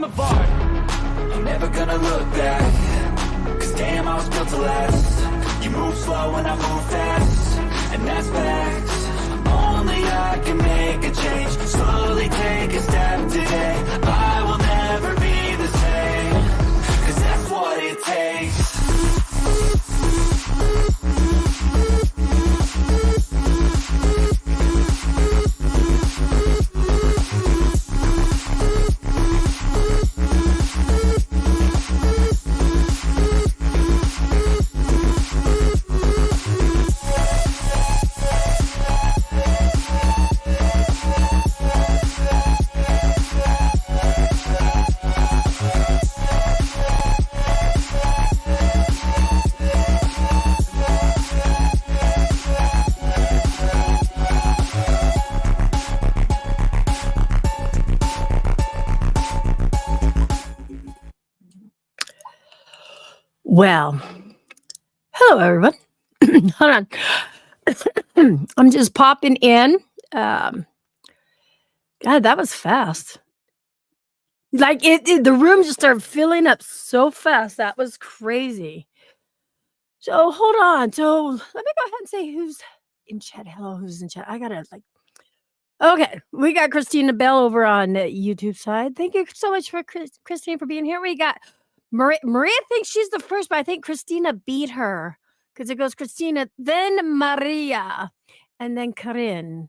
form of art. I'm never gonna look back, cause damn, I was built to last. You move slow and I move fast, and that's facts. Only I can make a change, slowly take a step today. I will never be the same, cause that's what it takes. Well, hello everyone. Hold on. I'm just popping in. God, that was fast. Like the room just started filling up so fast. That was crazy. So hold on. So let me go ahead and say who's in chat. Hello, who's in chat? I gotta okay, we got Christina Bell over on the YouTube side. Thank you so much for Christine for being here. We got Maria thinks she's the first, but I think Christina beat her because it goes Christina, then Maria, and then Corinne.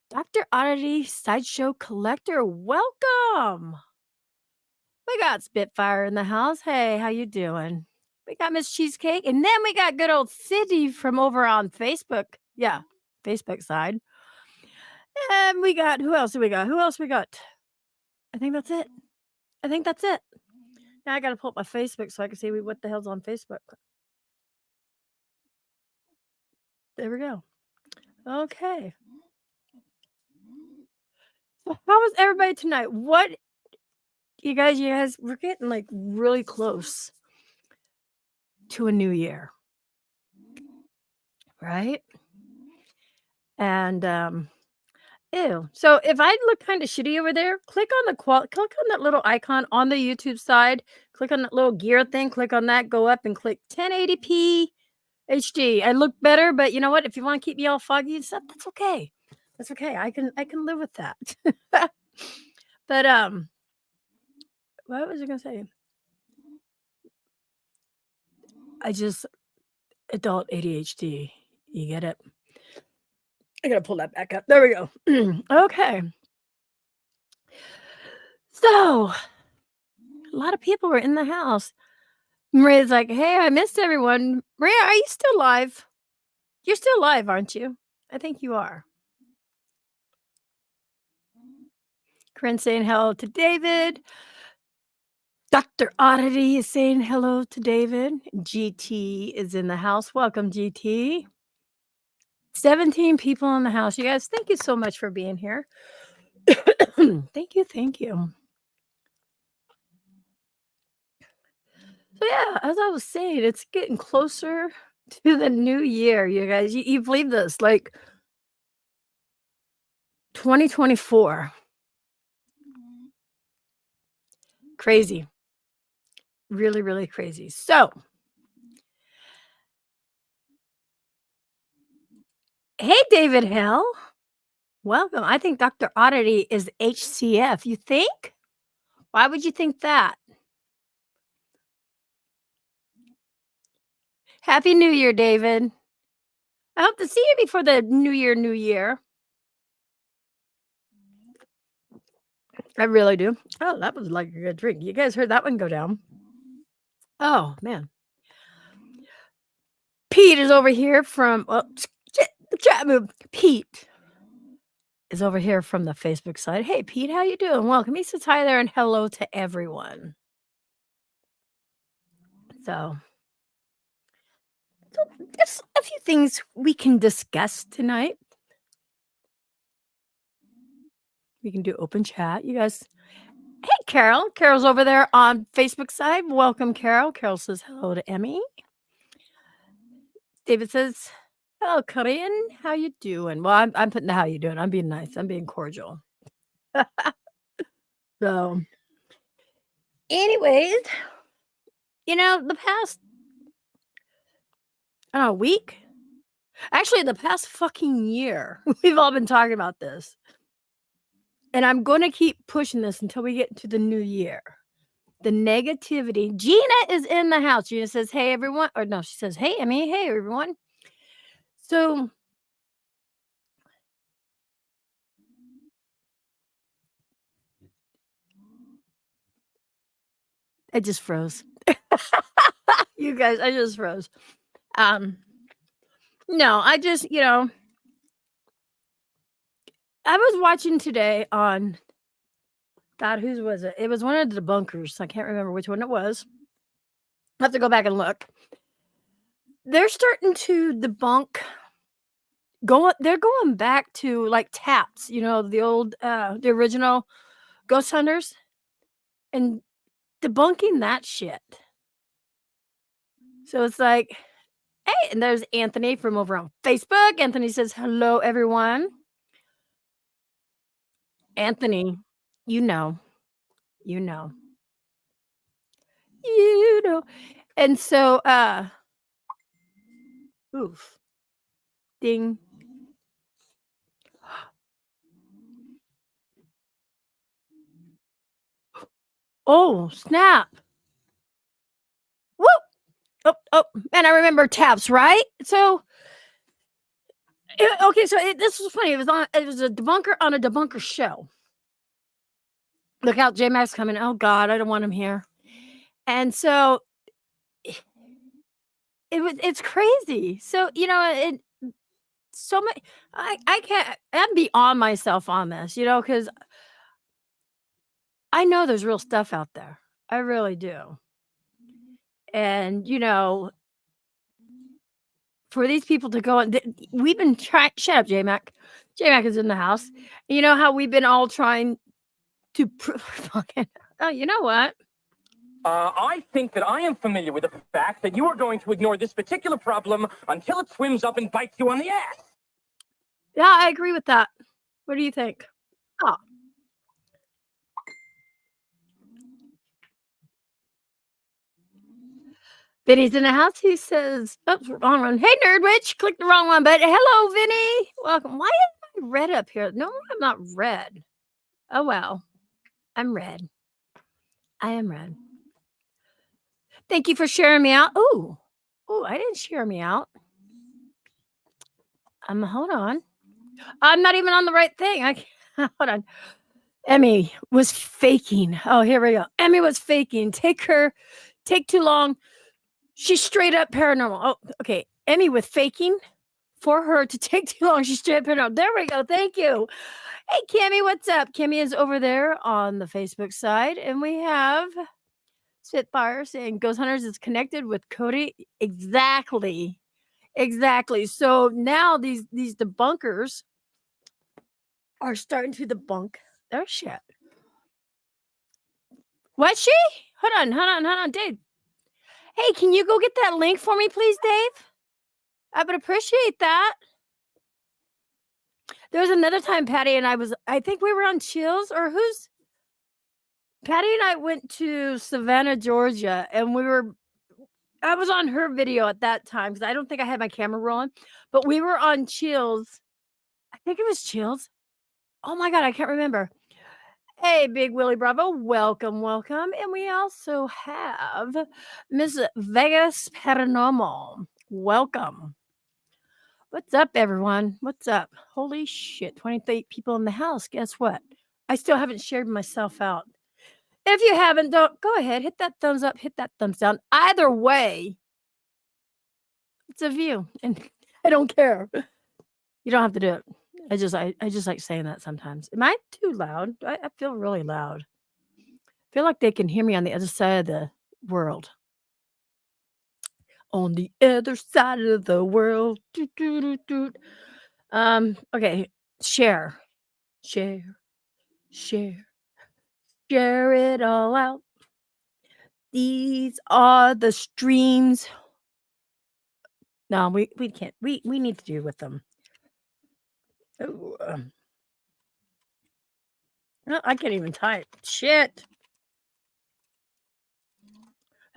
Dr. Oddity Sideshow Collector, welcome. We got Spitfire in the house. Hey, how you doing? We got Miss Cheesecake, and then we got good old Cindy from over on Facebook. Yeah, Facebook side. And we got, who else do we got? I think that's it. Now I got to pull up my Facebook so I can see what the hell's on Facebook. There we go. Okay. So how was everybody tonight? What you guys, we're getting like really close to a new year. Right? And ew. So if I look kind of shitty over there, click on that little icon on the YouTube side. Click on that little gear thing. Click on that. Go up and click 1080p HD. I look better, but you know what? If you want to keep me all foggy and stuff, that's okay. That's okay. I can live with that. But what was I gonna say? Adult ADHD. You get it? I gotta pull that back up. There we go. Okay. So a lot of people were in the house. Maria's like, hey, I missed everyone. Maria, are you still live? You're still live, aren't you? I think you are. Corinne saying hello to David. Dr. Oddity is saying hello to David. GT is in the house. Welcome, GT. 17 people in the house. You guys, thank you so much for being here. Thank you. So yeah, as I was saying, it's getting closer to the new year, you guys. You believe this? Like 2024. Crazy. Really, really crazy. So, hey, David Hell. Welcome. I think Dr. Oddity is HCF. You think? Why would you think that? Happy New Year, David. I hope to see you before the New Year. I really do. Oh, that was like a good drink. You guys heard that one go down. Oh, man. Pete is over here from the chat move. Pete is over here from the Facebook side. Hey, Pete, how you doing? Welcome. He says hi there and hello to everyone. So there's a few things we can discuss tonight. We can do open chat. You guys, hey, Carol. Carol's over there on Facebook side. Welcome, Carol. Carol says hello to Emmy. David says, hello, Corinne. How you doing? Well, I'm putting the how you doing. I'm being nice. I'm being cordial. So Anyways, the past, I don't know, week? Actually, the past fucking year, we've all been talking about this. And I'm gonna keep pushing this until we get to the new year. The negativity. Gina is in the house. Gina says, "Hey, everyone." Or no, she says, "Hey, Emmy. Hey, everyone." So I just froze. You guys, I just froze. No, I just, I was watching today on God, whose was it? It was one of the debunkers. I can't remember which one it was. I have to go back and look. They're starting to debunk they're going back to like taps, the old the original ghost hunters and debunking that shit. So it's like, hey, and there's Anthony from over on Facebook. Anthony says, "Hello, everyone." Anthony, you know, you know, you know. And so, oof, ding. Oh, snap. Whoop. Oh, oh, and I remember taps, right? So, okay, so this was funny. It was a debunker on a debunker show. Look out, J Max coming. Oh God, I don't want him here. And so it's crazy. So, so much I can't I'm beyond myself on this, because I know there's real stuff out there. I really do. And, for these people to go and we've been trying. Shut up, J Mac. J Mac is in the house. You know how we've been all trying to fucking. Oh, you know what? I think that I am familiar with the fact that you are going to ignore this particular problem until it swims up and bites you on the ass. Yeah, I agree with that. What do you think? Oh. Vinny's in the house. He says, "Oops, wrong one." Hey, Nerd Witch, click the wrong one, but hello, Vinny. Welcome. Why am I red up here? No, I'm not red. Oh, well. I'm red. I am red. Thank you for sharing me out. Ooh. Ooh, I didn't share me out. Hold on. I'm not even on the right thing. Hold on. Emmy was faking. Oh, here we go. Emmy was faking. Take too long. She's straight up paranormal. Oh, okay. Emmy with faking for her to take too long. She's straight up paranormal. There we go. Thank you. Hey, Cammy, what's up? Cammy is over there on the Facebook side, and we have Spitfire saying Ghost Hunters is connected with Cody. Exactly. Exactly. So now these debunkers are starting to debunk their shit. What she? Hold on, Dave. Hey, can you go get that link for me, please, Dave? I would appreciate that. There was another time Patty and I think we were on Chills, or who's Patty and I went to Savannah, Georgia, and I was on her video at that time because I don't think I had my camera rolling, but we were on Chills. I think it was Chills. Oh my God, I can't remember. Hey, Big Willie Bravo, welcome. And we also have Miss Vegas Paranormal. Welcome. What's up, everyone? What's up? Holy shit, 23 people in the house. Guess what? I still haven't shared myself out. If you haven't, don't go ahead, hit that thumbs up, hit that thumbs down. Either way, it's a view, and I don't care. You don't have to do it. I just like saying that sometimes. Am I too loud? I feel really loud. I feel like they can hear me on the other side of the world. On the other side of the world. Doot, doot, doot, doot. Okay. Share. Share. Share. Share it all out. These are the streams. No, we can't. We need to do with them. Ooh, no, I can't even type. Shit.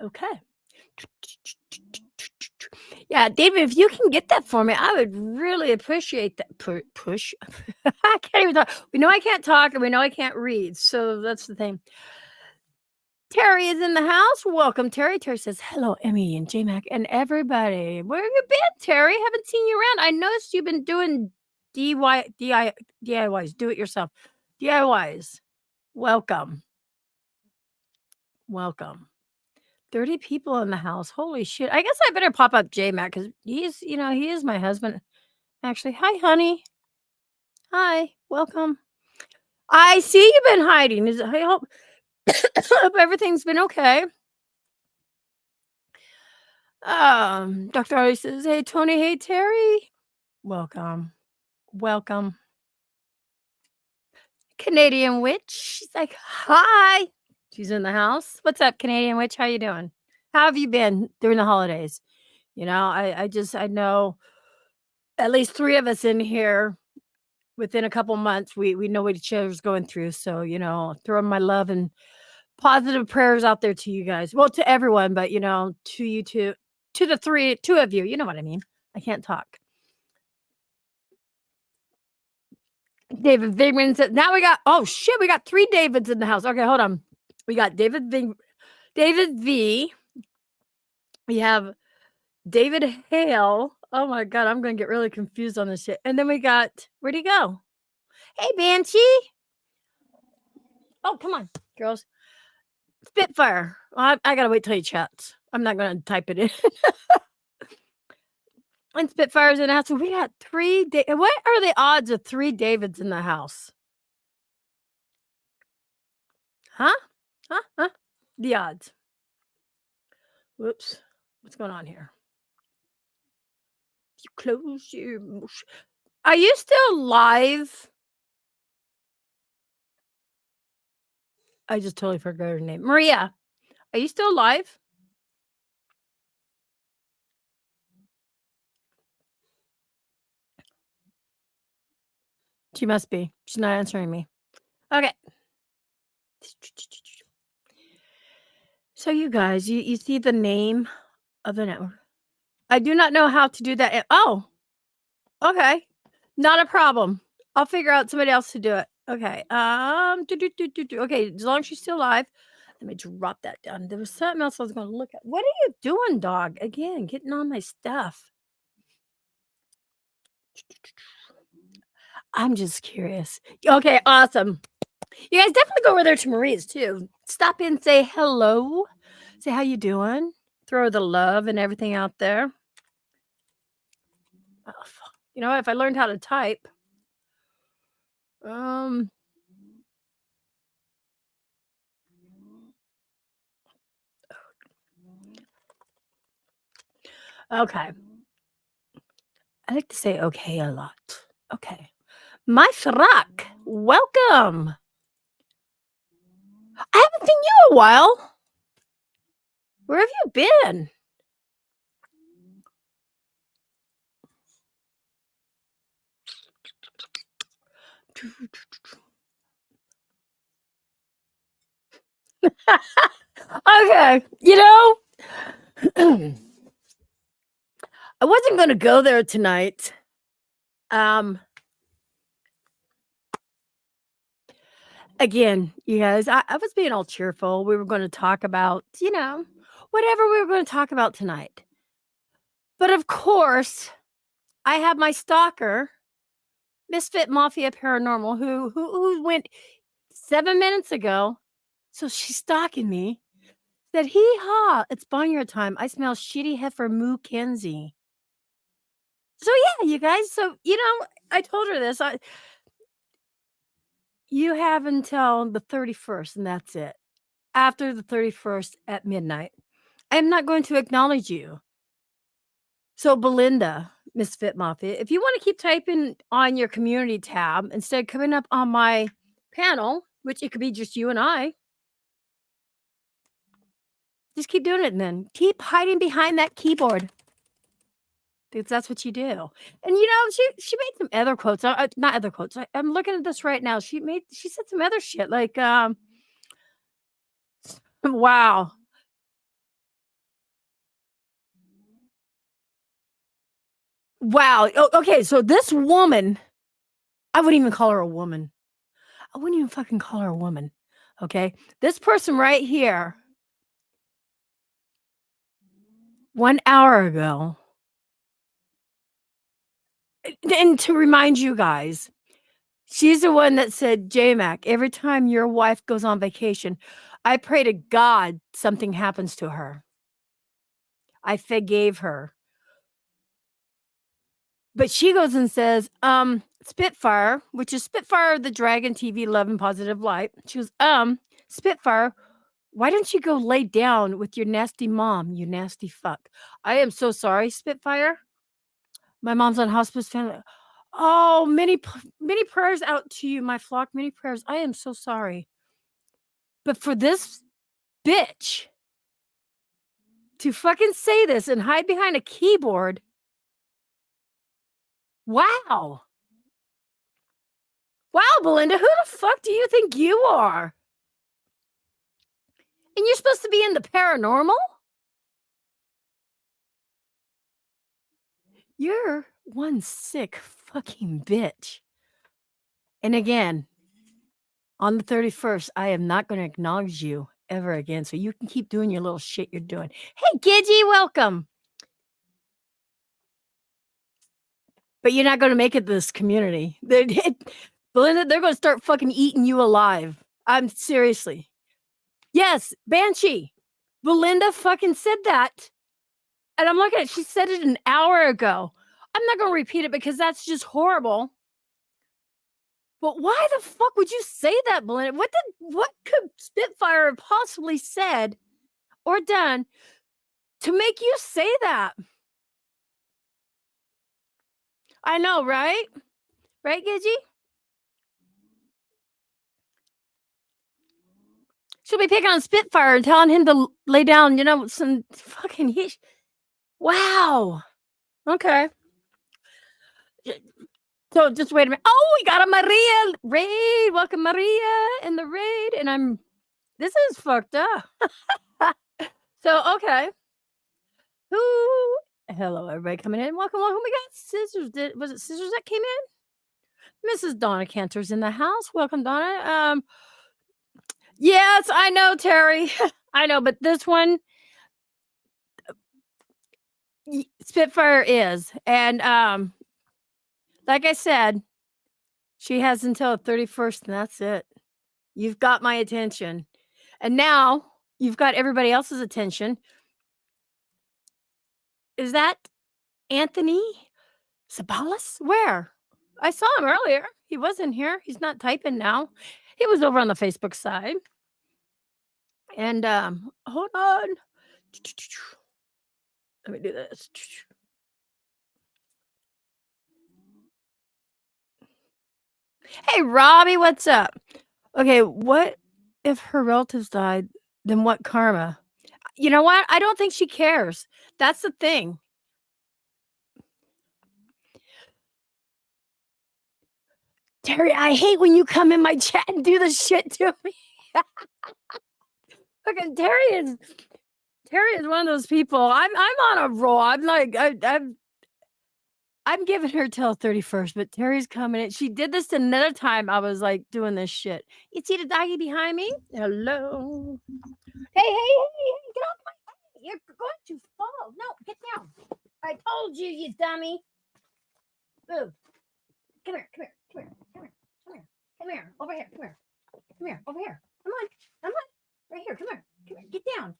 Okay. Yeah, David, if you can get that for me, I would really appreciate that. Push. I can't even talk. We know I can't talk, and we know I can't read. So that's the thing. Terry is in the house. Welcome, Terry. Terry says, hello, Emmy and J-Mac and everybody. Where have you been, Terry? Haven't seen you around. I noticed you've been doing DIYs, do it yourself. DIYs. Welcome. Welcome. 30 people in the house. Holy shit. I guess I better pop up J-Mac because he's, he is my husband. Actually, hi, honey. Hi. Welcome. I see you've been hiding. I hope everything's been okay. Dr. Ari says, hey, Tony, hey, Terry. Welcome. Welcome. Canadian Witch. She's like, hi. She's in the house. What's up, Canadian Witch? How you doing? How have you been during the holidays? I know at least 3 of us in here within a couple months, we know what each other's going through. So, throwing my love and positive prayers out there to you guys. Well, to everyone, but, to you two, to the 2 of you. You know what I mean? I can't talk. David Vigman said, now we got 3 Davids in the house. Okay, hold on. We got David V. We have David Hale. Oh my God, I'm going to get really confused on this shit. And then we got, where'd he go? Hey, Banshee. Oh, come on, girls. Spitfire. Well, I got to wait till he chats. I'm not going to type it in. And Spitfire's in the house. So we got 3. What are the odds of 3 Davids in the house? Huh? The odds. Whoops. What's going on here? You close your mouth. Are you still live? I just totally forgot her name. Maria, are you still live? She must be. She's not answering me. Okay. So you guys, you see the name of the network. I do not know how to do that. Oh, okay. Not a problem. I'll figure out somebody else to do it. Okay. Okay, as long as she's still alive. Let me drop that down. There was something else I was going to look at. What are you doing, dog? Again, getting on my stuff. I'm just curious. Okay, awesome. You guys definitely go over there to Marie's too. Stop in, say hello. Say how you doing. Throw the love and everything out there. Oh, you know, if I learned how to type. Okay. I like to say okay a lot. Okay. My Frak, welcome. I haven't seen you in a while. Where have you been? Okay, I wasn't going to go there tonight. Again, you guys, I was being all cheerful. We were going to talk about, whatever we were going to talk about tonight. But of course, I have my stalker, Misfit Mafia Paranormal, who went 7 minutes ago. So she's stalking me. Said, hee-haw, it's boneyard time. I smell shitty heifer moo Kenzie. So yeah, you guys. So, I told her this. You have until the 31st, and that's it. After the 31st at midnight, I'm not going to acknowledge you. So, Belinda, Misfit Mafia, if you want to keep typing on your community tab instead of coming up on my panel, which it could be just you and I, just keep doing it and then keep hiding behind that keyboard. Because that's what you do. And she made some other quotes. Not other quotes. I'm looking at this right now. She said some other shit like wow. Wow. Okay, so this woman, I wouldn't even call her a woman. I wouldn't even fucking call her a woman. Okay? This person right here, 1 hour ago, and to remind you guys, she's the one that said, "J-Mac, every time your wife goes on vacation, I pray to God something happens to her." I forgave her. But she goes and says, Spitfire, which is Spitfire, the Dragon TV Love and Positive Light. She goes, Spitfire, why don't you go lay down with your nasty mom, you nasty fuck? I am so sorry, Spitfire. My mom's on hospice family. Oh, many prayers out to you, my flock. Many prayers. I am so sorry. But for this bitch to fucking say this and hide behind a keyboard, wow. Wow, Belinda, who the fuck do you think you are? And you're supposed to be in the paranormal? You're one sick fucking bitch. And again, on the 31st, I am not going to acknowledge you ever again. So you can keep doing your little shit you're doing. Hey, Gidgy, welcome. But you're not going to make it this community. Belinda, they're going to start fucking eating you alive. I'm seriously. Yes, Banshee. Belinda fucking said that. And I'm looking at it, she said it an hour ago. I'm not going to repeat it because that's just horrible. But why the fuck would you say that, Belinda? What could Spitfire have possibly said or done to make you say that? I know, right? Right, Gidgy? She'll be picking on Spitfire and telling him to lay down, some fucking wow. Okay. So just wait a minute. Oh, we got a Maria raid. Welcome, Maria, in the raid. And this is fucked up. So, okay. Hello, everybody coming in. Welcome. We got Scissors. Was it Scissors that came in? Mrs. Donna Cantor's in the house. Welcome, Donna. Yes, I know, Terry. I know, but this one, Spitfire is. And like I said, she has until the 31st, and that's it. You've got my attention. And now you've got everybody else's attention. Is that Anthony Sabalas? Where? I saw him earlier. He wasn't here. He's not typing now. He was over on the Facebook side. And hold on. Let me do this. Hey, Robbie, what's up? Okay, what if her relatives died? Then what karma? You know what? I don't think she cares. That's the thing. Terry, I hate when you come in my chat and do this shit to me. Okay, Terry is one of those people. I'm on a roll. I'm like I'm giving her till 31st, but Terry's coming in. She did this another time. I was like doing this shit. You see the doggy behind me? Hello. Hey, get off my head. You're going to fall. No, get down. I told you, you dummy. Move. Come here. Over here. Come here. Over here. Come on. Right here. Come here. Get down.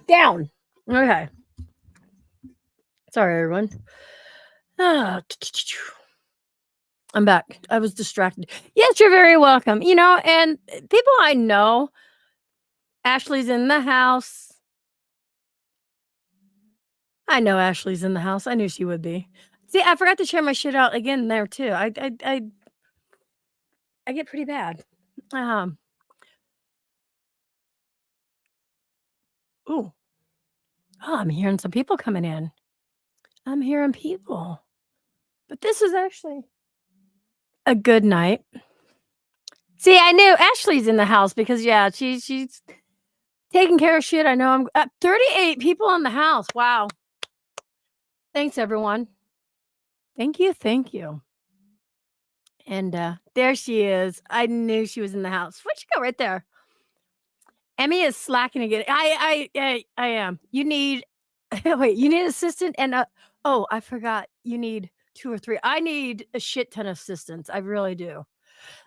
Down. Okay. Sorry, everyone. I'm back. I was distracted. Yes, you're very welcome. And people I know, Ashley's in the house. I know Ashley's in the house. I knew she would be. See, I forgot to share my shit out again there too. I get pretty bad. Ooh. Oh, I'm hearing some people coming in. I'm hearing people. But this is actually a good night. See, I knew Ashley's in the house because she's taking care of shit. I know I'm 38 people in the house. Wow. Thanks, everyone. Thank you. Thank you. And there she is. I knew she was in the house. Where'd she go? Right there. Emmy is slacking again. I am. You need wait, you need assistant and oh, I forgot. You need 2 or 3. I need a shit ton of assistants. I really do.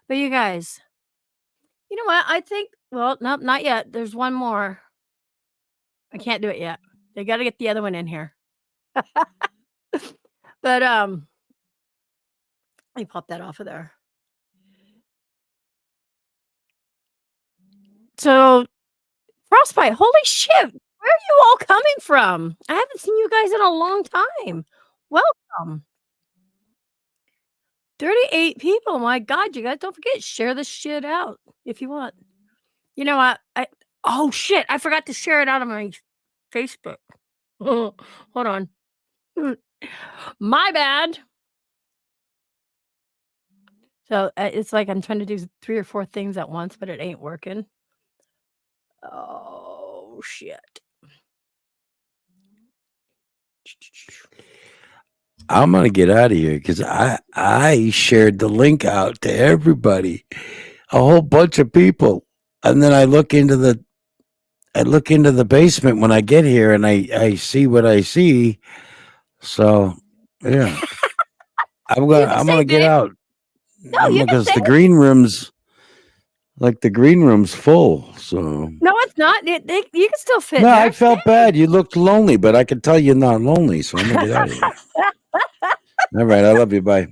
But you guys, you know what? I think well, nope, not yet. There's one more. I can't do it yet. They got to get the other one in here. But let me pop that off of there. So Frostbite, holy shit! Where are you all coming from? I haven't seen you guys in a long time. Welcome. 38 people. My God, you guys don't forget, share this shit out if you want. You know what? Oh shit, I forgot to share it out on my Facebook. Hold on. My bad. So it's like I'm trying to do 3 or 4 things at once, but it ain't working. Oh shit. I'm gonna get out of here because I shared the link out to everybody, a whole bunch of people, and then I look into the basement when I get here, and I see what I see. So yeah, I'm gonna get out. No, you can because say the green room's full. So no, it's not. You can still fit. no, there. I felt bad. You looked lonely, but I could tell you're not lonely. So I'm gonna get out of here. All right, I love you. Bye.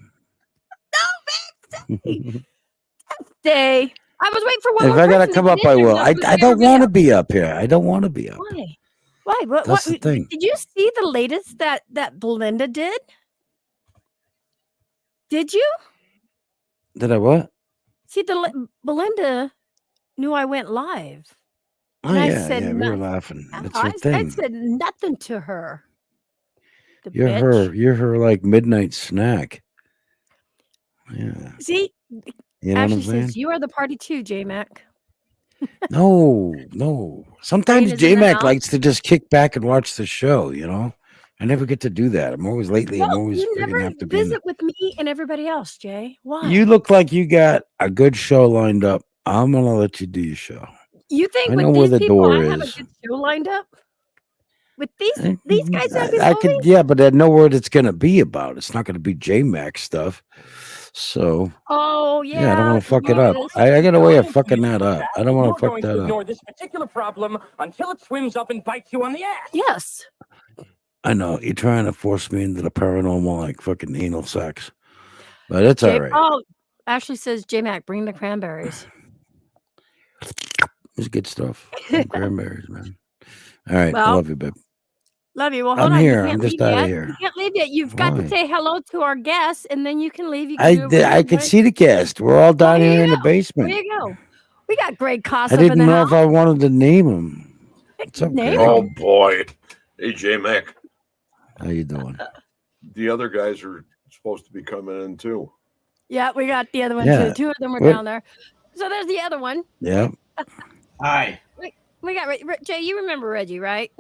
Stay. I was waiting for one If more I gotta person come to up, get I in there. will. That's I who's don't gonna want to up. be up here. I don't want to be up. Why? Why? That's the thing. Did you see the latest that Belinda did? Did you Did I what? see Belinda knew I went live, Oh and I yeah, said yeah. We were nothing. laughing. That's her I thing. said nothing to her. The You're bitch. You're her like midnight snack. Yeah. See, You know what I'm Ashley saying? says you are the party too, J Mac. No. Sometimes Brain is in the J-Mac house. likes to just kick back and watch the show, you know? I never get to do that. I'm always No, you freaking never have to be in visit with me and everybody else, Jay. Why? You look like you got a good show lined up. I'm gonna let you do your show. You think I with know where these the people door I have a is. good show lined up? With these guys that I below could, me? yeah, but I know what it's gonna be about. It's not gonna be J-Mac stuff. So Oh yeah, I don't want to fuck it yeah, up. it is. I got a way of I am fucking familiar that with the up. fact I don't that want you're to fuck going to that up. ignore this particular problem until it swims up and bites you on the ass. Yes. I know you're trying to force me into the paranormal, like fucking anal sex, but it's all right. Oh, Ashley says, J Mac, bring the cranberries. It's good stuff. Cranberries, man. All right, I Well, love you, babe. love you. Well, hold I'm on. here. You I'm can't just leave out of yet. here. You can't leave yet. You've got to Why? say hello to our guests, and then you can leave. You can I could see the guest. We're all down here in the basement. There you go. We got Greg I Kossoff in didn't the know house. if I wanted to name him. It's okay. Name Oh him. boy. Hey J Mac. How you doing? The other guys are supposed to be coming in too. Yeah, we got the other one Yeah. too. 2 of them were What? down there. So there's the other one. Yeah. Hi. We got Jay. You remember Reggie, right?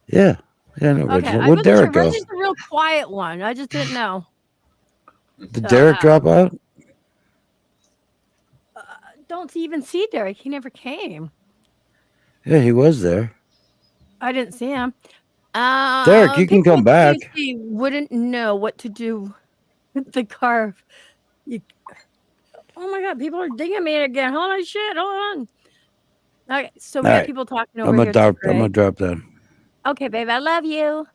Yeah. Yeah, no, Okay, Reggie. I Where'd wasn't Derek sure. go? Reggie's the real quiet one. I just didn't know. Did So, Derek drop out? Don't even see Derek. He never came. Yeah, he was there. I didn't see him. Derek, you can people come with back. PhD wouldn't know what to do with the carve. Oh my God, people are digging me again. Hold on, shit. Hold on. Okay, so we All got right. people talking I'm over here. gonna drop down. Okay, babe, I love you.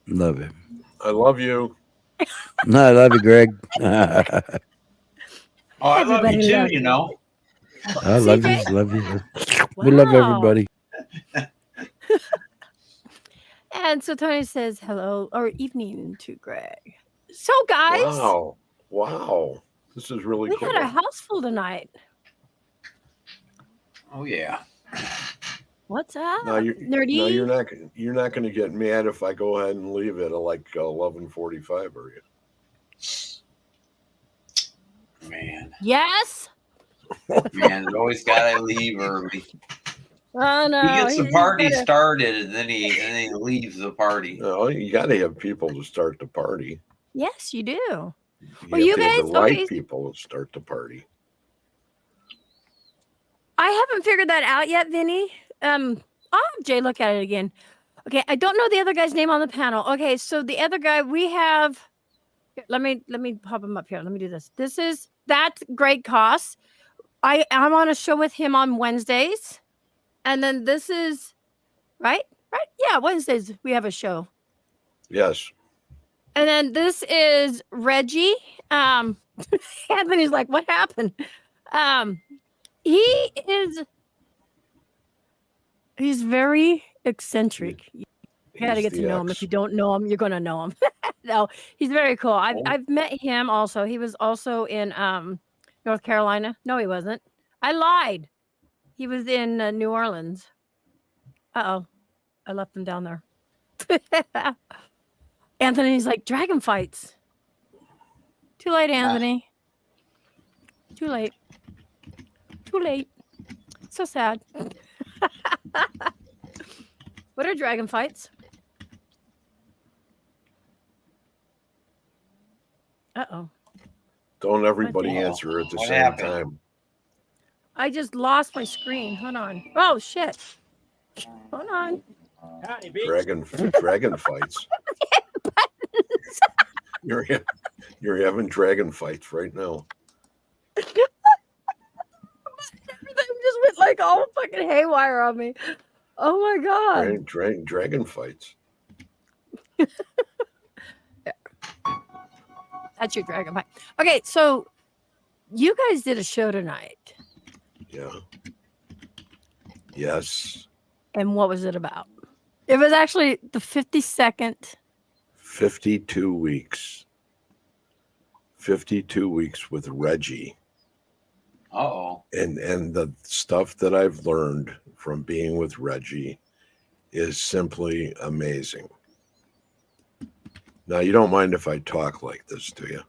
Love you. I love you. No, I love you, Greg. Oh, I love Everybody you too, loves you know. I love you. CJ? Love you. We love everybody. And so Tony says hello or evening to Greg. So guys, Wow. This is really we cool. got a house full tonight. Oh yeah. What's up, Now nerdy? No, you're not gonna get mad if I go ahead and leave it at like 11:45, are you? Man. Yes. Man, you always gotta leave early. Oh no, He gets the party better- started, and then he leaves the party. No, you got to have people to start the party. Yes, you do. You Well, have you to have guys- the right okay. people to start the party. I haven't figured that out yet, Vinny. I'll have Jay look at it again. Okay, I don't know the other guy's name on the panel. Okay, so the other guy we have. Here, let me pop him up here. Let me do this. That's Greg Koss. I'm on a show with him on Wednesdays, and then this is right. Yeah, Wednesdays we have a show, Yes. and then this is Reggie. Anthony's like, what happened? He's very eccentric. You got to He's get to the know him. X. If you don't know him, you're gonna know him. No, he's very cool. I've met him also. He was also in North Carolina. No, he wasn't. I lied. He was in New Orleans. I left him down there. Anthony's like, dragon fights. Too late, Anthony. Too late. Too late. So sad. What are dragon fights? Uh-oh. Don't everybody Uh-oh. answer at the What same happened? time. I just lost my screen. Hold on. Oh, shit. Hold on. Dragon fights. You're having dragon fights right now. Everything just went like all fucking haywire on me. Oh my god. Dragon fights. That's your dragon fight. Okay, so you guys did a show tonight. Yeah. Yes. And what was it about? It was actually the 52nd. 52 weeks. 52 weeks with Reggie. Uh-oh. And the stuff that I've learned from being with Reggie is simply amazing. Now, you don't mind if I talk like this, do you?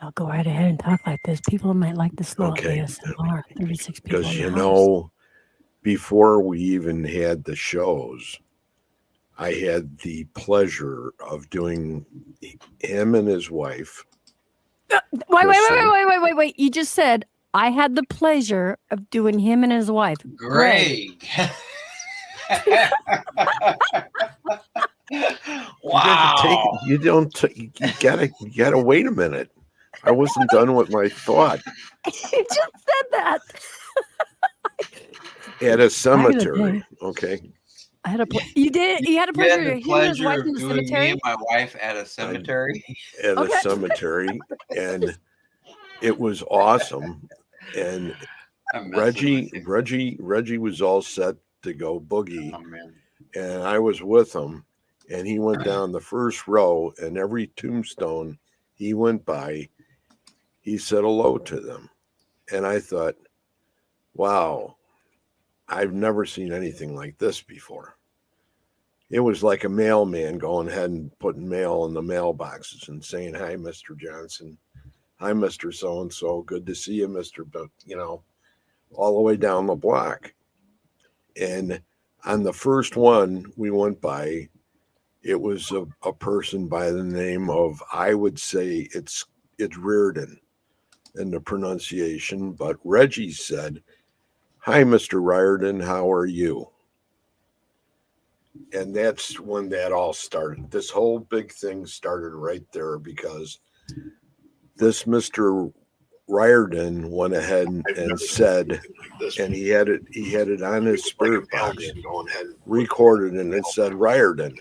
I'll go right ahead and talk like this. People might like the slow Okay. ASMR. 36 people. Because, in you the know, before we even had the shows, I had the pleasure of doing him and his wife. house. Wait. You just said I had the pleasure of doing him and his wife. Greg. Wow. You gotta wait a minute. I wasn't done with my thought. You just said that. At a cemetery. Okay. I had a you did. You had a You had pleasure. the Him and his pleasure wife of in the doing me cemetery. and my wife at a cemetery. At Okay. a cemetery. And it was awesome. And I'm messing with Reggie was all set to go boogie. you. Oh, man. And I was with him, and he went down the first row, and every tombstone he went by, he said hello to them. And I thought, wow, I've never seen anything like this before. It was like a mailman going ahead and putting mail in the mailboxes and saying, hi, Mr. Johnson. Hi, Mr. So-and-so. Good to see you, Mr. All the way down the block. And on the first one we went by, it was a person by the name of, I would say it's Reardon in the pronunciation, but Reggie said, hi, Mr. Riordan, how are you? And that's when that all started. This whole big thing started right there because this Mr. Riordan went ahead and said, and he had it on his spirit box, recorded, and it said Riordan.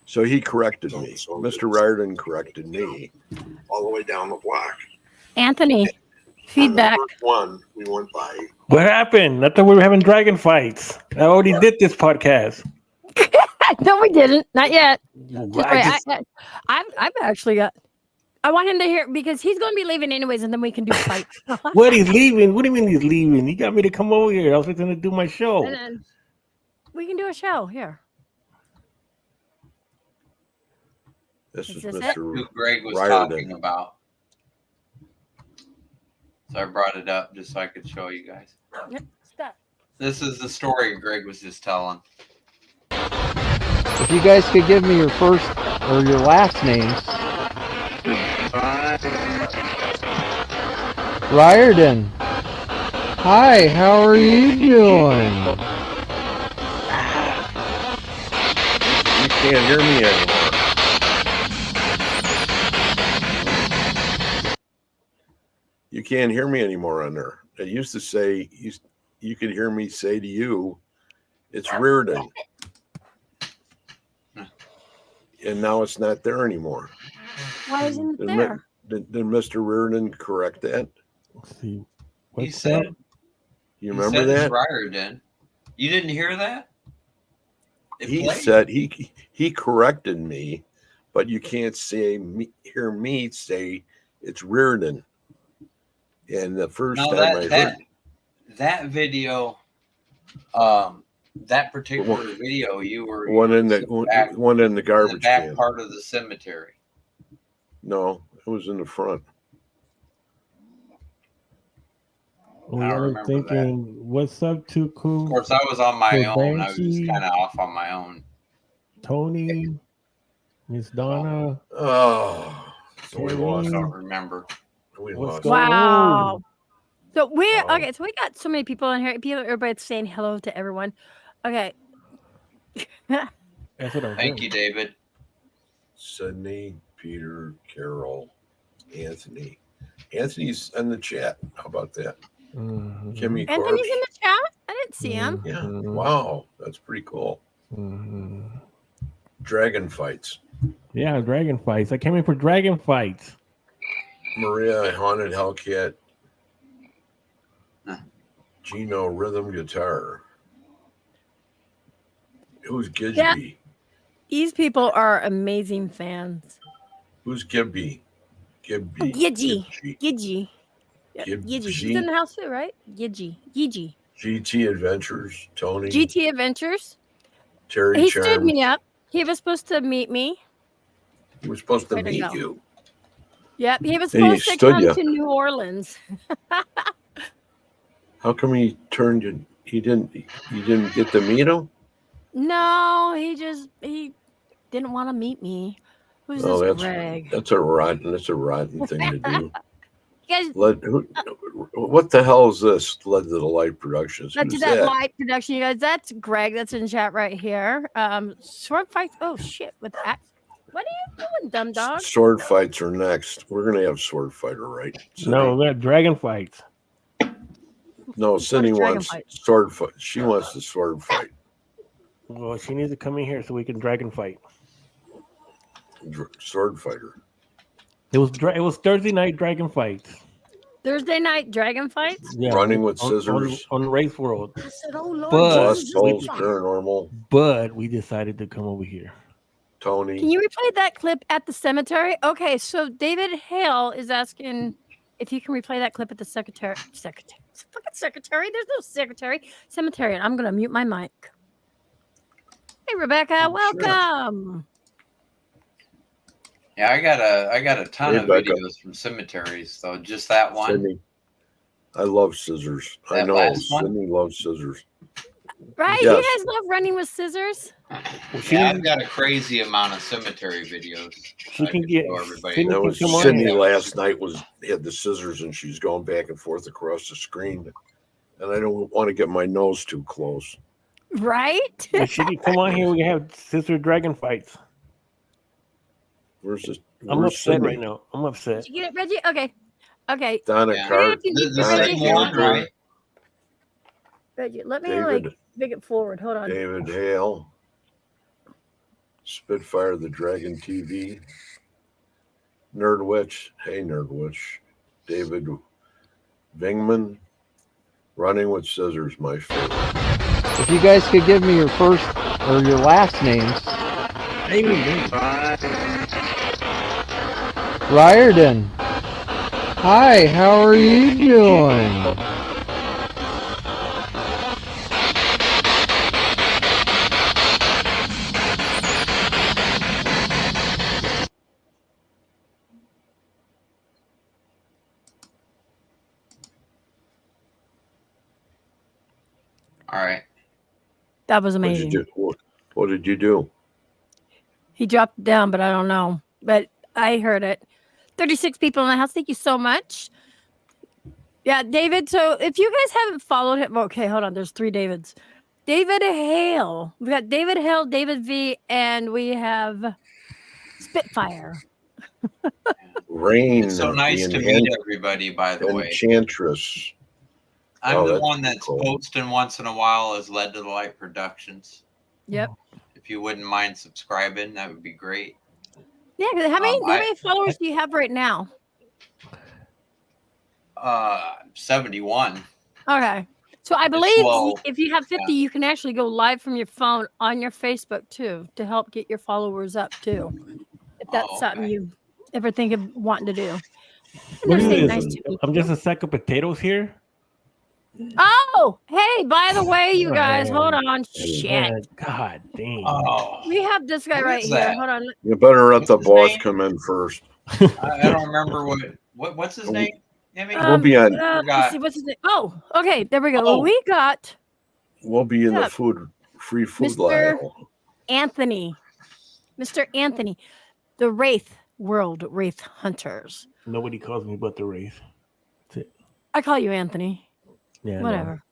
So he corrected me. Mr. Riordan corrected me all the way down the block. Anthony, feedback. On the first one we went by. What happened? I thought we were having dragon fights. I already did this podcast. No, we didn't. Not yet. I Wait, I've actually got. I want him to hear because he's going to be leaving anyways, and then we can do fights. what, he's leaving? What do you mean he's leaving? He got me to come over here. I was going to do my show. And then we can do a show here. This Is is this it? Mr. Who Greg was Riordan. talking about. So I brought it up just so I could show you guys. Yep, stop. This is the story Greg was just telling. If you guys could give me your first or your last names. Riordan. Hi, how are you doing? You can't hear me anymore. You can't hear me anymore on there. It used to say you could hear me say to you, it's Reardon. And now it's not there anymore. Why isn't it there? Did Mr. Reardon correct that? Let's see. He What's said, up? You remember that? Riordan. You didn't hear that? He said he corrected me, but you can't hear me say it's Reardon. And the first time I heard that video, that particular video, you were one in the garbage the back can. part of the cemetery. No, it was in the front. We were thinking, what's up, Tuku? Of course, I was on my own. I was just kind of off on my own. Tony, Miss Donna. Oh, so we lost. I don't remember. We lost. Wow. So okay. So we got so many people in here. Everybody's saying hello to everyone. Okay. That's what I'm Thank you, David. Sydney, Peter, Carol, Anthony. Anthony's in the chat. How about that? Mm-hmm. Kimmy Anthony's in the chat. I didn't see him. Yeah. Wow, that's pretty cool. Mm-hmm. Dragon fights. Yeah, dragon fights. I came in for dragon fights. Maria, Haunted Hellcat. Gino, rhythm guitar. Who's Gibby? Yeah. These people are amazing fans. Who's Gibby? Gibby. Gidgy. She's in the house too, right? Gidgy. GT Adventures. Tony. GT Adventures. Terry He Charms. stood me up. He was supposed to meet me. He was supposed to meet you. Yep, he was supposed to come to New Orleans. How come he turned you? You didn't get to meet him? No, he didn't want to meet me. Who's this Greg? That's a rotten thing to do. You guys, what the hell is this? Led to the Light Productions. Led to that Light Production, you guys. That's Greg. That's in chat right here. Sword fights. Oh shit! With axe. What are you doing, dumb dog? Sword fights are next. We're gonna have sword fighter, right? Cindy? No, we got dragon fights. No, Cindy wants sword fight. She wants the sword fight. Well, she needs to come in here so we can dragon fight. Sword fighter. It was Thursday night dragon fights. Thursday night dragon fights. Yeah, running with scissors on Race World. I said, "Oh Lord, Lost Souls Paranormal." But we decided to come over here. Tony, can you replay that clip at the cemetery? Okay, so David Hale is asking if you can replay that clip at the secretary. Fucking secretary. There's no secretary. Cemetery. And I'm gonna mute my mic. Hey Rebecca, welcome. Yeah, I got a ton of videos from cemeteries, though. Just that one. Sydney. I love scissors. I know Sydney loves scissors. Right? Yes. You guys love running with scissors? Yeah, I've got a crazy amount of cemetery videos. She can get everybody. That was Sydney last night had the scissors and she's going back and forth across the screen. And I don't want to get my nose too close. Right? She can come on here. We have scissor dragon fights. Where's this? I'm upset right now. I'm upset. Did you get it, Reggie? Okay. Donna Cart. Reggie, let me make it forward. Hold on. David Hale. Spitfire the Dragon TV. Nerd Witch. Hey, Nerd Witch. David Vingman. Running with Scissors, my favorite. If you guys could give me your first or your last names. Riordan. Hi, how are you doing? All right. That was What did amazing. you do? What did you do? He dropped it down, but I don't know. But I heard it. 36 people in the house. Thank you so much. Yeah, David. So if you guys haven't followed him, okay, hold on. There's 3 Davids. David Hale. We got David Hale, David V, and we have Spitfire. Rain. It's so nice to meet everybody, by the way. Enchantress. I'm the one that's posting once in a while as Led to the Light Productions. Yep. If you wouldn't mind subscribing, that would be great. Yeah, how many followers do you have right now? 71. Okay. So I believe if you have 50, you can actually go live from your phone on your Facebook too to help get your followers up too. If that's something you ever think of wanting to do. I'm just a sack of potatoes here. Oh, hey, by the way, you guys, hold on. Shit. God damn. Oh, we have this guy right here. Hold on. You better let the boss come in first. I don't remember what's his name. We'll be on. Let's see, what's his name? Oh, okay, there we go. Well, we got. We'll be in the free food line. Anthony, Mr. Anthony, the Wraith World Wraith Hunters. Nobody calls me but the Wraith. That's it. I call you Anthony. Yeah. Whatever.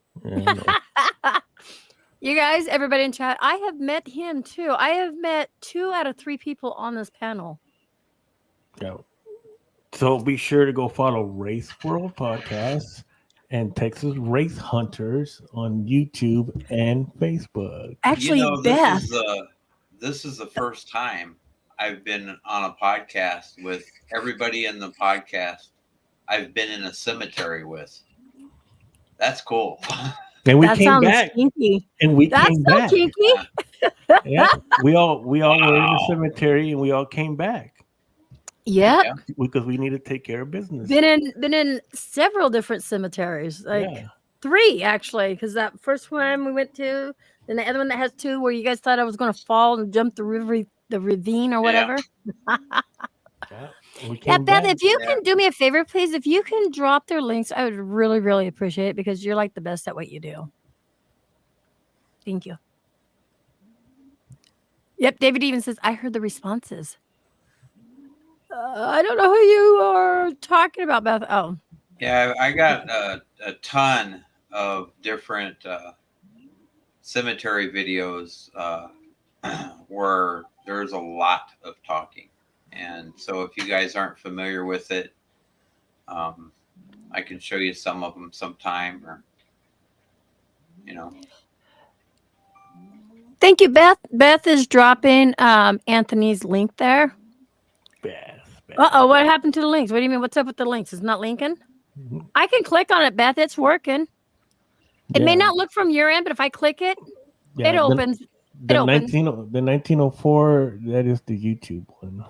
You guys, everybody in chat, I have met him too. I have met 2 out of 3 people on this panel. Yeah. So be sure to go follow Race World Podcast and Texas Race Hunters on YouTube and Facebook. Actually, Beth, this is the first time I've been on a podcast with everybody in the podcast I've been in a cemetery with. That's cool. And we came back. Kinky. And we That's came so back. Kinky. Yeah. We all were in the cemetery and we all came back. Yep. Yeah. Because we need to take care of business. Been in several different cemeteries, like 3 actually, because that first one we went to, then the other one that has 2 where you guys thought I was going to fall and jump the ravine or whatever. Yeah, Beth, if you can do me a favor, please, if you can drop their links, I would really, really appreciate it because you're like the best at what you do. Thank you. Yep, David even says, I heard the responses. I don't know who you are talking about, Beth. Oh. Yeah, I got a ton of different cemetery videos where there's a lot of talking. And so if you guys aren't familiar with it, I can show you some of them sometime, or, Thank you, Beth. Beth is dropping Anthony's link there. Beth. Uh-oh, what happened to the links? What do you mean? What's up with the links? It's not linking? Mm-hmm. I can click on it, Beth. It's working. It may not look from your end, but if I click it, it opens. The 1904, that is the YouTube one.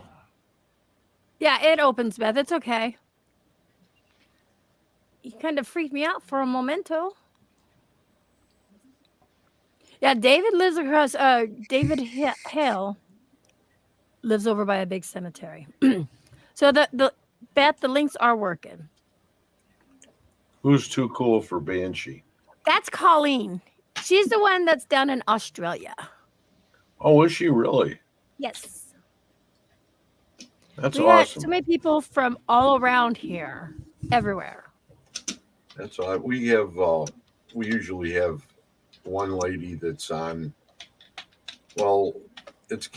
Yeah, it opens, Beth. It's okay. You kind of freaked me out for a momento. Yeah, David lives across. David Hale lives over by a big cemetery. So the Beth, the links are working. Who's too cool for Banshee? That's Colleen. She's the one that's down in Australia. Oh, is she really? Yes. That's we awesome. Got so many people from all around here, everywhere. That's all. We have. We usually have one lady that's on. Well, it's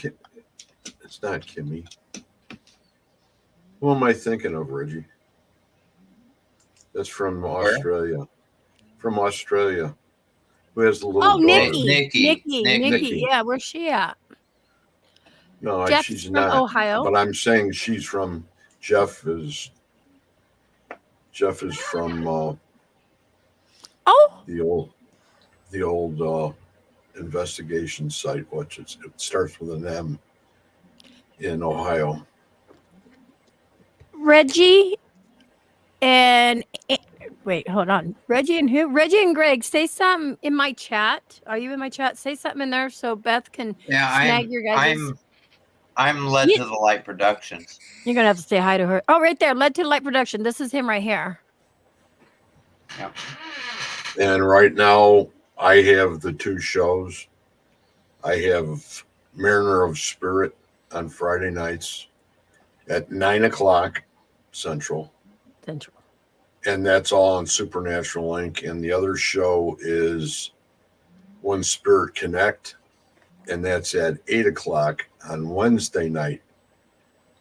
not Kimmy. Who am I thinking of, Reggie? That's from Australia. Where? From Australia. Who has the little Nikki. Yeah, where's she at? No, Jeff's she's from not. Ohio. But I'm saying she's from. Jeff is from the old investigation site, which it starts with an M in Ohio. Reggie and wait, hold on. Reggie and who? Reggie and Greg, say something in my chat. Are you in my chat? Say something in there so Beth can snag your guys. I'm Led to the Light Productions. You're gonna have to say hi to her. Oh, right there, Led to the Light Production. This is him right here. Yep. And right now, I have the 2 shows. I have Mariner of Spirit on Friday nights at 9:00 Central. And that's all on Supernatural Inc. And the other show is One Spirit Connect, and that's at 8:00 on Wednesday night.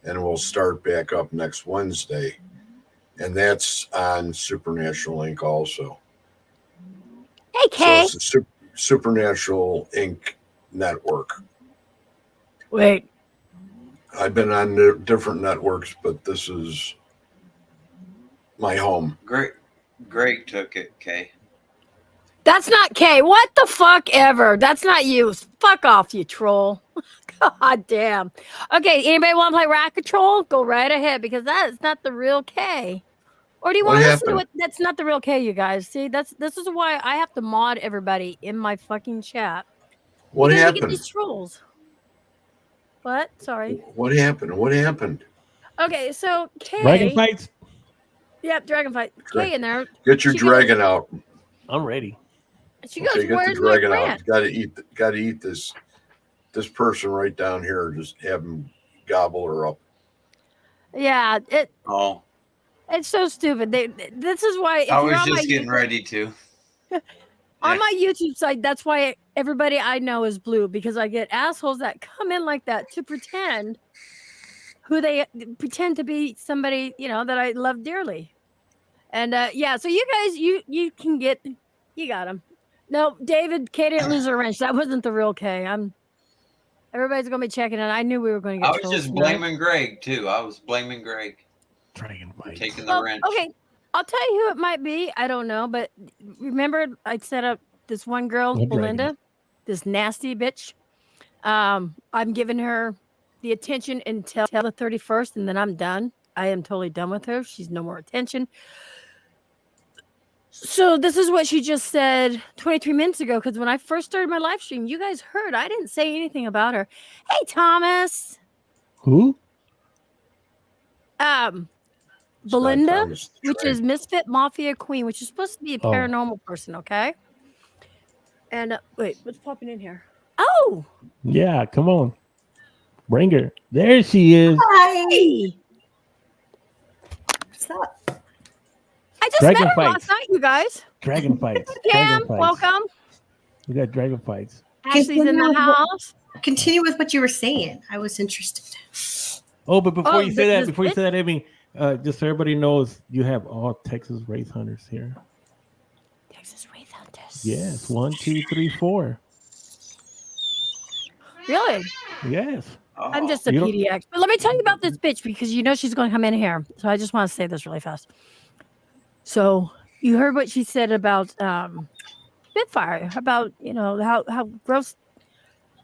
And we'll start back up next Wednesday. And that's on Supernatural Inc. also. Hey, Kay. So it's a Supernatural Inc. network. Wait. I've been on different networks, but this is my home. Greg took it, Kay. That's not Kay. What the fuck ever? That's not you. Fuck off, you troll. God damn. Okay, anybody want to play Racket Troll? Go right ahead, because that is not the real Kay. Or do you want to listen to it? That's not the real Kay, you guys. See, this is why I have to mod everybody in my fucking chat. What because happened? We get these trolls. What? Sorry. What happened? What happened? Okay, so Kay. Dragon fights. Yep, dragon fight. Kay in there. Get your dragon out. I'm ready. She goes, okay, get where's the dragon my out. Got to eat this person right down here. Just have him gobble her up. Yeah, Oh, it's so stupid. This is why. If I you're was on just my getting ready to. On my YouTube site, that's why everybody I know is blue, because I get assholes that come in like that to pretend to be somebody, that I love dearly. And yeah, so you guys, you can get, you got him. No, David, Kay didn't lose her wrench. That wasn't the real Kay. Everybody's gonna be checking it. I knew we were going to get. I was just blaming Greg too. I was blaming Greg. Dragon fight. Taking the wrench. Okay, I'll tell you who it might be. I don't know, but remember I set up this one girl, Belinda, this nasty bitch. I'm giving her the attention until the 31st, and then I'm done. I am totally done with her. She's no more attention. So this is what she just said 23 minutes ago, because when I first started my live stream, you guys heard I didn't say anything about her. Hey, Thomas. Who? Belinda, which is Misfit Mafia Queen, which is supposed to be a paranormal person, okay? And wait, what's popping in here? Oh! Yeah, come on. Bring her. There she is. Hi! What's up? I just met her last night, you guys. Dragon fights. Cam, welcome. We got dragon fights. Ashley's in the house. Continue with what you were saying. I was interested. Oh, but before you say that, I mean, just so everybody knows, you have all Texas Wraith Hunters here. Texas Wraith Hunters. Yes, 1, 2, 3, 4. Really? Yes. I'm just a PDX. But let me tell you about this bitch, because she's going to come in here. So I just want to say this really fast. So you heard what she said about Spitfire, about, how gross.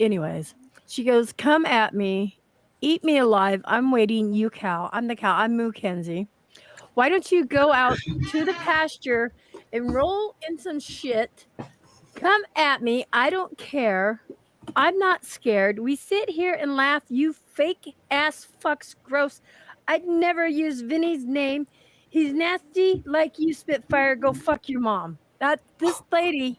Anyways, she goes, come at me, eat me alive. I'm waiting, you cow. I'm the cow. I'm Moo Kenzie. Why don't you go out to the pasture and roll in some shit? Come at me. I don't care. I'm not scared. We sit here and laugh. You fake ass fucks, gross. I'd never use Vinny's name. He's nasty like you, Spitfire. Go fuck your mom. This lady.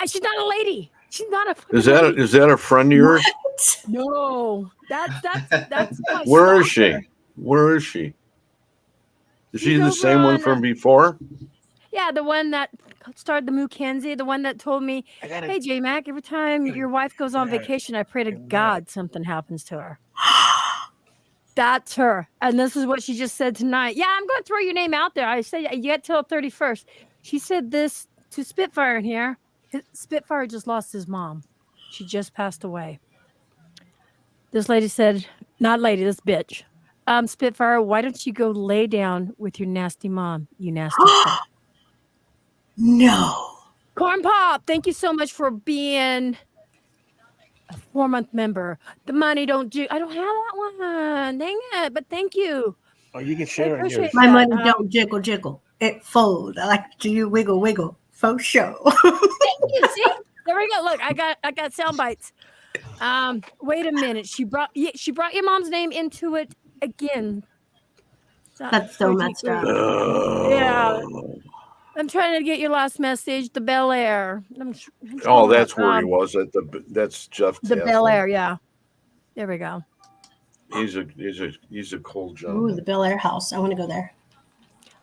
She's not a lady. She's not a. Is that a friend of yours? No, that's. Where is she? Where is she? Is she the same one from before? Yeah, the one that started the Moo Kenzie, the one that told me, "Hey, J Mac, every time your wife goes on vacation, I pray to God something happens to her." That's her. And this is what she just said tonight. Yeah, I'm going to throw your name out there. I said, you get till 31st. She said this to Spitfire in here. Spitfire just lost his mom. She just passed away. This lady said, not lady, this bitch. Spitfire, why don't you go lay down with your nasty mom, you nasty bitch. No. Corn Pop, thank you so much for being a 4-month member. The money don't do. I don't have that one. Dang it! But thank you. Oh, you can share it. Yours. My money don't jiggle jiggle. It folds. I like to do wiggle wiggle. For sure. Thank you. See, there we go. Look, I got sound bites. Wait a minute. She brought your mom's name into it again. That's so messed up. Yeah. I'm trying to get your last message. The Bel Air. Oh, that's where he was at that's Jeff. The Bel Air. Yeah. There we go. He's a cool Ooh, gentleman. the Bel Air house. I want to go there.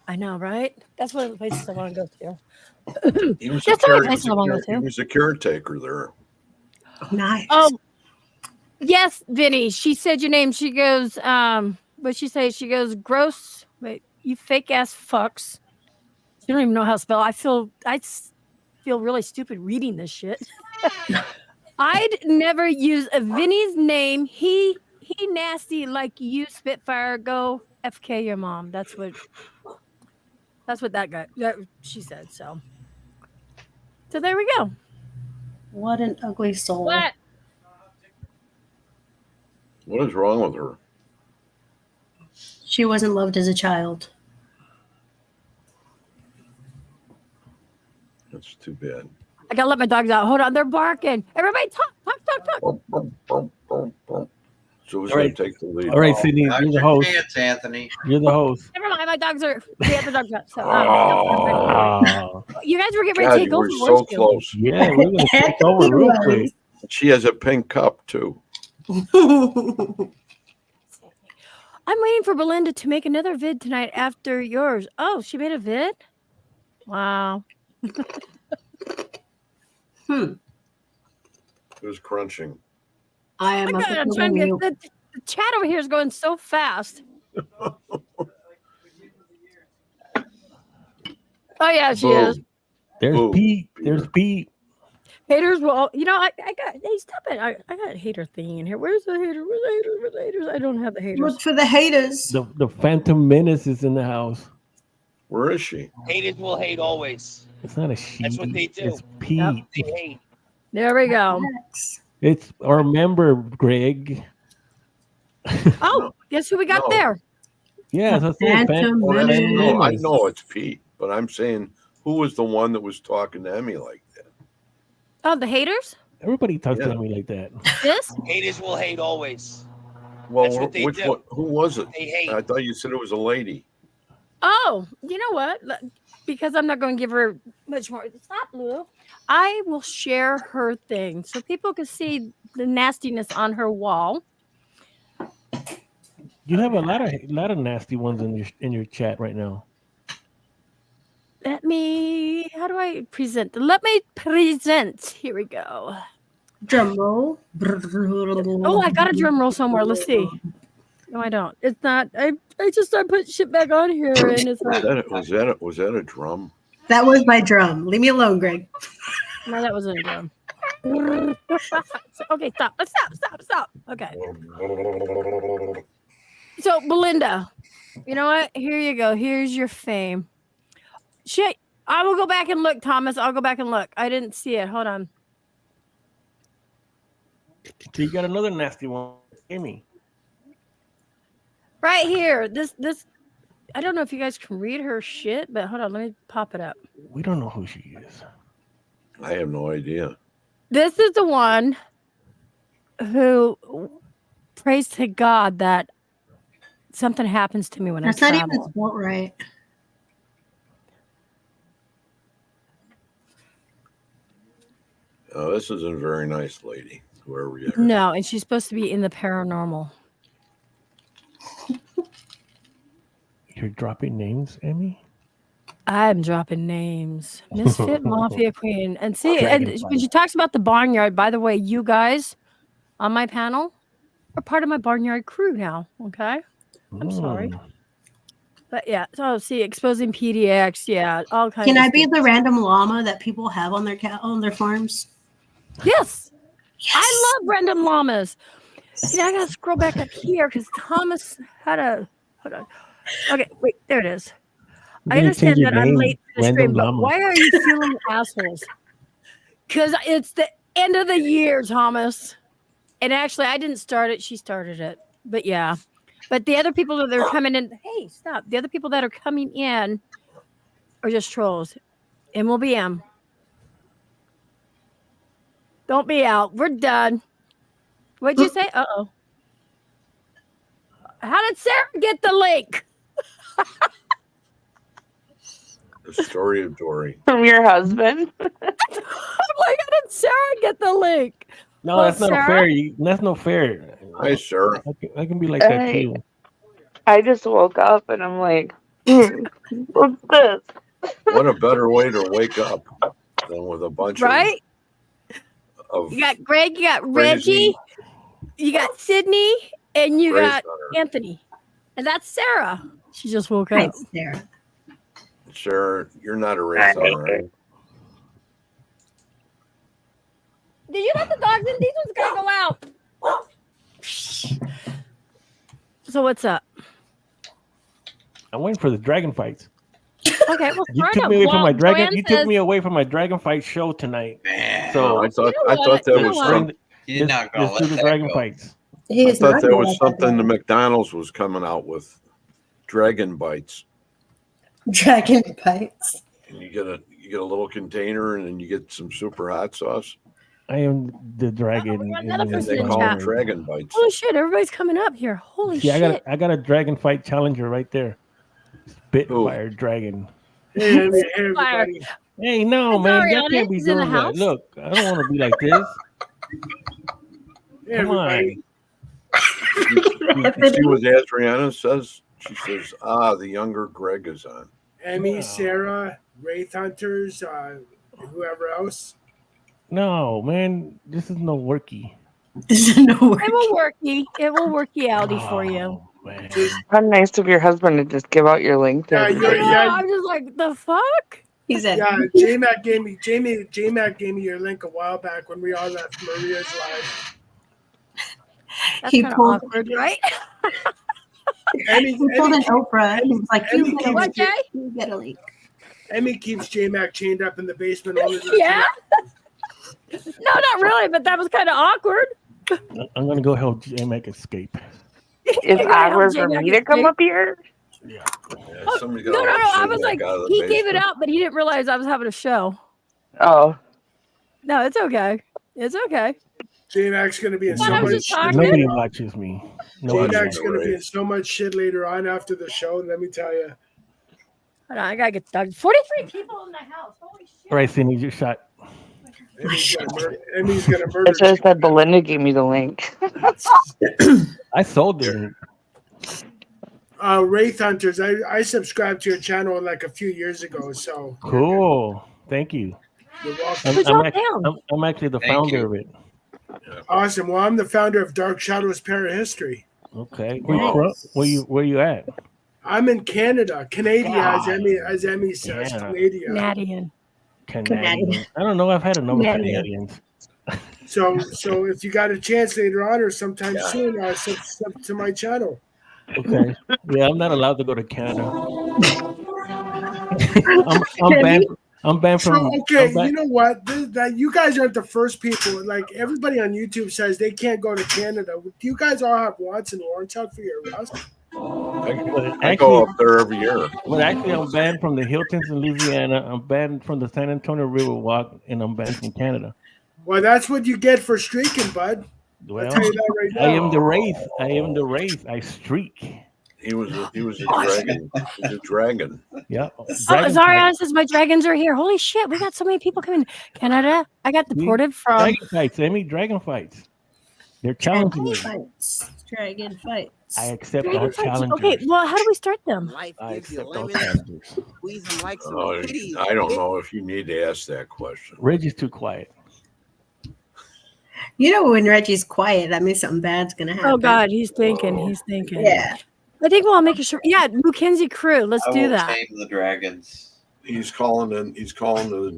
I know, right? That's one of the places I want to go to. He was That's the only place I want to go he to. was a caretaker there. Nice. Oh, yes, Vinny. She said your name. She goes, what'd she say? She goes, gross. Wait, you fake ass fucks. You don't even know how to spell. I feel really stupid reading this shit. I'd never use a Vinny's name. He nasty like you, Spitfire. Go FK your mom. That's what she said. So there we go. What an ugly soul. What? What is wrong with her? She wasn't loved as a child. That's too bad. I gotta let my dogs out. Hold on, they're barking. Everybody talk. So who's going to take the lead? All right, Sydney, you're the host. Chance, Anthony. You're the host. Never mind, my dogs are. We have the dogs out. So, Oh, you guys were getting ready to take you over. were so weren't you? close. yeah, we're gonna take over real quick. She has a pink cup too. I'm waiting for Belinda to make another vid tonight after yours. Oh, she made a vid? Wow. It was crunching. I am Oh my God, I'm trying to get the chat over here is going so fast. Oh yeah, she is. There's Boom. Pete. There's Pete. Haters will, I got, hey, stop it. I got a hater thing in here. Where's the hater? Where's the haters? Where's the haters? I don't have the haters. Look for the haters. The Phantom Menace is in the house. Where is she? Haters will hate always. It's not a she. That's what they do. It's Pete. Yep. They hate. There we go. It's our member, Greg. Oh, guess who we got No. there? Yeah, that's it. Phantom Well, Menace. no, I know it's Pete, but I'm saying who was the one that was talking to Emmy like that? Oh, the haters? Everybody talks Yeah. to me like that. This? Haters will hate always. Well, That's what they which do. one? Who was it? They hate. I thought you said it was a lady. Oh, you know what? Because I'm not going to give her much more. Stop, Lulu. I will share her thing so people can see the nastiness on her wall. You have a lot of nasty ones in your chat right now. How do I present? Let me present. Here we go. Drum roll. Oh, I got a drum roll somewhere. Let's see. No, I don't. It's not. I just started putting shit back on here, and it's like. Was that a drum? That was my drum. Leave me alone, Greg. No, that wasn't a drum. Okay, stop. Stop. Okay. So, Belinda, you know what? Here you go. Here's your fame. Shit. I will go back and look, Thomas. I'll go back and look. I didn't see it. Hold on. So you got another nasty one, Amy. Right here. This. I don't know if you guys can read her shit, but hold on. Let me pop it up. We don't know who she is. I have no idea. This is the one who prays to God that something happens to me when That's I not travel. even spelled right. Oh, this isn't a very nice lady, whoever you are. No, and she's supposed to be in the paranormal. You're dropping names, Amy? I'm dropping names. Misfit Mafia Queen. And see, and when she talks about the barnyard, by the way, you guys on my panel are part of my barnyard crew now. Okay. I'm sorry. But yeah, so see, exposing PDX, yeah, all kinds Can of I be stuff. the random llama that people have on their farms? Yes. I love random llamas. See, I gotta scroll back up here because Thomas had a hold on. Okay, wait, there it is. I understand that I'm late to the stream, but why are you feeling assholes? Because it's the end of the year, Thomas. And actually, I didn't start it. She started it. But yeah. But the other people that are coming in, hey, stop. The other people that are coming in are just trolls. MLBM. Don't be out. We're done. What'd you say? Uh-oh. How did Sarah get the link? The story of Dory. From your husband. I'm like, how did Sarah get the link? No, Well, that's not Sarah? fair. That's no fair. Hi, Sarah. I can be like that Hey. too. I just woke up and I'm like, what's this? What a better way to wake up than with a bunch Right? of You got Greg, you got crazy Reggie, you got Sydney, and you race got hunter. Anthony. And that's Sarah. She just woke Hi, up. Sarah. Sarah, you're not a race hunter, right? Did you let the dogs in? These ones gotta go out. So what's up? I'm waiting for the dragon fights. Okay, well, You start took them. me away from my Well, dragon. Joanne You says- took me away from my dragon fight show tonight. Man, So I thought You know that what? was You know something. he's not going to let's do let the that dragon go. fights. He I is thought not that gonna was let something the go. McDonald's was coming out with. Dragon bites. Dragon bites. And you get a little container, and then you get some super hot sauce. I am the dragon. we got in another the And person they in call them chat. dragon bites. Holy shit, everybody's coming up here. Holy See, shit. I got a dragon fight challenger right there. Spitfire dragon. Hey, Fire. everybody. Hey, no, It's man, y'all Ariana. can't be He's in the doing that. house. Look, I don't want to be like this. Hey, Come everybody. You see what Adriana says? She says, the younger Greg is on. Emmy, Wow. Sarah, Wraith Hunters, whoever else. No, man, this is no worky. This is no It will work. worky. It will worky outy for you. Oh, man. How nice of your husband to just give out your link to Yeah, everybody. I'm just like, the fuck? He said, Yeah, J-Mac gave me your link a while back when we all left Maria's live. That's He kind of pulled- awkward, right? Emmy, he pulled Emmy, an Oprah. He was like, you Emmy get a keeps link. Jay? You get a link. Emmy keeps J-Mac chained up in the basement all the time. Yeah. No, not really, but that was kind of awkward. I'm going to go help J-Mac escape. It's You're gonna help awkward for J-Mac me to come escape? up here. Yeah, Oh, somebody's no, gotta let I was J-Mac like, out of the he gave it basement. out, but he didn't realize I was having a show. Oh, No, it's okay. It's okay. J-Mac's gonna be in Well, so I was much just shit. talking. Nobody watches me. Nobody. J-Mac's watches gonna me. be in so much shit later on after the show. Let me tell you. Hold on, I gotta get done. 43 people in the house. Holy shit. All right, Cindy, your shot. Emmy's gonna murder. it says that Belinda gave me the link. I sold it. Wraith Hunters. I subscribed to your channel like a few years ago. So Cool. Thank you. you're welcome. Good job, down. I'm actually the Thank founder you. of it. Awesome. Well, I'm the founder of Dark Shadows Parahistory. Okay. Where you at? I'm in Canada, Canada, as God. Emmy says, Yeah. Canada. Canadian. Canadian. I don't know. I've had a number of Canadian. Canadians. So if you got a chance later on or sometime soon, sub to my channel. Okay. Yeah, I'm not allowed to go to Canada. I'm banned. I'm banned So from. okay, I'm ban- you know what? That you guys aren't the first people. Like everybody on YouTube says they can't go to Canada. Do you guys all have wants and warrants out for your arrest? I go up there every year. Well, actually, I'm banned from the Hiltons in Louisiana. I'm banned from the San Antonio Riverwalk, and I'm banned from Canada. Well, that's what you get for streaking, bud. Well, I'll tell you that right now. I am the race. I am the race. I streak. He was a dragon. He's a dragon. Yeah. Oh, Zariana says my dragons are here. Holy shit, we got so many people coming. Canada, I got deported from. Dragon fights. Emmy, dragon fights. They're challenging me. Dragon fights. I accept all Dragon fights. challenges. Okay, well, how do we start them? I accept all challenges. I don't know if you need to ask that question. Reggie's too quiet. You know, when Reggie's quiet, that means something bad's gonna happen. Oh God, he's thinking. He's thinking. Yeah. I think we'll make sure. Yeah, Mackenzie crew. Let's I do will that. tame the dragons. He's calling in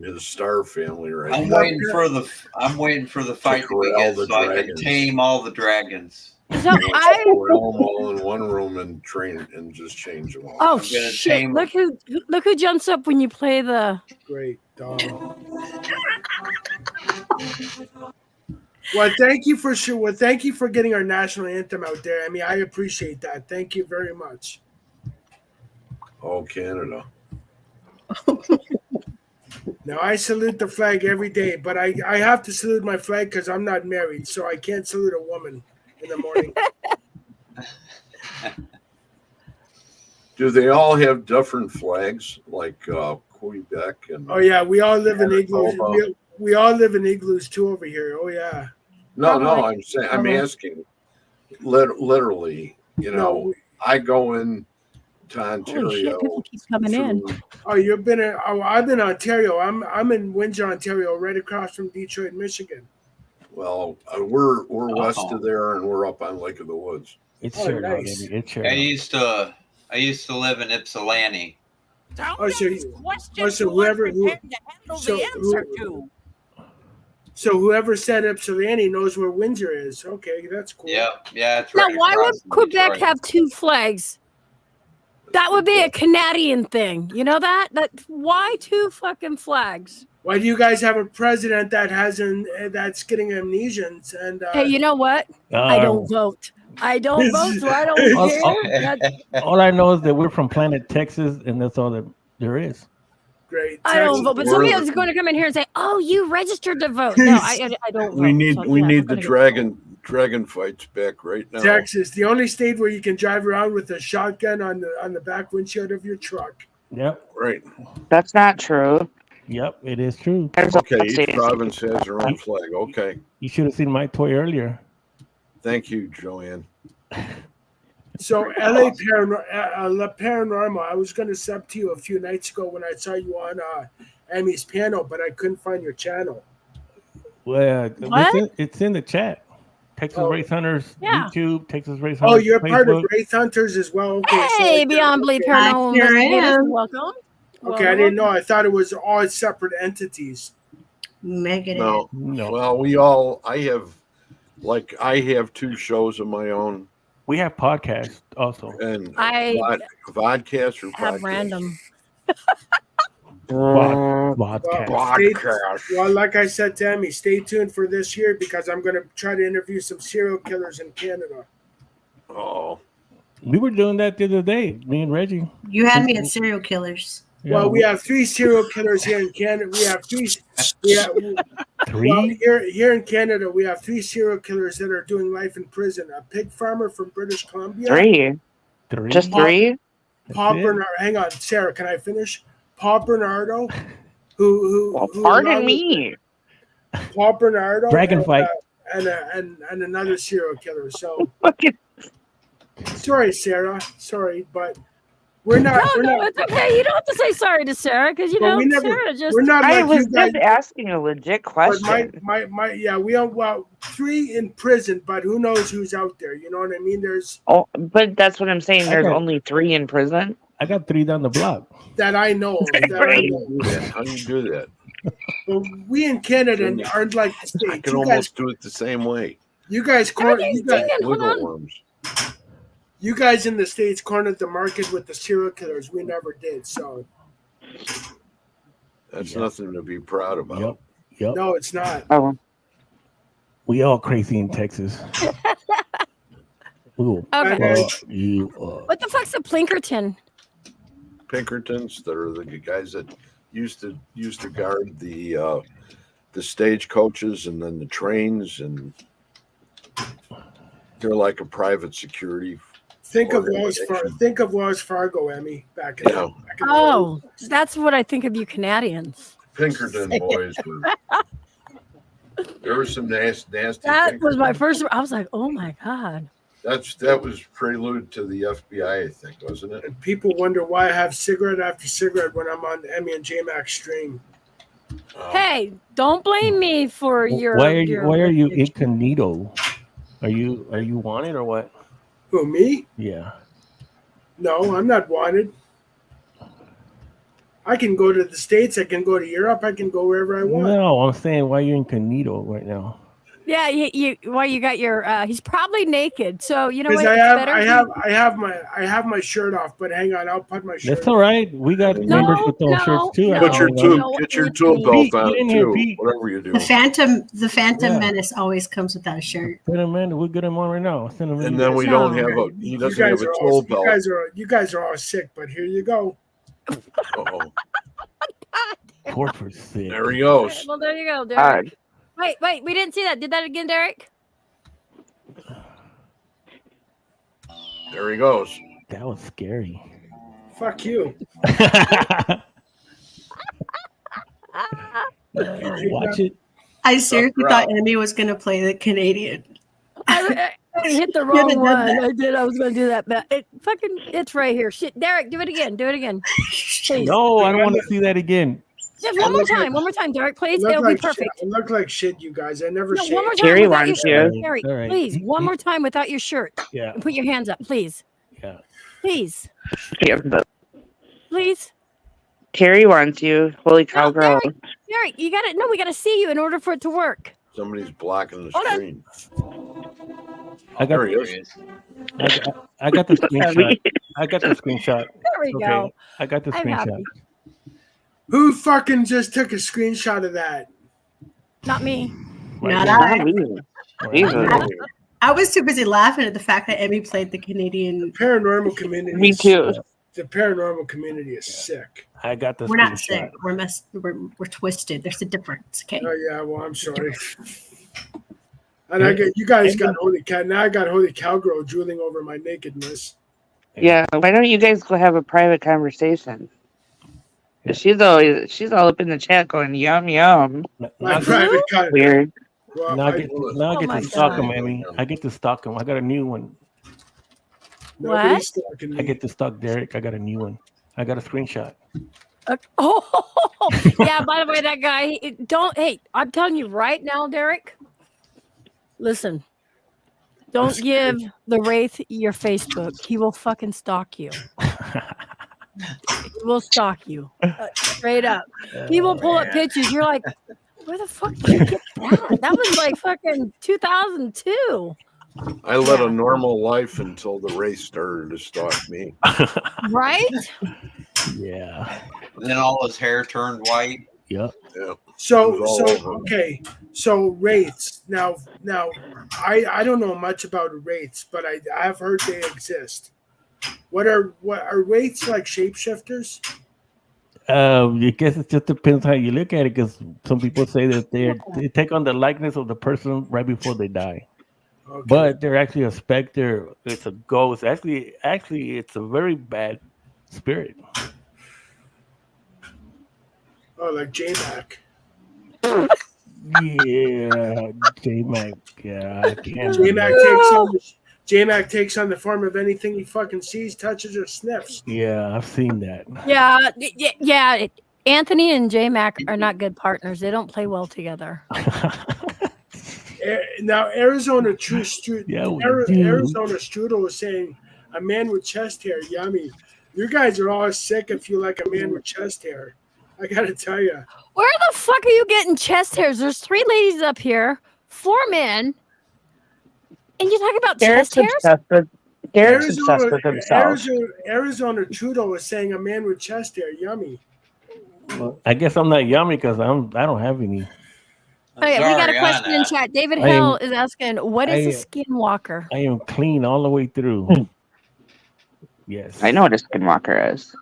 his star family right I'm now. waiting for the fight to corral begin the so I can dragons. tame all the dragons. So I. We're all in one room and train and just change them all. Oh I'm gonna shit! tame- Look who jumps up when you play the. Great dog. Well, thank you for getting our national anthem out there. I mean, I appreciate that. Thank you very much. Oh, Canada. Now I salute the flag every day, but I have to salute my flag because I'm not married, so I can't salute a woman in the morning. Do they all have different flags? Like Quebec and Oh yeah, we all live in igloos. Manitoba. We all live in igloos too over here. Oh yeah. No, Probably. I'm saying, I'm Probably. asking, literally. You know, No, I go in to Holy shit, Ontario. people keep coming in. oh, you've been in. Oh, I've been in Ontario. I'm in Windsor, Ontario, right across from Detroit, Michigan. Well, we're west of there, and we're up on Lake of the Woods. It's Oh, shared out, nice. Eddie. It's shared I out. used to live in Ypsilanti. Oh, so whoever whoever said Ypsilanti knows where Windsor is. Okay, that's cool. Yep, yeah. It's Now, right why would across from Quebec Detroit. have two flags? That would be a Canadian thing. You know that? Why two fucking flags? Why do you guys have a president that that's getting amnesians? And Hey, you know what? I don't vote. I don't vote, so I don't care. All I know is that we're from Planet Texas, and that's all that there is. Great. I don't vote, but somebody else is going to come in here and say, "Oh, you registered to vote." No, I don't vote. We need so, we yeah, need I'm the gonna dragon fights back right now. Texas, the only state where you can drive around with a shotgun on the back windshield of your truck. Yep. Right. That's not true. Yep, it is true. Okay, each province has their own flag. Okay. You should have seen my toy earlier. Thank you, Joanne. So LA Paranormal, I was going to sub to you a few nights ago when I saw you on Emmy's panel, but I couldn't find your channel. Well, What? it's in the chat. Texas Oh. Race Hunters Yeah. YouTube, Texas Race Hunters. Oh, you're part of Facebook. Wraith Hunters as well. Okay, Hey, so, Beyond Bleed okay. Paranormal I sure Investigators, am. welcome. Okay, I didn't know. I thought it was all separate entities. Negative. No. Well, I have two shows of my own. We have podcasts also. And I vodcast or have podcast? random. Podcast. Well, like I said to Emmy, stay tuned for this year because I'm going to try to interview some serial killers in Canada. Oh. We were doing that the other day, me and Reggie. You had me at serial killers. Yeah, Well, we have 3 serial killers here in Canada. We have 3. Three? Well, here in Canada, we have 3 serial killers that are doing life in prison. A pig farmer from British Columbia. 3? Just 3? Paul Bernardo. Hang on, Sarah. Can I finish? Paul Bernardo, who Pardon me. Paul Bernardo, Dragon fight. and another serial killer. So sorry, Sarah. Sorry, but we're not. No, it's okay. You don't have to say sorry to Sarah because Well, we never- Sarah just. we're not I like was you guys. just asking a legit But question. we have 3 in prison, but who knows who's out there? You know what I mean? There's Oh, but that's what I'm saying. There's Okay. only 3 in prison. I got 3 down the block. that I know. Of, that I Right. know. How do you do that? But we in Canada aren't like the I States. can almost do it the same way. You guys, Everything's dinging. Hold Wiggle on. worms. you guys in the States cornered the market with the serial killers. We never did. So That's Yep. nothing to be proud about. Yep. no, it's not. Oh, We all crazy in Texas. Ooh. Okay. You What the fuck's a Plinkerton? Pinkertons, that are the guys that used to guard the stage coaches and then the trains, and they're like a private security. Think of Wells Fargo, Emmy. Back in the Oh, that's what I think of you Canadians. Pinkerton boys were. There were some nasty. That was my Pinkertons. first. I was like, oh my god. That was prelude to the FBI, I think, wasn't it? And people wonder why I have cigarette after cigarette when I'm on Emmy and J Max stream. Hey, don't blame me for your. Why are you your- incognito? Are you wanted or what? Who, me? Yeah. No, I'm not wanted. I can go to the States. I can go to Europe. I can go wherever I want. No, I'm saying why you incognito right now. Yeah, you got your. He's probably naked. So you know what? Because It's better I have my shirt off. But hang on, I'll put my shirt. That's all right. We got members with those shirts too. no. Get your no, tool, no, get your no, tool belt Pete, out get in here, too. Pete. Whatever you do. The Phantom Yeah. Menace always comes without a shirt. Send him in. We'll get him on right now. Send him in. And then we No. don't have a. He You doesn't guys have a are tool all, belt. you guys are all sick. But here you go. Uh-oh. Poor for sick. There he goes. Well, there you go, Derek. God. Wait, we didn't see that. Did that again, Derek? There he goes. That was scary. Fuck you. Watch it. I seriously thought Emmy was going to play the Canadian. I hit the wrong one. I did. I was going to do that, but it's right here. Shit, Derek, do it again. Do it again. Please. No, I don't want to see that again. Just one more time. One more time, Derek, please. It'll be perfect. I look like shit, you guys. I never. No, shaved. one more time Terry without your wants shirt. you. Derek, All right. please, one more time without your shirt. Yeah. And put your hands up, please. Yeah. Please. Yeah, Please. Terry wants you. Holy cow, girl. Derek, you got to no. We got to see you in order for it to work. Somebody's blocking the Hold on. screen. I got There he is. I got the screenshot. I got the screenshot. There we go. I got the I'm screenshot. happy. Who fucking just took a screenshot of that? Not me. Not I. Jesus. I was too busy laughing at the fact that Emmy played the Canadian. Paranormal community. Me too. The paranormal community is sick. I got the We're not screenshot. sick. We're twisted. There's a difference. Okay. Oh yeah, well I'm sorry. And I get you guys got holy cow. Now I got holy cowgirl drooling over my nakedness. Yeah, why don't you guys go have a private conversation? She's all up in the chat going yum yum. My private con- Weird. Well, Now I get my to stalk him, God. Amy. I get to stalk him. I got a new one. nobody's stalking me. I get to stalk Derek. I got a new one. I got a screenshot. Oh, yeah. By the way, that guy. Hey, I'm telling you right now, Derek. Listen. Don't give the Wraith your Facebook. He will fucking stalk you. He will stalk you. Straight up. He will pull up pictures. You're like, where the fuck did you get that? That was like fucking 2002. I led a normal life until the race started to stalk me. Right? Yeah. And then all his hair turned white. Yep. Yeah. So It was all over. okay. So wraiths. Now I don't know much about wraiths, but I've heard they exist. What are wraiths like shapeshifters? I guess it just depends how you look at it, because some people say that they take on the likeness of the person right before they die. Okay. But they're actually a specter. It's a ghost. Actually, it's a very bad spirit. Oh, like J-Mac. Yeah, J-Mac. Yeah, I can't. J-Mac takes on the form of anything he fucking sees, touches, or sniffs. Yeah, I've seen that. Yeah. Anthony and J-Mac are not good partners. They don't play well together. Now, Arizona Strudel was saying a man with chest hair, yummy. You guys are all sick if you like a man with chest hair. I gotta tell you. Where the fuck are you getting chest hairs? There's 3 ladies up here, 4 men, and you talk about chest hairs? Derek's obsessed with himself. Arizona Trudeau was saying a man with chest hair, yummy. Well, I guess I'm not yummy because I don't have any. Okay, we got a question in chat. David Hill is asking, what is a skinwalker? I am clean all the way through. Yes. I know what a skinwalker is.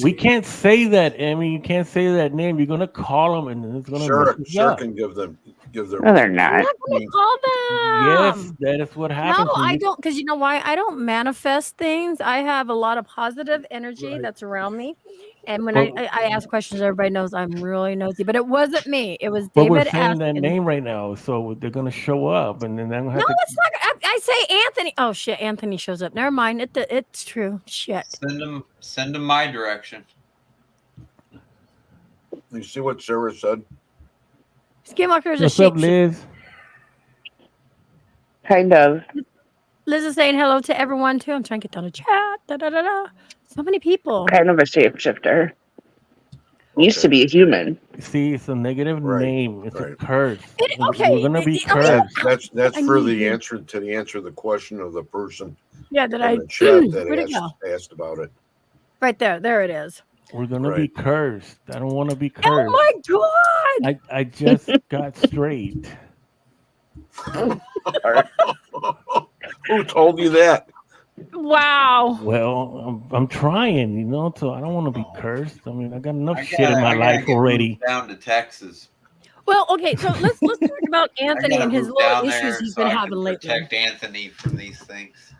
We can't say that, Emmy. You can't say that name. You're gonna call them, and it's gonna. Sure can give their. No, they're not. I'm not gonna call them. Yes, that is what happens. No, I don't, because you know why? I don't manifest things. I have a lot of positive energy that's around me, and when I ask questions, everybody knows I'm really nosy. But it wasn't me. It was But David. we're saying that name right now, so they're gonna show up, and then they're gonna have to. It's not. I say Anthony. Oh shit, Anthony shows up. Never mind. It's true. Shit. Send them my direction. You see what Sarah said? Skinwalker is a What's up, shape. Liz? Kind of. Liz is saying hello to everyone too. I'm trying to get down the chat. So many people. Kind of a shapeshifter. Used to be a human. See, it's a negative name. It's a curse. Okay, we're gonna be cursed. That's for the answer to the question of the person. Yeah, that I in the chat where'd it go? that asked about it. Right there. There it is. We're gonna be cursed. I don't want to be cursed. Oh my god! I just got straight. Who told you that? Wow. Well, I'm trying, so I don't want to be cursed. I mean, I got enough shit in my I gotta life get already. moved down to Texas. Well, okay, so let's talk about Anthony and his move little down issues there he's so been I can having lately. protect Anthony from these things.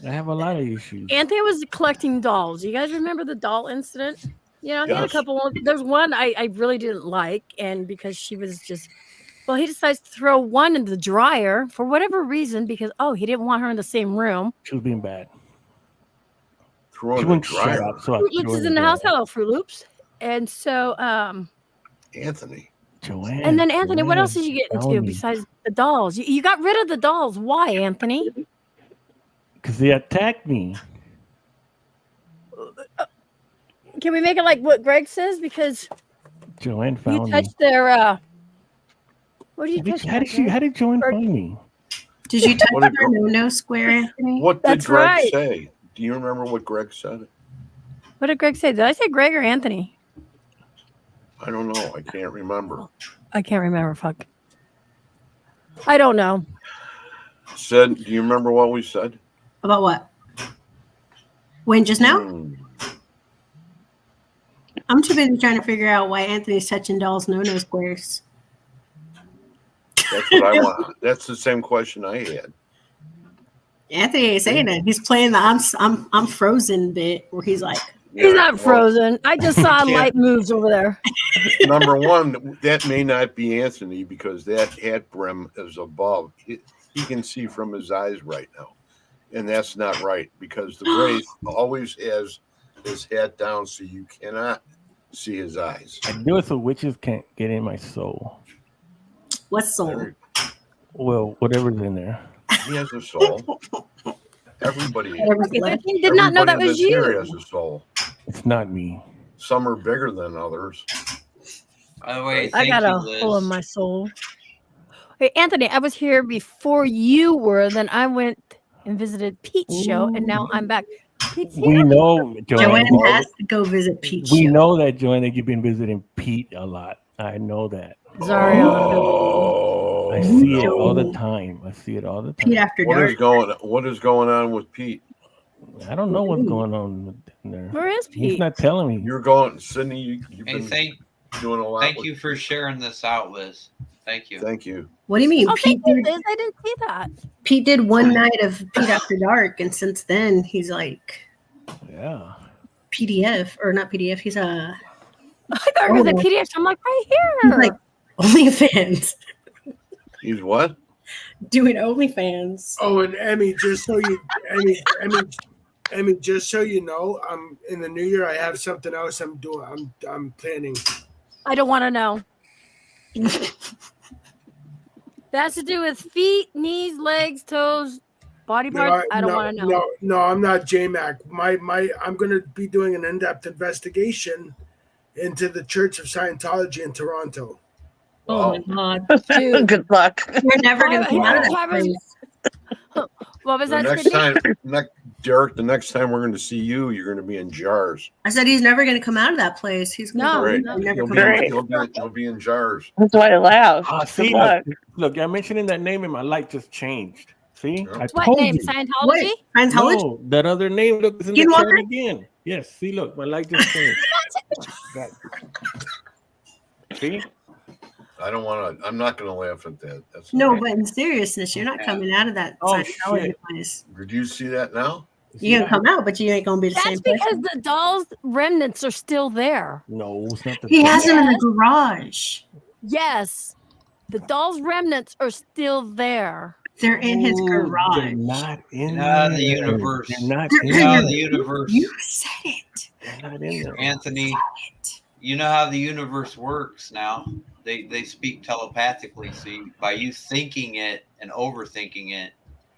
I have a lot of issues. Anthony was collecting dolls. You guys remember the doll incident? You know, he had a Yes. couple. There's one I really didn't like, and because she was just, well, he decides to throw one in the dryer for whatever reason because he didn't want her in the same room. She was being bad. Throw She in the wouldn't shut dryer. up. So I Fruit threw Loops her is in the house. dryer. Hello, Fruit Loops. And so, Anthony. Joanne. and then Anthony, what else did you get tell into me. besides the dolls? You got rid of the dolls. Why, Anthony? Because they attacked me. Can we make it like what Greg says? Because Joanne you found me. touched their. What do you touch? How did Joanne find me? Did you touch What did, her no square, Anthony? what did That's Greg right. say? Do you remember what Greg said? What did Greg say? Did I say Greg or Anthony? I don't know. I can't remember. I can't remember. Fuck. I don't know. Do you remember what we said? About what? When just now? I'm too busy trying to figure out why Anthony's touching dolls no squares. That's what I want. That's the same question I had. Anthony ain't saying that. He's playing the I'm frozen bit where he's like, He's not frozen. I just saw light moves over there. Number one, that may not be Anthony because that hat brim is above. He can see from his eyes right now. And that's not right because the Wraith always has his hat down so you cannot see his eyes. I do it so witches can't get in my soul. what soul? Well, whatever's in there. He has a soul. Everybody He did not know that was you. Here has a soul. It's not me. Some are bigger than others. By the way, I thank got you, a Liz. hole in my soul. Hey, Anthony, I was here before you were. Then I went and visited Pete's show, and now I'm back. Pete's We here. know, Joanne. Joanne has to go visit Pete. We know that, Joanne, that you've been visiting Pete a lot. I know that. Zario. I see it all the time. Pete after dark. What is going on with Pete? I don't know what's going on in there. Where is He's Pete? not telling me. You're going, Sydney. You've Hey, been doing a lot. thank you for sharing this out, Liz. Thank you. Thank you. What do you mean? Oh, Pete thank you, did, Liz. I didn't see that. Pete did one night of Pete after dark, and since then he's like Yeah. PDF or not PDF. He's I thought it was a PDF. I'm like right here. He's like OnlyFans. He's what? Doing OnlyFans. Oh, and Emmy, just so you, Emmy, just so you know, I'm in the new year. I have something else I'm doing. I'm planning. I don't want to know. That has to do with feet, knees, legs, toes, body parts. I don't want to know. No, I'm not JMac. I'm going to be doing an in-depth investigation into the Church of Scientology in Toronto. Oh my God! Dude. Good luck. You're never gonna come out of that place. What was The that? next Sydney? time, Derek, the next time we're going to see you, you're going to be in jars. I said he's never gonna come out of that place. He's gonna Right. never He'll come be, out. he'll be in jars. That's why I laughed. Ah, see, Good luck. look, I'm mentioning that name and my light just changed. See? I What told name? you. Scientology? Wait, Scientology? No, that other name look is in the Skinwalker? chart again. Yes, see, look, my light just changed. See? I don't want to. I'm not going to laugh at that. That's No, not- but in seriousness, you're not coming out of that Oh, Scientology shit. place. Did you see that now? You're gonna come out, but you ain't gonna be the That's same because person. the dolls' remnants are still there. No, it's not the He has them in Yes. the garage. Yes. The dolls' remnants are still there. They're in his garage. They're not in the there. universe. They're not You in know how there. the universe. You said it. They're not in there. Anthony, you know how the universe works now. They speak telepathically. See, by you thinking it and overthinking it.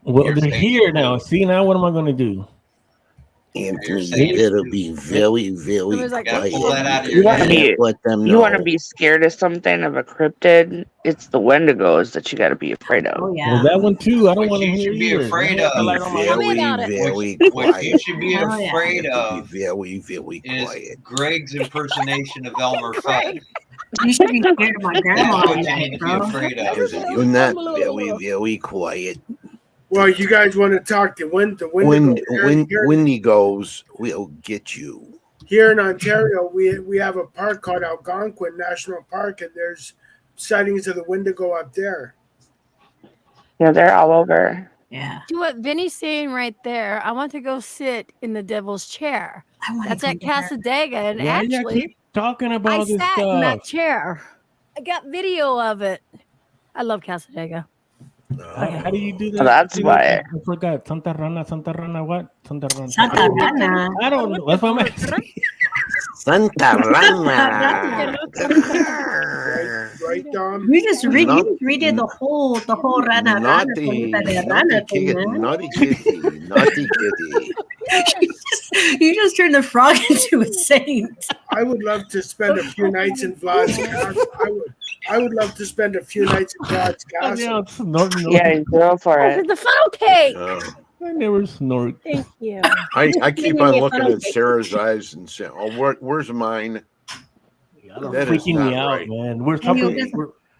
Well, you're they're saying here it now. is. See, now what am I going to do? Anthony, saying you better be very, very It was like- quiet. Pull that out of You your want to head. be Let them you know. want to be scared of something of a cryptid? It's the Wendigos that you got to be afraid of. Oh Well, that one too. I don't What want to you hear should be either. afraid I want the of. light on my Tell me very, about it. very What you quiet. should be Hell yeah. afraid You have to of be very, very is quiet. Greg's impersonation of Elmer Fudd. You should be scared of my That's grandma. what you need to be bro. afraid of. Because if you're not very, very quiet, Well, you guys want to talk to when Wendigo. Wendy goes, we'll get you. Here in Ontario, we have a park called Algonquin National Park, and there's sightings of the Wendigo up there. Yeah, they're all over. Yeah. To what Vinny's saying right there, I want to go sit in the devil's chair. That's at Casadega, and Yeah, actually, keep talking I about this sat in that stuff. chair. I got video of it. I love Casadega. How do you do that? That's why. I forgot. Santa Rana, what? Santa Rana. Santa Rana. I don't know. That's what I'm asking. Santa Rana. Right, Dom? You just redid the whole Rana Naughty kitty. You just turned the frog into a saint. I would love to spend a few nights in Vlad's castle. I would love to spend a few nights in Vlad's castle. Yeah, go for Oh, it. the funnel cake. I never snort. Thank you. I keep on looking at Sarah's eyes and saying, "Oh, where's mine?" That is freaking me not out, right. man. We're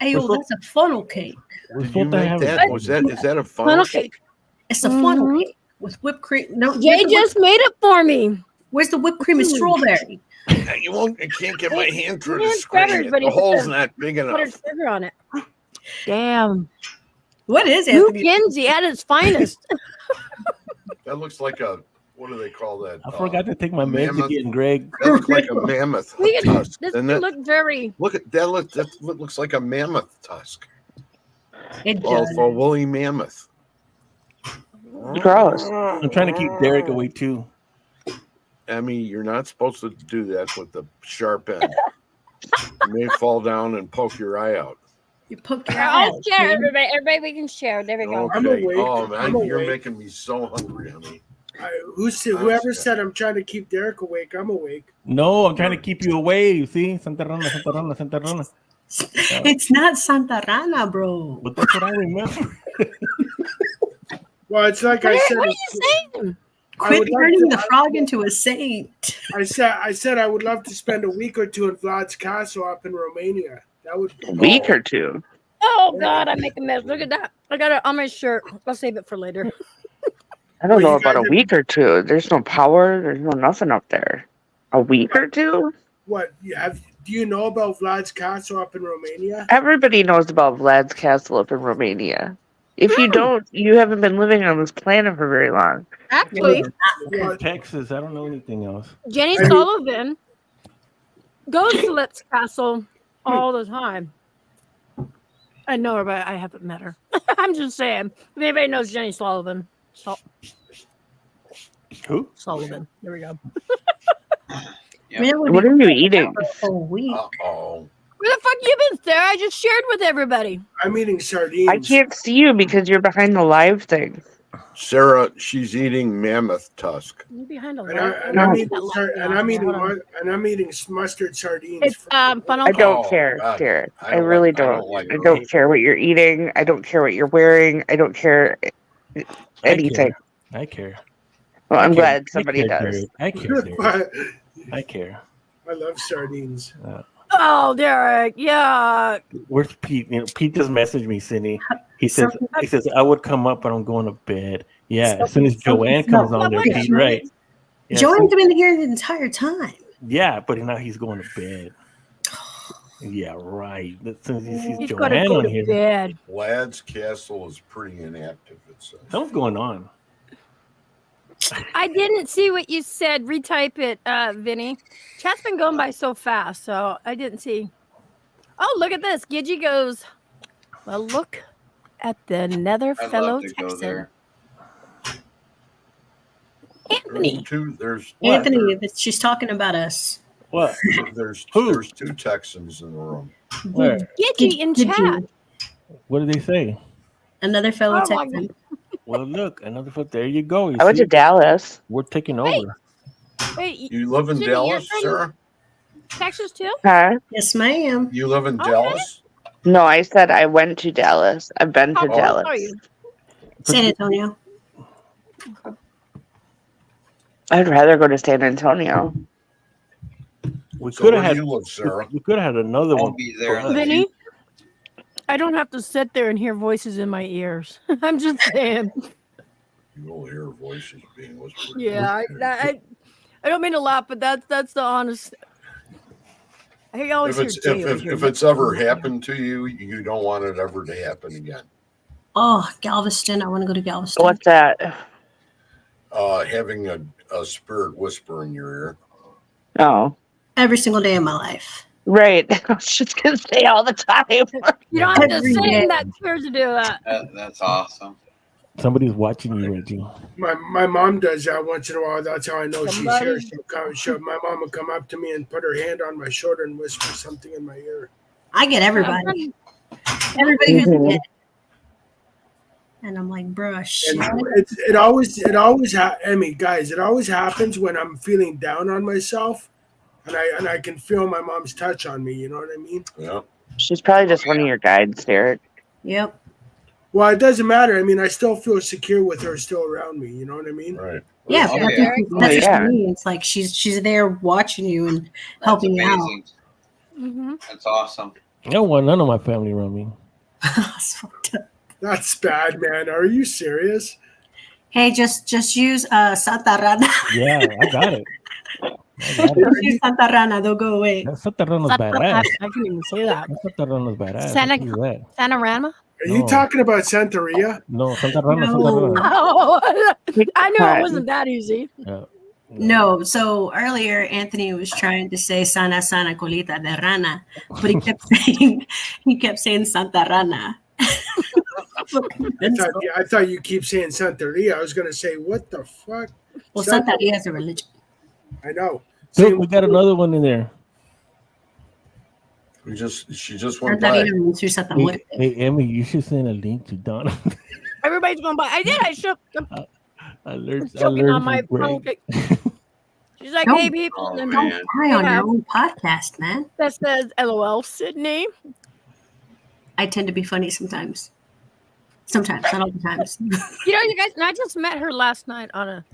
Hey, yo, talking. that's a funnel cake. We're Did you supposed to make have that? Is that a funnel cake? It's a funnel cake with whipped cream. No, Jay just made it for me. Where's the whipped cream and strawberry? You won't. I can't get my hand through the It's screen. strawberries, but The he put hole's the not big Put enough. sugar on it. Damn. What is New Anthony? Kinsey at its finest. That looks like a. What do they call that? I forgot to take my meds mammoth. again, Greg. That looks like a mammoth We can, tusk. this doesn't can it? look very. Look at that. That looks like a mammoth tusk. It Well, does. for a woolly mammoth. Gross. I'm trying to keep Derek away too. Emmy, you're not supposed to do that with the sharp end. You may fall down and poke your eye out. You poke your I'll eye. share, everybody. Everybody, we can share. There we go. Okay. I'm awake. Oh man, I'm you're awake. making me so hungry, Emmy. Whoever said I'm trying to keep Derek awake, I'm awake. No, I'm trying to keep you away. You see, Santa Rana, Santa Rana, Santa Rana. It's not Santa Rana, bro. But that's what I remember. Well, it's like What I are said. you saying? I Quit would love turning to- the frog into a saint. I said I would love to spend a week or two in Vlad's castle up in Romania. That would be A week or two. Oh God, I make a mess. Look at that. I got it on my shirt. I'll save it for later. I don't Well, know you about a guys- week or two. There's no power. There's no nothing up there. A week or two? What you have? Do you know about Vlad's castle up in Romania? Everybody knows about Vlad's castle up in Romania. If you don't, you haven't been living on this planet for very long. Actually, Well, Texas. I don't know anything else. Jenny Sullivan goes to Let's Castle all the time. I know her, but I haven't met her. I'm just saying. If anybody knows Jenny Sullivan. Who? Sullivan. There we go. Yeah. What are you eating? A week. Uh-oh. Where the fuck you been, Sarah? I just shared with everybody. I'm eating sardines. I can't see you because you're behind the live thing. Sarah, she's eating mammoth tusk. You behind a And, light. I'm eating mustard sardines. It's funnel I cake. don't Oh, care, God. Derek. I I don't really like- I don't. don't like I it. don't care what you're eating. I don't care what you're wearing. I don't care anything. I care. Well, I'm I care. glad somebody I care, does. Derek. I care. Derek. I care. I love sardines. Oh, Derek. Yeah. Where's Pete? You know, Pete just messaged me, Cindy. He says, I would come up, but I'm going to bed. Yeah, as soon as Joanne comes on there, Pete, right? Yeah, Joanne's been here the entire time. yeah, but now he's going to bed. Yeah, right. As soon as he sees He's got to Joanne go on to here, bed. Vlad's castle is pretty inactive, it says. something's going on. I didn't see what you said. Retype it, Vinny. Chat's been going by so fast, so I didn't see. Oh, look at this. Gidgy goes, well, look at the nether I'd fellow love to go Texan. there. Anthony. There's Anthony, she's talking about us. What? there's Who? there's two Texans in the room. Where? Gidgy in Gidgy. chat. What did they say? Another fellow Oh, my Texan. Well, look, another foot. There you go. You I went see? to Dallas. We're taking Wait. over. Wait, You live in Cindy, you're Dallas, from Sarah? Texas too? Huh? Yes, ma'am. You live in Okay. Dallas? No, I said I went to Dallas. I've been to How old Dallas. are you? San Antonio. I'd rather go to San Antonio. We So could where have do had. you live, Sarah? We could have had another I'll one. be there in the Vinny? I don't have to sit there and hear voices in my ears. I'm just saying. You will hear voices being whispered. Yeah, I don't mean to laugh, but that's the honest. I always If hear Jay over here. it's ever happened to you, you don't want it ever to happen again. Oh, Galveston. I want to go to Galveston. What's that? Having a spirit whisper in your ear. Oh, Every single day of my life. right. I was just gonna say all the time. You don't have to Every sing day. that spirit to do that. That's awesome. Somebody's watching you, Reggie. My mom does that once in a while. That's how I know Somebody- she's here. My mom will come up to me and put her hand on my shoulder and whisper something in my ear. I get everybody. Everybody who's in it. And I'm like, bruh, shit. And it always guys, it always happens when I'm feeling down on myself, and I can feel my mom's touch on me. You know what I mean? Yeah. She's probably just one of your guides, Derek. Yep. Well, it doesn't matter. I mean, I still feel secure with her still around me. You know what I mean? Right. Yeah, Oh, that's yeah. what yeah. she means. It's like she's there watching you and helping you out. amazing. Mm-hmm. That's awesome. I don't want none of my family around me. That's fucked up. That's bad, man. Are you serious? Hey, just use Santa Rana. Yeah, I got it. Just use Santa Rana. They'll go away. That Santa Rana's I badass. can even say that. That Santa Rana's badass. Santa- I'll tell you that. Sanorama? Are you No. talking about Santeria? No, Santa Rana, No. Santa Rana. Oh, I knew it Quiet. wasn't that easy. Yeah. No, so earlier Anthony was trying to say Sana Colita de Rana, but he kept saying Santa Rana. I thought you keep saying Santeria. I was gonna say, what the fuck? Well, Santeria is a religion. I know. So we got another one in there. She just went by. Santeria means through Santa Hey, Muerte. hey, Emmy, you should send a link to Donna. Everybody's going by. I did. I shook. I learned Choking on my from phone. Greg. She's like, Don't- hey, people. Oh, and man. Hi on Yeah. your own podcast, man. that says, LOL, Sydney. I tend to be funny sometimes. Sometimes, not all the times. You know, you guys, and I just met her last night on a.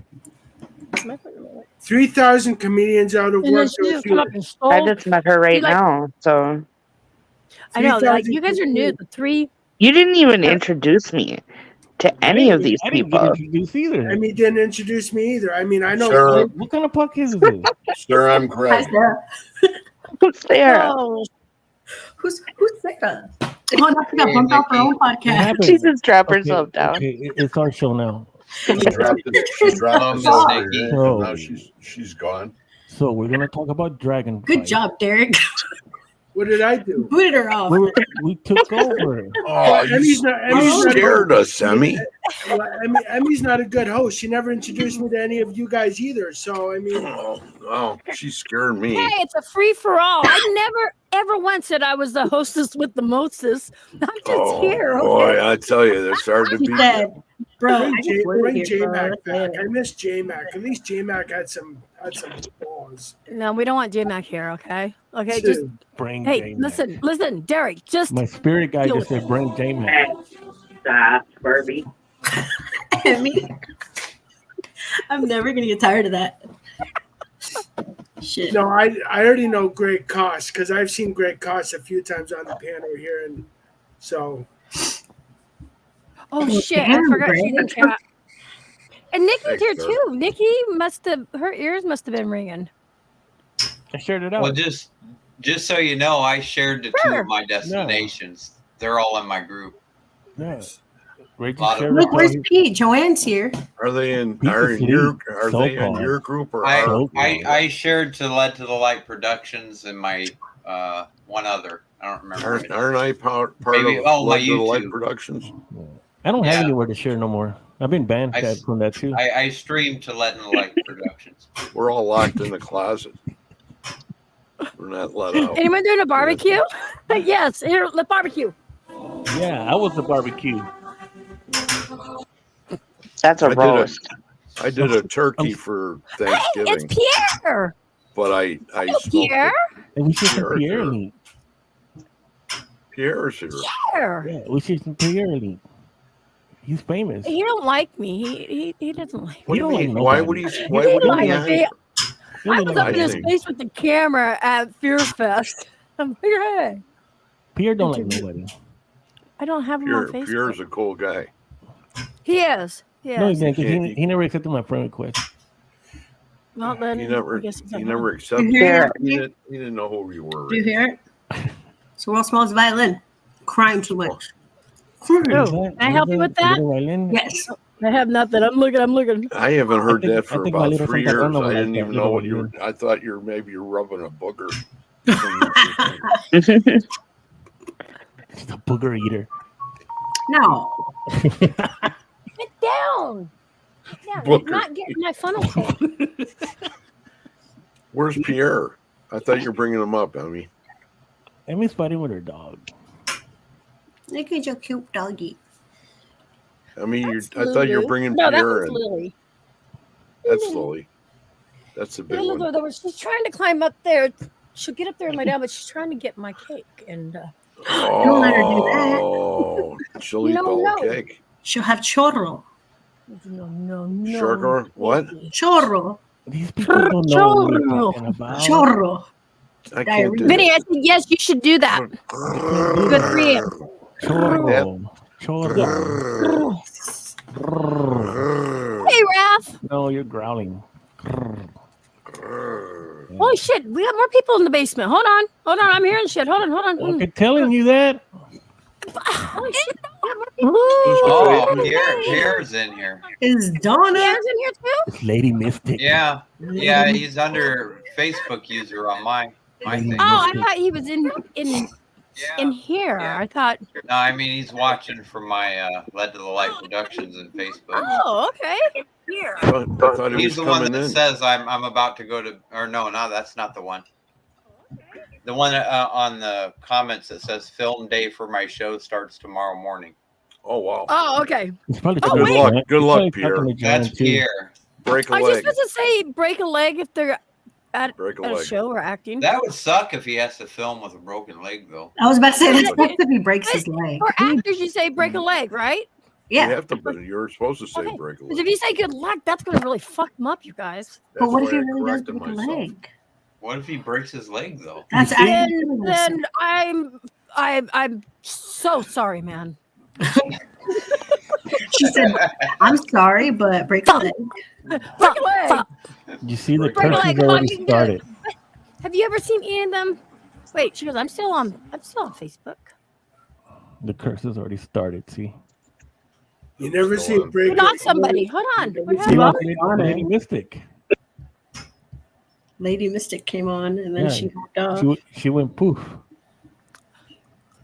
3,000 comedians out of And then work. she just come up and stole. I just met her right She, like- now, so I know, like, 3,000 you guys are new. The three. you didn't even introduce me to any of these I didn't get people. introduced either. Emmy didn't introduce me either. I mean, I know. Sarah, What kind of podcast is this? sir, I'm Hi, Greg. Sarah. Who's Sarah? Oh, Who's Sarah? Oh, not to bump out her own What podcast. happened? She just dropped Okay, herself down. okay, it's our show now. She dropped this Oh, over Miss here, Nikki. and now she's gone. So we're gonna talk about Dragon. Good Fight. job, Derek. What did I do? Booted her off. We took over. Oh, Emmy's not. Emmy's you not scared us, Emmy. Well, Emmy's not a good host. She never introduced me to any of you guys either. So I mean, Oh, she scared me. hey, it's a free for all. I never, ever once said I was the hostess with the mostest. I'm just here. Okay? Boy, I tell you, it's hard to She beat. said, bro, I bring just booted you, J bro. Mac back. I miss J Mac. At least J Mac had some balls. No, we don't want J Mac here. Okay. Okay. Just Dude, Bring hey, J-Mac. listen, Derek. Just My spirit guy Deal just with said bring J-Mac. Stop, Barbie. Emmy. I'm never gonna get tired of that. Shit. no, I already know Greg Koss because I've seen Greg Koss a few times on the panel here, and so oh Well, shit, I damn, forgot she's Greg. in chat. And Nikki's Thanks, here sir. too. Nikki her ears must have been ringing. I shared it out. Well, just so you know, I shared the two Sure. of my destinations. They're all in my group. Yeah. Reggie Lot of- shared Look, it where's out. Pete? Joanne's here. Are they in? He's Are asleep. they in So-called. your group or I, our So- group? I shared to Led to the Light Productions and my one other. I don't remember. Aren't I part Maybe- of oh, my Led to the Light YouTube. Productions? I don't have Yeah. anywhere to share no more. I've been banned I- from that too. I streamed to Led to the Light Productions. We're all locked in the closet. We're not let out. Anyone doing a barbecue? Yes, here, the barbecue. Yeah, I was the barbecue. That's a I did a- roast. I did a turkey for Hey, it's Thanksgiving, Pierre. but I smoked Pierre. it. And we should some Pierre, Pierre sure. meat. Pierre's here. Pierre. Yeah, we should some Pierre meat. He's famous. He don't like me. He doesn't like What me. do you don't mean? like Why nobody. would he? He Why would he? like be me. on here? I was up in his think- face with the camera at Fear Fest. I'm like, hey, Pierre don't like nobody. I don't have him on Facebook. Pierre's a cool guy. He is. No, he Yes. didn't. 'Cause Yeah, he never accepted my friend request. Well, then He never. I guess he's He not never wrong. accepted. Yeah. it. He didn't know who we were. Do you hear it? It's the world's smallest violin. Crying too much. Can I help you with that? Yes. I have nothing. I'm looking. I haven't heard that for think my about little 3 Santa years. Ana I was didn't like even that, know what you know, you were. I thought you're rubbing a booger. She's a booger eater. No. Get down. Yeah, you're not getting my funnel cake. Where's Pierre? I thought you were bringing him up, Emmy. Emmy's fighting with her dog. Look at your cute doggy. I mean, That's I thought you were Lulu. bringing No, that Pierre was in. Lily. That's Lily. That's the big one. She's trying to climb up there. She'll get up there and lay down, but she's trying to get my cake. And Don't let her do that. Oh, she'll eat the whole cake. She'll have chorro. No. Sugar? What? Chorro. These people don't know what we're talking about. Chorro. I can't do Vinny, that. I said, yes, you should do that. Good for you. Chorro. Hey, Raph. No, you're growling. Holy shit, we got more people in the basement. Hold on. I'm hearing shit. Hold on. Okay, telling you that. Holy shit. Oh, Pierre's in here. Is Donna? Pierre's in here too? It's Lady Mystic. Yeah, he's under Facebook user on my thing. Oh, I thought he was in here. Yeah. I thought. No, I mean he's watching from my Led to the Light Productions in Facebook. Oh, okay. I thought he He's was the one coming that in. says I'm about to go to, or no, that's not the one. The one on the comments that says film day for my show starts tomorrow morning. Oh wow. Oh, okay. It's probably Oh, Good wait. luck. Good It's luck, probably Pierre. talking to John, That's too. Pierre. Break a Are you leg. supposed to say break a leg if they're at Break a a leg. show or acting? That would suck if he has to film with a broken leg, though. I was about to say that's supposed to be breaks his leg. For actors, you say break a leg, right? You Yeah. have to. You're supposed to say Okay. break a Because leg. if you say good luck, that's going to really fuck them up, you guys. But That's what if why he I really does corrected break a myself. leg? What if he breaks his leg, though? That's Then I'm so sorry, man. She said, "I'm sorry, but break a leg." Break a leg. You see, the Break a curse leg. has Come on, already you can do started. it. Have you ever seen any of them? Wait, she goes, I'm still on Facebook. The curse has already started. See, You never see a break. You're not somebody. Hold on. What See, happened? Lady Mystic. Lady Mystic came on, and then Yeah. she hopped off. She went poof.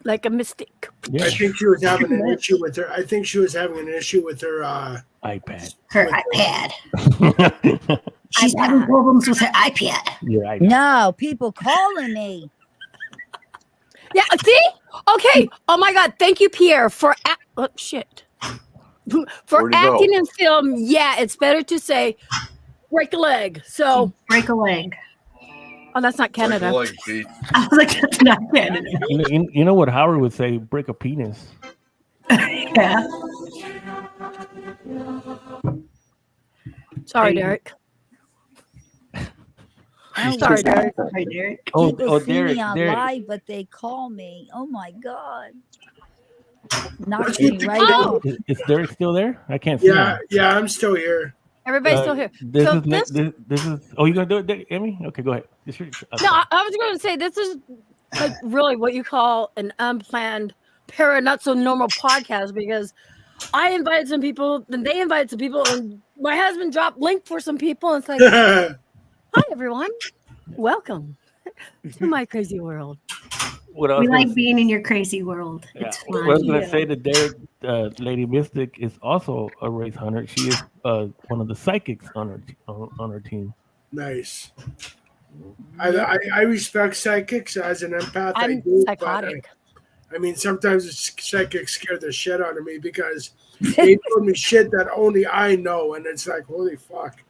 Like a mystic. Yeah. I think she was having an issue with her. I think she was having an issue with her. iPad. Her iPad. She's having problems with her iPad. Your iPad. No, people calling me. Yeah, see? Okay. Oh my God. Thank you, Pierre, for oh, shit. For Where'd he go? acting in film, yeah, it's better to say break a leg. So Break a leg. oh, that's not Canada. Break a leg, Pete. I was like, that's not Canada. You know what Howard would say? Break a penis. Yeah. Sorry, Derek. Oh, Sorry, Derek. Sorry, Derek. People see Derek, me on Derek. live, but they call me. Oh my God. Knocks Let's me get the right kid. out. Is Derek still there? I can't see Yeah, him. yeah, I'm still here. Everybody's still here. This So is this is. Oh, you gonna do it, Emmy? Okay, go ahead. This is, no, I was going to say this is like really what you call an unplanned, not so normal podcast because I invited some people, then they invited some people, and my husband dropped link for some people. And it's like, hi everyone, welcome to my crazy world. what I We was like gonna, being in your crazy world. yeah, It's what fun. I was gonna say to Derek, Lady Mystic is also a race hunter. She is one of the psychics on her team. Nice. I respect psychics as an empath. I I'm do, but psychotic. I mean, sometimes psychics scare the shit out of me because they told me shit that only I know, and it's like, holy fuck.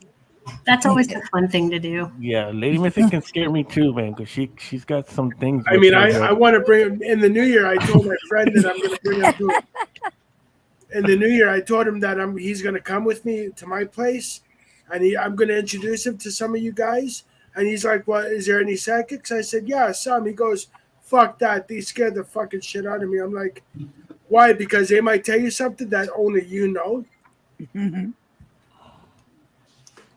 That's always a fun thing to do. Yeah, Lady Mystic can scare me too, man, because she's got some things. I mean, with her. I want to bring him in the new year. I told my friend that I'm going to bring him to. In the new year, I told him that he's going to come with me to my place, and I'm going to introduce him to some of you guys. And he's like, "Well, is there any psychics?" I said, "Yeah, some." He goes, "Fuck that! They scared the fucking shit out of me." I'm like, "Why?" Because they might tell you something that only you know.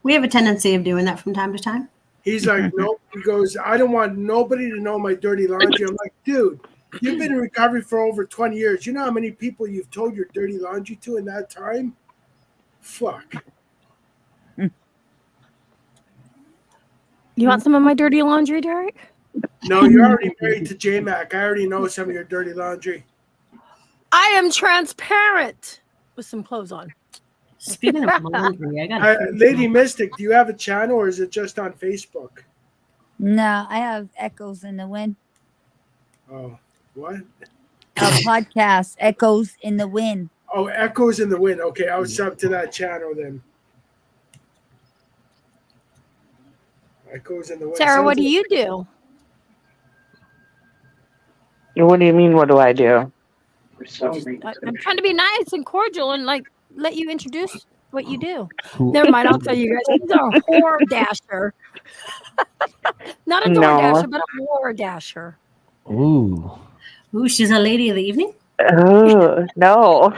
We have a tendency of doing that from time to time. He's like, "Nope." He goes, "I don't want nobody to know my dirty laundry." I'm like, "Dude, You've been in recovery for over 20 years. You know how many people you've told your dirty laundry to in that time? Fuck. You want some of my dirty laundry, Derek? No, you're already married to J-Mac. I already know some of your dirty laundry. I am transparent with some clothes on. Speaking of laundry, I got Lady Mystic, do you have a channel or is it just on Facebook? No, I have Echoes in the Wind. Oh, what? A podcast, Echoes in the Wind. Oh, Echoes in the Wind. Okay, I'll sub to that channel then. Echoes in the Wind. Sarah, what do you do? What do you mean? What do I do? I'm trying to be nice and cordial and like let you introduce what you do. Never mind, I'll tell you guys. He's a whore dasher. Not a door dasher, but a whore dasher. Ooh. Ooh, she's a lady of the evening? Oh, no.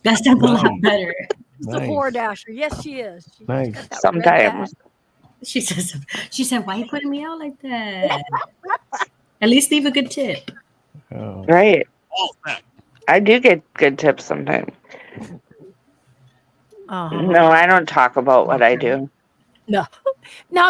That's definitely a lot better. She's a whore dasher. Yes, she is. She's Nice. got that red Sometimes. bag. She said, why are you putting me out like that? At least leave a good tip. Oh. Right. I do get good tips sometimes. No, I don't talk about what I do. No,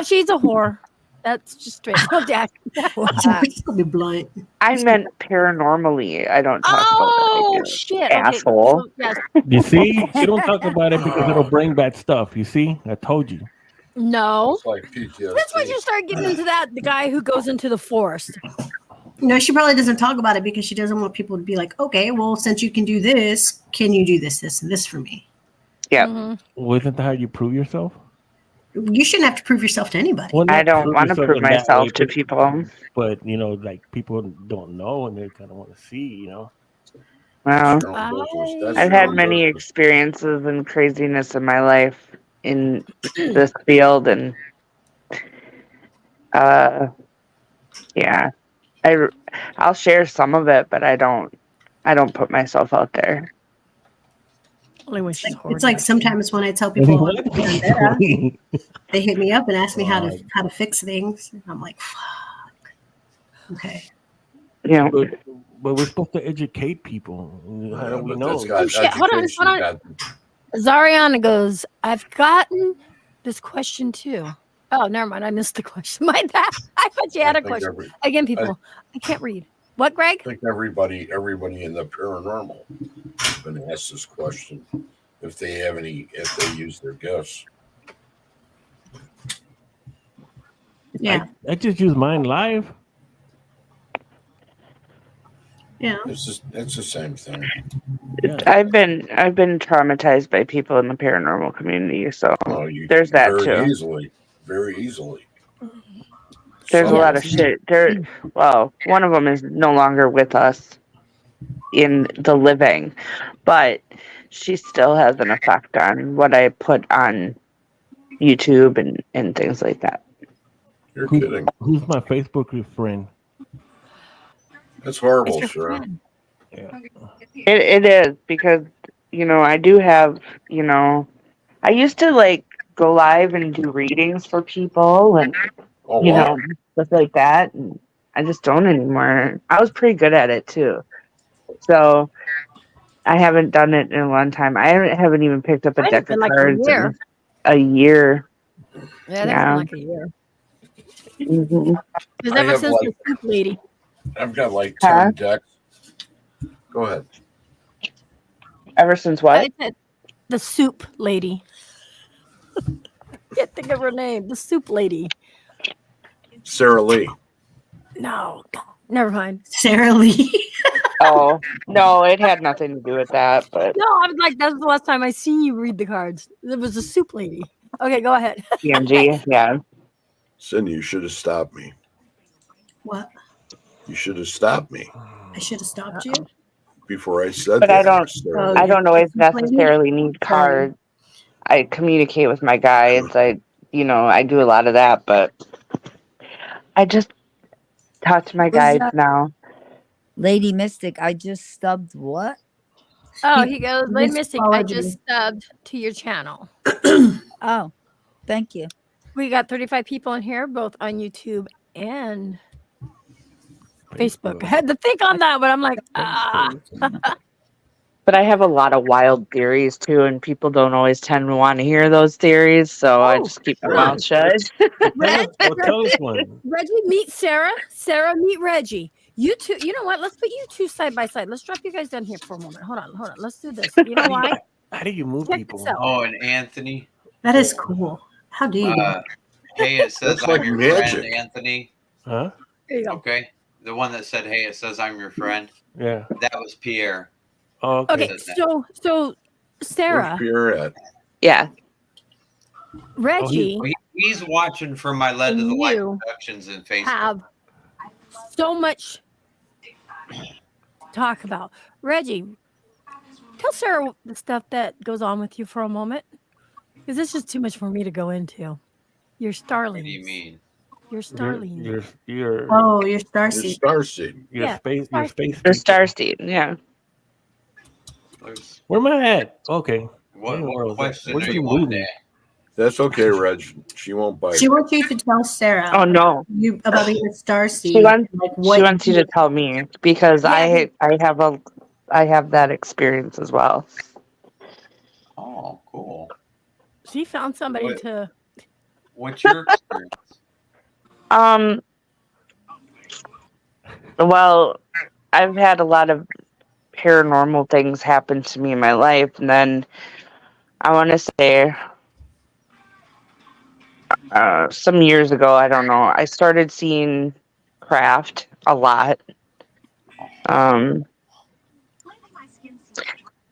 she's a whore. That's just straight up dash. Just gonna be blunt. I meant paranormally. I don't talk about what I do. Shit. Asshole. Okay. Yes. You see? You don't talk about it because it'll bring bad stuff. You see? I told you. No. It's like PTSD. That's when you start getting into that. The guy who goes into the forest. No, she probably doesn't talk about it because she doesn't want people to be like, okay, well, since you can do this, can you do this, this, and this for me? Yeah. Wasn't that how you prove yourself? You shouldn't have to prove yourself to anybody. Well, I not don't want to yourself prove in that myself way, to people. But, you know, like people don't know and they kind of want to see, you know. Well, That's I've your had own many business. experiences and craziness in my life in this field, and yeah, I'll share some of it, but I don't put myself out there. Only when she's It's like sometimes when I tell people they hit me up and ask me how to fix things. I'm like, fuck. Okay. Yeah. But we're supposed to educate people. How do we know? Oh, shit. Hold on. Zariana goes, I've gotten this question too. Oh, never mind. I missed the question. My bad. I thought you had a question. Again, people, I can't read. What, Greg? I think everybody in the paranormal has been asked this question if they use their gifts. Yeah. I just use mine live. Yeah. It's the same thing. I've been traumatized by people in the paranormal community, so there's that too. Very easily. There's a lot of shit. One of them is no longer with us in the living, but she still has an effect on what I put on YouTube and things like that. You're kidding. Who's my Facebook friend? That's horrible, sir. Yeah. It is because, I do have, I used to like go live and do readings for people and, stuff like that. And I just don't anymore. I was pretty good at it too. So I haven't done it in a long time. I haven't even picked up a deck of cards in a year. Yeah, that's been like a year. Mm-hmm. Because ever since the soup lady. I've got like 10 decks. Go ahead. Ever since what? I said the soup lady. Can't think of her name. The soup lady. Sarah Lee. No, never mind. Sarah Lee. Oh, no, it had nothing to do with that. But no, I was like, that's the last time I seen you read the cards. It was the soup lady. Okay, go ahead. PNG, yeah. Cindy, you should have stopped me. What? You should have stopped me. I should have stopped you before I said but that. I don't always necessarily need cards. I communicate with my guides. I do a lot of that, but I just talk to my guides now. Lady Mystic, I just stubbed what? Oh, he goes, Lady Mystic, I just subbed to your channel. Oh, thank you. We got 35 people in here, both on YouTube and Facebook. I had to think on that, but I'm like, But I have a lot of wild theories too, and people don't always tend to want to hear those theories, so I just keep my mouth shut. Tell us one. Reggie, meet Sarah. Sarah, meet Reggie. You two, you know what? Let's put you two side by side. Let's drop you guys down here for a moment. Hold on. Let's do this. You know why? How do you move Check people? this out. Oh, and Anthony. That is cool. How do you do that? Hey, it says That's I'm like your magic. friend, Anthony. Huh? There you go. Okay. The one that said, hey, it says I'm your friend. Yeah. That was Pierre. Oh, Okay, so Sarah, Where's Pierre at? Yeah. Reggie, He's watching from my Led to the Light Productions in Facebook. have so much to talk about. Reggie, tell Sarah the stuff that goes on with you for a moment, because this is too much for me to go into. Your starlings. What do you mean? Your starlings. Your starseed. Starseed. Your space. Your space. The starseed. Yeah. Where am I at? Okay. What question Where's are the you on movie? there? That's okay, Reg. She won't bite. She wants you to tell Sarah. Oh no. You about your starseed. She wants, like she wants you to tell me because I have that experience as well. Oh, cool. She found somebody to. What's your experience? Well, I've had a lot of paranormal things happen to me in my life, and then I want to say some years ago, I don't know, I started seeing craft a lot. And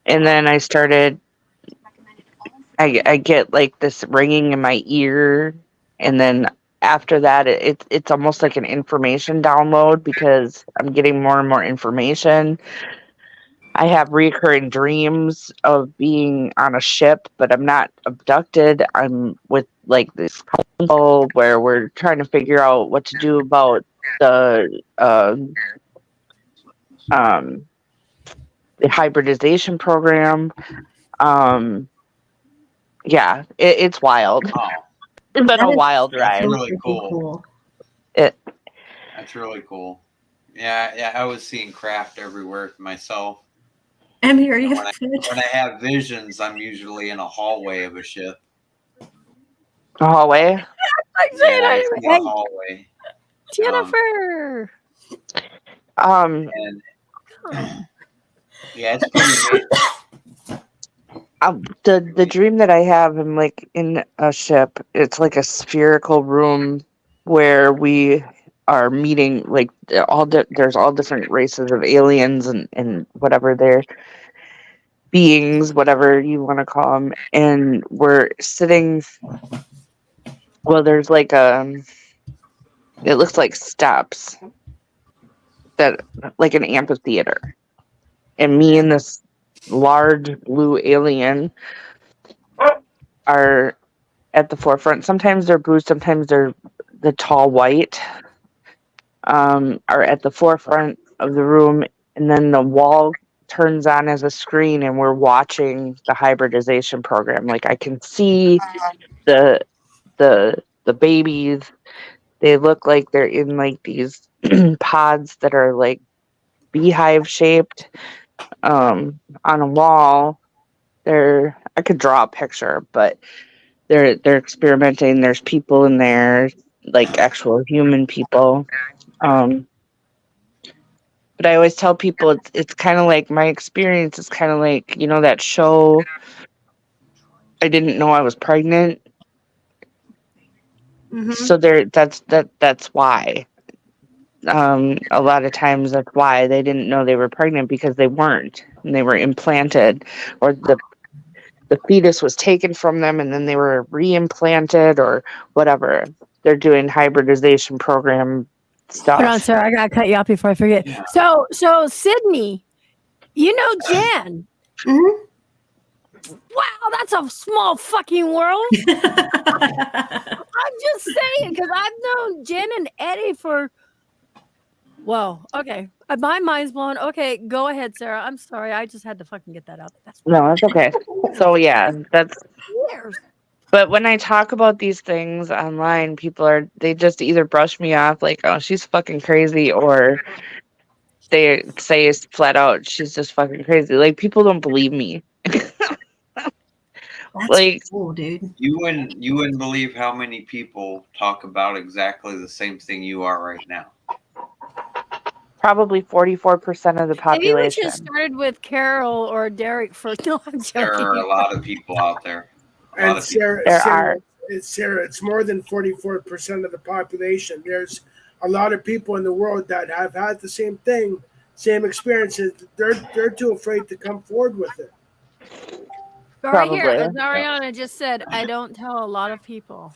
then I started, I get like this ringing in my ear, and then after that, it's almost like an information download because I'm getting more and more information. I have recurring dreams of being on a ship, but I'm not abducted. I'm with like this couple where we're trying to figure out what to do about the hybridization program. Yeah, it's wild. Oh, It's been a wild that's ride. really cool. That's really cool. Yeah, I was seeing craft everywhere myself. Emmy, are you When I have visions, I'm usually in a hallway of a ship. A hallway? I'm saying, I see a hallway. Jennifer. And yeah, it's pretty neat. The dream that I have, I'm like in a ship. It's like a spherical room where we are meeting like there's all different races of aliens and whatever they're beings, whatever you want to call them, and we're sitting. Well, there's like it looks like steps that like an amphitheater, and me and this large blue alien are at the forefront. Sometimes they're blue, sometimes they're the tall white. Are at the forefront of the room, and then the wall turns on as a screen, and we're watching the hybridization program. Like I can see the babies. They look like they're in like these pods that are like beehive shaped on a wall. I could draw a picture, but they're experimenting. There's people in there, like actual human people. But I always tell people it's kind of like my experience is kind of like, you know, that show I Didn't Know I Was Pregnant. Mm-hmm. So that's why. A lot of times that's why they didn't know they were pregnant, because they weren't, and they were implanted, or the fetus was taken from them and then they were reimplanted or whatever. They're doing hybridization program stuff. Hold on, sir. I gotta cut you off before I forget. So Sydney, you know Jan. Mm-hmm. Wow, that's a small fucking world. I'm just saying, because I've known Jen and Eddie for. Whoa. Okay, my mind's blown. Okay, go ahead, Sarah. I'm sorry. I just had to fucking get that out. No, that's okay. So yeah, that's. Years. But when I talk about these things online, they just either brush me off like, oh, she's fucking crazy, or they say is flat out, she's just fucking crazy. Like, people don't believe me. That's Like, cool, dude. You wouldn't believe how many people talk about exactly the same thing you are right now. probably 44% of the Maybe we should population. have started with Carol or Derek first. No, I'm joking. There are a lot of people out there. A lot And of people. Sarah, it's more than 44% of the population. There's a lot of people in the world that have had the same thing, same experiences. They're too afraid to come forward with it. Right here, Probably. Ariana just said, I don't tell a lot of people.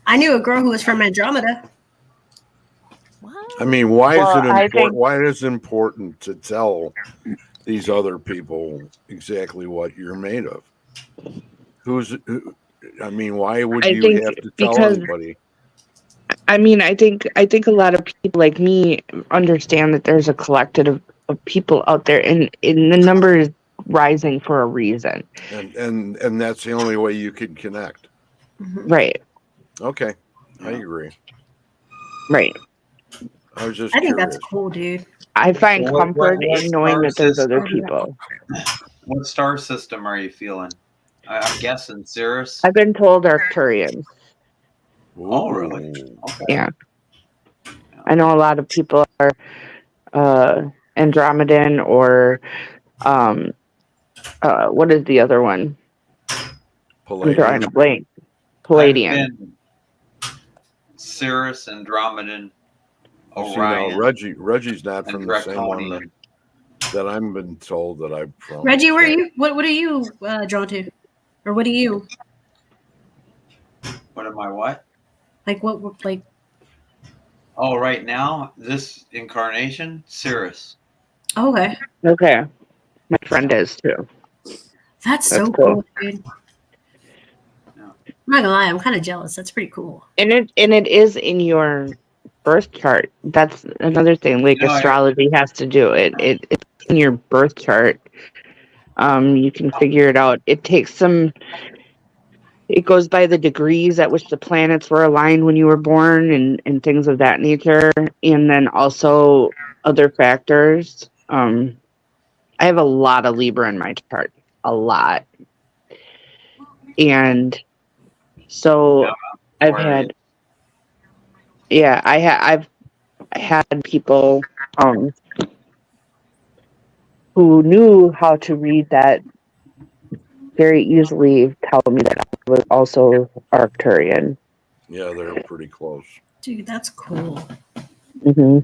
I knew a girl who was from Andromeda. What? I mean, why Well, is it I important? think- Why is it important to tell these other people exactly what you're made of? I mean, why would I you think have to tell because- anybody? I mean, I think a lot of people like me understand that there's a collective of people out there, and the number is rising for a reason. And that's the only way you can connect. Right. Okay, I agree. Right. I was just I think curious. that's cool, dude. I find What- comfort what in knowing that there's star other system- people. What star system are you feeling? I'm guessing Sirius. I've been told Arcturian. Oh, really? Okay. Yeah. I know a lot of people are Andromedan or what is the other one? I'm drawing a blank. Palladian. I've been Sirius, Andromedan, See, Orion. now, Reggie's not from and the same one Draconian. that I've been told that I'm from. Reggie, where are you? What are you drawn to, or what are you What am I? What? like? What like? Oh, right now, this incarnation, Sirius. Okay, Okay. My friend is too. that's so That's cool. cool, dude. I'm not gonna lie, I'm kind of jealous. That's pretty cool. And it is in your birth chart. That's another thing. Like No, astrology has to do it. It's in your birth chart. You can figure it out. It takes some. It goes by the degrees at which the planets were aligned when you were born, and things of that nature, and then also other factors. I have a lot of Libra in my chart, a lot, and so I've had. Yeah, I've had people who knew how to read that very easily tell me that I was also Arcturian. Yeah, they're pretty close. Dude, that's cool. Mm-hmm.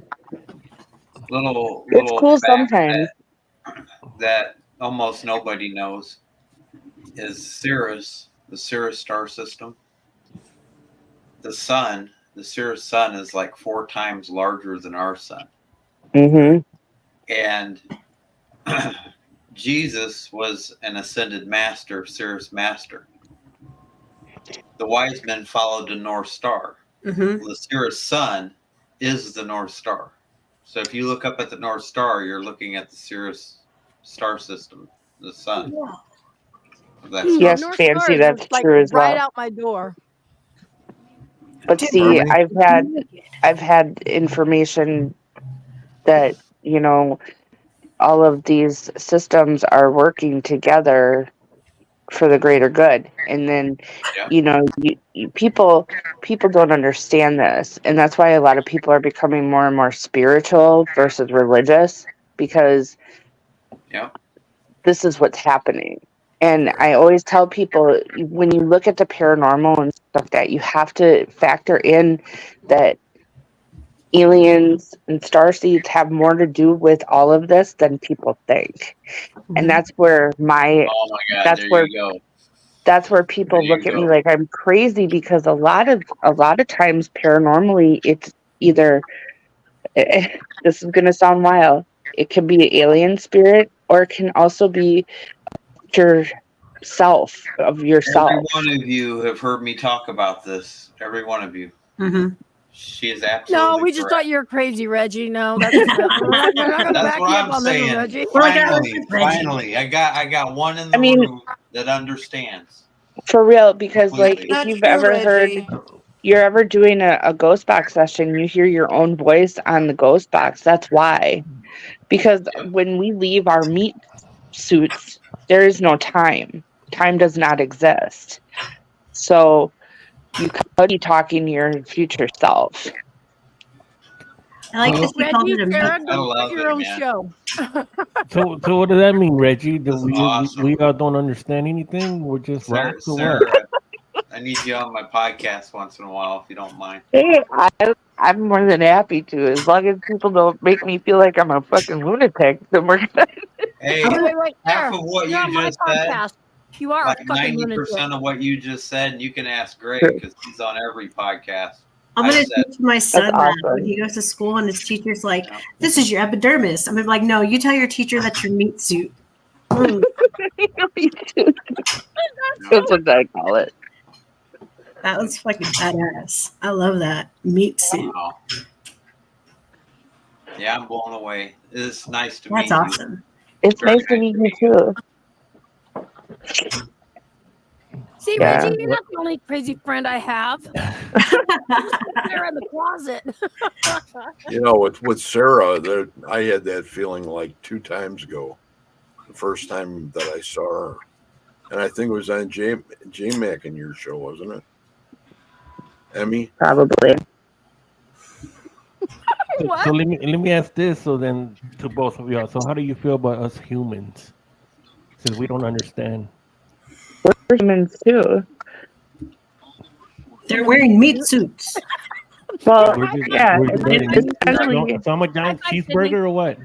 Little It's cool fact sometimes. that almost nobody knows is Sirius, the Sirius star system. The sun, the Sirius sun, is like 4 times larger than our sun. Mm-hmm. And Jesus was an ascended master, Sirius master. The wise men followed the North Star. Mm-hmm. The Sirius sun is the North Star. So if you look up at the North Star, you're looking at the Sirius star system, the sun. That's Yes, North Fancy, Star is that's like true as right well. out my door. But see, I've had information that, you know, all of these systems are working together for the greater good. And then, you know, people don't understand this. And that's why a lot of people are becoming more and more spiritual versus religious, because this is what's happening. And I always tell people, when you look at the paranormal and stuff like that, you have to factor in that aliens and starseeds have more to do with all of this than people think. And that's where oh my God, that's there where you go. that's where people There you look at me go. like I'm crazy, because a lot of times paranormally, it's either this is gonna sound wild. It can be an alien spirit, or it can also be your self of yourself. Every one of you have heard me talk about this. Every one of you. Mm-hmm. She is absolutely No, we just correct. thought you were crazy, Reggie. No, that's we're not gonna That's back what you up I'm on this one, saying. Reggie. Finally, I got one in the I mean, room that understands. for real, because like Completely. if That's you've true, ever Reggie. heard you're ever doing a ghost box session, you hear your own voice on the ghost box. That's why. Because when we leave our meat suits, there is no time. Time does not exist. So you could be talking to your future self. I like this. You called Reggie, it a Sarah, meat. I go love start your it, own man. show. So what does that mean, Reggie? That That's awesome. we don't understand anything? We're just Sarah, rocks or what? Sarah, I need you on my podcast once in a while, if you don't mind. Hey, I'm more than happy to, as long as people don't make me feel like I'm a fucking lunatic. Then we're good. Hey, Wait, half Sarah, of what you're you on my just said, podcast. You are like a fucking 90% lunatic. of what you just said, and you can ask Greg because he's on every podcast. I'm I gonna said, teach my son that awesome. when he goes to school and his teacher's like, "This is your epidermis." I'm gonna be like, "No, you tell your teacher that's your meat suit." That's what I call it. That was fucking badass. I love that meat suit. wow. Yeah, I'm blown away. It's nice to That's meet awesome. It's Very nice to meet you too. See, Yeah. Reggie, you're not the only crazy friend I have. They're in the closet. You know, with Sarah, I had that feeling like 2 times ago. The first time that I saw her, and I think it was on J-Mac in your show, wasn't it? Emmy? Probably. So let me ask this. So then, to both of y'all. So how do you feel about us humans? Since we don't understand. We're humans too. They're wearing meat suits. Well, We're just, yeah. we're just getting It's used to essentially- it. So I'm a giant cheeseburger or what?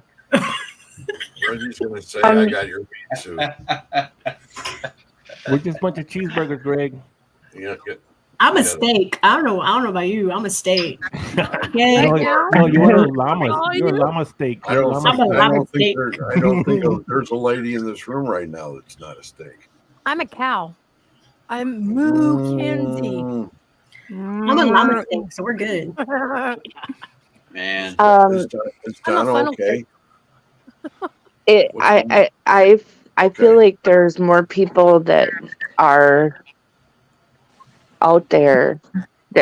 Reggie's going to say, I got your meat suit. We're just a bunch of cheeseburgers, Greg. Yeah, I'm a steak. I don't know about you. I'm a steak. No, you're a llama. You're a llama steak. I You're a don't llama think, steak. I don't think there's a lady in this room right now that's not a steak. I'm a cow. I'm Moo Kenzie. I'm a llama steak, so we're good. Man. Is Donna okay? I feel like there's more people that are out there.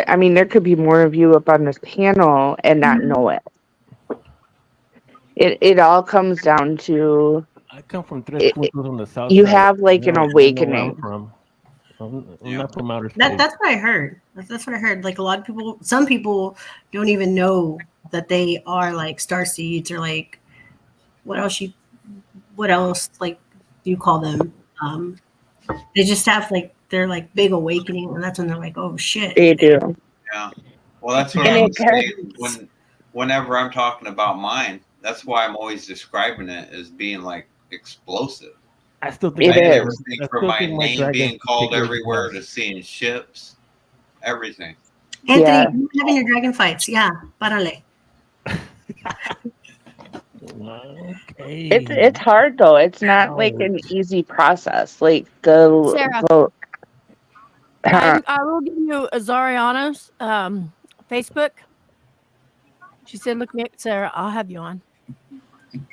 I mean, there could be more of you up on this panel and not know it. It all comes down to I come from Tres Puntos on the south you side. have like an I know where awakening. I'm not from outer space. That's what I heard. That's what I heard. Like a lot of people, some people don't even know that they are like star seeds or like what else like you call them. They just have like they're like big awakening, and that's when they're like, oh shit. They do. Yeah. Well, that's what I would say whenever I'm talking about mine. That's why I'm always describing it as being like explosive. I still think everything from my name being called everywhere to seeing ships, everything. Anthony, you're having your dragon fights. Yeah, parale. Okay. It's hard though. It's not like an easy process. Like Sarah. I will give you Azariana's Facebook. She said, "Look me up, Sarah. I'll have you on."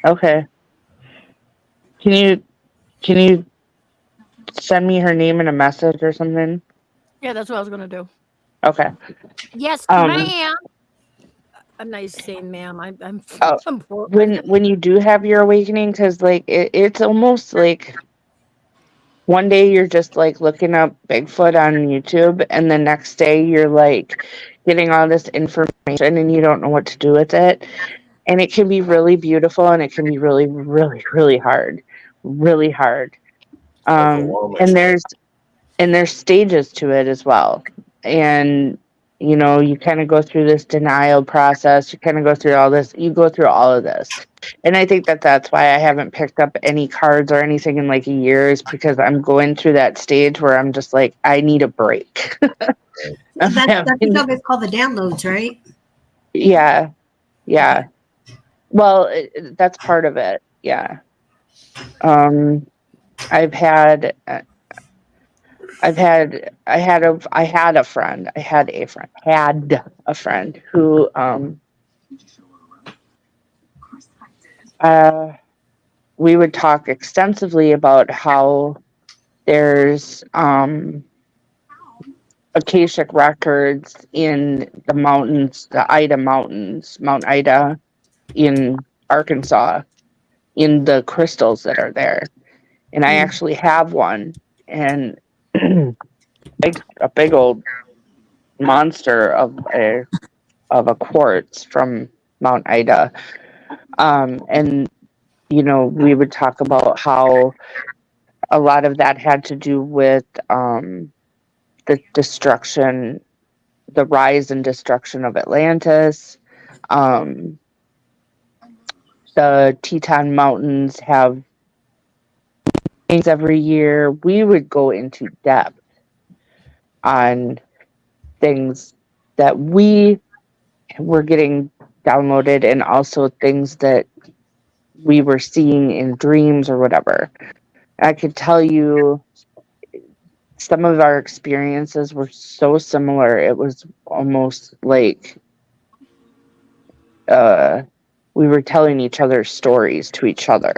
Okay. Can you send me her name in a message or something? Yeah, that's what I was gonna do. Okay. Yes, ma'am. I'm not used to saying ma'am. I'm when you do have your awakening, because like it's almost like one day you're just like looking up Bigfoot on YouTube, and the next day you're like getting all this information and you don't know what to do with it. And it can be really beautiful, and it can be really, really, really hard. Really hard. And there's stages to it as well. And you know, you kind of go through this denial process. You kind of go through all this. You go through all of this. And I think that's why I haven't picked up any cards or anything in like a year, is because I'm going through that stage where I'm just like, I need a break. That's it's called the downloads, right? Yeah. Yeah. Well, that's part of it. Yeah. I had a friend who we would talk extensively about how there's Akashic records in the mountains, the Ida Mountains, Mount Ida in Arkansas, in the crystals that are there. And I actually have one, and a big old monster of a quartz from Mount Ida. And you know, we would talk about how a lot of that had to do with the destruction, the rise and destruction of Atlantis. The Teton Mountains have things every year. We would go into depth on things that we were getting downloaded, and also things that we were seeing in dreams or whatever. I could tell you some of our experiences were so similar. It was almost like we were telling each other stories to each other.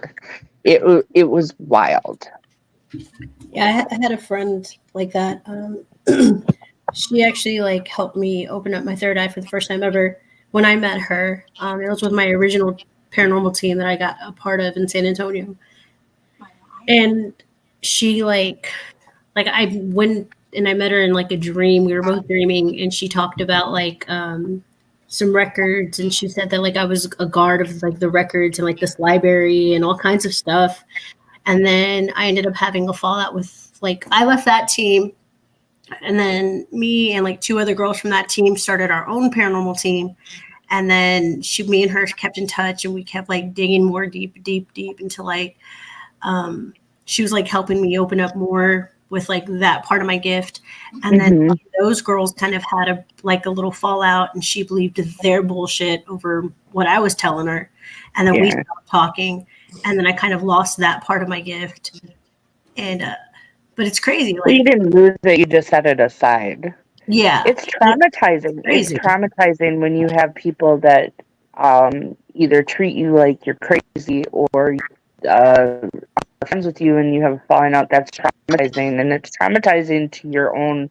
It was wild. Yeah, I had a friend like that. She actually like helped me open up my third eye for the first time ever. When I met her, it was with my original paranormal team that I got a part of in San Antonio. And she like I went and I met her in like a dream. We were both dreaming, and she talked about like some records, and she said that like I was a guard of like the records and like this library and all kinds of stuff. And then I ended up having a fallout with like I left that team, and then me and like two other girls from that team started our own paranormal team. And then me and her kept in touch, and we kept like digging more deep into like she was like helping me open up more with like that part of my gift. And then those girls kind of had a little fallout, and she believed their bullshit over what I was telling her. And then we stopped talking, and then I kind of lost that part of my gift. And but it's crazy. Like, you didn't lose it, you just set it aside. Yeah. It's traumatizing. It's traumatizing when you have people that either treat you like you're crazy or are friends with you and you have a falling out. That's traumatizing, and it's traumatizing to your own.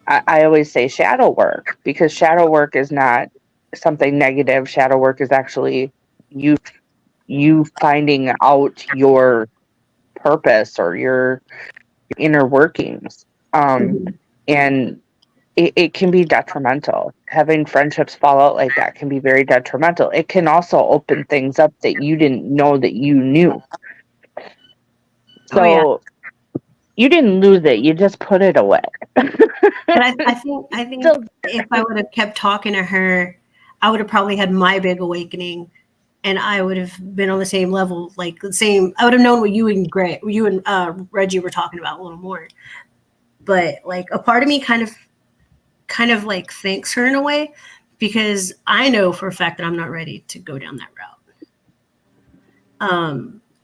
I always say shadow work, because shadow work is not something negative. Shadow work is actually you finding out your purpose or your inner workings. And it can be detrimental. Having friendships fall out like that can be very detrimental. It can also open things up that you didn't know that you knew. So you didn't lose it, you just put it away. But I think if I would have kept talking to her, I would have probably had my big awakening, and I would have been on the same level, like the same. I would have known what you and Reggie were talking about a little more. But like a part of me kind of like thanks her in a way, because I know for a fact that I'm not ready to go down that route.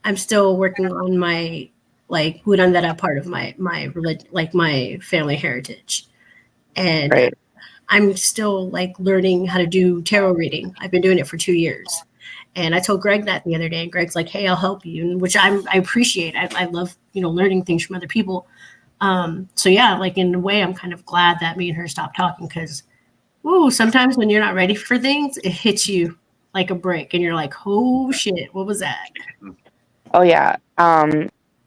I'm still working on my like Curandera part of my religion, like my family heritage, and I'm still like learning how to do tarot reading. I've been doing it for 2 years, and I told Greg that the other day, and Greg's like, "Hey, I'll help you," which I appreciate. I love learning things from other people. So yeah, like in a way, I'm kind of glad that me and her stopped talking, because sometimes when you're not ready for things, it hits you like a brick, and you're like, "Oh shit, what was that?" Oh yeah.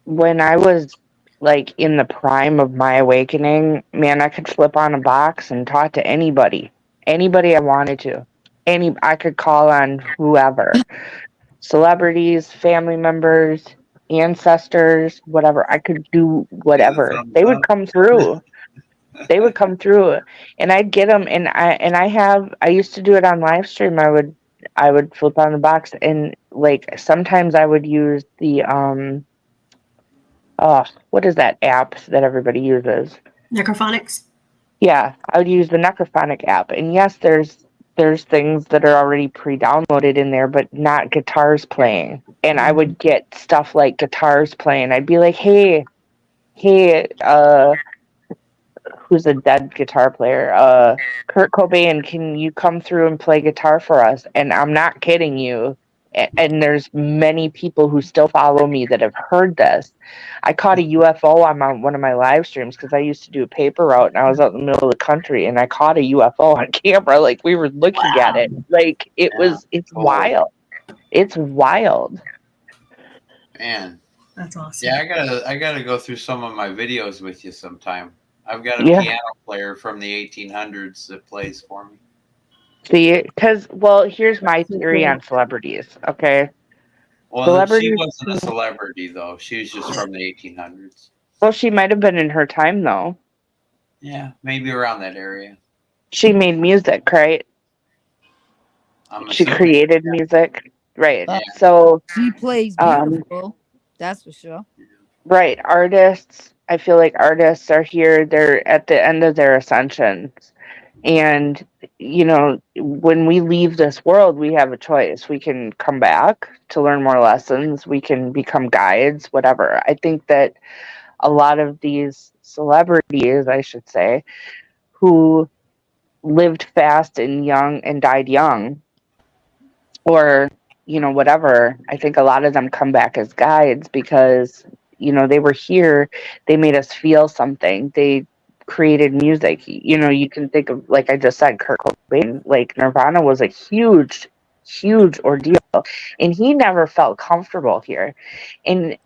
When I was like in the prime of my awakening, man, I could flip on a box and talk to anybody I wanted to. I could call on whoever, celebrities, family members, ancestors, whatever. I could do whatever. They would come through. And I'd get them. And I used to do it on live stream. I would flip on the box, and like sometimes I would use the what is that app that everybody uses? Necrophonics. Yeah, I would use the Necrophonic app. And yes, there's things that are already pre-downloaded in there, but not guitars playing. And I would get stuff like guitars playing. I'd be like, hey, who's a dead guitar player? Kurt Cobain, can you come through and play guitar for us? And I'm not kidding you. and there's many people who still follow me that have heard this. I caught a UFO on one of my live streams because I used to do a paper route, and I was out in the middle of the country, and I caught a UFO on camera. Like, we were looking at it. Like, it's wild. It's wild. Man, That's awesome. yeah, I gotta go through some of my videos with you sometime. I've got a Yeah. piano player from the 1800s that plays for me. See, because, well, here's my theory on celebrities, okay? Well, she Celebrities, wasn't a celebrity though. She was just from the 1800s. well, she might have been in her time, though. Yeah, maybe around that area. She made music, right? She created music, right? Yeah. So, She plays beautiful. That's for sure. right, artists. I feel like artists are here. They're at the end of their ascension, and when we leave this world, we have a choice. We can come back to learn more lessons. We can become guides. Whatever. I think that a lot of these celebrities, I should say, who lived fast and young and died young, or whatever, I think a lot of them come back as guides because they were here, they made us feel something, they created music. You can think of, like I just said, Kurt Cobain. Like, Nirvana was a huge ordeal, and he never felt comfortable here, and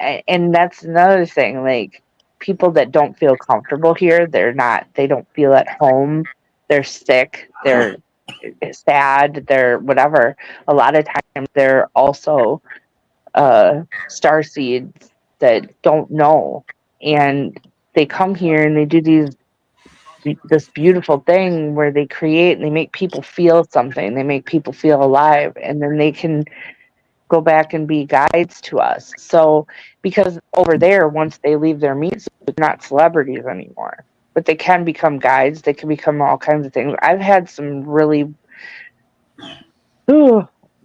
that's another thing. Like, people that don't feel comfortable here, they don't feel at home, they're sick, they're sad, they're whatever. A lot of times they're also starseeds that don't know, and they come here and they do this beautiful thing where they create and they make people feel something, they make people feel alive, and then they can go back and be guides to us. So, because over there, once they leave their music, they're not celebrities anymore, but they can become guides, they can become all kinds of things. I've had some really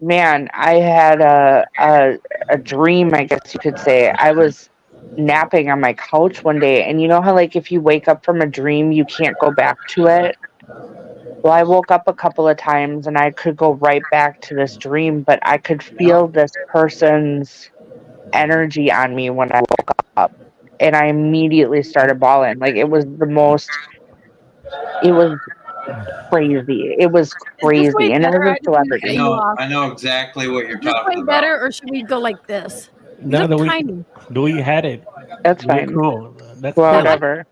man, I had a dream, I guess you could say. I was napping on my couch one day, and you know how, like, if you wake up from a dream, you can't go back to it? Well, I woke up a couple of times, and I could go right back to this dream, but I could feel this person's energy on me when I woke up, and I immediately started bawling. Like, it was crazy. It was crazy. And as a celebrity. I know exactly what you're Is this talking way about. better, or should we go like this? No, look tiny. we had it. That's You're fine. cool. That's Well, cool. whatever.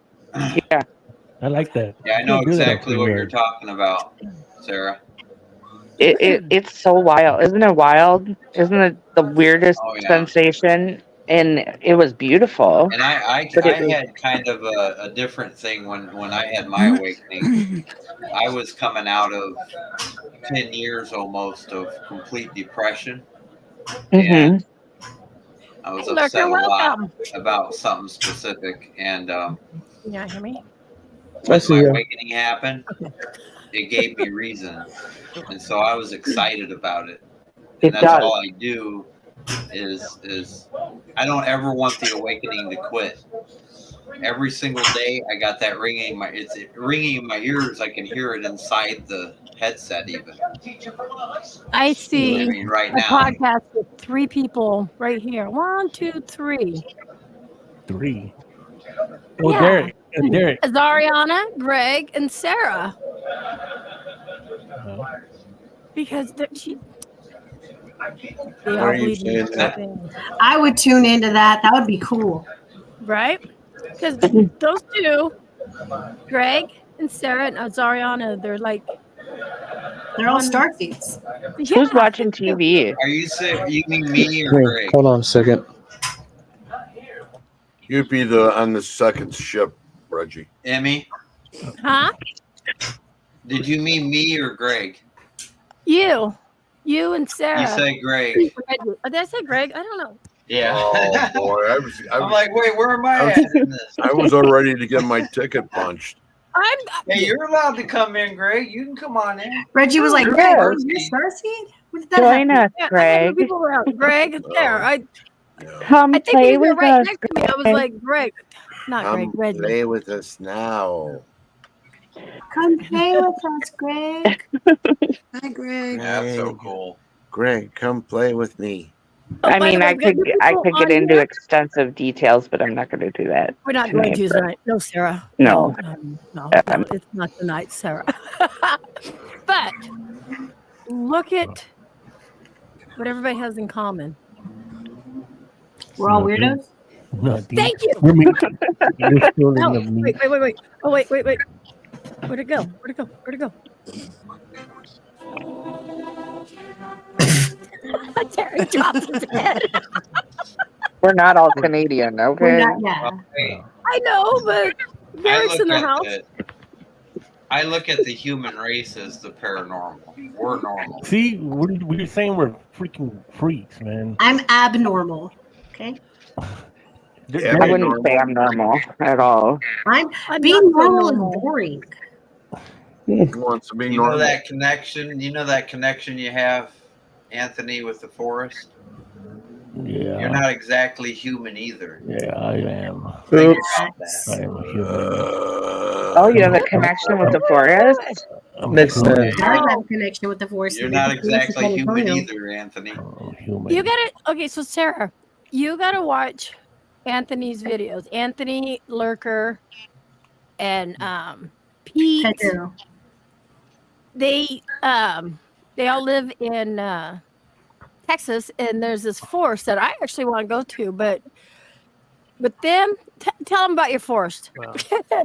Yeah. I like that. Yeah, I know Do that on exactly what you're StreamYard. talking about, Sarah. It's so wild. Isn't it wild? Isn't it the weirdest Oh, yeah. sensation? And it was beautiful. And I had kind of a different thing when I had my awakening. I was coming out of 10 years almost of complete depression. And I was upset a lot about something specific. And Can you hear me? when my awakening happened, it gave me reason. And so I was excited about it. And that's all I do is I don't ever want the awakening to quit. Every single day I got that ringing it's ringing in my ears. I can hear it inside the headset even. I see I mean, right a now. podcast with 3 people right here. 1, 2, 3. 3. Oh, Yeah. Derek. Ariana, Greg, and Sarah. Because she. Why are you saying that? I would tune into that. That would be cool. Right? Because those 2, Greg and Sarah and Ariana, they're all starseeds. Yeah. Who's watching TV? Are you saying you mean me or Wait, Greg? hold on a second. You'd be on the second ship, Reggie. Emmy? Huh? Did you mean me or Greg? You and Sarah. You said Greg. Did I say Greg? I don't know. Yeah. Oh boy, I'm like, wait, where am I at in this? I was all ready to get my ticket punched. Hey, you're allowed to come in, Greg. You can come on in. Reggie was like, Greg, are you starseed? What did that Join us, Yeah, Greg. people were out. Greg and Sarah. Come I think play you were with right us. next to me. I was like, Greg. Not Greg, Reggie. Play with us now. Come play with us, Greg. Hi, Greg. Yeah, that's so cool. Greg, come play with me. Oh, I by the mean, way, I we got could new I people could get on into here. extensive details, but I'm not going to do that. We're not going to but- tonight. No, Sarah. No. No, it's not tonight, Sarah. But look at what everybody has in common. We're all weirdos. Nothing. Thank you. We're meat. You're still in No, the meat. wait. Oh, wait. Where'd it go? Where'd it go? Terry dropped his head. We're not all Canadian, okay? We're not, yeah. I know, but Derek's in the house. I look at the human race as the paranormal. We're normal. See, we're saying we're freaking freaks, man. I'm abnormal. Okay. I wouldn't say I'm normal at all. I'm I'm being not so normal normal. is boring. He wants to be You know normal. that connection? You know that connection you have, Anthony, with the forest? Yeah. You're not exactly human either. Yeah, I am. Think about I that. am a human. Oh, you have a connection with the forest? Makes sense. I have a connection with the forest. You're not Because it's exactly San human Antonio. either, Anthony. You gotta okay, so Sarah, you gotta watch Anthony's videos. Anthony, Lurker, and Pete. Pedro. They all live in Texas, and there's this forest that I actually want to go to, but with them, tell them about your forest.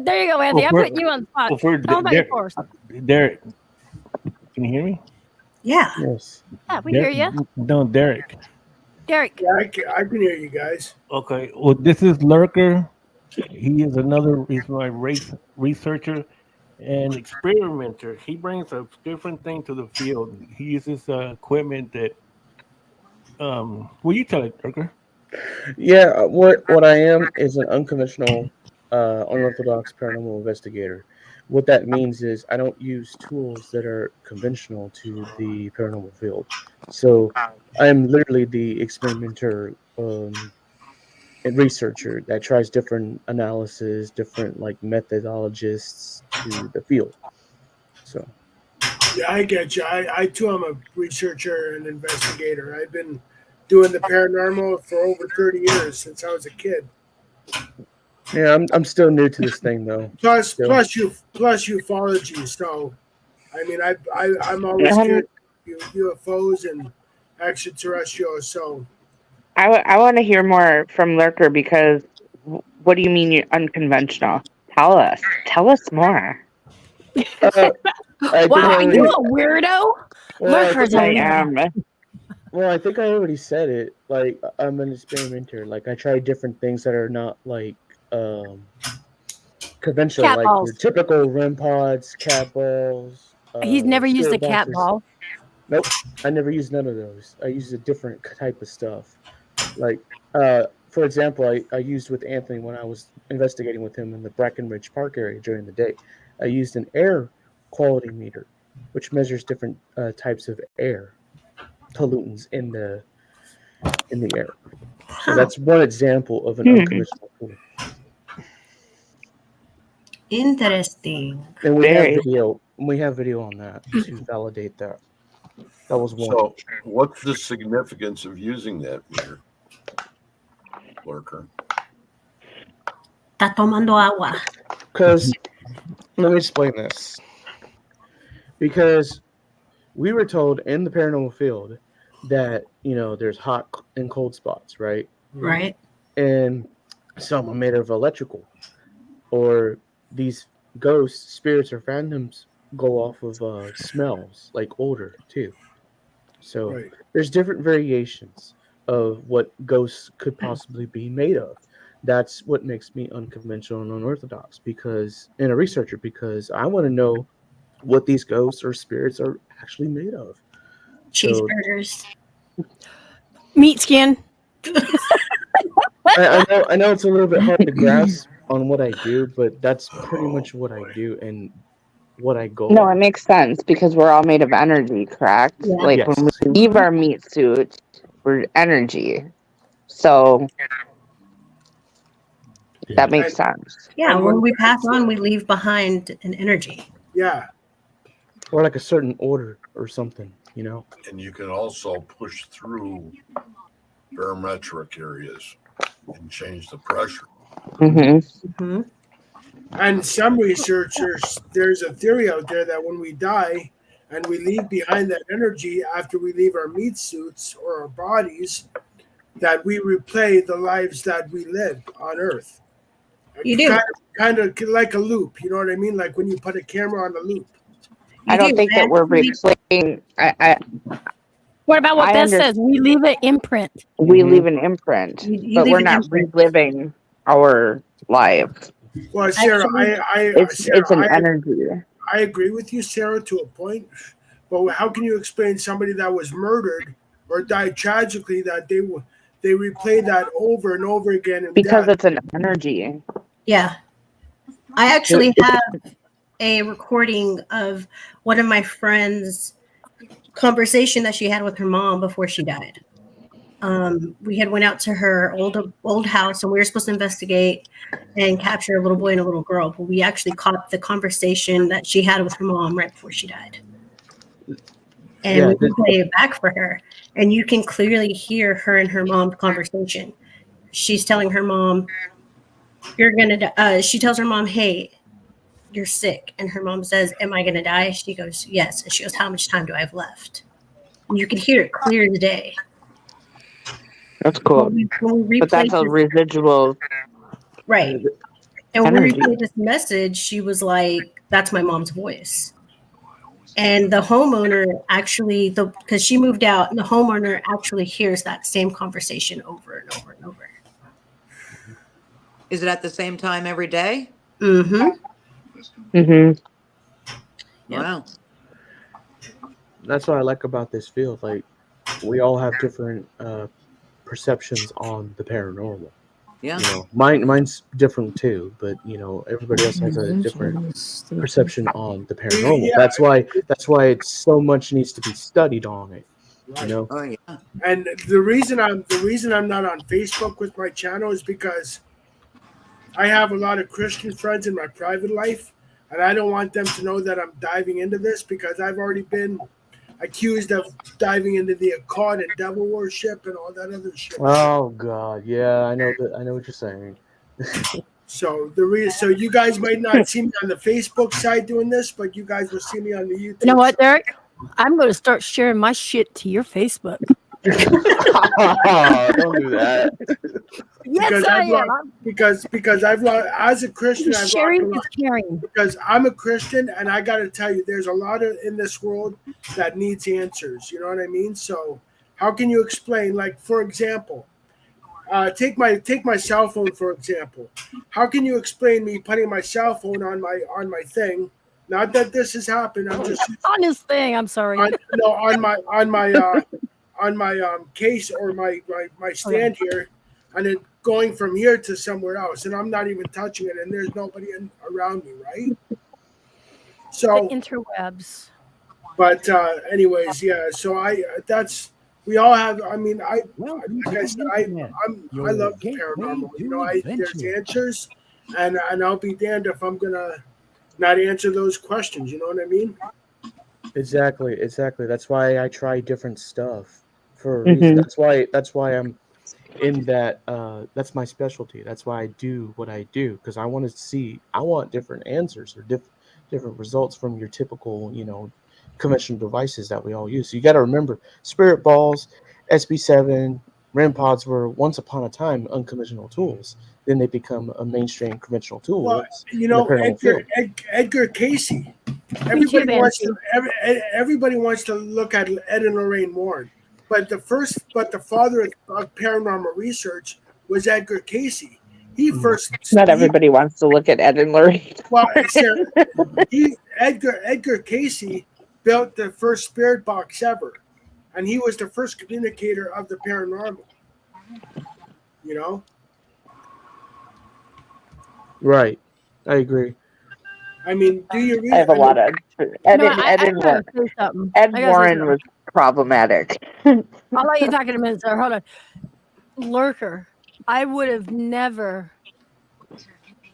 There you go, Anthony. I'm putting you on the spot. Tell them about your forest. Derek, can you hear me? Yeah. Yes. Yeah, we hear you. No, Derek. Derek. Yeah, I can hear you guys. Okay. Well, this is Lurker. He's my race researcher and experimenter. He brings a different thing to the field. He uses equipment that. Will you tell it, Lurker? Yeah, what I am is an unconventional, unorthodox paranormal investigator. What that means is I don't use tools that are conventional to the paranormal field. So I am literally the experimenter and researcher that tries different analysis, different like methodologists to the field. So Yeah, I get you. I too am a researcher and investigator. I've been doing the paranormal for over 30 years since I was a kid. yeah, I'm still new to this thing though. Plus ufology. So, I mean, I'm always curious about UFOs and extraterrestrials. So, I want to hear more from Lurker because what do you mean you're unconventional? Tell us more. Wow, are you a weirdo? Lurker's I a am. Well, I think I already said it. Like, I'm an experimenter. Like, I try different things that are not like conventional, Cat like balls. your typical REM pods, cat balls. He's never used a spirit cat boxes. ball. Nope, I never used none of those. I used a different type of stuff. Like, for example, I used with Anthony when I was investigating with him in the Brackenridge Park area during the day. I used an air quality meter, which measures different types of air pollutants in the air. So that's one example of an unconventional tool. Interesting. And we have video. We have video on that to validate that. That was one. So, what's the significance of using that meter, Lurker? Está tomando agua. Because, let me explain this. Because we were told in the paranormal field that, there's hot and cold spots, right? Right. And some are made of electrical. Or these ghosts, spirits, or phantoms go off of smells, like odor, too. So there's different variations of what ghosts could possibly be made of. That's what makes me unconventional and unorthodox and a researcher, because I want to know what these ghosts or spirits are actually made of. Cheeseburgers. Meat skin. I know it's a little bit hard to grasp on what I do, but that's pretty much what I do and what I go. No, it makes sense because we're all made of energy, correct? Yeah. Like Yes. when we leave our meat suit, we're energy. So that makes sense. Yeah, when we pass on, we leave behind an energy. Yeah. Or like a certain order or something. you know. And you can also push through barometric areas and change the pressure. Mm-hmm. And some researchers, there's a theory out there that when we die and we leave behind that energy after we leave our meat suits or our bodies, that we replay the lives that we lived on Earth. You do. Kind of like a loop, you know what I mean? Like when you put a camera on a loop. I don't think that we're replaying. What about what Beth says? We leave an imprint. We leave an imprint, but we're not reliving our lives. Well, Sarah, it's an energy. I agree with you, Sarah, to a point. But how can you explain somebody that was murdered or died tragically that they replay that over and over again? Because it's an energy. Yeah. I actually have a recording of one of my friends' conversation that she had with her mom before she died. We had went out to her old house, and we were supposed to investigate and capture a little boy and a little girl, but we actually caught the conversation that she had with her mom right before she died. And we can play it back for her, and you can clearly hear her and her mom's conversation. She's telling her mom, "You're gonna die." She tells her mom, "Hey, you're sick," and her mom says, "Am I gonna die?" She goes, "Yes," and she goes, "How much time do I have left?" And you can hear it clear as day. That's cool. But that's a residual. Right. And when we replayed this message, she was like, "That's my mom's voice." And the homeowner actually, because she moved out, and the homeowner actually hears that same conversation over and over and over. Is it at the same time every day? Mm-hmm. Mm-hmm. Wow. That's what I like about this field. Like, we all have different perceptions on the paranormal. Yeah. You know, mine's different too, but you know, everybody else has a different perception on the paranormal. Yeah. That's why it's so much needs to be studied on it. You know. Oh yeah. And the reason I'm not on Facebook with my channel is because I have a lot of Christian friends in my private life, and I don't want them to know that I'm diving into this because I've already been accused of diving into the occult and devil worship and all that other shit. Oh God, yeah, I know what you're saying. So so you guys might not see me on the Facebook side doing this, but you guys will see me on the YouTube. You know what, Derek? I'm going to start sharing my shit to your Facebook. Don't do that. Yes, I am. Because I've learned, as a Christian, I've sharing learned a is caring. because I'm a Christian, and I got to tell you, there's a lot in this world that needs answers. You know what I mean? So, how can you explain? Like, for example, take my cell phone for example. How can you explain me putting my cell phone on my thing? Not that this has happened. I'm just on his thing. I'm sorry. on my case or my stand here, and then going from here to somewhere else, and I'm not even touching it, and there's nobody around me, right? So the interwebs. But anyways, yeah. So we all have. I mean, I love the paranormal. You know, there's answers, and I'll be damned if I'm gonna not answer those questions. You know what I mean? Exactly. That's why I try different stuff for a reason. That's why I'm in that. That's my specialty. That's why I do what I do, because I want different answers or different results from your typical, conventional devices that we all use. So you got to remember, spirit balls, SB7, REM pods were once upon a time unconventional tools. Then they become a mainstream conventional tool. Well, Edgar Casey. Everybody wants to look at Ed and Lorraine Warren, but the father of paranormal research was Edgar Casey. Not everybody wants to look at Ed and Lorraine. Well, Edgar Casey built the first spirit box ever, and he was the first communicator of the paranormal. You know. Right, I agree. I mean, do you read? I have a lot of Ed Warren was problematic. I'll let you talk in a minute, sir. Hold on. Lurker, I would have never,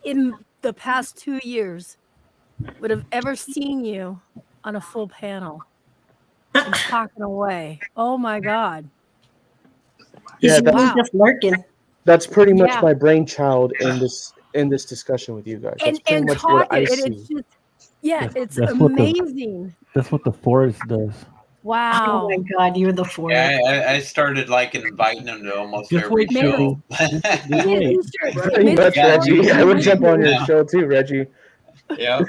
in the past 2 years, would have ever seen you on a full panel. and talking away. Oh my God. Yeah, He was just lurking. that's pretty much Yeah. my brainchild in this discussion with you guys. That's pretty And much what talking, I and see. it's just, yeah, it's That's amazing. That's what the forest does. Wow. Oh my God, you're the forest. Yeah, I started like inviting him to almost Just every wait, show. Maybe Pretty much, Reggie. I would jump on your show too, Reggie. Yeah.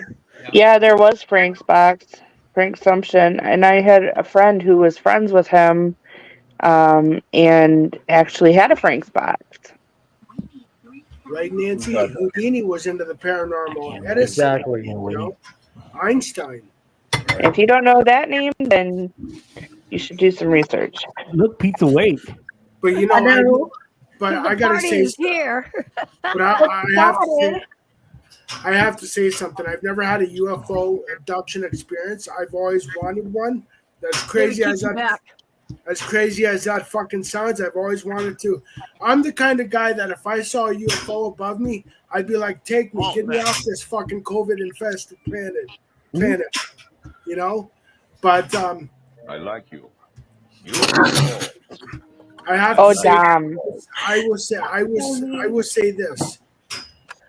Yeah, there was Frank's box, Frank's Sumption, and I had a friend who was friends with him, and actually had a Frank's box. Right, Nancy? Houdini was into the paranormal. Edison, Exactly. you know, Einstein. If you don't know that name, then you should do some research. Look, Pete's awake. But you know, I gotta say, here. but I have to say something. I've never had a UFO abduction experience. I've always wanted one. As crazy as that fucking sounds, I've always wanted to. I'm the kind of guy that if I saw a UFO above me, I'd be like, take me, get me off this fucking COVID infested planet. You know? But I like you. I have to say, I will say this.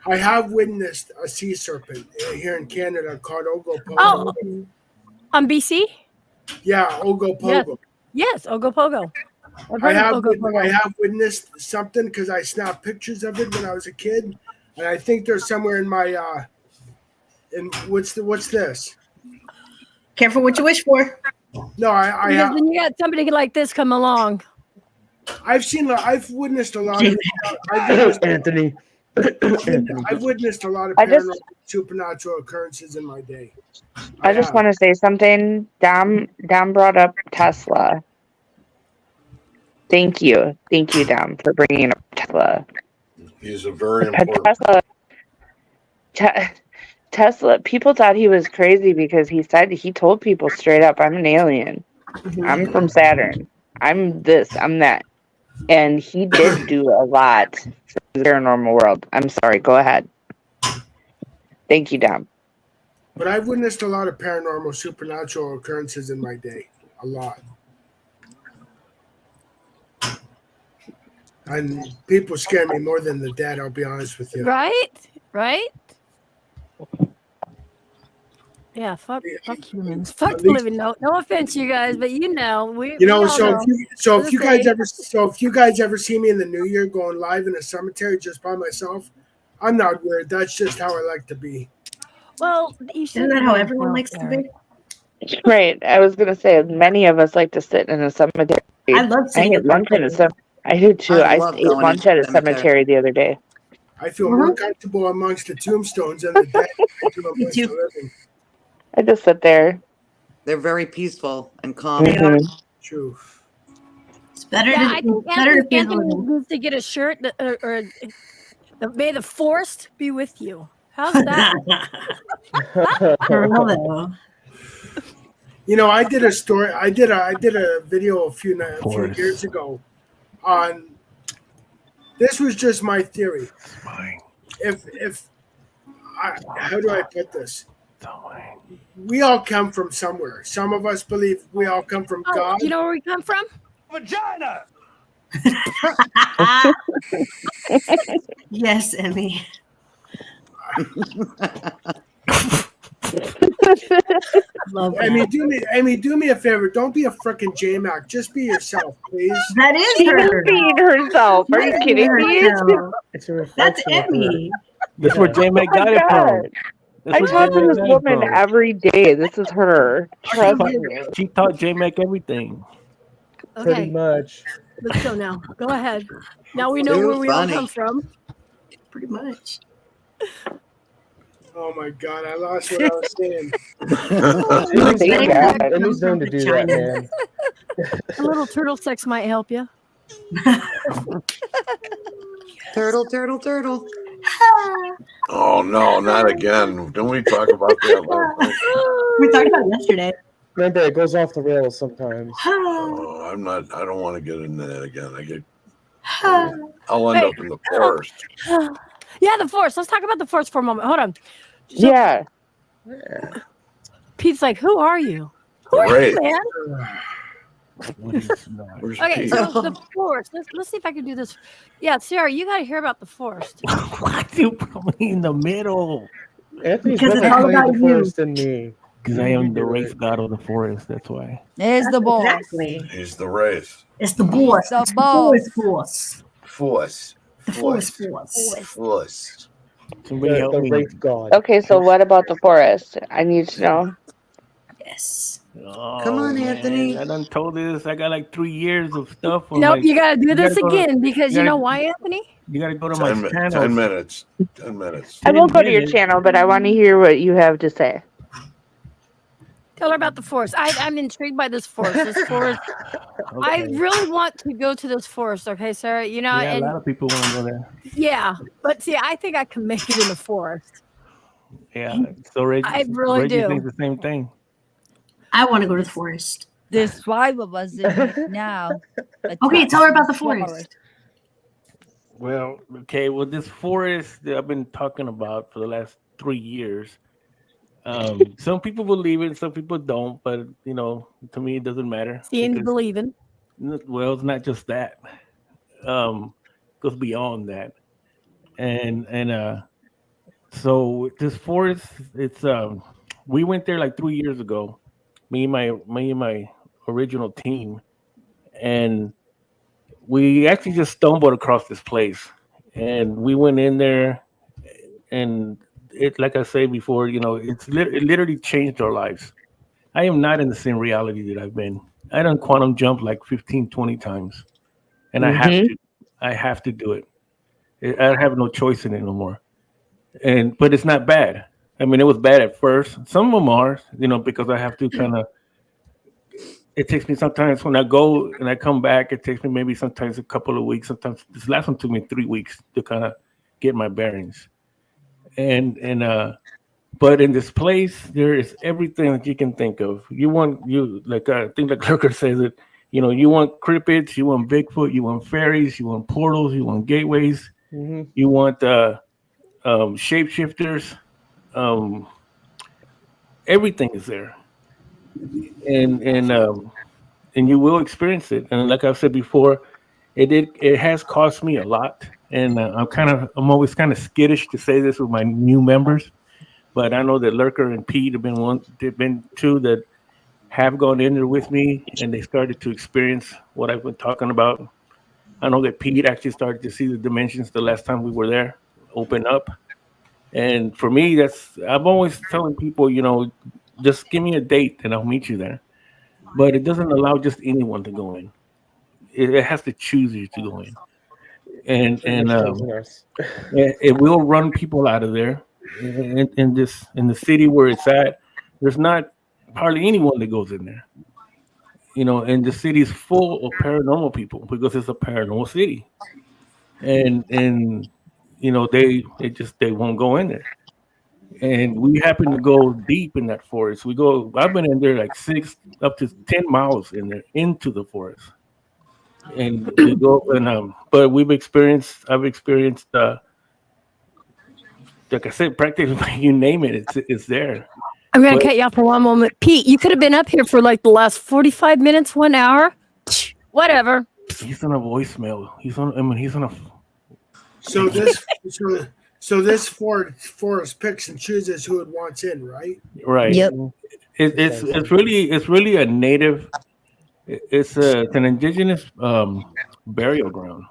I have witnessed a sea serpent here in Canada called Ogopogo. Oh, on BC? Yeah, Ogopogo. Yes, Ogopogo. I have witnessed something because I snapped pictures of it when I was a kid, and I think there's somewhere in my what's this? Careful what you wish for. No, I Because have. when you got somebody like this come along. I've witnessed a lot of Anthony. I've witnessed a lot of paranormal supernatural occurrences in my day. I just want to say something. Dom brought up Tesla. Thank you, Dom, for bringing up Tesla. He's a very important. Tesla. People thought he was crazy because he told people straight up, "I'm an alien. I'm from Saturn. I'm this. I'm that." And he did do a lot for the paranormal world. I'm sorry. Go ahead. Thank you, Dom. But I've witnessed a lot of paranormal supernatural occurrences in my day. A lot. And people scare me more than the dead, I'll be honest with you. Right? Yeah, fuck humans. Fuck the living. No offense, you guys, but if you guys ever see me in the new year going live in a cemetery just by myself, I'm not weird. That's just how I like to be. Well, isn't that how everyone likes to be? Right. I was gonna say many of us like to sit in a cemetery. I love sitting ate lunch in a cemetery. I do too. I ate lunch at a cemetery the other day. I feel more comfortable amongst the tombstones and the dead than amongst the living. I just sit there. They're very peaceful and calm. True. It's better I think Anthony needs to get a shirt or may the force be with you. How's that? You know, I did a story. I did a video a few years ago on. This was just my theory. How do I put this? We all come from somewhere. Some of us believe we all come from God. You know where we come from? Vagina. Yes, Emmy. Emmy, do me a favor. Don't be a freaking J-Mac. Just be yourself, please. That is She her. was being herself. Are you kidding me? That's Emmy. That's where J-Mac got it from. I talk to this woman every day. This is her. Trust me. She taught J-Mac everything. Okay. Pretty much. Let's go now. Go ahead. Now we know where we all come from. Pretty much. Oh my God, I lost what I was saying. Emmy's known to do that, man. A little turtle sex might help you. Turtle, turtle, turtle. Oh no, not again! Don't we talk about that? We talked about it yesterday. Remember, it goes off the rails sometimes. Oh, I'm not. I don't want to get into that again. I'll end up in the forest. Yeah, the force. Let's talk about the force for a moment. Hold on. Yeah. Pete's like, who are you? The Wraith. man. Where's Okay, Pete? so the forest. Let's see if I can do this. Yeah, Sarah, you got to hear about the forest. Why do you put me in the middle? Anthony's Because it's better all playing about the you. forest than me. Because I am the race god of the forest. That's why. There's the boss. Exactly. He's the Wraith. It's the boss. The It's boss. force. Force. The force. Force. Force. Somebody help The me. Wraith God. Okay, so what about the forest? I need to know. Yes. Oh, Come on, man. Anthony. I done told this. I got like 3 years of stuff. I'm Nope, like, you got to do you this gotta go to- again because you you know gotta- why, Anthony? You got to go to my 10 channel. minutes. 10 minutes. I will 10 go to your minutes. channel, but I want to hear what you have to say. Tell her about the forest. I'm intrigued by this forest. This forest. I Okay. really want to go to this forest. Okay, Sarah. You know, Yeah, a and lot of people want to go there. yeah, but see, I think I can make it in the forest. Yeah. So Reggie, I really Reggie do. thinks the same thing. I want to go to the forest. There's 5 of us in here now. Okay, tell her about the forest. Well, okay. Well, this forest that I've been talking about for the last 3 years. Some people believe it, some people don't. But you know, to me, it doesn't matter. Seeing is because- believing. Well, it's not just that. Goes beyond that. And so this forest, it's we went there like 3 years ago. Me and my original team, and we actually just stumbled across this place, and we went in there, and it, like I said before, you know, it literally changed our lives. I am not in the same reality that I've been. I done quantum jump like 15, 20 times, and I have to do it. I have no choice in it no more. But it's not bad. I mean, it was bad at first. Some of them are, you know, because I have to kind of. It takes me sometimes when I go and I come back. It takes me maybe sometimes a couple of weeks. Sometimes this last one took me 3 weeks to kind of get my bearings. But in this place, there is everything that you can think of. I think like Lurker says it. You know, you want cryptids, you want Bigfoot, you want fairies, you want portals, you want gateways, you want shapeshifters. Everything is there, and you will experience it. And like I've said before, it has cost me a lot, and I'm always kind of skittish to say this with my new members, but I know that Lurker and Pete have been two that have gone in there with me, and they started to experience what I've been talking about. I know that Pete actually started to see the dimensions the last time we were there open up. And for me, I'm always telling people, you know, just give me a date and I'll meet you there. But it doesn't allow just anyone to go in. It has to choose you to go in. And it will run people out of there. In the city where it's at, there's not hardly anyone that goes in there. You know, and the city is full of paranormal people because it's a paranormal city. And you know, they won't go in there. And we happen to go deep in that forest. I've been in there like 6 up to 10 miles in there into the forest. And we go but I've experienced like I said, practically you name it, it's there. I'm going to cut you off for one moment. Pete, you could have been up here for like the last 45 minutes, 1 hour. Whatever. He's on a voicemail. He's on a. So this forest picks and chooses who it wants in, right? Right. Yep. It's really a native. It's an indigenous burial ground.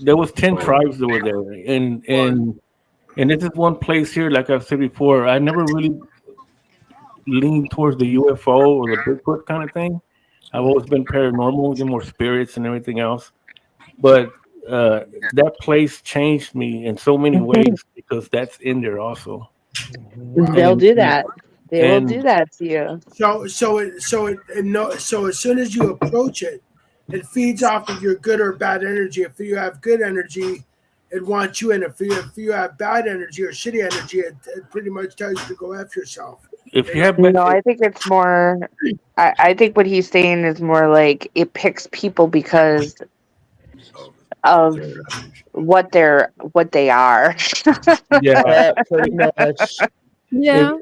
There was 10 tribes that were there, and this is one place here. Like I've said before, I never really leaned towards the UFO or the Bigfoot kind of thing. I've always been paranormal, more spirits and everything else. But that place changed me in so many ways because that's in there also. They'll do that. They will do that to you. So as soon as you approach it, it feeds off of your good or bad energy. If you have good energy, it wants you in. If you have bad energy or shitty energy, it pretty much tells you to go after yourself. If you have, no, I think it's more. I think what he's saying is more like it picks people because of what they are. Yeah, pretty much. Yeah.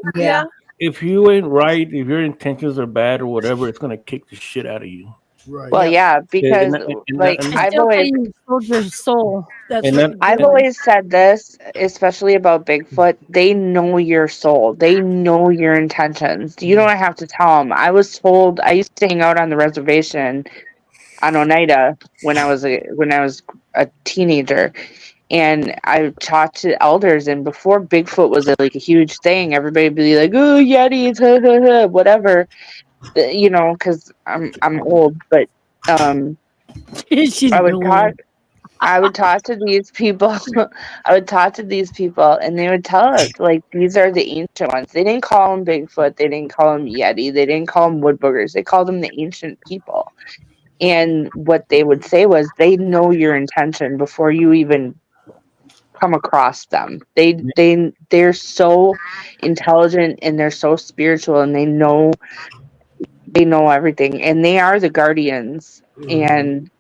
if you ain't right, if your intentions are bad or whatever, it's gonna kick the shit out of you. Right. Well, yeah, because like and I I've still always say you sold your soul. That's And what that- you're I've doing. always said this, especially about Bigfoot. They know your soul. They know your intentions. You don't have to tell them. I was told. I used to hang out on the reservation on Oneida when I was a teenager, and I talked to elders. And before Bigfoot was like a huge thing, everybody would be like, "Oh, Yetis, ha, ha, ha," whatever. You know, because I'm old, but She's I would really talk. I would talk to these people. I would talk to these people, and they would tell us like these are the ancient ones. They didn't call them Bigfoot. They didn't call them Yeti. They didn't call them wood boogers. They called them the ancient people. And what they would say was they know your intention before you even come across them. They're so intelligent and they're so spiritual, and they know everything, and they are the guardians. And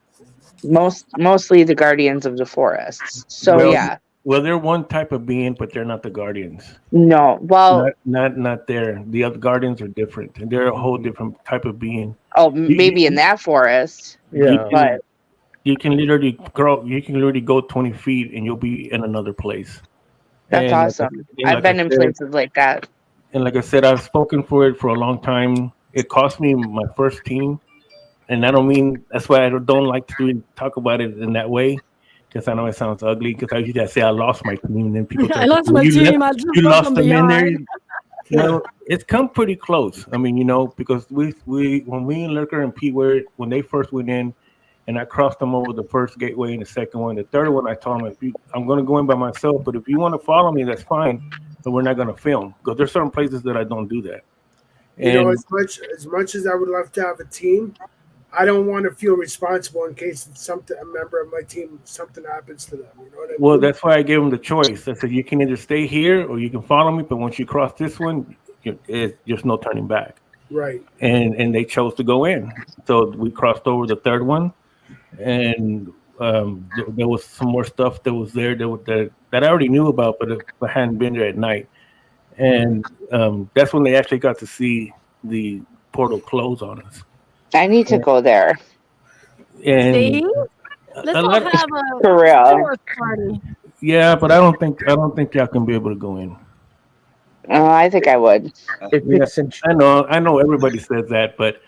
mostly the guardians of the forests. So yeah. Well, they're one type of being, but they're not the guardians. No, well, not there. The other guardians are different, and they're a whole different type of being. maybe in that forest. But you can literally go 20 feet, and you'll be in another place. that's And awesome. I've been in places like that. And like I said, I've spoken for it for a long time. It cost me my first team. And I don't mean, that's why I don't like to talk about it in that way, because I know it sounds ugly. Because I usually say I lost my team, and then people I lost my team. I just you lost lost them them in there. behind. Well, it's come pretty close. I mean, because we when we and Lurker and Pete were when they first went in, and I crossed them over the first gateway and the second one, the third one I told them I'm going to go in by myself, but if you want to follow me, that's fine. But we're not going to film because there's certain places that I don't do that. And as much as I would love to have a team, I don't want to feel responsible in case a member of my team, something happens to them. You know what I mean? Well, that's why I gave them the choice. I said, you can either stay here or you can follow me, but once you cross this one, there's no turning back. Right. And they chose to go in. So we crossed over the third one, and there was some more stuff that was there that I already knew about, but I hadn't been there at night. And that's when they actually got to see the portal close on us. I need to go there. And See? Let's all have a For real. forest party. Yeah, but I don't think y'all can be able to go in. I think I would. I know everybody says that, but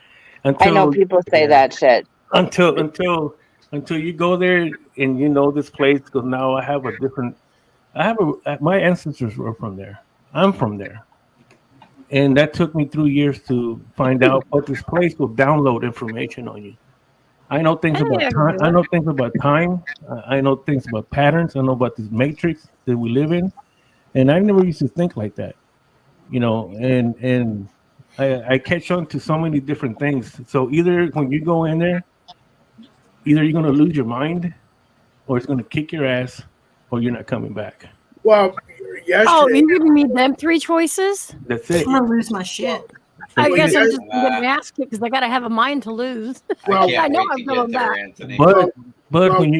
I know people say that shit. Until you go there and you know this place, because now my ancestors were from there. I'm from there. And that took me 3 years to find out, but this place will download information on you. I know things about time. I know things about time. I know things about patterns. I know about this matrix that we live in. And I never used to think like that, and I catch on to so many different things. So either when you go in there, either you're going to lose your mind or it's going to kick your ass or you're not coming back. Well, yesterday. Oh, you're giving me them three choices? That's it. I'm gonna lose my shit. I guess I'm just gonna ask it because I gotta have a mind to lose. Well, I know I'm going back. But when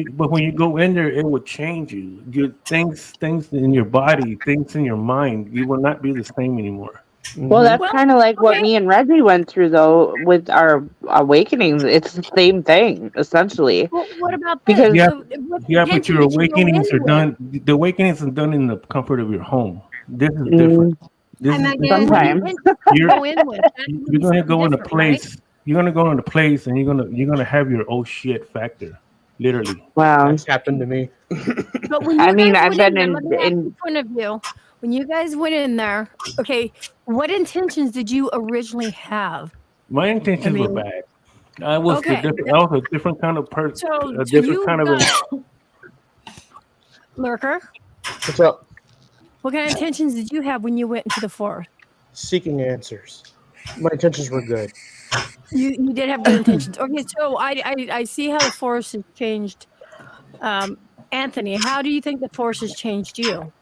you go in there, it will change you. Your things in your body, things in your mind, you will not be the same anymore. Well, that's kind of like what me and Reggie went through, though, with our awakenings. It's the same thing, essentially. Well, what about because but your awakenings are done. The awakenings are done in the comfort of your home. This is different. Sometimes you're going to go in a place. Right? You're going to go in a place, and you're going to have your oh shit factor. Literally. Wow, that's happened to me. But when I've been in point of view. When you guys went in there, okay, what intentions did you originally have? My intentions were bad. I was a different kind of person. So a different kind of Lurker. What's up? What kind of intentions did you have when you went into the forest? Seeking answers. My intentions were good. You did have good intentions. Okay, so I see how the forest has changed. Anthony, how do you think the forest has changed you?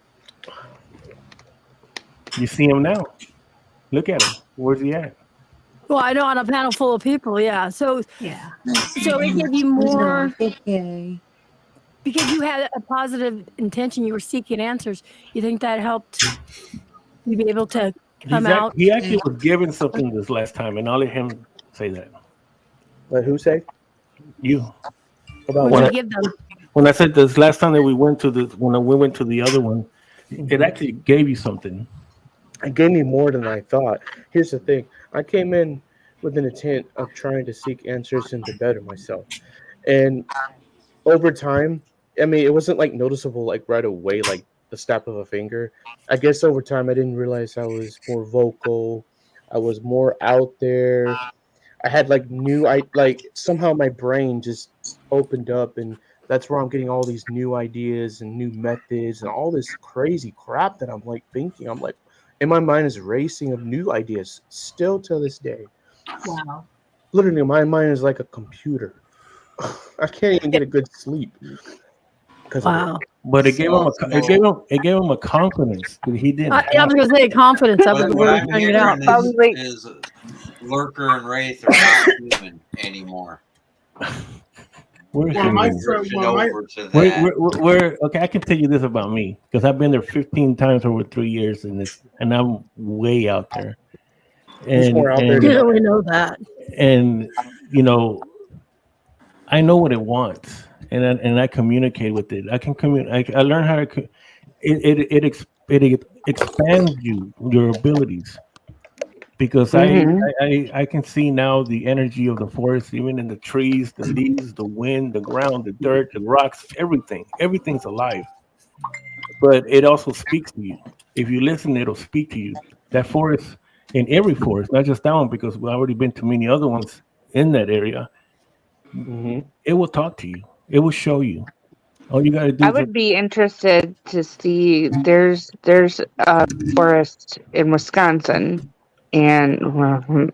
You see him now. Look at him. Where's he at? Well, I know on a panel full of people, yeah. So so it gave you more because you had a positive intention. You were seeking answers. You think that helped you be able to come out? He actually was given something this last time, and I'll let him say that. Let who say? You. What did you give them? When I said this last time that we went to the other one, it actually gave you something. It gave me more than I thought. Here's the thing. I came in with an intent of trying to seek answers and to better myself. And over time, I mean, it wasn't like noticeable like right away, like the snap of a finger. I guess over time, I didn't realize I was more vocal. I was more out there. I had like somehow my brain just opened up, and that's where I'm getting all these new ideas and new methods and all this crazy crap that I'm like thinking. I'm like, and my mind is racing of new ideas still to this day. Wow. Literally, my mind is like a computer. I can't even get a good sleep. Wow. But it gave him a confidence that he didn't. I was going to say confidence. That was the What word I'm trying to get out. hearing is Lurker and Wraith are not human anymore. We're okay. I can tell you this about me because I've been there 15 times over 3 years, and I'm way out there. And we know that. And you know, I know what it wants, and I communicate with it. I can communicate. I learn how to. It expands your abilities. Because I can see now the energy of the forest, even in the trees, the leaves, the wind, the ground, the dirt, the rocks, everything. Everything's alive. But it also speaks to you. If you listen, it'll speak to you. That forest, in every forest, not just that one, because we've already been to many other ones in that area. It will talk to you. It will show you. All you got to do. I would be interested to see. There's a forest in Wisconsin. And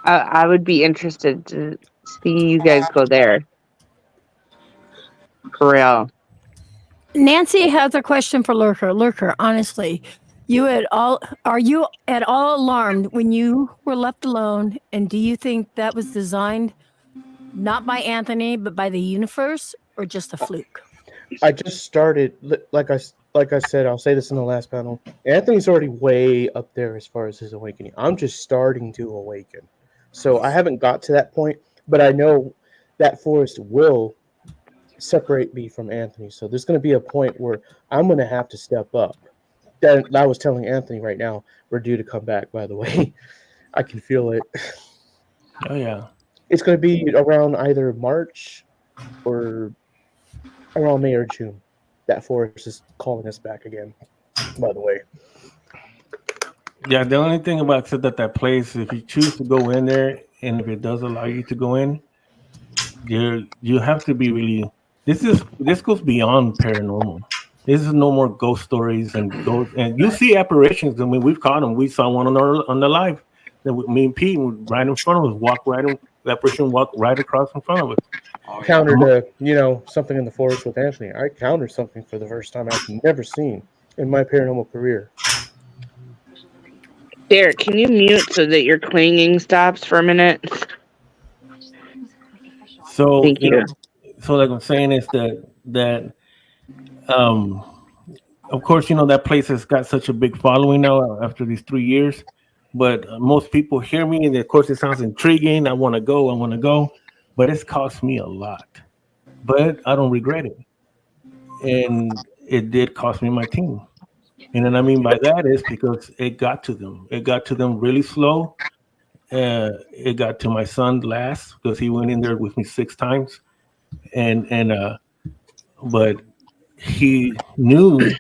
I would be interested to see you guys go there. For real. Nancy has a question for Lurker. Lurker, honestly, are you at all alarmed when you were left alone? And do you think that was designed not by Anthony, but by the universe, or just a fluke? I just started, like I said, I'll say this in the last panel. Anthony's already way up there as far as his awakening. I'm just starting to awaken. So I haven't got to that point, but I know that forest will separate me from Anthony. So there's going to be a point where I'm going to have to step up. That I was telling Anthony right now, we're due to come back, by the way. I can feel it. Oh, yeah. It's going to be around either March or around May or June. That forest is calling us back again, by the way. Yeah, the only thing about that place, if you choose to go in there, and if it does allow you to go in, you have to be really. This goes beyond paranormal. This is no more ghost stories and ghosts, and you see apparitions. I mean, we've caught them. We saw one on the live. That me and Pete right in front of us. That person walked right across in front of us. Countered something in the forest with Anthony. I countered something for the first time I've never seen in my paranormal career. Derek, can you mute so that your clinging stops for a minute? So thank you. So like I'm saying is that of course that place has got such a big following now after these 3 years, but most people hear me and of course it sounds intriguing. I want to go. But it's cost me a lot, but I don't regret it. And it did cost me my team. And then I mean by that is because it got to them. It got to them really slow. It got to my son last because he went in there with me 6 times. But he knew,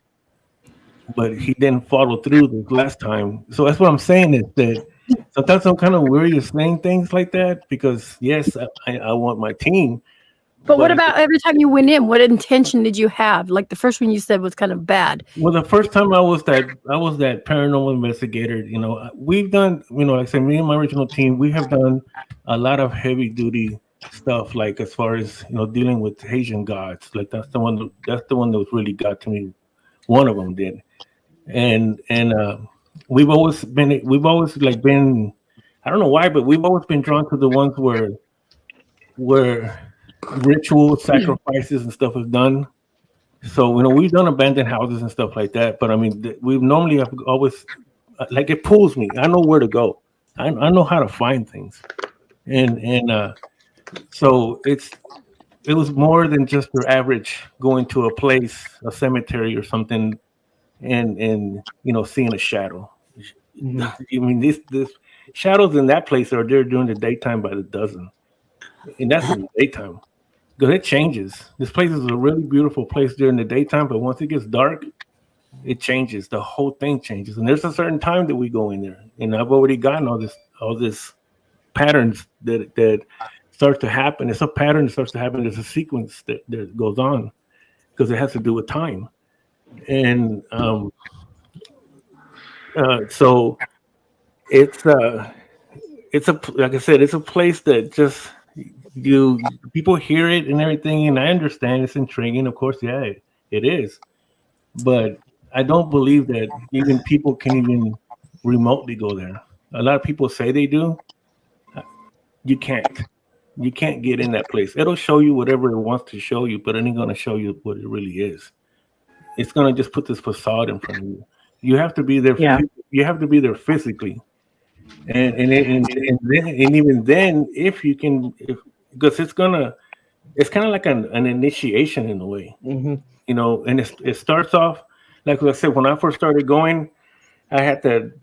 but he didn't follow through the last time. So that's what I'm saying is that sometimes I'm kind of weary of saying things like that because yes, I want my team. But what about every time you went in? What intention did you have? Like the first one you said was kind of bad. Well, the first time I was that paranormal investigator. We've done. Like I said, me and my original team, we have done a lot of heavy duty stuff. Like as far as dealing with Asian gods. Like that's the one that really got to me. One of them did, and we've always been. I don't know why, but we've always been drawn to the ones where ritual sacrifices and stuff is done. So we've done abandoned houses and stuff like that. But I mean, we've normally have always like it pulls me. I know where to go. I know how to find things, and so it was more than just your average going to a place, a cemetery or something, and seeing a shadow. I mean, this shadows in that place are there during the daytime by the dozen, and that's in the daytime. Because it changes. This place is a really beautiful place during the daytime, but once it gets dark, it changes. The whole thing changes. And there's a certain time that we go in there, and I've already gotten all this patterns that starts to happen. It's a pattern that starts to happen. There's a sequence that goes on because it has to do with time. And so it's like I said, it's a place that just people hear it and everything, and I understand it's intriguing. Of course, yeah, it is. But I don't believe that even people can even remotely go there. A lot of people say they do. You can't. You can't get in that place. It'll show you whatever it wants to show you, but it ain't going to show you what it really is. It's going to just put this facade in front of you. You have to be there. Yeah. You have to be there physically, and even then, if you can, because it's kind of like an initiation in a way, and it starts off like I said, when I first started going, I had that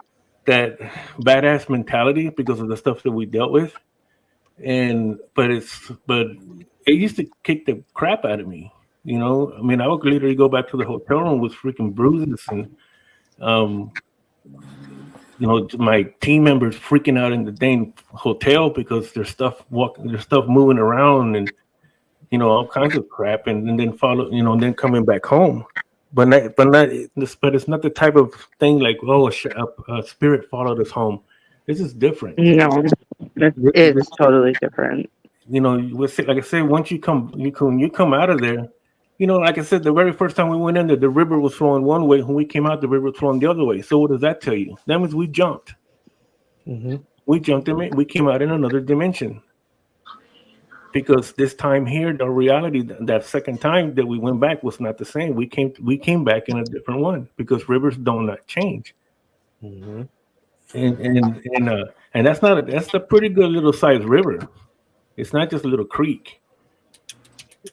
badass mentality because of the stuff that we dealt with. But it used to kick the crap out of me. I mean, I would literally go back to the hotel room with freaking bruises and, my team members freaking out in the dang hotel because there's stuff moving around and, all kinds of crap, and then and then coming back home. But it's not the type of thing like, a spirit followed us home. This is different. No, it's totally different. Like I said, once you come out of there, like I said, the very first time we went in there, the river was flowing one way. When we came out, the river was flowing the other way. So what does that tell you? That means we jumped. We jumped in. We came out in another dimension. Because this time here, the reality, that second time that we went back was not the same. We came back in a different one because rivers do not change. And that's a pretty good little sized river. It's not just a little creek.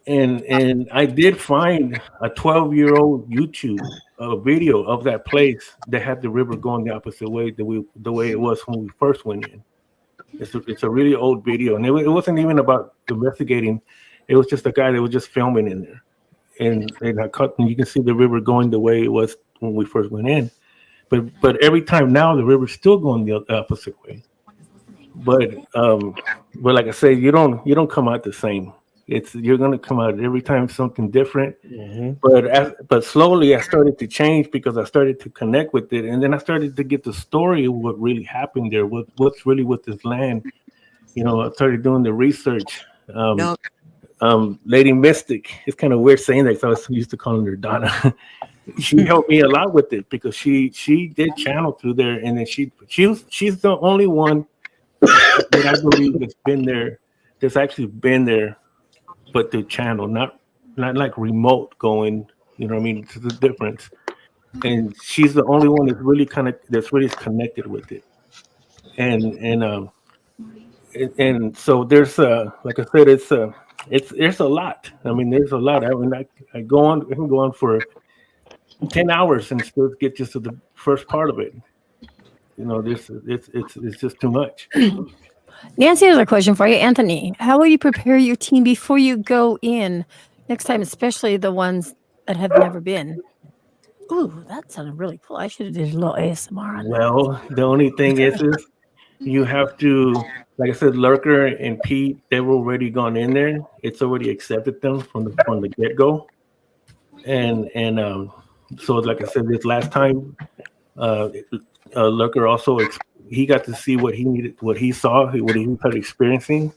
And I did find a 12-year-old YouTube video of that place that had the river going the opposite way, the way it was when we first went in. It's a really old video, and it wasn't even about investigating. It was just a guy that was just filming in there, and you can see the river going the way it was when we first went in. But every time now the river's still going the opposite way. But like I say, you don't come out the same. You're gonna come out every time something different. But slowly I started to change because I started to connect with it, and then I started to get the story of what really happened there, what's really with this land. I started doing the research. Lady Mystic, it's kind of weird saying that because I was used to calling her Donna. She helped me a lot with it because she did channel through there, and then she's the only one that I believe that's been there, that's actually been there, but the channel, not like remote going, what I mean? It's the difference. And she's the only one that's really connected with it. And so there's like I said, there's a lot. I mean, there's a lot. I mean, I can go on for 10 hours and still get just to the first part of it. It's just too much. Nancy has a question for you. Anthony, how will you prepare your team before you go in next time, especially the ones that have never been? Ooh, that sounded really cool. I should have did a little ASMR on that. Well, the only thing is you have to, like I said, Lurker and Pete, they've already gone in there. It's already accepted them from the get-go. And so like I said, this last time, Lurker also he got to see what he needed, what he saw, what he started experiencing.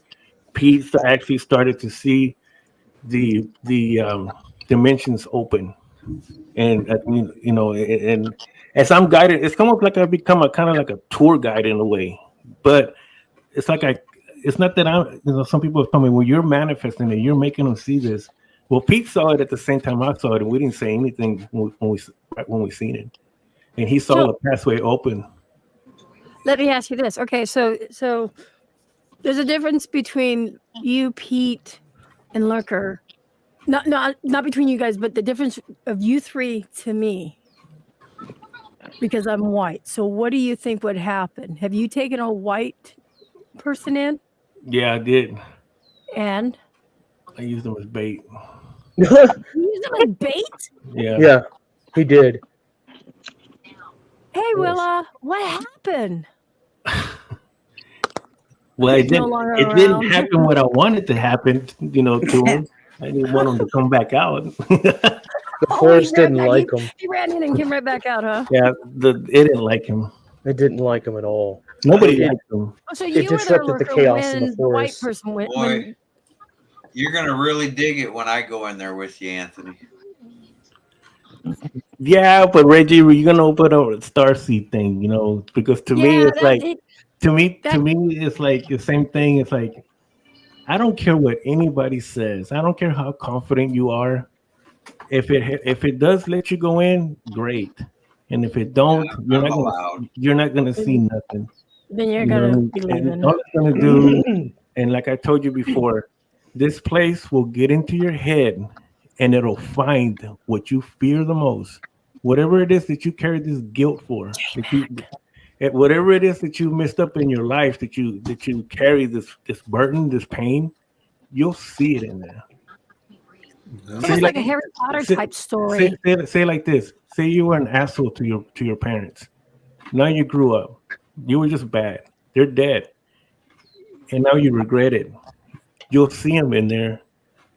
Pete actually started to see the dimensions open, and and as I'm guided, it's almost like I've become a kind of like a tour guide in a way. But it's like it's not that I'm. Some people have told me, well, you're manifesting it, you're making them see this. Well, Pete saw it at the same time I saw it, and we didn't say anything when we seen it, and he saw the pathway open. let me ask you this. Okay, so there's a difference between you, Pete, and Lurker. Not between you guys, but the difference of you three to me. Because I'm white. So what do you think would happen? Have you taken a white person in? Yeah, I did. And I used them as bait. you used them as bait? Yeah. Yeah, he did. Hey, Willa, what happened? Well, He's no longer it didn't around. happen what I wanted to happen, to him. I didn't want him to come back out. The forest didn't like him. He ran in and came right back out, huh? Yeah, it didn't like him. It didn't like him at all. Nobody liked him. Oh, so It you were there, disrupted the Lurker, chaos in when the the white forest. person went. Boy, you're gonna really dig it when I go in there with you, Anthony. Yeah, but Reggie, you're gonna open up a starseed thing, because to me it's like to me it's like the same thing. It's like I don't care what anybody says. I don't care how confident you are. If it does let you go in, great. And if it don't, you're not gonna see nothing. Then you're gonna be leaving. And all it's gonna do, and like I told you before, this place will get into your head and it'll find what you fear the most. Whatever it is that you carry this guilt for, whatever it is that you messed up in your life, that you carry this burden, this pain, you'll see it in there. It's like a Harry Potter type story. Say like this. Say you were an asshole to your parents. Now you grew up. You were just bad. They're dead. And now you regret it. You'll see them in there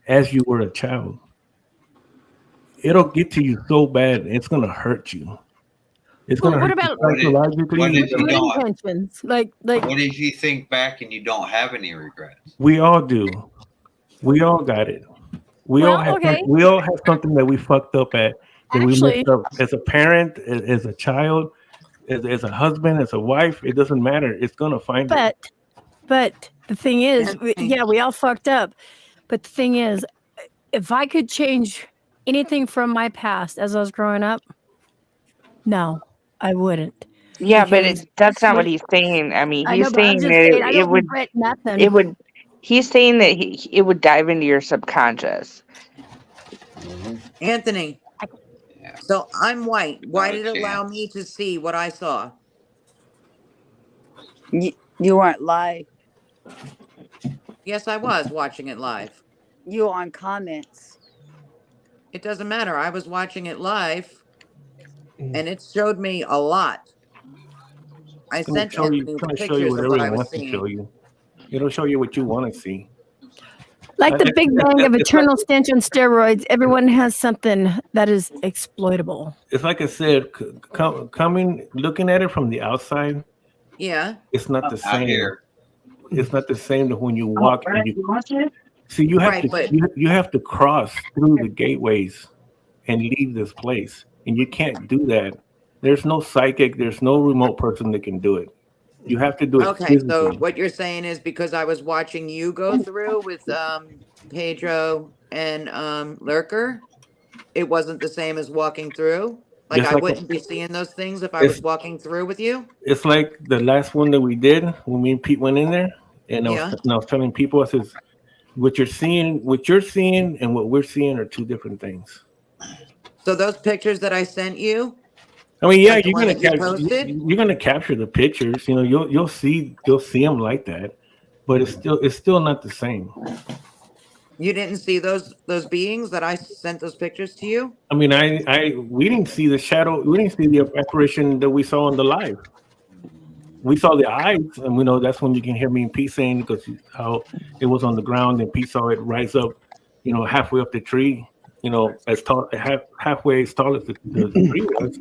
as you were a child. It'll get to you so bad, it's going to hurt you. It's going to hurt you psychologically. What if you don't? Intentions? Like what if you think back and you don't have any regrets? We all do. We all got it. We all have something that we fucked up at. That we messed up as a parent, as a child, as a husband, as a wife. It doesn't matter. It's going to find it. But the thing is, we all fucked up. But the thing is, if I could change anything from my past as I was growing up, no, I wouldn't. Yeah, but that's not what he's saying. I mean, he's saying that it would. It would. He's saying that it would dive into your subconscious. Anthony, so I'm white. Why did it allow me to see what I saw? You weren't live. Yes, I was watching it live. You were on comments. It doesn't matter. I was watching it live, and it showed me a lot. I sent Anthony the pictures of what I was seeing. It'll show you what you want to see. Like the Big Bang of eternal stench on steroids, everyone has something that is exploitable. It's like I said, looking at it from the outside. Yeah. It's not the same. It's not the same to when you walk. See, you have to cross through the gateways and leave this place, and you can't do that. There's no psychic. There's no remote person that can do it. You have to do it. Okay, so what you're saying is because I was watching you go through with Pedro and Lurker, it wasn't the same as walking through? Like I wouldn't be seeing those things if I was walking through with you? It's like the last one that we did when me and Pete went in there, and I was telling people, I says, what you're seeing and what we're seeing are two different things. So those pictures that I sent you, I mean, yeah, you're gonna capture the pictures. You'll see them like that, but it's still not the same. You didn't see those beings that I sent those pictures to you? I mean, we didn't see the shadow. We didn't see the apparition that we saw on the live. We saw the eyes, and that's when you can hear me and Pete saying, because how it was on the ground, and Pete saw it rise up, halfway up the tree, as tall, halfway as tall as the tree was.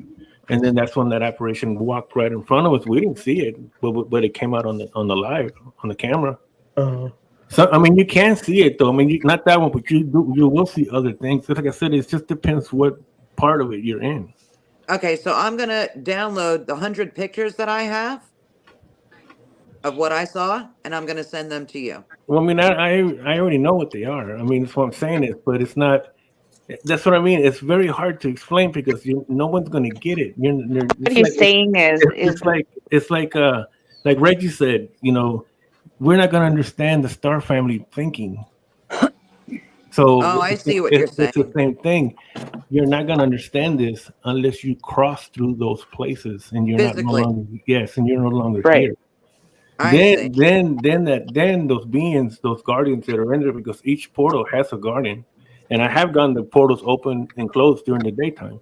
And then that's when that apparition walked right in front of us. We didn't see it, but it came out on the live, on the camera. So I mean, you can see it though. I mean, not that one, but you will see other things. Like I said, it just depends what part of it you're in. Okay, so I'm gonna download the 100 pictures that I have of what I saw, and I'm gonna send them to you. Well, I mean, I already know what they are. I mean, that's what I'm saying is, but it's not. That's what I mean. It's very hard to explain because no one's going to get it. What he's saying is it's like like Reggie said, we're not going to understand the star family thinking. So Oh, I see what you're it's the saying. same thing. You're not going to understand this unless you cross through those places, and you're not no Physically. longer and you're no longer Right. here. I see. Then those beings, those guardians that are in there, because each portal has a guardian, and I have gotten the portals open and closed during the daytime,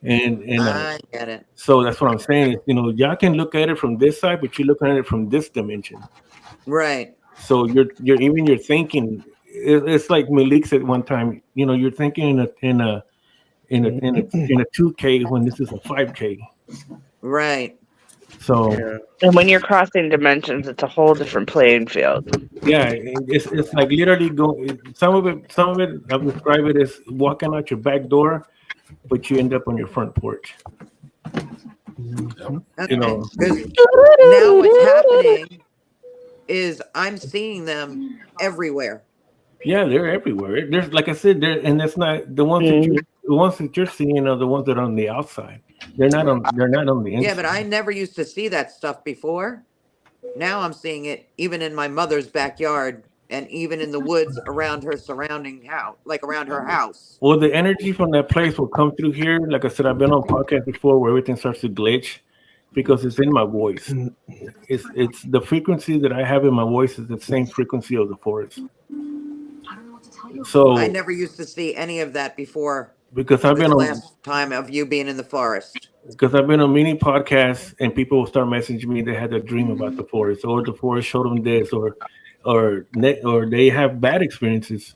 and I get it. so that's what I'm saying is, y'all can look at it from this side, but you're looking at it from this dimension. Right. So you're thinking. It's like Malik said one time. You're thinking in a 2K when this is a 5K. Right. So And when you're crossing dimensions, it's a whole different playing field. yeah, it's like literally some of it I'll describe it as walking out your back door, but you end up on your front porch. Okay. 'Cause now what's happening is I'm seeing them everywhere. Yeah, they're everywhere. There's, like I said, and that's not the ones that you're seeing are the ones that are on the outside. They're not on the inside. Yeah, but I never used to see that stuff before. Now I'm seeing it even in my mother's backyard and even in the woods around her surrounding house, like around her house. Well, the energy from that place will come through here. Like I said, I've been on podcasts before where everything starts to glitch because it's in my voice. It's the frequency that I have in my voice is the same frequency of the forest. So I never used to see any of that before. Because I've been on last time of you being in the forest. Because I've been on many podcasts and people will start messaging me. They had a dream about the forest, or the forest showed them this, or they have bad experiences.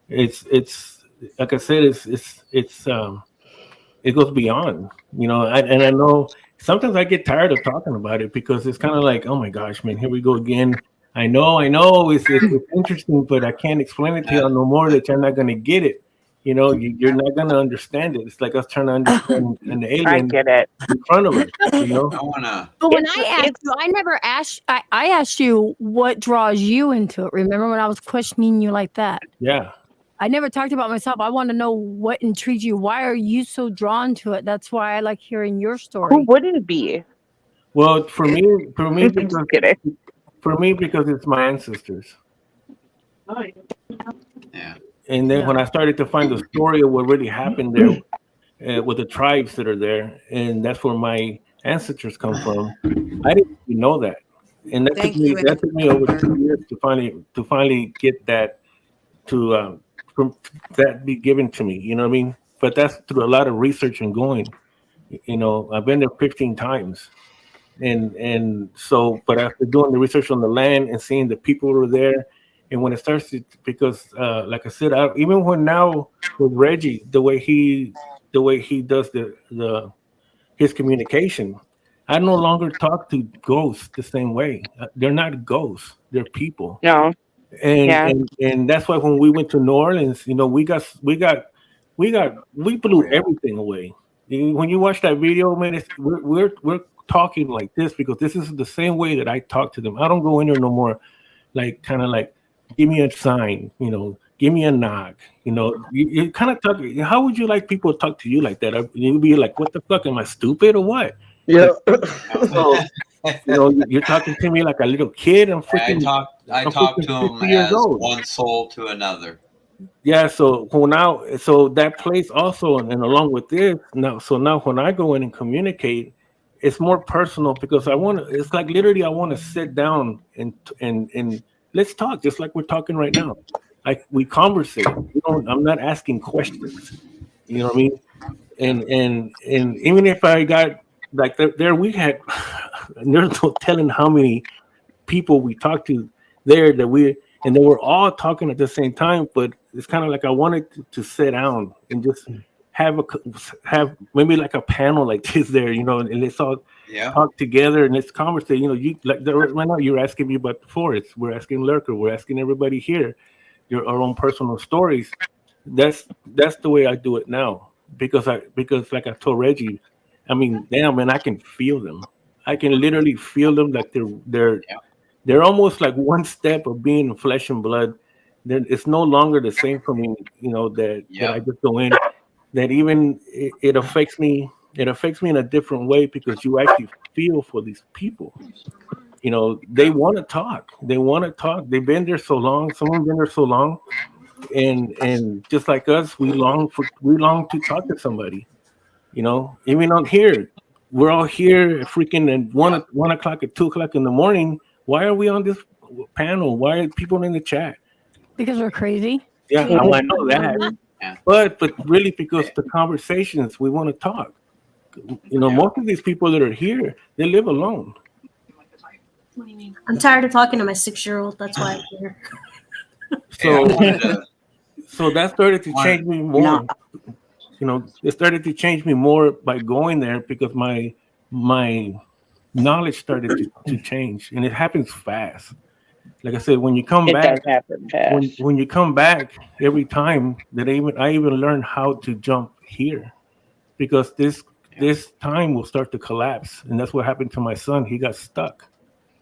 It's like I said, it goes beyond. And I know sometimes I get tired of talking about it because it's kind of like, oh my gosh, man, here we go again. I know, it's interesting, but I can't explain it to you no more that you're not going to get it. You're not going to understand it. It's like us trying to understand an alien I get it. in front of us. I wanna. But when I asked you, I never asked. I asked you what draws you into it. Remember when I was questioning you like that? Yeah. I never talked about myself. I want to know what intrigues you. Why are you so drawn to it? That's why I like hearing your story. Who wouldn't be? Well, for me, because it's my ancestors. Yeah. And then when I started to find the story of what really happened there with the tribes that are there, and that's where my ancestors come from, I didn't even know that. And that took me over 2 years to finally get that from that be given to me. You know what I mean? But that's through a lot of research and going. I've been there 15 times. And so, but after doing the research on the land and seeing the people who are there, and when it starts to, because like I said, even when now with Reggie, the way he does his communication, I no longer talk to ghosts the same way. They're not ghosts; they're people. No. And that's why when we went to New Orleans, we blew everything away. When you watch that video, man, we're talking like this because this is the same way that I talk to them. I don't go in there no more, like kind of like, give me a sign, give me a knock, you kind of talk. How would you like people to talk to you like that? You'd be like, what the fuck, am I stupid or what? Yeah. So, you're talking to me like a little kid. I talk to him as one soul to another. Yeah, so that place also, and along with this, now when I go in and communicate, it's more personal because it's like literally I want to sit down and let's talk just like we're talking right now. Like we conversate. I'm not asking questions. You know what I mean? And even if I got like there we had there's no telling how many people we talked to there and they were all talking at the same time, but it's kind of like I wanted to sit down and just have maybe like a panel like this there, and let's all talk together and let's conversate. Right now you're asking me about the forest. We're asking Lurker. We're asking everybody here our own personal stories. That's the way I do it now because like I told Reggie, I mean, damn man, I can feel them. I can literally feel them like they're almost like one step of being flesh and blood. It's no longer the same for me, that I just go in. That even it affects me it affects me in a different way because you actually feel for these people. You know, they want to talk. They want to talk. They've been there so long. Some of them been there so long, and just like us, we long to talk to somebody. You know, even on here, we're all here freaking at 1 o'clock at 2 o'clock in the morning. Why are we on this panel? Why are people in the chat? Because we're crazy. Yeah, I know that. But really because the conversations, we want to talk. You know, most of these people that are here, they live alone. I'm tired of talking to my 6-year-old. That's why I'm here. So that started to change me more. You know, it started to change me more by going there because my knowledge started to change, and it happens fast. Like I said, when you come back, when you come back every time that I even learned how to jump here, because this time will start to collapse, and that's what happened to my son. He got stuck,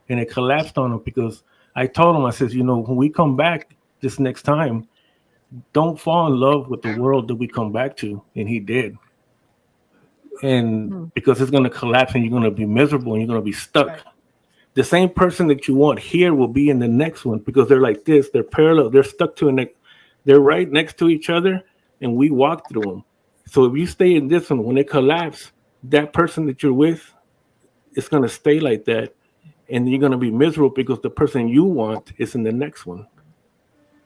and it collapsed on him because I told him, I says, you know, when we come back this next time, don't fall in love with the world that we come back to, and he did. And because it's going to collapse, and you're going to be miserable, and you're going to be stuck. Right. The same person that you want here will be in the next one because they're like this. They're parallel. They're stuck to they're right next to each other, and we walk through them. So if you stay in this one, when it collapses, that person that you're with is going to stay like that, and you're going to be miserable because the person you want is in the next one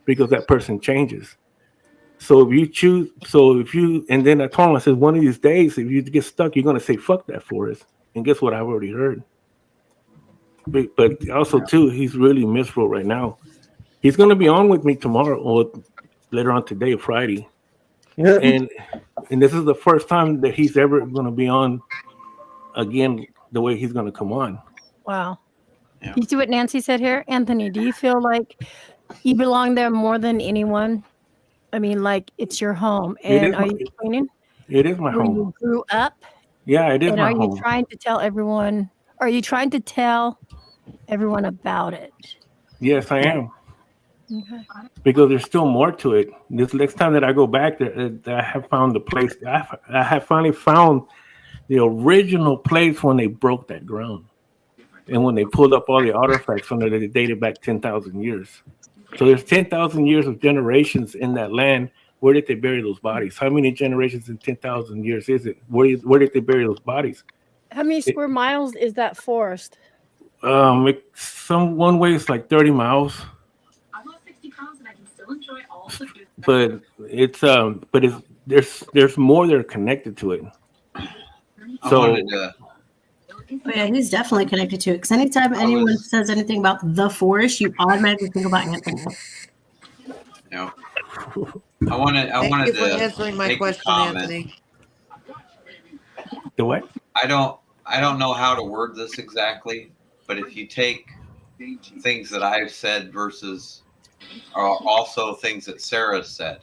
because that person changes. So if you choose, and then I told him, I said, one of these days, if you get stuck, you're going to say, fuck that forest. And guess what? I've already heard. But also, too, he's really miserable right now. He's going to be on with me tomorrow or later on today, Friday. Yeah. And this is the first time that he's ever going to be on again the way he's going to come on. Wow. Yeah. You see what Nancy said here? Anthony, do you feel like you belong there more than anyone? I mean, like it's your home. And are you explaining? It is my home. You grew up? Yeah, it is my home. And are you trying to tell everyone? Are you trying to tell everyone about it? Yes, I am. Okay. Because there's still more to it. This next time that I go back there, I have found the place. I have finally found the original place when they broke that ground. And when they pulled up all the artifacts from there, they dated back 10,000 years. So there's 10,000 years of generations in that land. Where did they bury those bodies? How many generations in 10,000 years is it? Where did they bury those bodies? How many square miles is that forest? One way it's like 30 miles. I've lost 60 pounds and I can still enjoy all the food. But there's more that are connected to it. So Oh, yeah, he's definitely connected to it. Because anytime anyone says anything about the forest, you automatically think about Anthony. No. I wanted Thank you for to answering my question, Anthony. The what? I don't know how to word this exactly, but if you take things that I've said versus also things that Sarah said,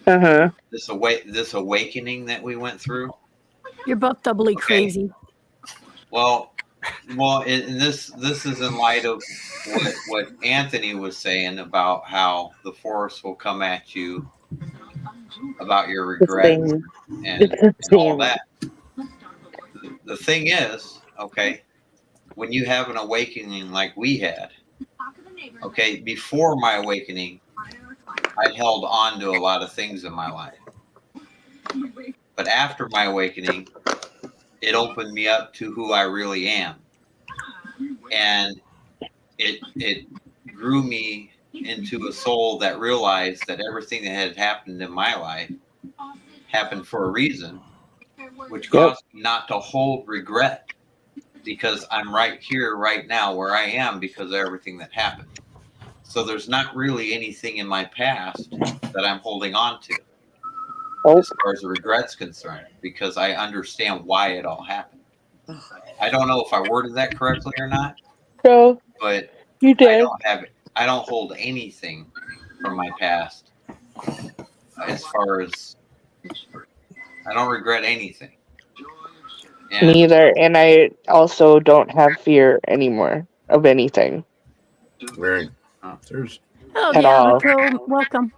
this awakening that we went through. You're both doubly crazy. Well, and this is in light of what Anthony was saying about how the force will come at you about your regrets and all that. The thing is, okay, when you have an awakening like we had, okay, before my awakening, I held on to a lot of things in my life. But after my awakening, it opened me up to who I really am. And it grew me into a soul that realized that everything that had happened in my life happened for a reason, which caused me not to hold regret because I'm right here, right now, where I am because of everything that happened. So there's not really anything in my past that I'm holding on to as far as the regret's concerned, because I understand why it all happened. I don't know if I worded that correctly or not. No, but you did. I don't hold anything from my past as far as I don't regret anything. And neither, and I also don't have fear anymore of anything. Right. Oh, at all. Welcome.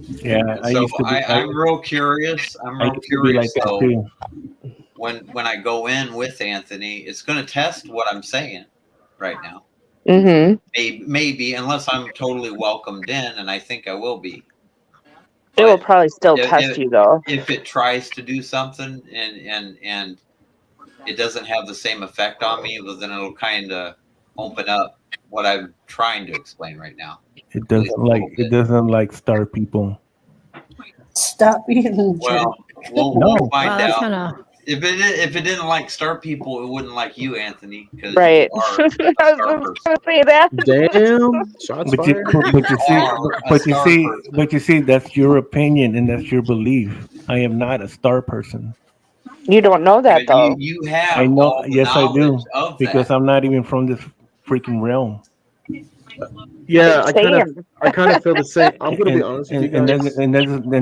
Yeah, I'm real curious. I'm real curious. Like that too. when I go in with Anthony, it's going to test what I'm saying right now. Maybe, unless I'm totally welcomed in, and I think I will be. It will probably still test you, though. If it tries to do something and it doesn't have the same effect on me, well, then it'll kind of open up what I'm trying to explain right now. It doesn't like star people. Stop being Well, we'll No. find out. Kinda... If it didn't like star people, it wouldn't like you, Anthony. Right. You are a star person. Say that. Damn. Shots But you, fired. but you see, that's your opinion and that's your belief. I am not a star person. You don't know that, But though. you have I know. all the Yes, I do. knowledge of Because that. I'm not even from this freaking realm. Yeah, I kind of feel the same. I'm gonna be honest with you And guys.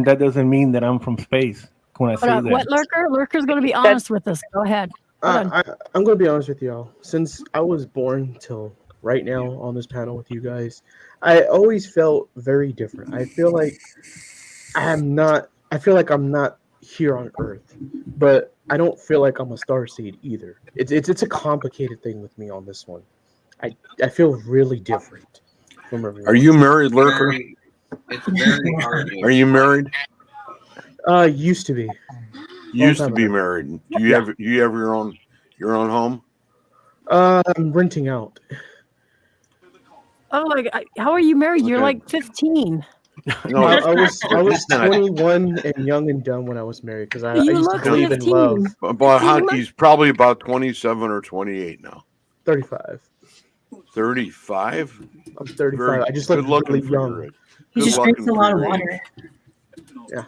that doesn't mean that I'm from space when I say that. What, Lurker? Lurker's going to be honest with us. Go ahead. I'm gonna be honest with y'all. Since I was born till right now on this panel with you guys, I always felt very different. I feel like I'm not here on Earth, but I don't feel like I'm a starseed either. It's a complicated thing with me on this one. I feel really different from everyone. Are you married, Lurker? It's very hard. Are you married? Used to be. Used to be married. Do you have your own home? I'm renting out. Oh my God. How are you married? You're like 15. No, I was 21 and young and dumb when I was married because I used to believe in love. He's probably about 27 or 28 now. 35. 35? I'm 35. I just look really young. He just drinks a lot of water. Yeah.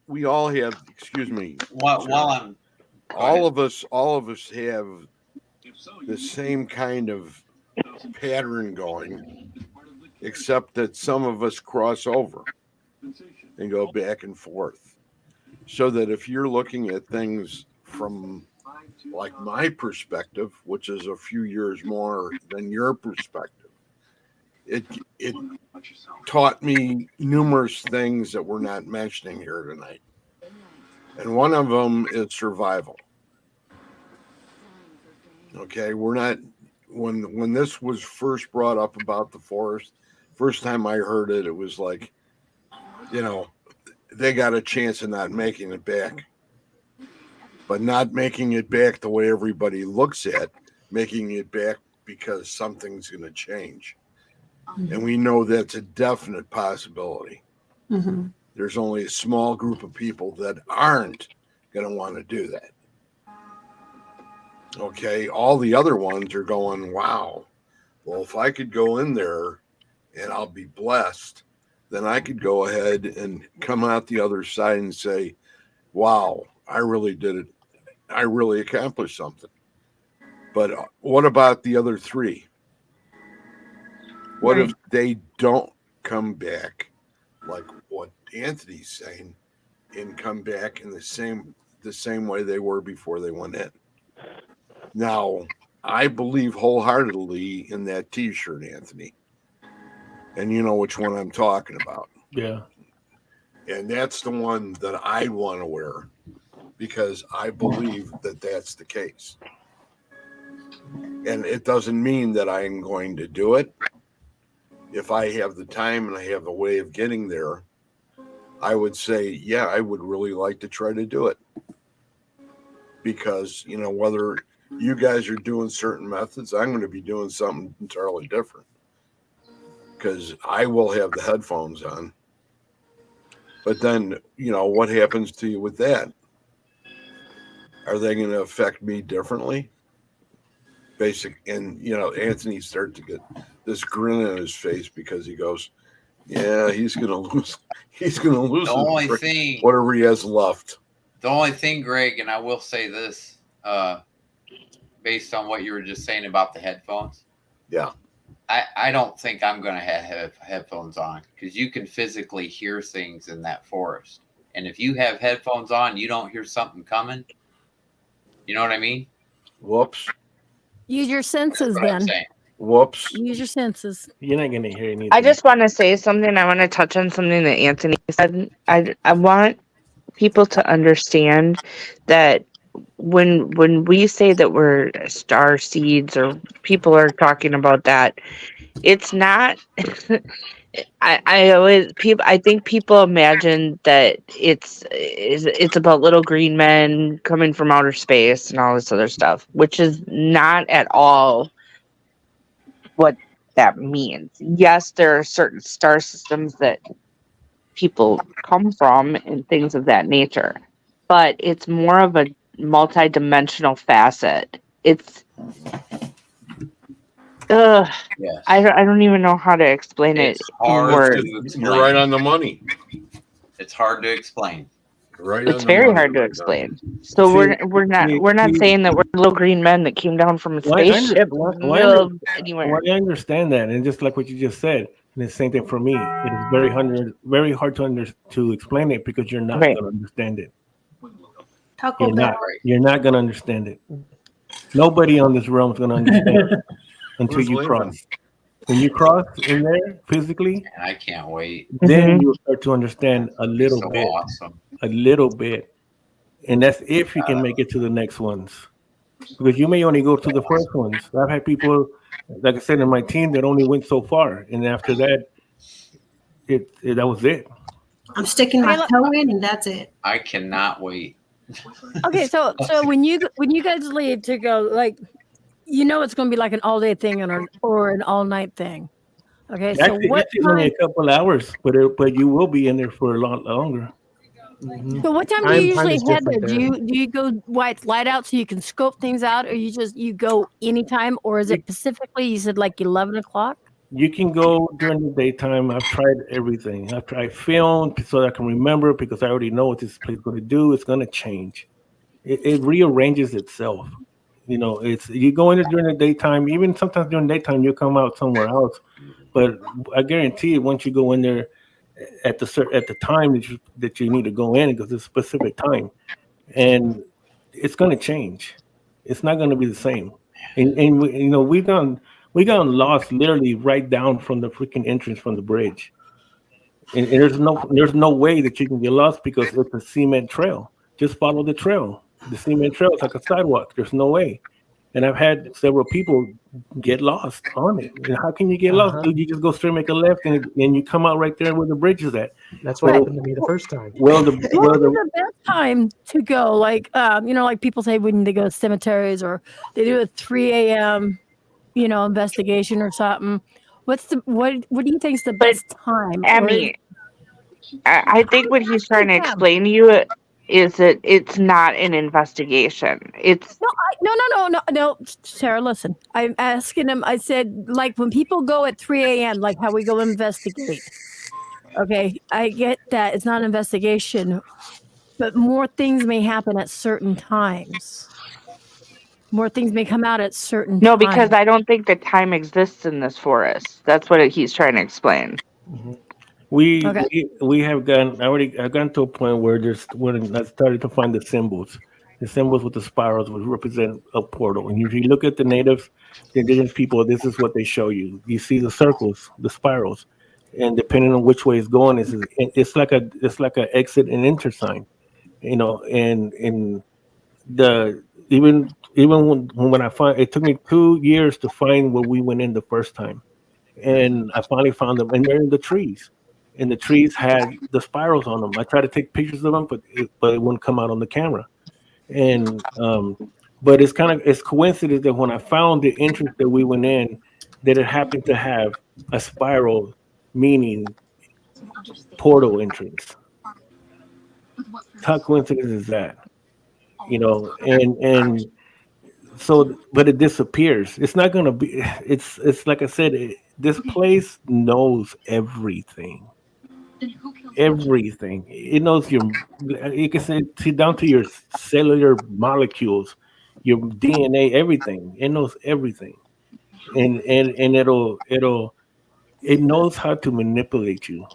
We all have. Excuse me. While all of us have the same kind of pattern going, except that some of us cross over and go back and forth. So that if you're looking at things from like my perspective, which is a few years more than your perspective, it taught me numerous things that we're not mentioning here tonight. And one of them is survival. Okay, we're not, when this was first brought up about the forest, first time I heard it, it was like, they got a chance of not making it back. But not making it back the way everybody looks at, making it back because something's going to change. Mm-hmm. And we know that's a definite possibility. Mm-hmm. There's only a small group of people that aren't going to want to do that. Okay, all the other ones are going, wow, well, if I could go in there and I'll be blessed, then I could go ahead and come out the other side and say, wow, I really did it. I really accomplished something. But what about the other three? What if they don't come back like what Anthony's saying and come back in the same way they were before they went in? Now, I believe wholeheartedly in that T-shirt, Anthony. And you know which one I'm talking about. Yeah. And that's the one that I want to wear because I believe that that's the case. And it doesn't mean that I am going to do it. If I have the time and I have a way of getting there, I would say, yeah, I would really like to try to do it. Because, whether you guys are doing certain methods, I'm going to be doing something entirely different. Because I will have the headphones on. But then, what happens to you with that? Are they going to affect me differently? And Anthony starts to get this grin on his face because he goes, yeah, he's going to lose. He's going to lose the only thing, whatever he has left. The only thing, Greg, and I will say this, based on what you were just saying about the headphones. Yeah. I don't think I'm going to have headphones on because you can physically hear things in that forest. And if you have headphones on, you don't hear something coming. You know what I mean? Whoops. Use your senses then. Whoops. Use your senses. You're not going to hear anything. I just want to say something. I want to touch on something that Anthony said. I want people to understand that when we say that we're star seeds or people are talking about that, it's not. I think people imagine that it's about little green men coming from outer space and all this other stuff, which is not at all what that means. Yes, there are certain star systems that people come from and things of that nature, but it's more of a multi-dimensional facet. It's Yes. I don't even know how to explain it It's in hard words. to explain. You're right on the money. It's hard to explain. Right It's on the very money. hard to right explain. now. So See, we're not see, saying that we're little green men that came down from a Why I, under, spaceship why, in the why, middle under, of anywhere. why I understand that, and just like what you just said, and the same thing for me. It is very hard to explain it because you're not Right. going to understand it. Taco Bell. You're not going to understand it. Nobody on this realm is going to understand it until Who's you leaving? cross. When you cross in there physically, And I can't wait. then you'll start to understand a little So bit, awesome. a little bit, and that's if you can make it to the next ones. Because you may only go to the first ones. I've had people, like I said, in my team that only went so far, and after that, that was it. I'm sticking my toe in, and that's it. I cannot wait. Okay, so when you guys leave to go, like, you know, it's going to be like an all day thing or an all night thing. Okay, so Actually, what it's only time? a couple hours, but you will be in there for a lot longer. So what time do you usually head there? Do you go while it's light out so you can scope things out, or you go anytime, or is it specifically you said like 11 o'clock? You can go during the daytime. I've tried everything. I've tried film so that I can remember because I already know what this place is going to do. It's going to change. It rearranges itself. You know, it's you go in there during the daytime. Even sometimes during the daytime, you come out somewhere else. But I guarantee you, once you go in there at the time that you need to go in, because it's a specific time, and it's going to change. It's not going to be the same. And you know, we got lost literally right down from the freaking entrance from the bridge. And there's no way that you can get lost because it's a cement trail. Just follow the trail. The cement trail is like a sidewalk. There's no way. And I've had several people get lost on it. And how can you get lost? Dude, you just go straight, make a left, and you come out right there where the bridge is at. That's what happened to me the first time. What would be the best time to go? Like, you know, like people say when they go to cemeteries or they do a 3 a.m., you know, investigation or something. What do you think is the best time? Emmy, I think what he's trying to explain to you is that it's not an investigation. It's no, Sarah, listen. I'm asking him. I said, like, when people go at 3 a.m., like how we go investigate. Okay, I get that it's not an investigation, but more things may happen at certain times. More things may come out at certain times. No, because I don't think that time exists in this forest. That's what he's trying to explain. We have I've gotten to a point where when I started to find the symbols with the spirals which represent a portal. And if you look at the natives, the indigenous people, this is what they show you. You see the circles, the spirals, and depending on which way it's going, it's like a exit and enter sign, you know. And the even when I find it took me 2 years to find where we went in the first time, and I finally found them, and they're in the trees. And the trees had the spirals on them. I tried to take pictures of them, but it wouldn't come out on the camera. And but it's coincidence that when I found the entrance that we went in, that it happened to have a spiral, meaning portal entrance. How coincidence is that? You know, and so, but it disappears. It's not going to be. It's like I said. This place knows everything. Everything. It knows you can see down to your cellular molecules, your DNA, everything. It knows everything, and it knows how to manipulate you.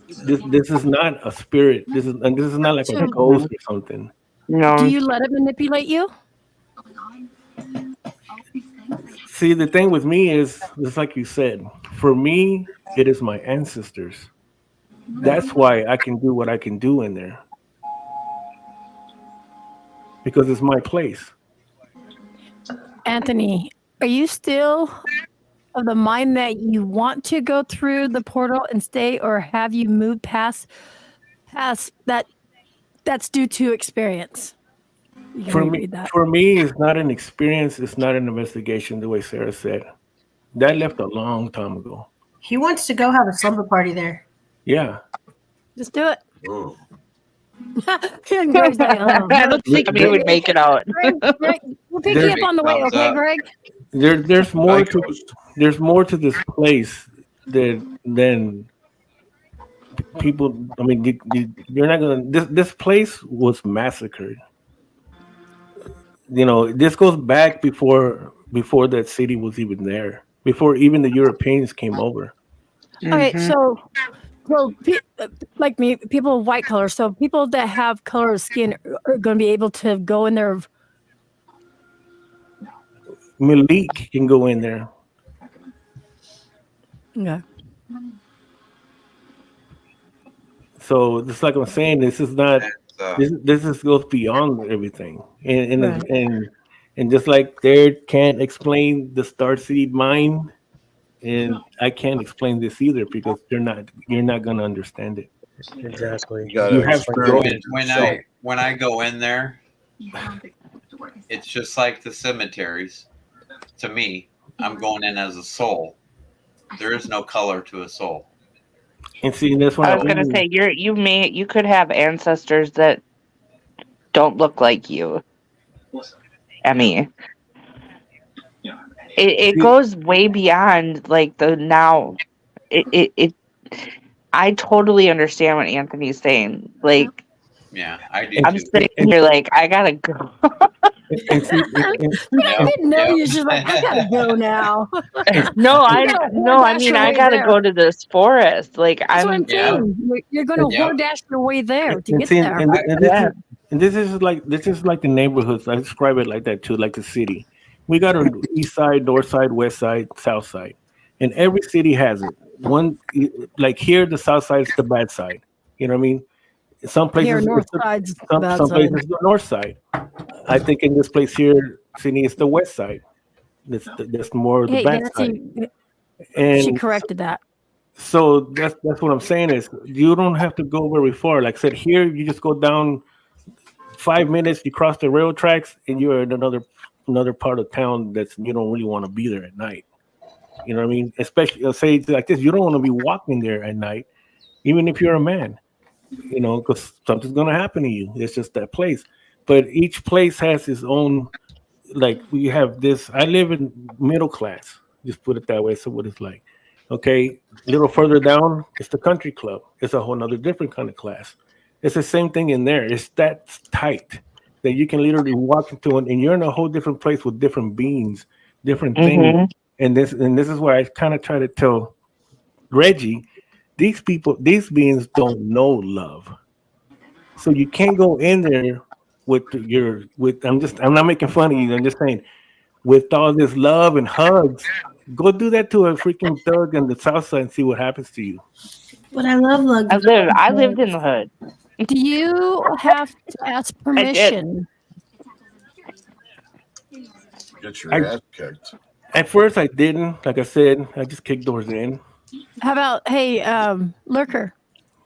This is not a spirit. This is not like a ghost or something. No. Do you let it manipulate you? See, the thing with me is, just like you said, for me, it is my ancestors. That's why I can do what I can do in there because it's my place. Anthony, are you still of the mind that you want to go through the portal and stay, or have you moved past that? That's due to experience. You can reread that. For me, it's not an experience. It's not an investigation. The way Sarah said, that left a long time ago. He wants to go have a slumber party there. Yeah. Just do it. Oh. Greg's like, oh, I don't think we would make it out. Greg, we'll pick you up on the way, okay, Greg? There's more to this place than people. I mean, you're not gonna. This place was massacred. You know, this goes back before that city was even there. Before even the Europeans came over. Okay, so like me, people of white color. So people that have color of skin are going to be able to go in there. Malik can go in there. Yeah. So just like I'm saying, this is not. This is goes beyond everything, and just like they can't explain the starseed mind, and I can't explain this either because you're not gonna understand it. Exactly. You have when I go in there, it's just like the cemeteries. To me, I'm going in as a soul. There is no color to a soul. And see, that's what I was gonna say. You could have ancestors that don't look like you. I mean, it goes way beyond like the now. I totally understand what Anthony's saying. Like, yeah, I do. I'm sitting here like I gotta go. I didn't know you. She's like, I gotta go now. I mean, I gotta go to this forest. Like, that's what I'm saying. You're gonna dash your way there to get there. And this is like the neighborhoods. I describe it like that too, like the city. We got an east side, north side, west side, south side, and every city has it. One, like here, the south side is the bad side. You know what I mean? Some places, here, north side's the bad some side. places the north side. I think in this place here, Sydney, is the west side. That's more the bad side. And she corrected that. So that's what I'm saying is you don't have to go very far. Like I said, here you just go down 5 minutes, you cross the rail tracks, and you're in another part of town that's you don't really want to be there at night. You know what I mean? Especially say it's like this, you don't want to be walking there at night, even if you're a man. You know, because something's gonna happen to you. It's just that place. But each place has its own. Like we have this. I live in middle class. Just put it that way. So what it's like. Okay, a little further down, it's the country club. It's a whole nother different kind of class. It's the same thing in there. It's that tight that you can literally walk into it, and you're in a whole different place with different beings, different things. And this is why I kind of try to tell Reggie, these beings don't know love. So you can't go in there I'm not making fun of you. I'm just saying, with all this love and hugs, go do that to a freaking thug in the south side and see what happens to you. But I love love. I lived in the hood. Do you have to ask permission? Get your ass kicked. At first, I didn't. Like I said, I just kicked doors in. How about, hey, Lurker?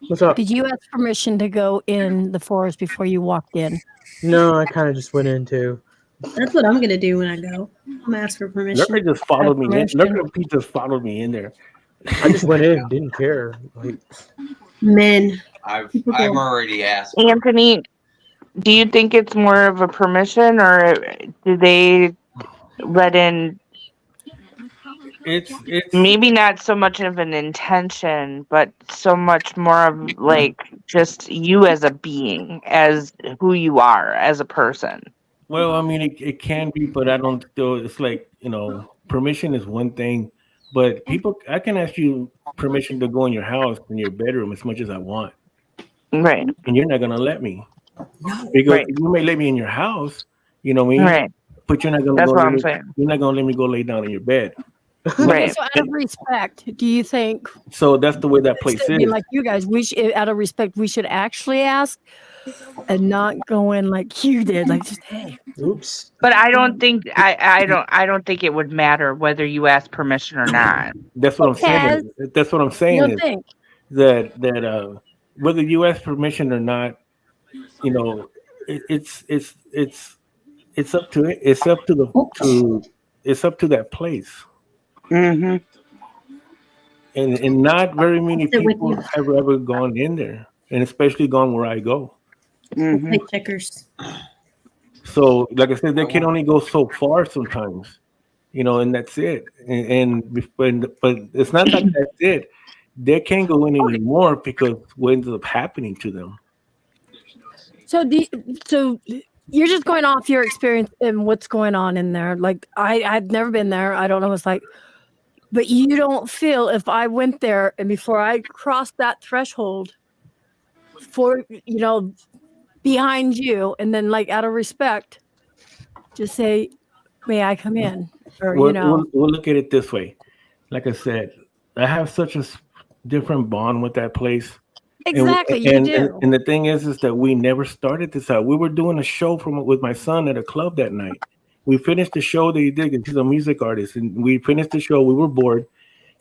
What's up? Did you ask permission to go in the forest before you walked in? No, I kind of just went in too. That's what I'm gonna do when I go. I'm gonna ask for permission. Lurker just followed me in. Lurker just followed me in there. I just went in, didn't care. Like, men. I've already asked. Anthony, do you think it's more of a permission, or do they let in? It's maybe not so much of an intention, but so much more of like just you as a being, as who you are as a person. Well, I mean, it can be, but I don't feel it's like, you know, permission is one thing, but I can ask you permission to go in your house, in your bedroom, as much as I want. Right. And you're not going to let me. Because you may let me in your house, you know what I mean? Right. But you're not going to You're not going to let me go lay down in your bed. Right. So out of respect, do you think? So that's the way that place Instead of being is. like you guys, we should, out of respect, we should actually ask and not go in like you did, like just hey. Oops. But I don't think I don't think it would matter whether you ask permission or not. That's what I'm Yes. saying. That's what I'm You saying don't is think? that whether you ask permission or not, you know, it's up to it. It's up to it's up to that place. Mm-hmm. And not very many Sit with people you. have ever gone in there, and especially gone where I go. Mm-hmm. Play checkers. So, like I said, they can only go so far sometimes, you know, and that's it. But it's not like that's it. They can't go in anymore because what ends up happening to them. So so you're just going off your experience and what's going on in there. Like I've never been there. I don't know what it's like. But you don't feel if I went there and before I crossed that threshold for behind you and then like out of respect, just say, may I come in? Or We'll look at it this way. Like I said, I have such a different bond with that place. Exactly, And you do. and the thing is that we never started this out. We were doing a show with my son at a club that night. We finished the show that he did. He's a music artist, and we finished the show. We were bored.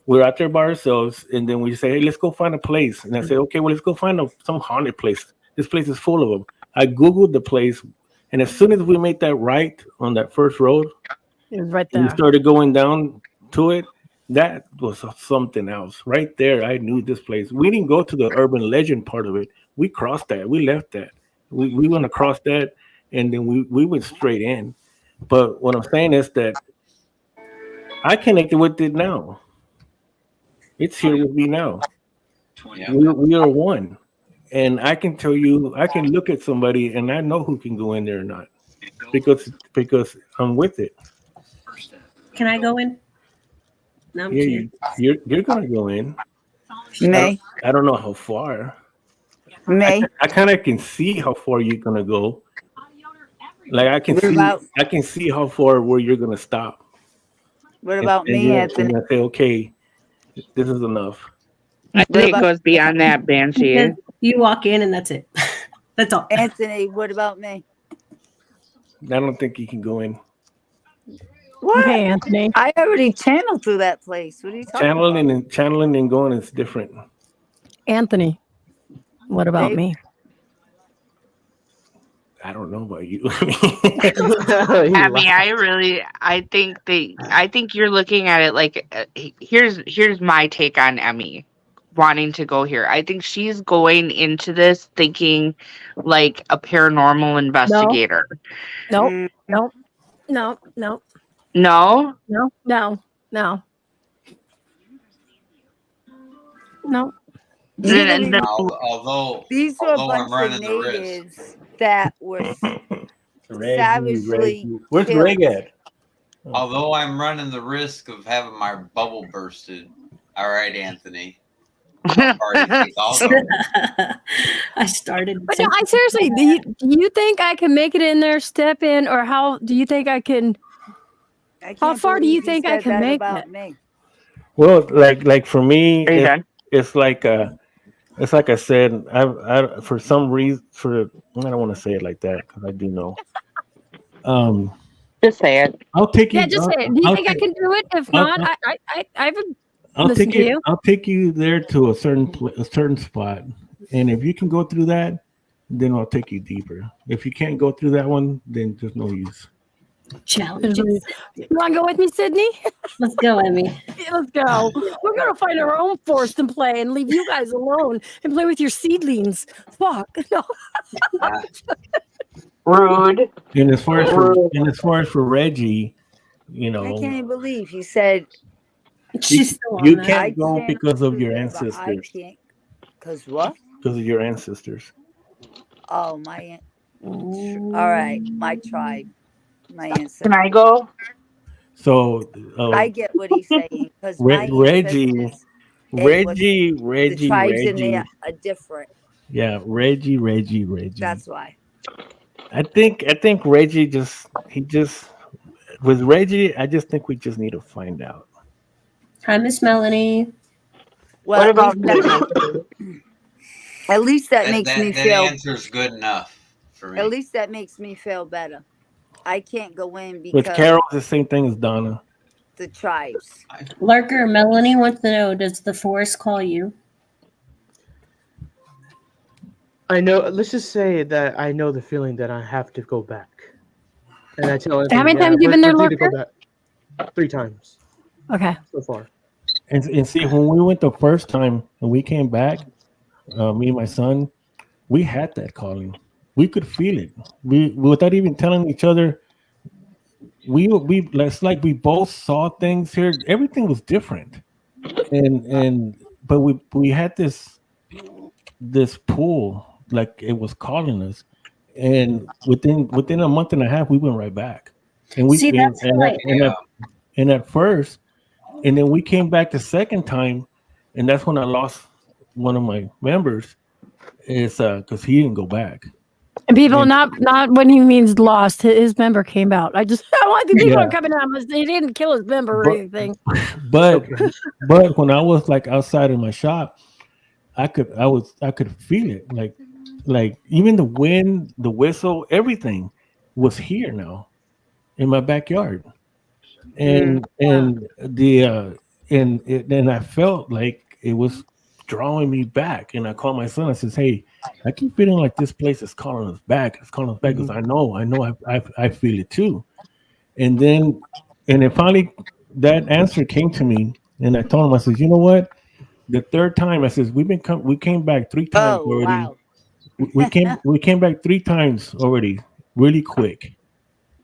We were out there by ourselves, and then we say, "Hey, let's go find a place." And I said, "Okay, well, let's go find some haunted place. This place is full of them." I googled the place, and as soon as we made that right on that first road, it was right and we there. started going down to it. That was something else. Right there, I knew this place. We didn't go to the urban legend part of it. We crossed that. We left that. We went across that, and then we went straight in. But what I'm saying is that I connected with it now. It's here with me now. Yeah. We are one. And I can tell you, I can look at somebody and I know who can go in there or not. Because I'm with it. Can I go in? No, I'm Yeah, kidding. you're gonna go in. May. I don't know how far. May. I kind of can see how far you're gonna go. Like I can see how far where you're gonna stop. What about And me, you're Anthony? gonna say, okay, this is enough. I think it goes beyond that, Banshee. Because you walk in and that's it. That's all. Anthony, what about me? I don't think you can go in. What? Okay, Anthony. I already channeled through that place. What are you talking about? Channeling and going is different. Anthony, what about me? I don't know about you. I mean, I think you're looking at it like here's my take on Emmy wanting to go here. I think she's going into this thinking like a paranormal investigator. Nope. No. No? No. Although These were a I'm bunch of running the risk. natives that were savagely Where's killed. Greg at? Although I'm running the risk of having my bubble bursted. All right, Anthony. I started. But no, I seriously, do you think I can make it in there, step in, or how do you think I can? How far do you think I can make it? Me. Well, like for me, it's like I said. I for some reason I don't want to say it like that because I do know. Just say it. I'll take you. Yeah, just say it. Do you think I can do it? If not, I would. I'll take you there to a certain spot, and if you can go through that, then I'll take you deeper. If you can't go through that one, then there's no use. Challenges. You want to go with me, Sydney? Let's go, Emmy. Yeah, let's go. We're gonna find our own forest and play, and leave you guys alone and play with your seedlings. Fuck no. Rude. And as far as for Reggie, you know, I can't even believe he said you can't go because of your ancestors. I can't. Because what? Because of your ancestors. Oh, all right, my tribe, my ancestors. Can I go? So I get what he's saying because Reggie. The tribes in there are different. Yeah, Reggie. That's why. I think Reggie with Reggie. I just think we just need to find out. Hi, Miss Melanie. Well, What at about least me? at least that That makes me that feel. answer's good enough for At me. least that makes me feel better. I can't go in With because Carol, the same thing as Donna. the tribes. Lurker, Melanie wants to know, does the forest call you? I know. Let's just say that I know the feeling that I have to go back, and I tell How Anthony, many "Yeah, times you been there, we need to go Lurker? back 3 times Okay. so far." And see, when we went the first time and we came back, me and my son, we had that calling. We could feel it. We without even telling each other. It's like we both saw things here. Everything was different, but we had this pull, like it was calling us, and within a month and a half, we went right back, and we See, that's right. and at first, and then we came back the second time, and that's when I lost one of my members. Is because he didn't go back. And people, And- not when he means lost. His member came out. I want the people Yeah. are coming out. He didn't kill his member or anything. But when I was like outside in my shop, I could feel it, like even the wind, the whistle, everything was here now in my backyard, and I felt like it was drawing me back, and I called my son. I says, "Hey, I keep feeling like this place is calling us back. It's calling us back because I know, I feel it too." And then finally that answer came to me, and I told him, I says, "You know what? The third time," I says, we came back 3 times Oh already. wow! We came back 3 times already, really quick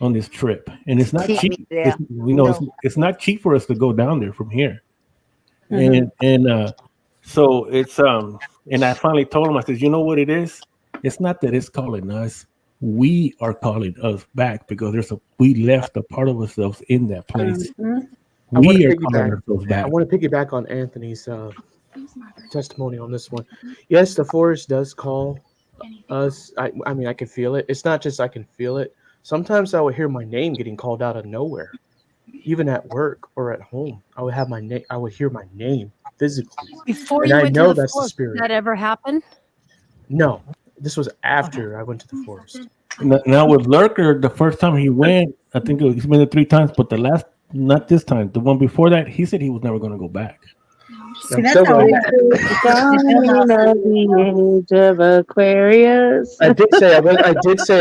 on this trip, and it's not Keep cheap. me there. It's not cheap for us to go down there from here. Mhm. And so it's and I finally told him, I says, "You know what it is? It's not that it's calling us. We are calling us back because we left a part of ourselves in that place. Mhm. I want We to are calling piggyback. ourselves I back." want to piggyback on Anthony's testimony on this one. Yes, the forest does call us. I mean, I can feel it. It's not just I can feel it. Sometimes I would hear my name getting called out of nowhere, even at work or at home. I would have my name. I would hear my name physically, Before and you I went to know the that's the forest, did spirit. that ever happen? No, this was after I went to the forest. Now with Lurker, the first time he went, I think he's been there 3 times, but not this time, the one before that, he said he was never going to go back. See, that's how This is down at the age of Aquarius. I did say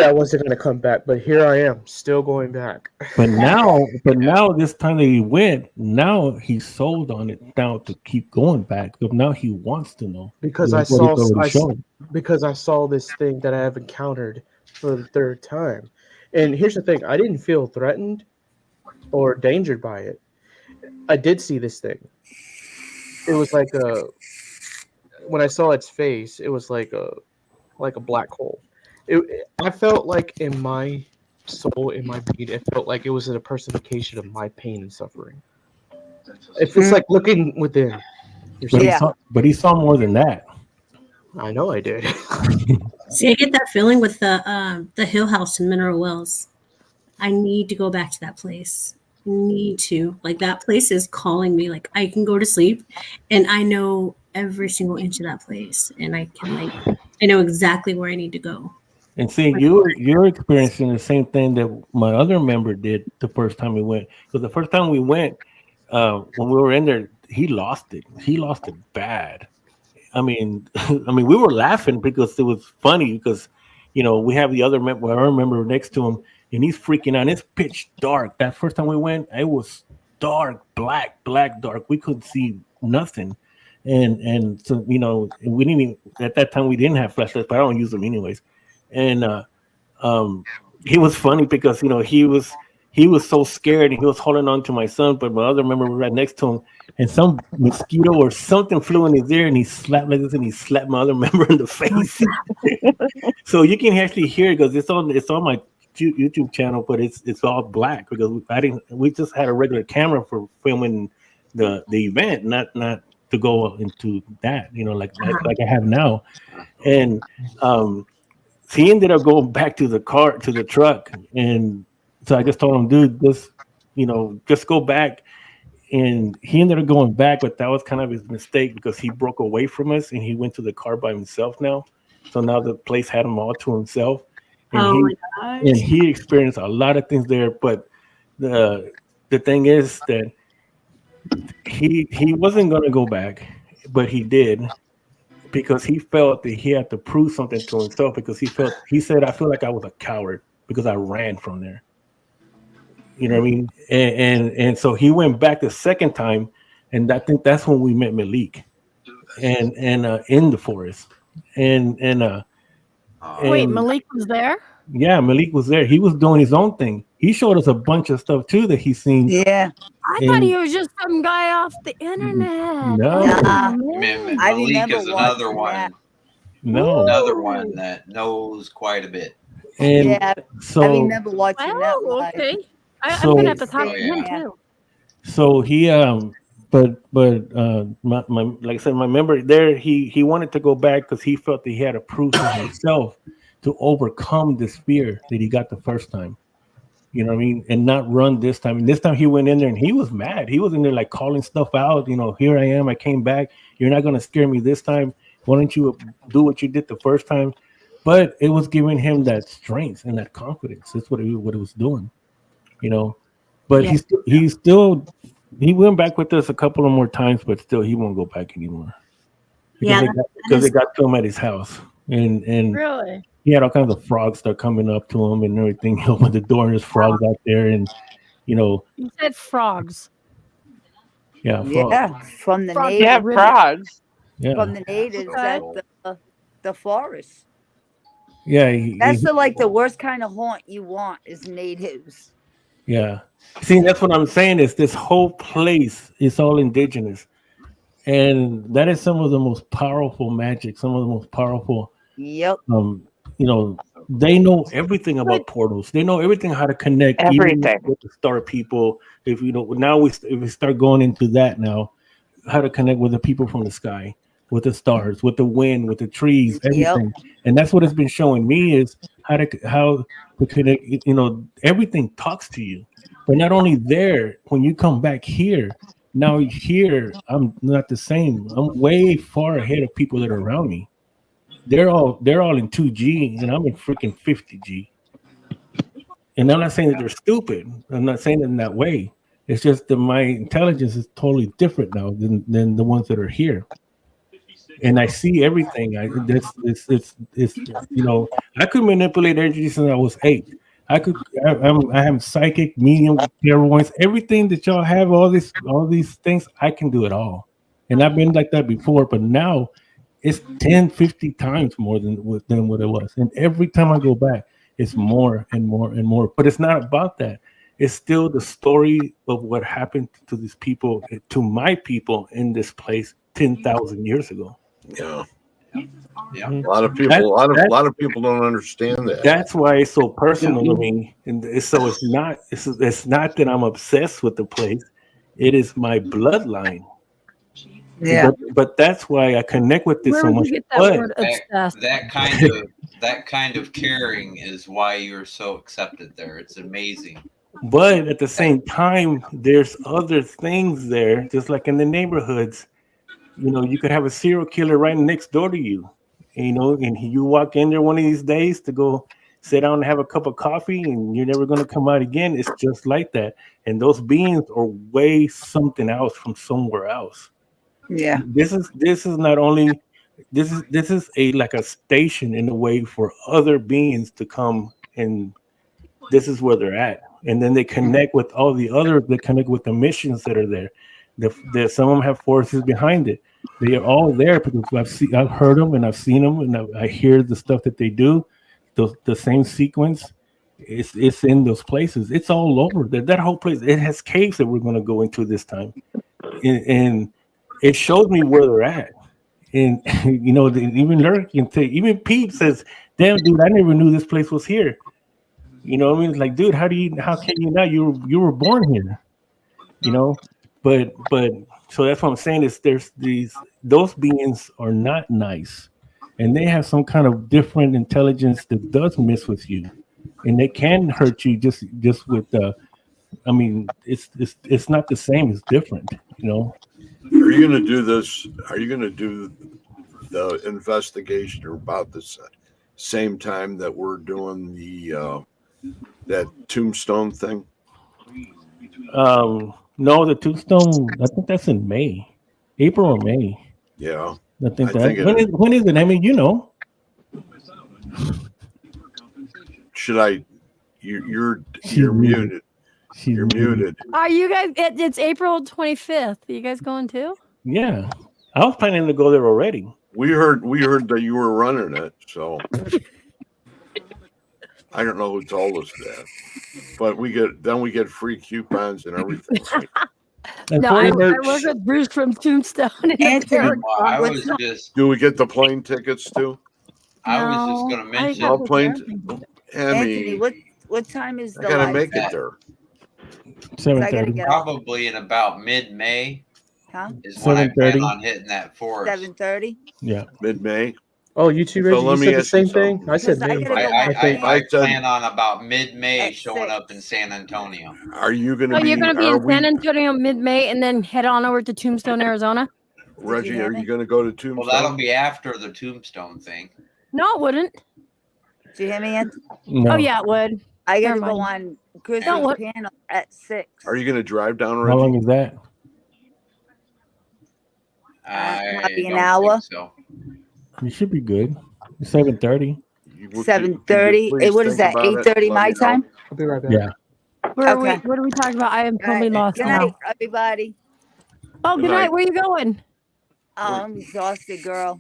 I wasn't going to come back, but here I am, still going back. But now this time that he went, now he's sold on it now to keep going back. But now he wants to know because what I he's saw already shown. because I saw this thing that I have encountered for the 3rd time. And here's the thing, I didn't feel threatened or endangered by it. I did see this thing. It was like when I saw its face, it was like a black hole. I felt like in my soul, in my being, it felt like it was a personification of my pain and suffering. If it's like looking within. But he saw more than that. I know I did. See, I get that feeling with the Hill House in Mineral Wells. I need to go back to that place. Need to. Like, that place is calling me. Like, I can go to sleep and I know every single inch of that place, and I know exactly where I need to go. And see, you're experiencing the same thing that my other member did the first time we went. Because the first time we went, when we were in there, he lost it. He lost it bad. I mean, we were laughing because it was funny because, we have the other member next to him, and he's freaking out. It's pitch dark. That first time we went, it was dark, black, dark. We couldn't see nothing. And so, we didn't even, at that time we didn't have flashlights, but I don't use them anyways. And he was funny because he was so scared and he was holding on to my son, but my other member was right next to him, and some mosquito or something flew in his ear, and he slapped like this, and he slapped my other member in the face. So you can actually hear it because it's on my YouTube channel, but it's all black because we just had a regular camera for filming the event, not to go into that, like I have now. And he ended up going back to the truck, and so I just told him, dude, just go back and he ended up going back, but that was kind of his mistake because he broke away from us and he went to the car by himself now. So now the place had him all to himself, and he experienced a lot of things there. But the thing is that he wasn't going to go back, but he did because he felt that he had to prove something to himself because he said, I feel like I was a coward because I ran from there. You know what I mean? And so he went back the second time, and I think that's when we met Malik and in the forest. And wait, Malik was there? Yeah, Malik was there. He was doing his own thing. He showed us a bunch of stuff too that he's seen. Yeah. I thought he was just some guy off the internet. No. Malik is another one. No. Another one that knows quite a bit. And yeah, so I remember watching that live. Okay. I'm So- gonna have to talk to him too. So he but my like I said, my member there, he wanted to go back because he felt that he had to prove to himself to overcome this fear that he got the first time. You know what I mean? And not run this time. And this time he went in there and he was mad. He was in there like calling stuff out. You know, here I am. I came back. You're not going to scare me this time. Why don't you do what you did the first time? But it was giving him that strength and that confidence. That's what it was doing. You know, but he went back with us a couple of more times, but still he won't go back anymore. Because they got to him at his house. And Really? he had all kinds of frogs start coming up to him and everything. He opened the door and there's frogs out there, and you know. You said frogs. Yeah, Yeah, from the Frogs. natives. Yeah, frogs. Yeah. From the natives at the forest. Yeah, That's the worst kind of haunt you want is natives. yeah. See, that's what I'm saying is this whole place is all indigenous, and that is some of the most powerful magic. Some of the most powerful. Yep. You know, they know everything about portals. They know everything how to connect Everything. even with the star people. If you know, now if we start going into that now, how to connect with the people from the sky, with the stars, with the wind, with the trees, everything. And that's what it's been showing me is how to connect. You know, everything talks to you. But not only there, when you come back here, now here I'm not the same. I'm way far ahead of people that are around me. They're all in 2G and I'm in freaking 50G. And I'm not saying that they're stupid. I'm not saying it in that way. It's just that my intelligence is totally different now than the ones that are here. And I see everything. It's you know, I could manipulate energy since I was 8. I have psychic, medium, clairvoyance, everything that y'all have, all these things, I can do it all. And I've been like that before, but now it's 10, 50 times more than what it was. And every time I go back, it's more and more and more. But it's not about that. It's still the story of what happened to these people, to my people in this place 10,000 years ago. Yeah. Yeah. A lot of people, a lot of people don't understand that. That's why it's so personal to me. And so it's not that I'm obsessed with the place. It is my bloodline. Yeah. But that's why I connect with this Where so would much. you get that word obsessed? That kind of caring is why you're so accepted there. It's amazing. But at the same time, there's other things there, just like in the neighborhoods. You know, you could have a serial killer right next door to you, you know, and you walk in there one of these days to go sit down and have a cup of coffee, and you're never going to come out again. It's just like that. And those beings are way something else from somewhere else. Yeah. This is not only this is like a station in a way for other beings to come, and this is where they're at. And then they connect with all the other, they connect with the missions that are there. Some of them have forces behind it. They are all there because I've heard them and I've seen them, and I hear the stuff that they do. The same sequence, it's in those places. It's all over. That whole place. It has caves that we're going to go into this time, and it shows me where they're at. And you know, even Lurk can say, even Pete says, "Damn, dude, I never knew this place was here." You know what I mean? It's like, dude, how can you not? You were born here. You know. But so that's what I'm saying is those beings are not nice, and they have some kind of different intelligence that does mess with you, and they can hurt you just with I mean, it's not the same. It's different, you know. Are you going to do this? Are you going to do the investigation about the same time that we're doing the that tombstone thing? No, the tombstone. I think that's in May, April or May. Yeah, I think when is it? I mean, you know. Should I? You're muted. You're muted. Are you guys? It's April 25th. Are you guys going too? Yeah, I was planning to go there already. We heard that you were running it, so I don't know who told us that, but we get free coupons and everything. Right? No, I work with Bruce from Tombstone. Do we get the plane tickets too? I was just going to mention. All plane. Anthony, what time is the I gotta live make bet? it there. 7:30. Probably in about mid-May. Huh? Is when I plan 7:30. on hitting that forest. 7:30. Yeah, mid-May. Oh, you too, Reggie. let You me said the ask same you thing. something. I said I May. gotta go I I said, plan on about mid-May At showing 6. up in San Antonio. are you going Oh, to be? you're going to be are in San Antonio mid-May and then head on over to Tombstone, Arizona? Reggie, are you going to go to Tombstone? Well, that'll be after the tombstone thing. No, it wouldn't. Did you hear me, Anthony? no. Oh, yeah, it would. I gotta Never go mind. on Chris's No, what? panel at 6. Are you going to drive down, How long Reggie? is that? Probably an don't hour. think so. You should be good. 7:30. 7:30. What is that? 8:30 my time. I'll be right back. Yeah. What are Okay. we talking about? I am totally lost Good now. night, everybody. Oh, good Good night. night. Where you going? Oh, I'm exhausted, girl.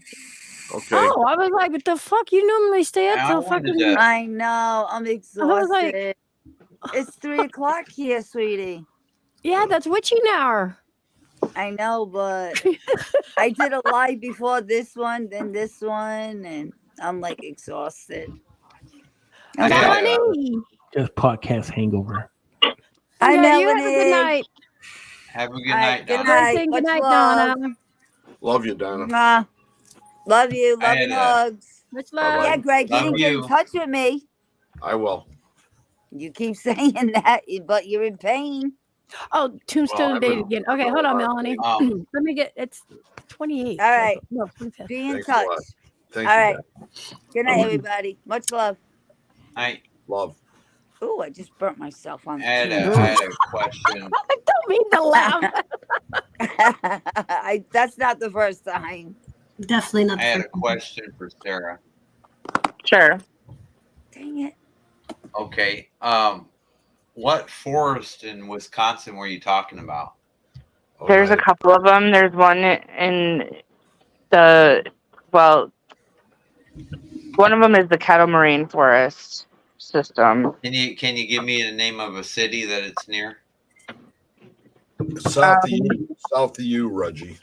Okay. Oh, I was like, what the fuck? You normally stay up I till wanted fucking... to- I know. I'm was like- exhausted. It's 3:00 here, sweetie. Yeah, that's witching hour. I know, but I did a live before this one, then this one, and I'm like exhausted. I had, Melanie. Just podcast hangover. Hi, Yeah, you have a Melanie. good night. Have a good All right, night, good Donna. night. Saying good Much night, love. Donna. Love you, Donna. Mwah. Love you. I Love had and a- hugs. Much Bye-bye. love. Yeah, Greg, you Love didn't get you. in touch with me. I will. You keep saying that, but you're in pain. Oh, Tombstone Well, date I'm in- again. Okay, hold on, Melanie. Um, Let me get... It's 28. All right. No, 25th. Be in Thanks a touch. lot. Thank All you. right. Dad. Good night, everybody. Much love. Love. Ooh, I just burnt myself on I had the a question. I don't mean to laugh. That's not the first time. Definitely not. I had a question for Sarah. Sure. Dang it. Okay. What forest in Wisconsin were you talking about? There's a couple of them. There's one in one of them is the Kettle Marine Forest system. Can you give me the name of a city that it's near? South of you, Reggie.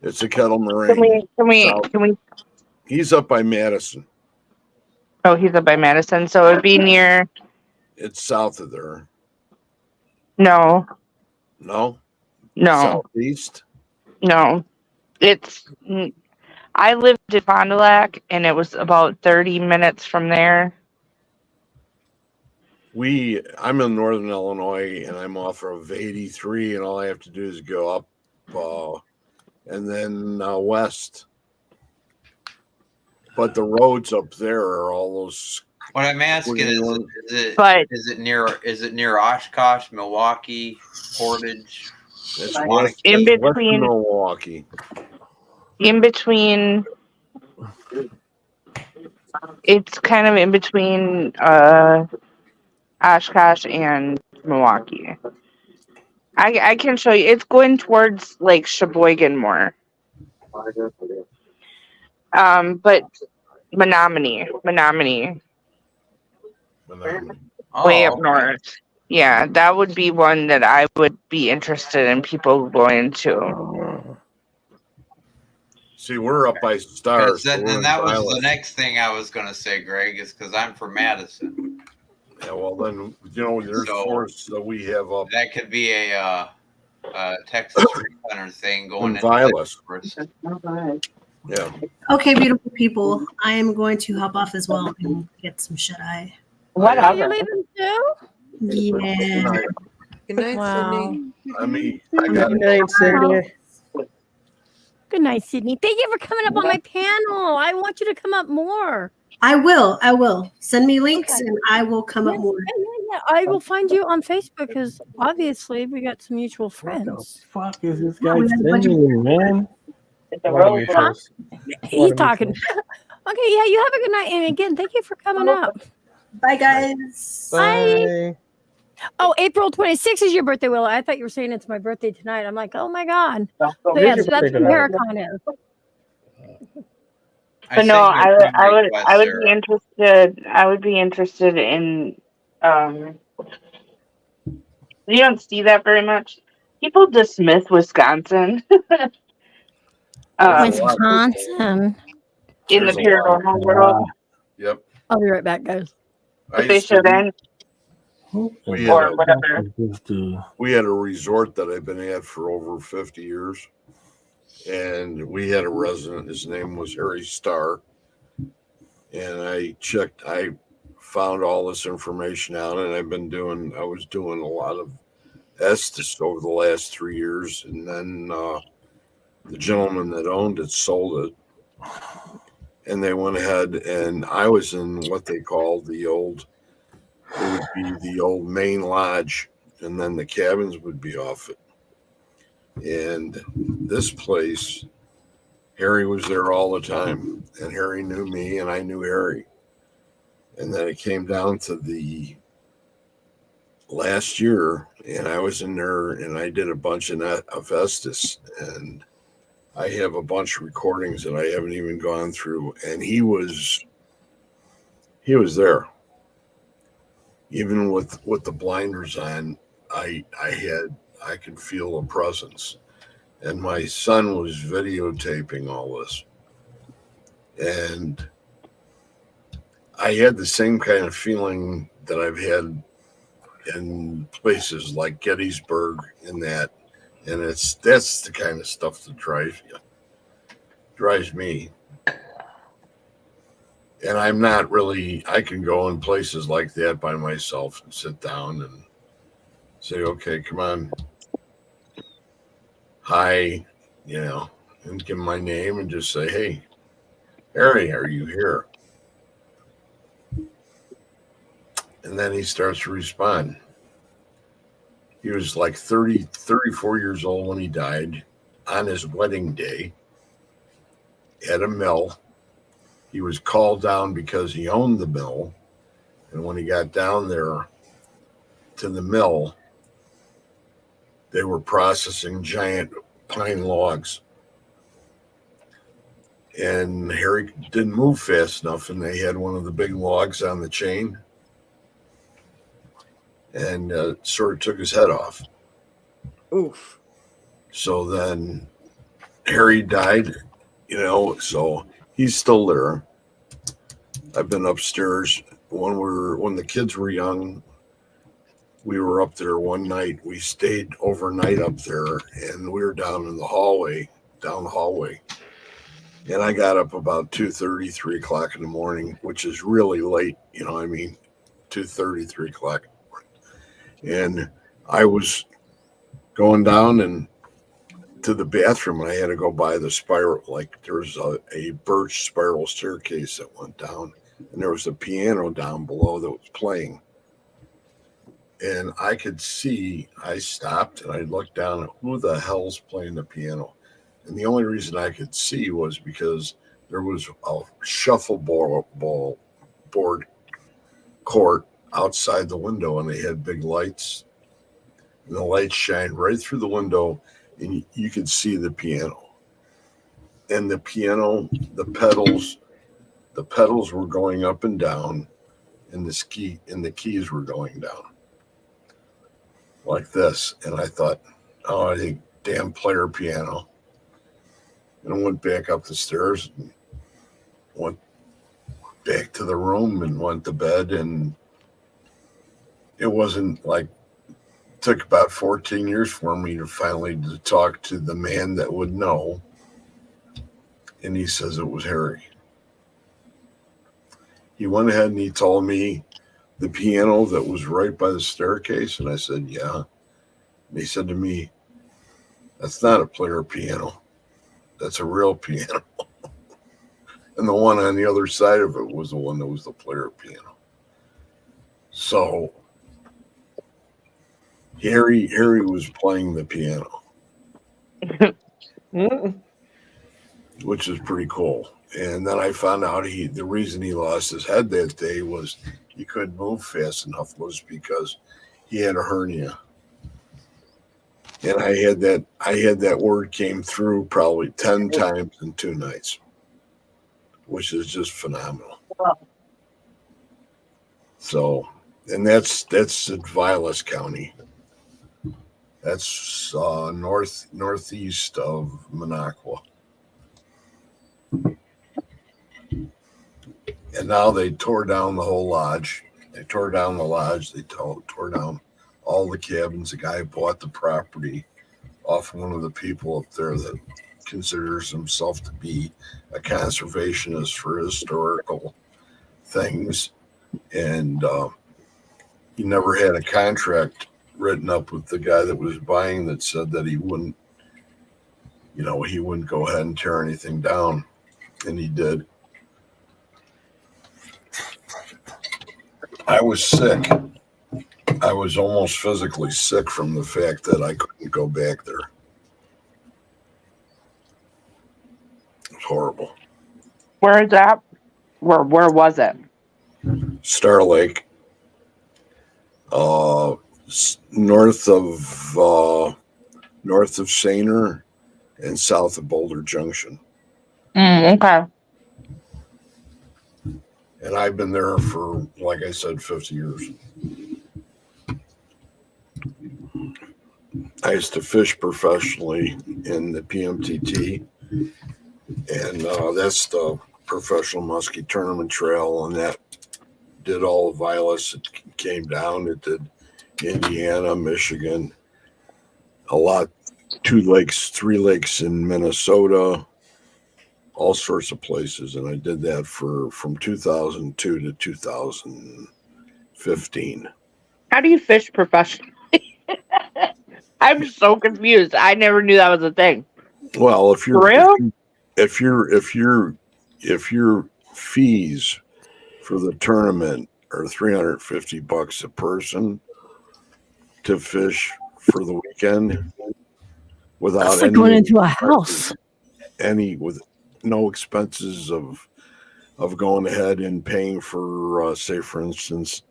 It's a Kettle Marine. Can we? He's up by Madison. Oh, he's up by Madison, so it would be near. It's south of there. No, No? southeast. No. It's. I lived in Fond du Lac, and it was about 30 minutes from there. I'm in northern Illinois, and I'm off of 83, and all I have to do is go up and then west. But the roads up there are all those. What I'm asking is it near Oshkosh, Milwaukee, Portage? It's in west between Milwaukee. In between. It's kind of in between Oshkosh and Milwaukee. I can show you. It's going towards like Sheboygan more. But Menominee. Way up north. Yeah, that would be one that I would be interested in people going to. See, we're up by stars. so we're in That was Violet. the next thing I was going to say, Greg, is because I'm from Madison. Yeah, well, then, there's forests that we have up. That could be a Texas Tree Hunter thing going In into Violet. the Yeah. Okay, beautiful people. I am going to hop off as well and get some shut eye. Are you leaving too? Yeah. Good night, Wow. Sydney. I mean, I got Good night, Cindy. Good night, Sydney. Thank you for coming up on my panel. I want you to come up more. I will. Send me links and I will come up more. Yeah. I will find you on Facebook because obviously we got some mutual friends. Fuck is this Yeah, guy we had a bunch of- sending me, man? Huh? He's talking. Okay, yeah, you have a good night. And again, thank you for coming up. Bye, guys. Bye. Oh, April 26th is your birthday, Willa. I thought you were saying it's my birthday tonight. I'm like, oh my God. So yeah, so that's when Paracon is. But no, I would be interested. I would be interested in. You don't see that very much. People dismiss Wisconsin. Wisconsin. In the paranormal world. Yep. I'll be right back, guys. But they shouldn't. We Or had, whatever. we had a resort that I've been at for over 50 years. And we had a resident, his name was Harry Starr. And I found all this information out, and I was doing a lot of Estes over the last 3 years. And then the gentleman that owned it sold it. And they went ahead, and I was in what they call it would be the old main lodge, and then the cabins would be off it. And this place, Harry was there all the time, and Harry knew me, and I knew Harry. And then it came down to the last year, and I was in there, and I did a bunch of Estes, and I have a bunch of recordings that I haven't even gone through, and he was there. Even with the blinders on, I could feel a presence. And my son was videotaping all this. And I had the same kind of feeling that I've had in places like Gettysburg and that. And that's the kind of stuff that drives me. And I'm not really, I can go in places like that by myself and sit down and say, okay, come on. Hi, and give my name and just say, hey, Harry, are you here? And then he starts to respond. He was like 34 years old when he died on his wedding day at a mill. He was called down because he owned the mill. And when he got down there to the mill, they were processing giant pine logs. And Harry didn't move fast enough, and they had one of the big logs on the chain. And sort of took his head off. Oof. So then Harry died, so he's still there. I've been upstairs when the kids were young. We were up there one night. We stayed overnight up there, and we were down the hallway. And I got up about 2:30, 3 o'clock in the morning, which is really late, 2:30, 3 o'clock. And I was going down and to the bathroom, and I had to go by the spiral. Like there was a birch spiral staircase that went down, and there was a piano down below that was playing. And I could see, I stopped and I looked down at who the hell's playing the piano. And the only reason I could see was because there was a shuffleboard court outside the window, and they had big lights, and the lights shined right through the window, and you could see the piano. And the piano, the pedals were going up and down, and the keys were going down like this. And I thought, oh, I think damn player piano. And I went back up the stairs and went back to the room and went to bed. And it wasn't like, it took about 14 years for me to finally talk to the man that would know. And he says it was Harry. He went ahead and he told me the piano that was right by the staircase? And I said, yeah. And he said to me, that's not a player piano. That's a real piano. And the one on the other side of it was the one that was the player piano. So Harry was playing the piano, which is pretty cool. And then I found out the reason he lost his head that day was he couldn't move fast enough was because he had a hernia. And I had that word came through probably 10 times in 2 nights, which is just phenomenal. So, and that's at 𝚜𝚗 County. That's northeast of Minocqua. And now they tore down the whole lodge. They tore down the lodge. They tore down all the cabins. The guy bought the property off one of the people up there that considers himself to be a conservationist for historical things. And he never had a contract written up with the guy that was buying that said that he wouldn't go ahead and tear anything down. And he did. I was sick. I was almost physically sick from the fact that I couldn't go back there. It was horrible. Where is that? Where was it? Star Lake. North of Sainer and south of Boulder Junction. Okay. And I've been there for, like I said, 50 years. I used to fish professionally in the PMTT, and that's the Professional Muskie Tournament Trail, and that did all of Vilas. It came down. It did Indiana, Michigan, a lot, 2 lakes, 3 lakes in Minnesota, all sorts of places. And I did that from 2002 to 2015. How do you fish professionally? I'm so confused. I never knew that was a thing. Well, if your fees for the tournament are $350 a person to fish for the weekend without That's like going into a house. With no expenses of going ahead and paying for, say, for instance,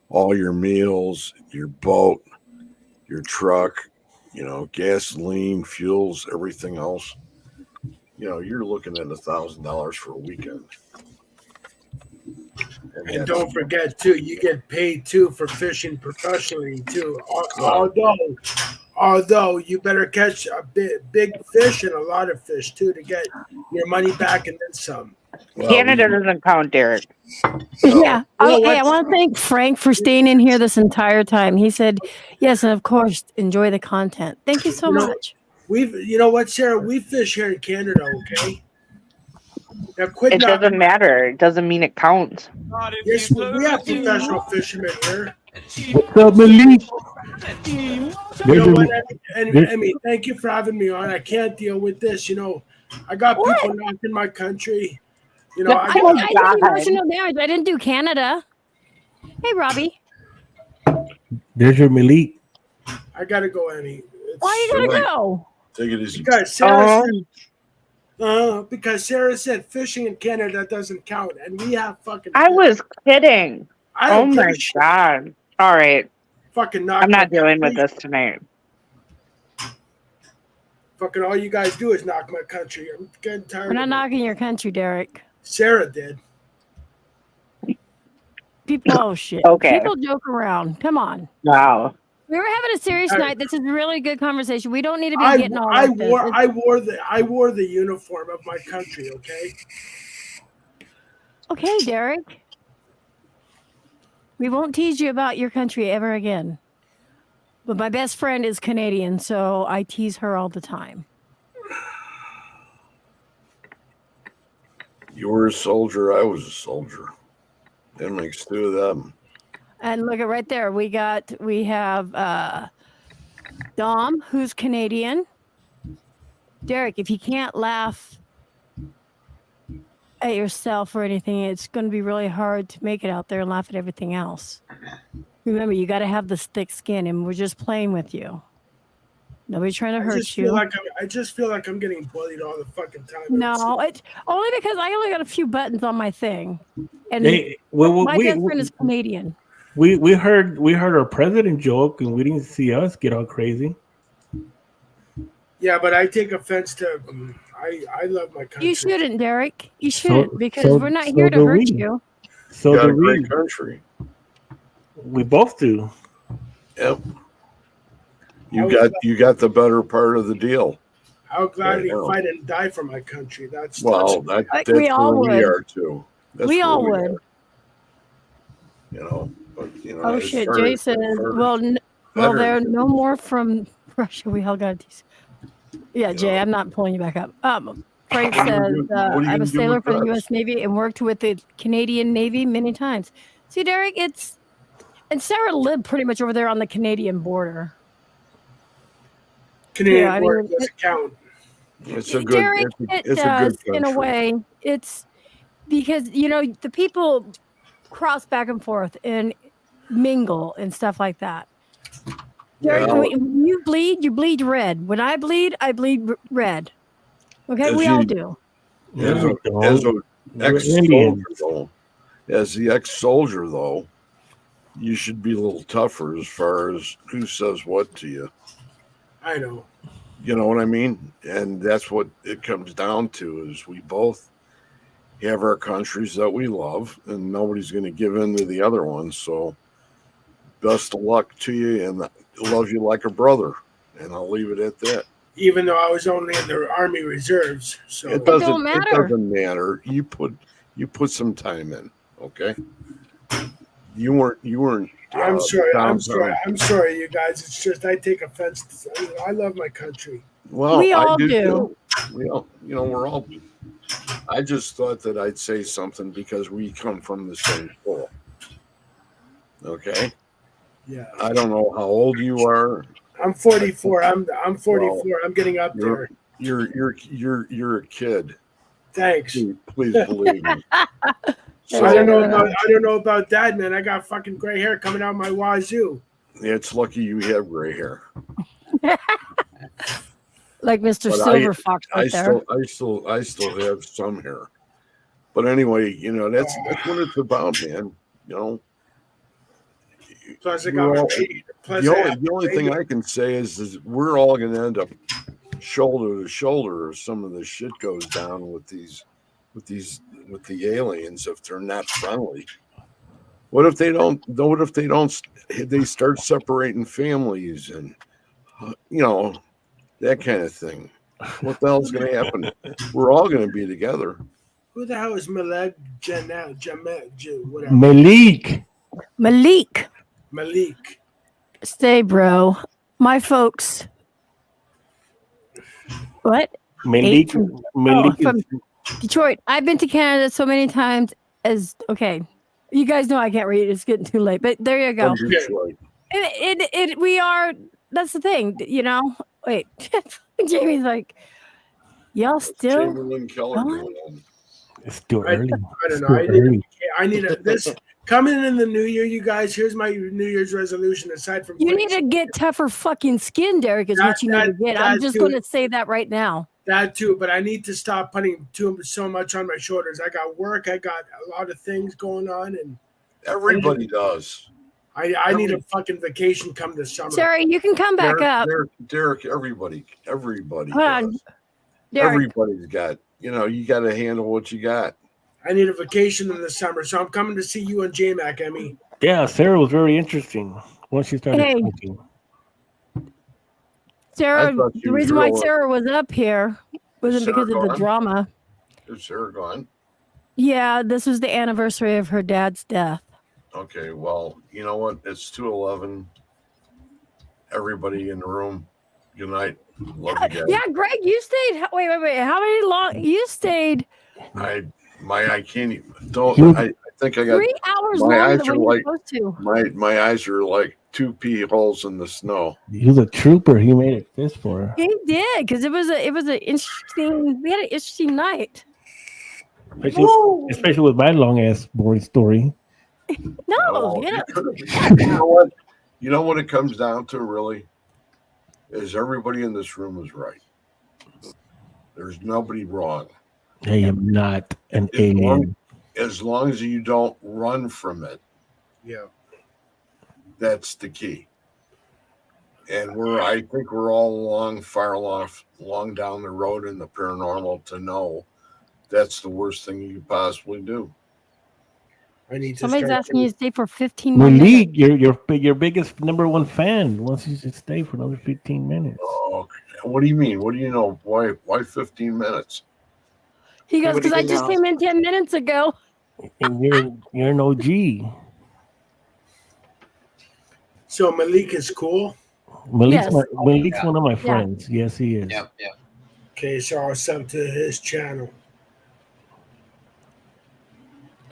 all your meals, your boat, your truck, gasoline, fuels, everything else. You're looking at $1,000 for a weekend. And don't forget too, you get paid too for fishing professionally too. Although you better catch a big fish and a lot of fish too to get your money back and then some. Well, Canada doesn't count, Derek. Yeah. Hey, I want to thank Frank for staying in here this entire time. He said, yes, and of course, enjoy the content. Thank you so much. You know what, Sarah? We fish here in Canada, okay? Now It doesn't matter. It doesn't mean it counts. Yes, we have professional fishermen here. What's up, Malik? You know what, Emmy, thank you for having me on. I can't deal with this. I got people knocking my country. I did emotional damage. I didn't do Canada. Hey, Robbie. There's your Malik. I gotta go, Emmy. Why you gotta go? Take it easy. Because Sarah said fishing in Canada doesn't count, and we have fucking. I was kidding. Oh my god! All right. Fucking I'm not dealing with this tonight. Fucking all you guys do is knock my country. I'm getting tired. We're not knocking your country, Derek. Sarah did. People, shit. Okay. People joke around. Come on. Wow. We were having a serious night. This is really good conversation. We don't need to be getting all I wore the uniform of my country, okay? Okay, Derek. We won't tease you about your country ever again. But my best friend is Canadian, so I tease her all the time. You were a soldier. I was a soldier. That makes 2 of them. And look at right there. We have Dom, who's Canadian. Derek, if you can't laugh at yourself or anything, it's going to be really hard to make it out there and laugh at everything else. Remember, you got to have this thick skin, and we're just playing with you. Nobody's trying to hurt you. I just feel like I'm getting bullied all the fucking time. No, it's only because I only got a few buttons on my thing, and my best friend is Canadian. We heard our president joke, and we didn't see us get all crazy. Yeah, but I take offense to. I love my country. You shouldn't, Derek. You shouldn't, because we're not here to hurt you. So got do a great we. country. We both do. Yep. You got the better part of the deal. I'll gladly fight and die for my country. That's we all would. We are too. We all would. Oh shit! Jay says, "Well, there are no more from Russia. We all got these." Yeah, Jay, I'm not pulling you back up. Frank says, "I'm a sailor for the U.S. Navy and worked with the Canadian Navy many times." See, Derek, and Sarah lived pretty much over there on the Canadian border. Canadian border doesn't count. It's a good. Derek, it's a good country. in a way. It's because the people cross back and forth and mingle and stuff like that. Derek, when you bleed red. When I bleed red. Okay, we all do. As the ex-soldier, though, you should be a little tougher as far as who says what to you. I know. You know what I mean? And that's what it comes down to, is we both have our countries that we love, and nobody's going to give in to the other one. So best of luck to you, and I love you like a brother. And I'll leave it at that. Even though I was only in the Army Reserves. So it doesn't matter. You put some time in, okay? You weren't I'm sorry, you guys. It's just I take offense. I love my country. Well, we all I do. Too. We all, we're all. I just thought that I'd say something because we come from the same school. Okay. Yeah. I don't know how old you are. I'm 44. I'm 44. Well, I'm getting up there. You're a kid. Thanks. Please believe me. So, I don't know about that, man. I got fucking gray hair coming out my wazoo. It's lucky you have gray hair. Like Mr. Silver Fox right there. I still have some hair. But anyway, that's what it's about, man. Plus, the only thing I can say is we're all going to end up shoulder to shoulder if some of this shit goes down with the aliens if they're not friendly. What if they don't? They start separating families and that kind of thing. What the hell's going to happen? We're all going to be together. Who the hell is Malik? Malik. Stay, bro. My folks. What? Malik from Detroit. I've been to Canada so many times. You guys know I can't read. It's getting too late. But there you go. We are. That's the thing. Wait. Jamie's like, y'all still. It's still early. I don't know. I need this coming in the new year, you guys. Here's my New Year's resolution. Aside from you need to get tougher fucking skin, Derek. Is what you need to get. I'm just going to say that right now. That too, but I need to stop putting so much on my shoulders. I got work. I got a lot of things going on, and everybody does. I need a fucking vacation come this summer. Sorry, you can come back up. Derek, everybody. Hold on. Derek. Everybody's got. You got to handle what you got. I need a vacation in the summer, so I'm coming to see you and J-Mac, Emmy. Yeah, Sarah was very interesting once she started talking. Sarah, the reason why Sarah was up here wasn't because of the drama. Is Sarah gone? Yeah, this was the anniversary of her dad's death. Okay, well, you know what? It's 2:11. Everybody in the room, good night. Love you guys. Yeah, Greg, you stayed. Wait. How many long? You stayed. I can't even. I think I got 3 hours hours my longer eyes than are when you're like supposed to. my eyes are like 2 pea holes in the snow. He was a trooper. He made it this far. He did, because it was an interesting. We had an interesting night. Especially with my long ass boring story. No, Oh, yeah. you know what? You know what it comes down to, really, is everybody in this room is right. There's nobody wrong. I am not an As alien. long, as long as you don't run from it, Yeah. that's the key. And I think we're all far long down the road in the paranormal to know that's the worst thing you could possibly do. I need to Somebody's start. asking you to stay for 15 more minutes. Malik, your biggest number one fan wants you to stay for another 15 minutes. Oh, what do you mean? What do you know? Why 15 minutes? He goes, Nobody because I can just know. came in 10 minutes ago. And you're an OG. So Malik is cool. Malik's Yes. Malik's one of my Yeah. friends. Yes, he is. Yep. Okay, so I'll sub to his channel.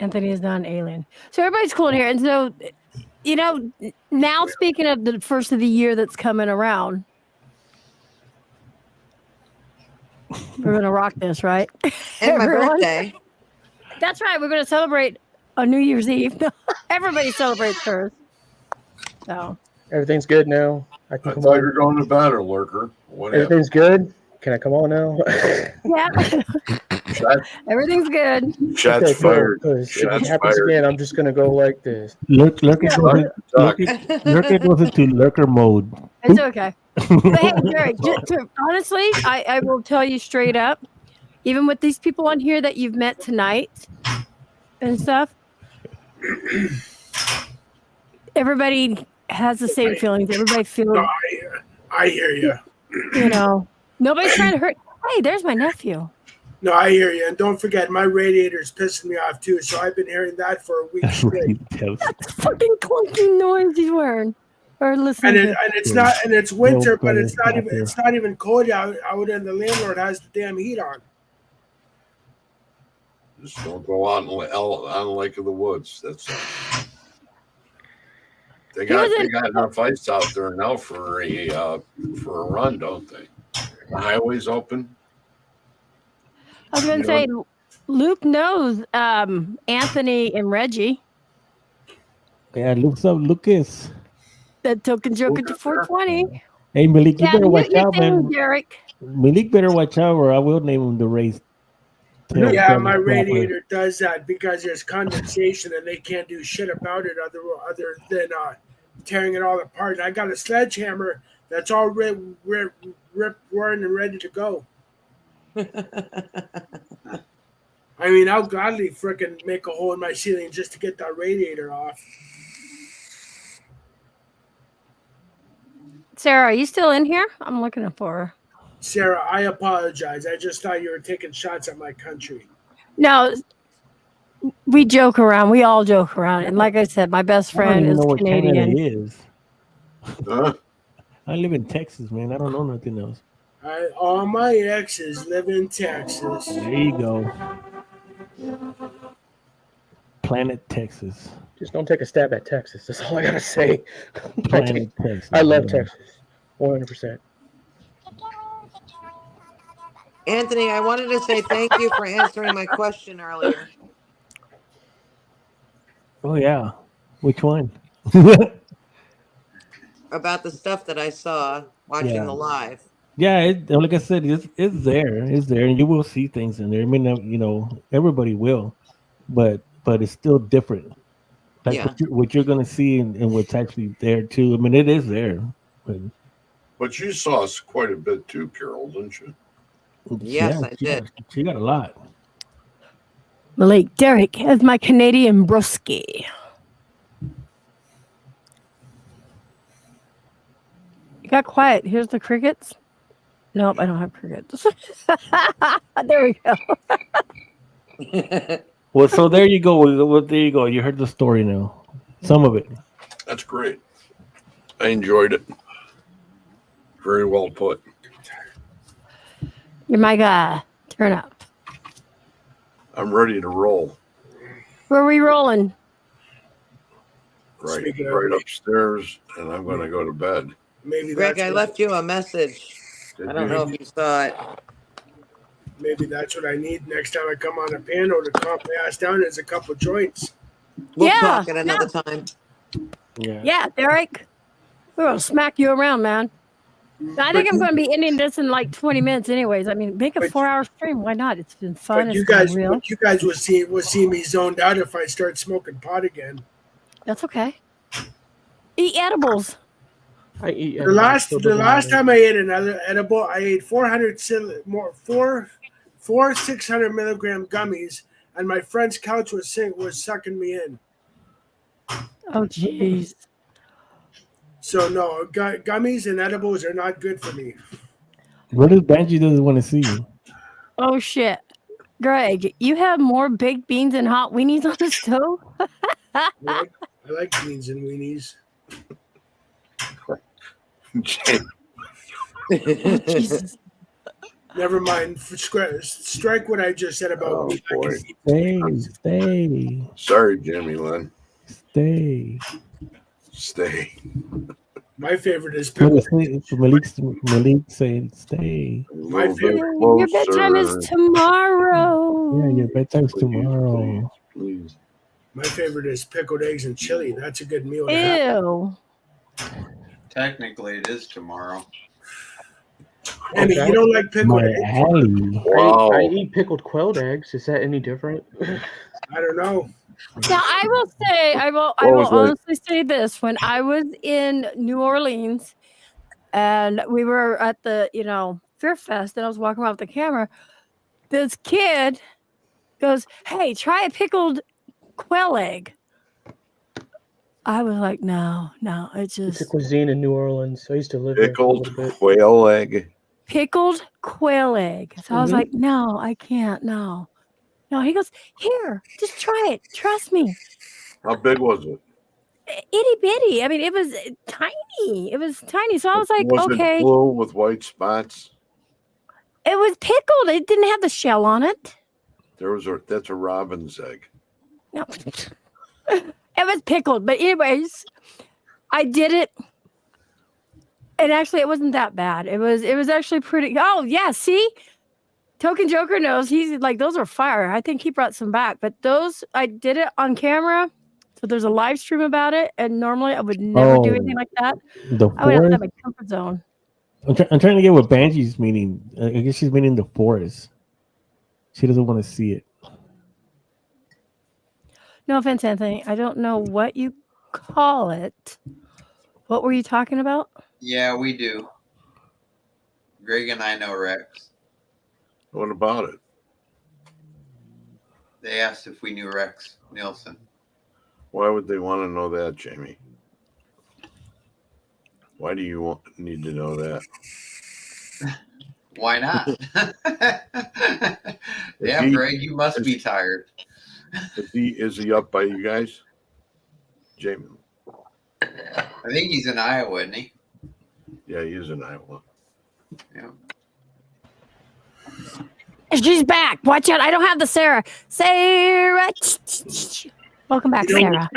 Anthony is not an alien. So everybody's cool in here. And so, now speaking of the first of the year that's coming around, we're going to rock this, right? And my Everyone? birthday. That's right. We're going to celebrate on New Year's Eve. Everybody celebrates first. So Everything's good now. I I can come thought on. you were going to bed, or lurker. What happened? Everything's good. Can I come on now? yeah, everything's good. Shots Okay, cool. fired. 'Cause if Shots it happens fired. again, I'm just gonna go like this. Lurker Duck. goes into lurker mode. It's okay. But hey, Derek, honestly, I will tell you straight up, even with these people on here that you've met tonight and stuff, everybody has the same feelings. Everybody feels, No, I hear you. Nobody's trying to hurt. Hey, there's my nephew. No, I hear you. And don't forget, my radiator's pissing me off too. So I've been hearing that for a week straight. That's fucking clunking noise he's wearing or listening to. And it's winter, but it's not even cold out, and the landlord has the damn heat on. Just don't go out on Lake of the Woods. That's they got enough ice out there now for a run, don't they? The highway's open. I was going to say, Luke knows Anthony and Reggie. Yeah, Lucas. That token joke at 420. Hey, Malik, you Yeah, better watch out, thing, man. Derek. Malik better watch out, or I will name him the race. Yeah, my radiator does that because there's condensation and they can't do shit about it other than tearing it all apart. And I got a sledgehammer that's all ripped, roaring, and ready to go. I mean, I'll gladly frickin' make a hole in my ceiling just to get that radiator off. Sarah, are you still in here? I'm looking for her. Sarah, I apologize. I just thought you were taking shots at my country. No, we joke around. We all joke around. And like I said, my best friend is Canadian. Canada is. Huh? I live in Texas, man. I don't know nothing else. All my exes live in Texas. There you go. Planet Texas. Just don't take a stab at Texas. That's all I gotta say. Planet Texas. I love Texas, 100%. Anthony, I wanted to say thank you for answering my question earlier. Oh yeah, which one? About the stuff that I saw watching the live. Yeah, like I said, it's there. It's there, and you will see things in there. I mean, everybody will, but it's still different. Like what you're gonna see and what's actually there too. I mean, it is there. But you saw us quite a bit too, Carol, didn't you? Yes, I did. She got a lot. Malik, Derek has my Canadian broski. You got quiet. Here's the crickets. Nope, I don't have crickets. There we go. Well, so there you go. Well, there you go. You heard the story now. Some of it. That's great. I enjoyed it. Very well put. Your mic, turn up. I'm ready to roll. Where are we rolling? right upstairs, and I'm going to go to bed. Maybe Greg, I left you a message. I don't know if you saw it. Maybe that's what I need next time I come on a panel to calm my ass down. Is a couple joints. We'll talk at another time. Yeah, Derek. We're gonna smack you around, man. I think I'm going to be ending this in like 20 minutes, anyways. I mean, make a 4-hour stream. Why not? It's been fun. But It's been real. you guys will see me zoned out if I start smoking pot again. That's okay. Eat edibles. I eat The last time I ate another edible, I ate 4 600 milligram gummies, and my friend's couch was sucking me in. Oh, jeez. So no, gummies and edibles are not good for me. What if Benji doesn't want to see you? Oh, shit. Greg, you have more baked beans and hot weenies on the stove? I like beans and weenies. Jesus. Never mind. Strike what I just said about me. Stay. Sorry, Jimmy Lynn. Stay. My favorite is Malik said stay. My favorite. Your bedtime is tomorrow. Yeah, your bedtime's tomorrow. Please. My favorite is pickled eggs and chili. That's a good meal to have. Ew. Technically, it is tomorrow. Emmy, you don't like pickled eggs? Wow. I eat pickled quailed eggs. Is that any different? I don't know. Now I will say, I will honestly say this: when I was in New Orleans, and we were at the Fear Fest, and I was walking around with the camera, this kid goes, "Hey, try a pickled quail egg." I was like, no, it's a cuisine in New Orleans. I used to live pickled there for a little bit. quail egg. Pickled quail egg. So I was like, no, I can't. No. He goes, here, just try it. Trust me. How big was it? Itty bitty. I mean, it was tiny. So I was like, was okay. it blue with white spots? It was pickled. It didn't have the shell on it. That's a robin's egg. No. It was pickled. But anyways, I did it. And actually, it wasn't that bad. It was actually pretty. Oh, yeah. See? Token Joker knows. He's like, those are fire. I think he brought some back. But those, I did it on camera. So there's a live stream about it. And normally I would never do anything like that. I would have to have my comfort zone. I'm trying to get what Banshee meaning. I guess she's meaning the forest. She doesn't want to see it. No offense, Anthony. I don't know what you call it. What were you talking about? Yeah, we do. Greg and I know Rex. What about it? They asked if we knew Rex Nielsen. Why would they want to know that, Jamie? Why do you need to know that? Why not? Yeah, Greg, you must be tired. Is he up by you guys? Jamie. I think he's in Iowa, isn't he? Yeah, he is in Iowa. Yeah. She's back. Watch out. I don't have the Sarah. Sarah. Welcome back, Sarah.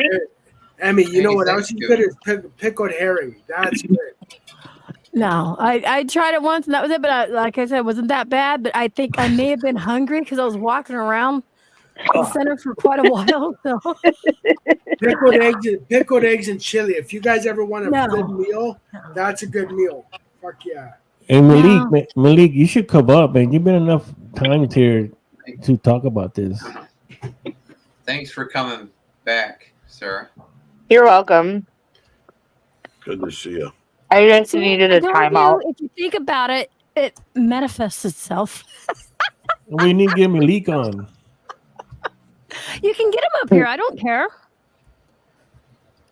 Emmy, you know what else is good is pickled herring. That's good. No, I tried it once and that was it. But like I said, it wasn't that bad. But I think I may have been hungry because I was walking around the center for quite a while. So. Pickled eggs and chili. If you guys ever want a good meal, that's a good meal. Fuck yeah. Hey Malik, you should come up, man. You've been enough times here to talk about this. Thanks for coming back, Sarah. You're welcome. Good to see you. I just needed a timeout. If you think about it, it manifests itself. We need to get Malik on. You can get him up here. I don't care.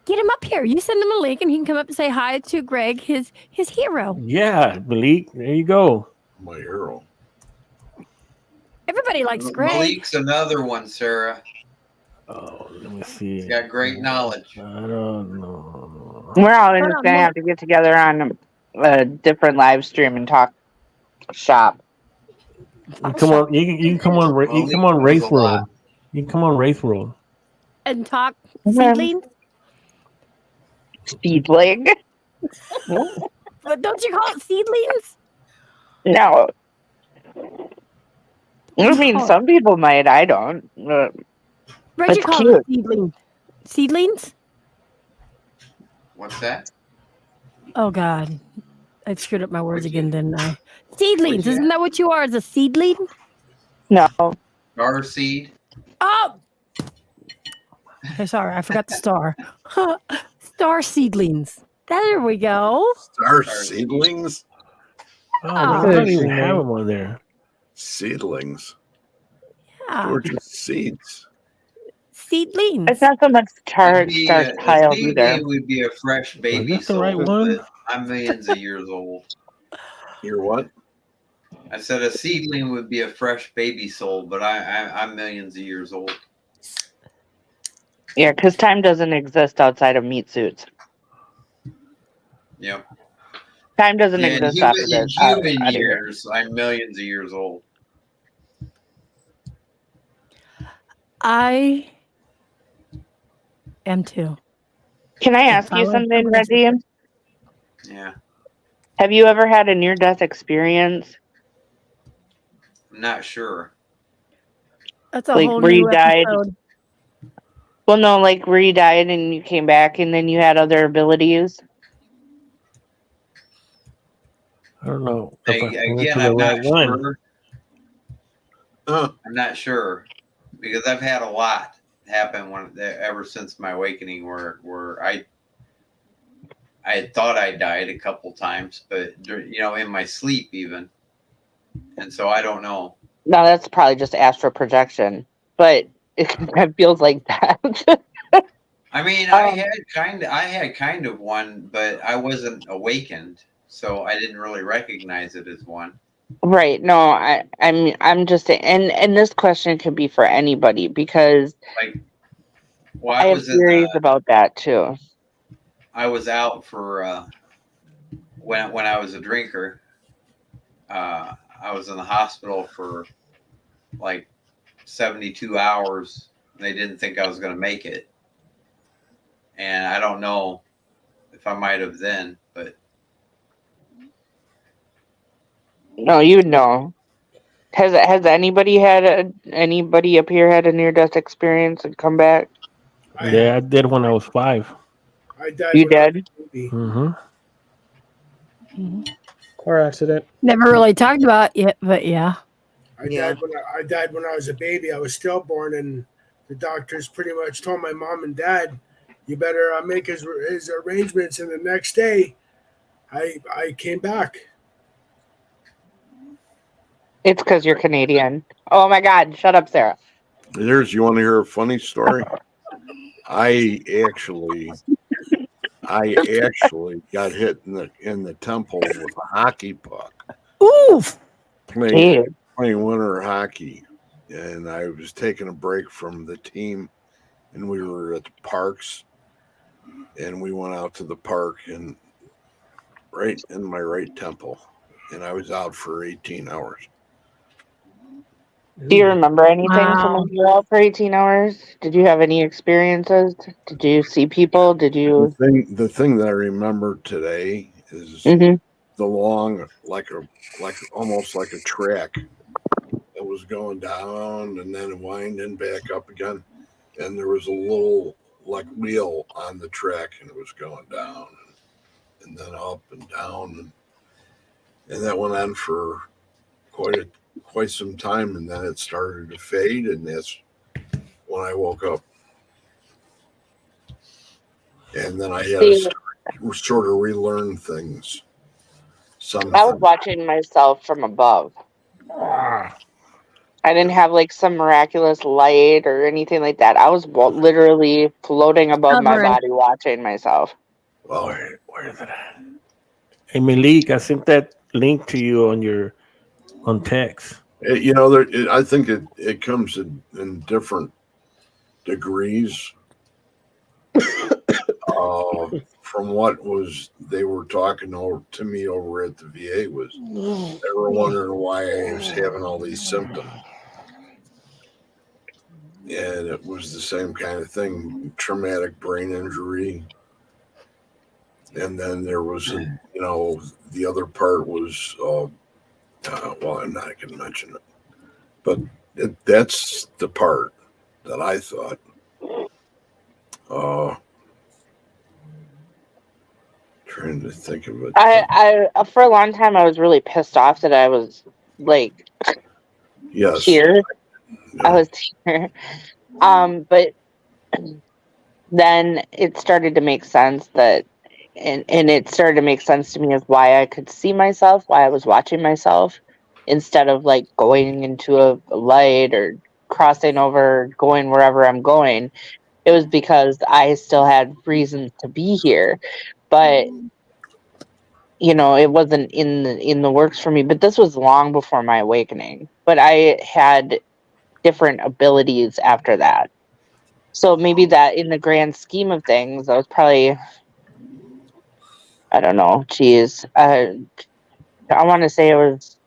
Get him up here. You send him a link and he can come up and say hi to Greg, his hero. Yeah, Malik. There you go. My hero. Everybody likes Greg. Malik's another one, Sarah. Oh, let me see. He's got great knowledge. I don't know. We're all just gonna have to get together on a different live stream and talk shop. You come on. You can come on. You can come on Race World. You can come on Race World and talk seedlings. Seedling. But don't you call it seedlings? No. I You mean, call it- some people might. I don't. Where'd That's you call cute. it seedling? Seedlings? What's that? Oh God, I screwed up my words What'd you- again, didn't I? Seedlings, you isn't have? that what you are? As a seedling? No. Star seed. Oh. Okay, sorry, I forgot the star. Star seedlings. There we go. Star seedlings? Oh, Ah. they don't even have them on there. Seedlings. Yeah. They're just seeds. Seedlings. It's not so much star A child either. seedling would be a fresh baby that the right soul, one? but I'm millions of years old. You're what? I said a seedling would be a fresh baby soul, but I'm millions of years old. Yeah, because time doesn't exist outside of meat suits. Yep. Time doesn't Yeah, in exist after human, in this. human out of here. years, I'm millions of years old. I am too. Can I ask you Follow something, the Reggie? Yeah. Have you ever had a near-death experience? I'm not sure. That's a Like whole where you new died? episode. Well, no, like where you died and you came back and then you had other abilities. I don't know if I went Again, to the I'm right not one. sure. I'm not sure because I've had a lot happen ever since my awakening, where I had thought I died a couple times, but in my sleep even, and so I don't know. No, that's probably just astral projection, but it feels like that. I mean, I had kind of one, but I wasn't awakened, so I didn't really recognize it as one. Right. No, I'm just and this question could be for anybody because Well, I have theories about that too. I was out for when I was a drinker. I was in the hospital for like 72 hours. They didn't think I was going to make it, and I don't know if I might have then, but No, you know. Has anybody up here had a near death experience and come back? Yeah, I did when I was 5. I died. You did? Mm-hmm. Car accident. Never really talked about it, but yeah. I died when I was a baby. I was stillborn, and the doctors pretty much told my mom and dad, "You better make his arrangements." And the next day, I came back. It's because you're Canadian. Oh my God! Shut up, Sarah. You want to hear a funny story? I actually got hit in the temple with a hockey puck. Oof! Playing winter hockey, and I was taking a break from the team, and we were at the parks, and we went out to the park and right in my right temple, and I was out for 18 hours. Do you remember anything from Wow. when you were out for 18 hours? Did you have any experiences? Did you see people? Did you? The thing that I remember today is Mhm. the long, almost like a track that was going down and then winding back up again, and there was a little wheel on the track, and it was going down and then up and down, and that went on for quite some time, and then it started to fade, and that's when I woke up. And then I had to sort of relearn things. I was watching myself from above. I didn't have some miraculous light or anything like that. I was literally floating above my body watching myself. Well, where is it at? Hey, Malik, I sent that link to you on text. I think it comes in different degrees. From what they were talking to me over at the VA was they were wondering why I was having all these symptoms, and it was the same kind of thing: traumatic brain injury, And then there was, the other part was, well, I'm not going to mention it, but that's the part that I thought. Trying to think of it. I for a long time I was really pissed off that I was like Yes. here. Yeah. I was here. But then it started to make sense that and it started to make sense to me as why I could see myself, why I was watching myself instead of like going into a light or crossing over, going wherever I'm going. It was because I still had reasons to be here. But it wasn't in the works for me. But this was long before my awakening. But I had different abilities after that. So maybe that in the grand scheme of things, I was probably, I don't know, geez. I want to say it was,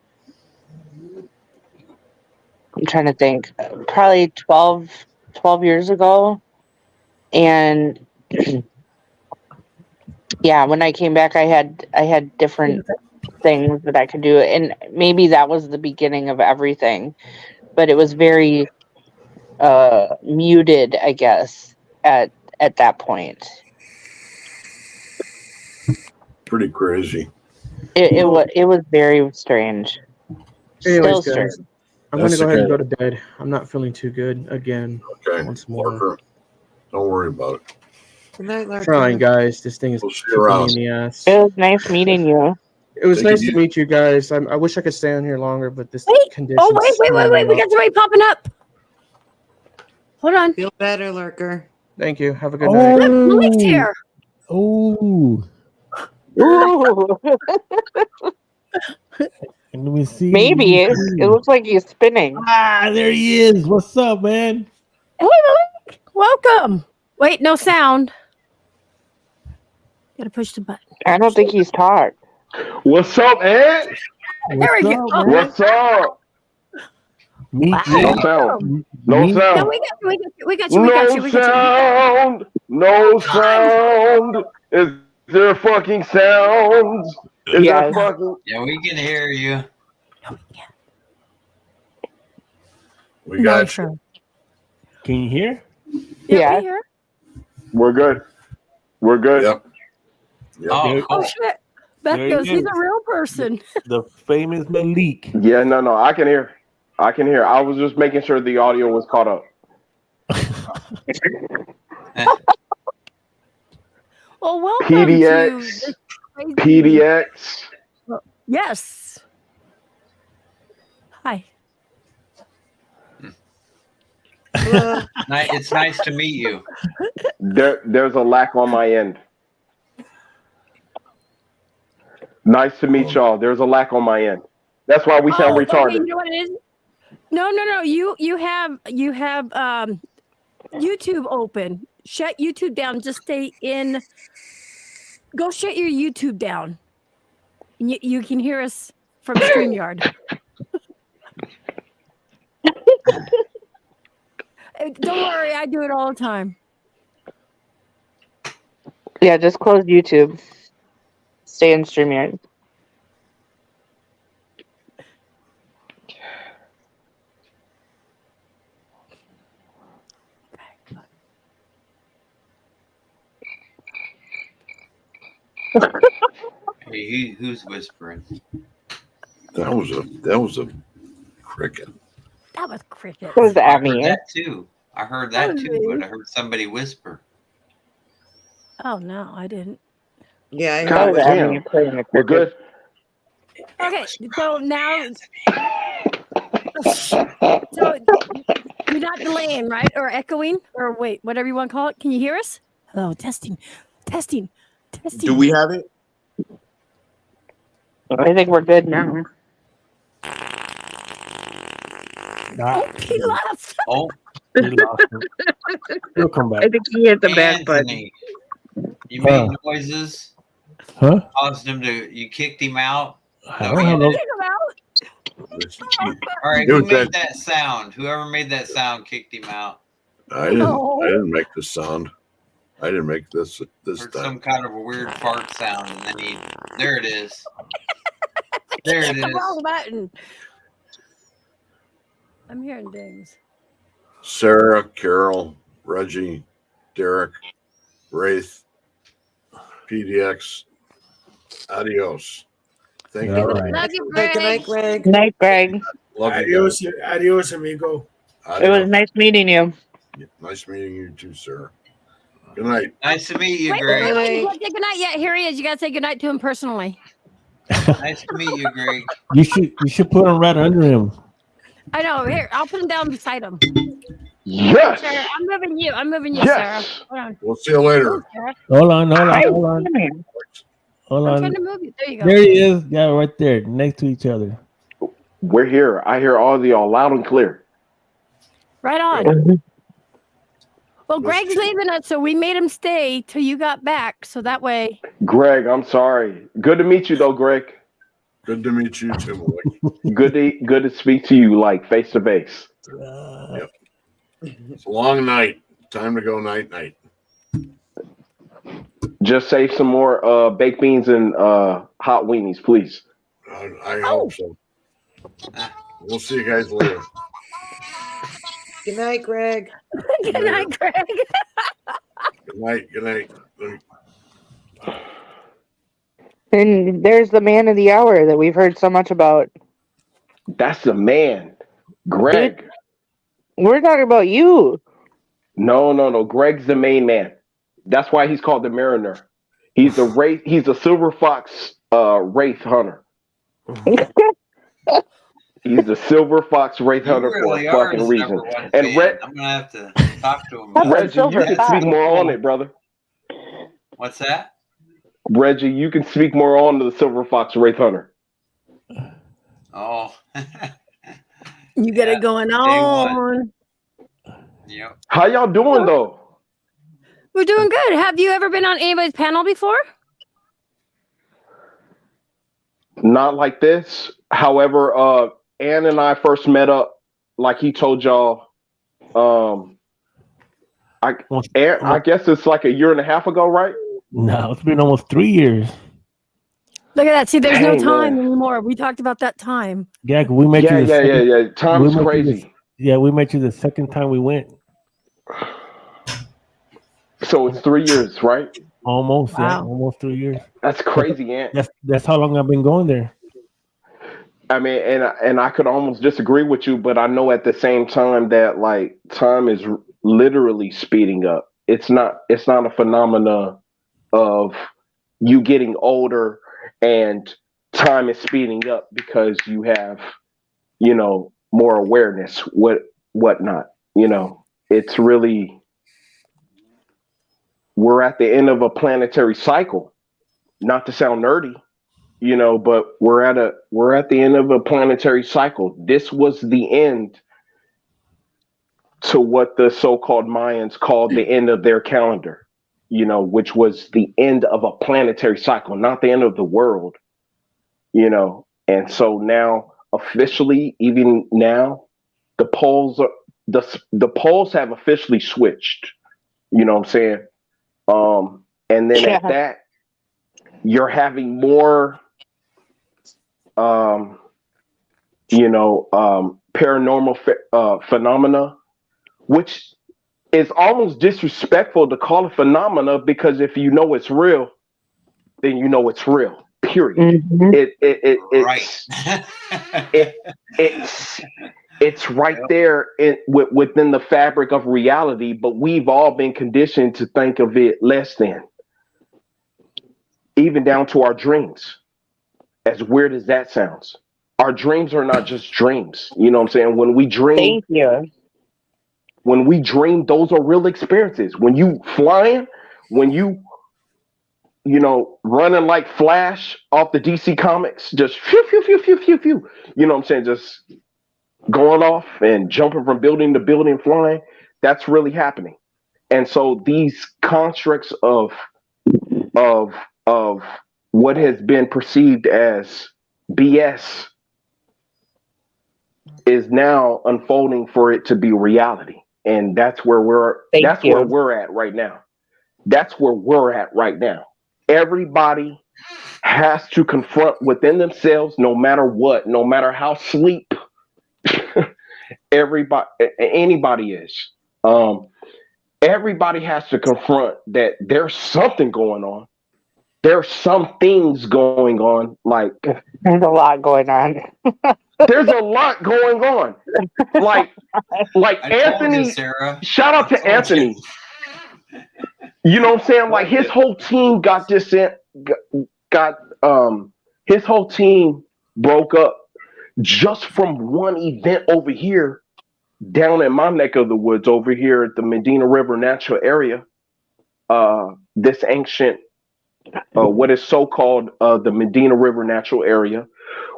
I'm trying to think, probably 12 years ago. And yeah, when I came back, I had different things that I could do, and maybe that was the beginning of everything. But it was very muted, I guess, at that point. Pretty crazy. It was very strange. Anyways, Still guys, strange. I'm going to go ahead and go to bed. I'm not feeling too good again. Okay. Once more. Don't worry about it. Good night, Larry. Trying, guys. This thing is kicking me in the ass. It was nice meeting you. It was nice to meet you guys. I wish I could stay on here longer, but this condition. Oh, wait. We got somebody popping up. Hold on. Feel better, Lurker. Thank you. Have a good night. Malik's here. Oh. Ooh. And let me see. Maybe it looks like he's spinning. Ah, there he is. What's up, man? Hey, Malik. Welcome. Wait, no sound. Gotta push the button. I don't think he's talked. What's up, Ed? There we go. What's up? Me Wow. No sound. No sound. No, we got you. No sound. Is there fucking sounds? Is there fucking? Yeah, we can hear you. We got you. Can you hear? Yeah. We hear. We're good. We're good. Yep. Oh, Oh shit. Beth There goes, he he's is. a real person. The famous Malik. Yeah, no, I can hear. I was just making sure the audio was caught up. Well, welcome PDX. to this crazy- PDX. Yes. Hi. It's nice to meet you. There's a lack on my end. Nice to meet y'all. There's a lack on my end. That's why we sound retarded. Okay, you know what it is? No. You have YouTube open. Shut YouTube down. Just stay in. Go shut your YouTube down. You can hear us from StreamYard. Don't worry, I do it all the time. Yeah, just close YouTube. Stay in StreamYard. Hey, who's whispering? That was a cricket. That was cricket. What was that? I heard that too. I heard that That was too, me. but I heard somebody whisper. Oh no, I didn't. Yeah, I God heard damn. We're good. Okay, so now, so you're not delaying, right? Or echoing, or wait, whatever you want to call it. Can you hear us? Hello, testing. Do we have it? I think we're good now. Oh, he left. Oh, He lost him. He'll come back. I think he hit the back button. Anthony, you made noises. Huh? Caused him to. You kicked him out. I don't have no. Kick him out. All right, It who was made that- that sound? Whoever made that sound kicked him out. I didn't make the sound. I didn't make this Heard time. some kind of a weird fart sound, and then there it is. There it The is. wrong button. I'm hearing dings. Sarah, Carol, Reggie, Derek, Wraith, PDX, adios. Thank you. Love you, Greg. Good night, Greg. Good night, Greg. Love you Adios, guys. adios, amigo. It was nice meeting you. Nice meeting you too, Sarah. Good night. Nice to meet you, Wait, Greg. wait, wait. You can't say goodnight yet. Here he is. You got to say goodnight to him personally. Nice to meet you, Greg. You should put him right under him. I know. Here, I'll put him down beside him. Yes. Sarah, I'm moving you. Yes. Sarah. Hold on. We'll see you later. Sarah. Hold on. I'm Hold trying on. to move you. There you go. There he is. Yeah, right there, next to each other. We're here. I hear all of y'all loud and clear. Right on. Well, Greg's leaving us, so we made him stay till you got back. So that way. Greg, I'm sorry. Good to meet you, though, Greg. Good to meet you too, Malik. good to speak to you, like face to face. Yep. It's a long night. Time to go night. Just save some more baked beans and hot weenies, please. I hope so. We'll see you guys later. Good night, Greg. Good night, Greg. Good night. And there's the man of the hour that we've heard so much about. That's the man, Greg. Dude, we're talking about you. No. Greg's the main man. That's why he's called the Mariner. He's the wraith. He's a silver fox wraith hunter. He's the silver fox wraith hunter really for a are fucking his reason. number one And fan. I'm gonna have to talk to him. Reggie, you can speak more on it, brother. What's that? Reggie, you can speak more on to the silver fox wraith hunter. Oh. You got it going on. Yep. How y'all doing though? We're doing good. Have you ever been on anybody's panel before? Not like this. However, Ann and I first met up, like he told y'all. I guess it's like a year and a half ago, right? No, it's been almost 3 years. Look at that. See, there's no Dang, time man. anymore. We talked about that time. Yeah, we met you. Yeah. Time is crazy. We met you the second time we went. So it's 3 years, right? Almost, yeah, Wow. almost 3 years. That's crazy, Ant. That's how long I've been going there. I mean, and I could almost disagree with you, but I know at the same time that like time is literally speeding up. It's not a phenomena of you getting older and time is speeding up because you have, more awareness, whatnot. It's really, we're at the end of a planetary cycle. Not to sound nerdy, but we're at the end of a planetary cycle. This was the end to what the so-called Mayans called the end of their calendar, which was the end of a planetary cycle, not the end of the world, And so now, officially, even now, the poles have officially switched. You know what I'm saying? And then at that, you're having more, paranormal phenomena, which is almost disrespectful to call it phenomena because if you know it's real, then you know it's real. Period. It's right there within the fabric of reality, but we've all been conditioned to think of it less than, even down to our dreams. As weird as that sounds, our dreams are not just dreams. You know what I'm saying? When we dream, those are real experiences. When you flying, when you running like Flash off the DC comics, just phew, phew, phew, phew, phew, phew. You know what I'm saying? Just going off and jumping from building to building, flying. That's really happening. And so these constructs of what has been perceived as BS is now unfolding for it to be reality. And that's where we're at right now. That's where we're at right now. Everybody has to confront within themselves, no matter what, no matter how sleep anybody is. Everybody has to confront that there's something going on. There's some things going on. Like there's a lot going on. There's a lot going on. Like Anthony. Sarah. Shout out to Anthony. You know what I'm saying? Like his whole team got his whole team broke up just from one event over here down in my neck of the woods over here at the Medina River Natural Area. This ancient, what is so-called the Medina River Natural Area,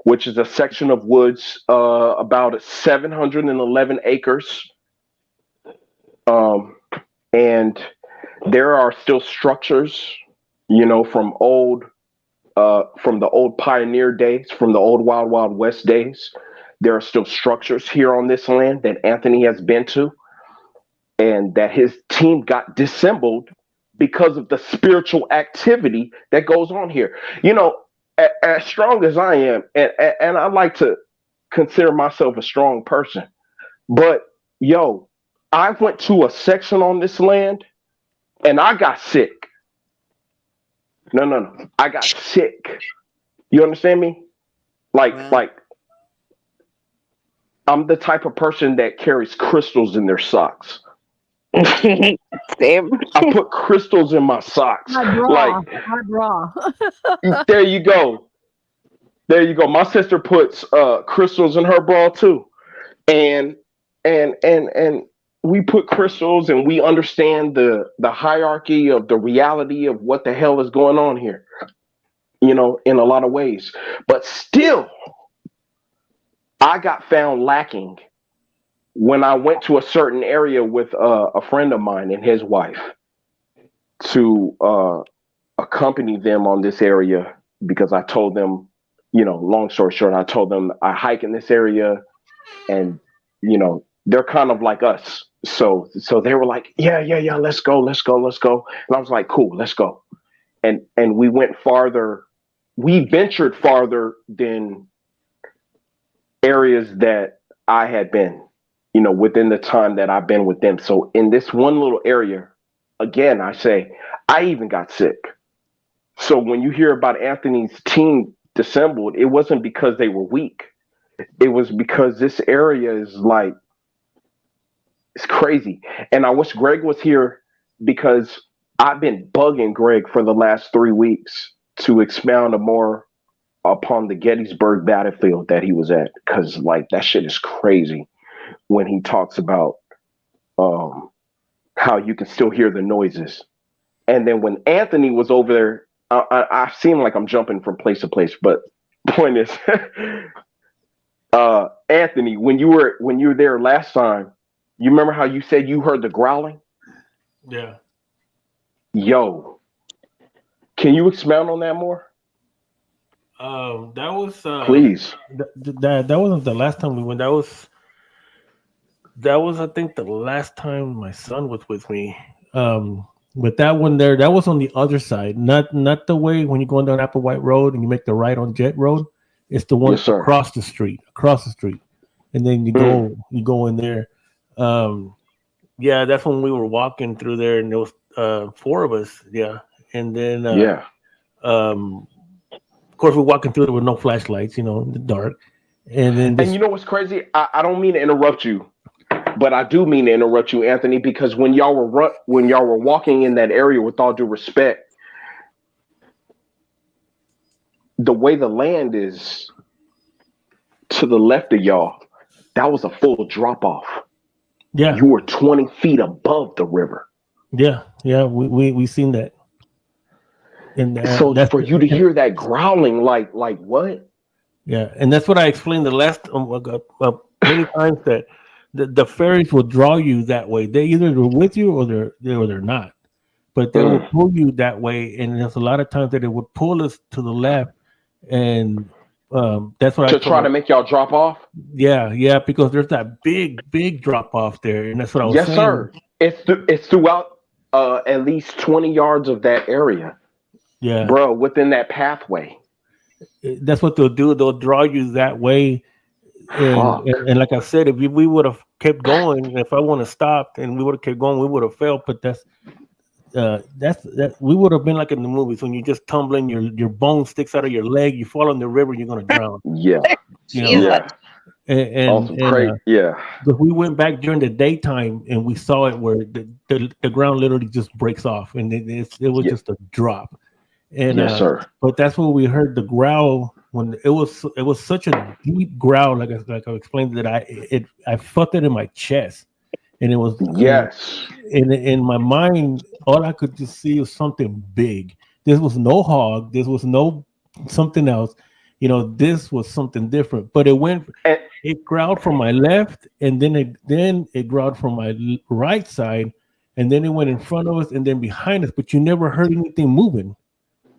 which is a section of woods about 711 acres. And there are still structures, you know, from the old pioneer days, from the old Wild Wild West days. There are still structures here on this land that Anthony has been to, and that his team got dissembled because of the spiritual activity that goes on here. You know, as strong as I am, and I like to consider myself a strong person, but yo, I went to a section on this land and I got sick. No. I got sick. You understand me? Like I'm the type of person that carries crystals in their socks. Same. I put crystals in my socks. My bra. There you go. My sister puts crystals in her bra too. And we put crystals, and we understand the hierarchy of the reality of what the hell is going on here, you know, in a lot of ways. But still, I got found lacking when I went to a certain area with a friend of mine and his wife to accompany them on this area, because I told them, you know, long story short, I told them I hike in this area, and, you know, they're kind of like us. So they were like, yeah, let's go. And I was like, cool, let's go. And we went farther. We ventured farther than areas that I had been, you know, within the time that I've been with them. So in this one little area, again, I say, I even got sick. So when you hear about Anthony's team dissembled, it wasn't because they were weak. It was because this area is like, it's crazy. And I wish Greg was here, because I've been bugging Greg for the last 3 weeks to expound more upon the Gettysburg battlefield that he was at. Because like that shit is crazy when he talks about how you can still hear the noises. And then when Anthony was over there, I seem like I'm jumping from place to place, but point is, Anthony, when you were there last time, you remember how you said you heard the growling? Yeah. Yo, can you expound on that more? That was please. That wasn't the last time we went. That was I think the last time my son was with me. But that one there, that was on the other side, not the way when you're going down Applewhite Road and you make the right on Jet Road. It's the one across the street, and then you go in there. Yeah, that's when we were walking through there, and there was 4 of us. Yeah, and then of course we're walking through there with no flashlights, you know, in the dark. And then and you know what's crazy? I don't mean to interrupt you, but I do mean to interrupt you, Anthony, because when y'all were walking in that area, with all due respect, the way the land is to the left of y'all, that was a full drop off. Yeah, you were 20 feet above the river. Yeah, we seen that. And so for you to hear that growling, like what? Yeah, and that's what I explained the last many times, that the fairies will draw you that way. They either are with you or they're not, but they will pull you that way. And there's a lot of times that it would pull us to the left, and that's what to try to make y'all drop off. Yeah, because there's that big drop off there, and that's what I was saying. Yes, sir. It's throughout at least 20 yards of that area. Yeah, bro, within that pathway. That's what they'll do. They'll draw you that way. And like I said, if we would have kept going, if I would have stopped and we would have kept going, we would have failed. But that's we would have been like in the movies when you just tumbling, your bone sticks out of your leg, you fall in the river, you're gonna drown. Yeah, yeah. And yeah. But we went back during the daytime and we saw it where the ground literally just breaks off and it was just a drop. And yes, sir. But that's when we heard the growl when it was such a deep growl, like I explained that I felt it in my chest, and it was yes. In my mind, all I could just see was something big. This was no hog. This was no something else. This was something different. But it growled from my left, and then it growled from my right side, and then it went in front of us, and then behind us. But you never heard anything moving.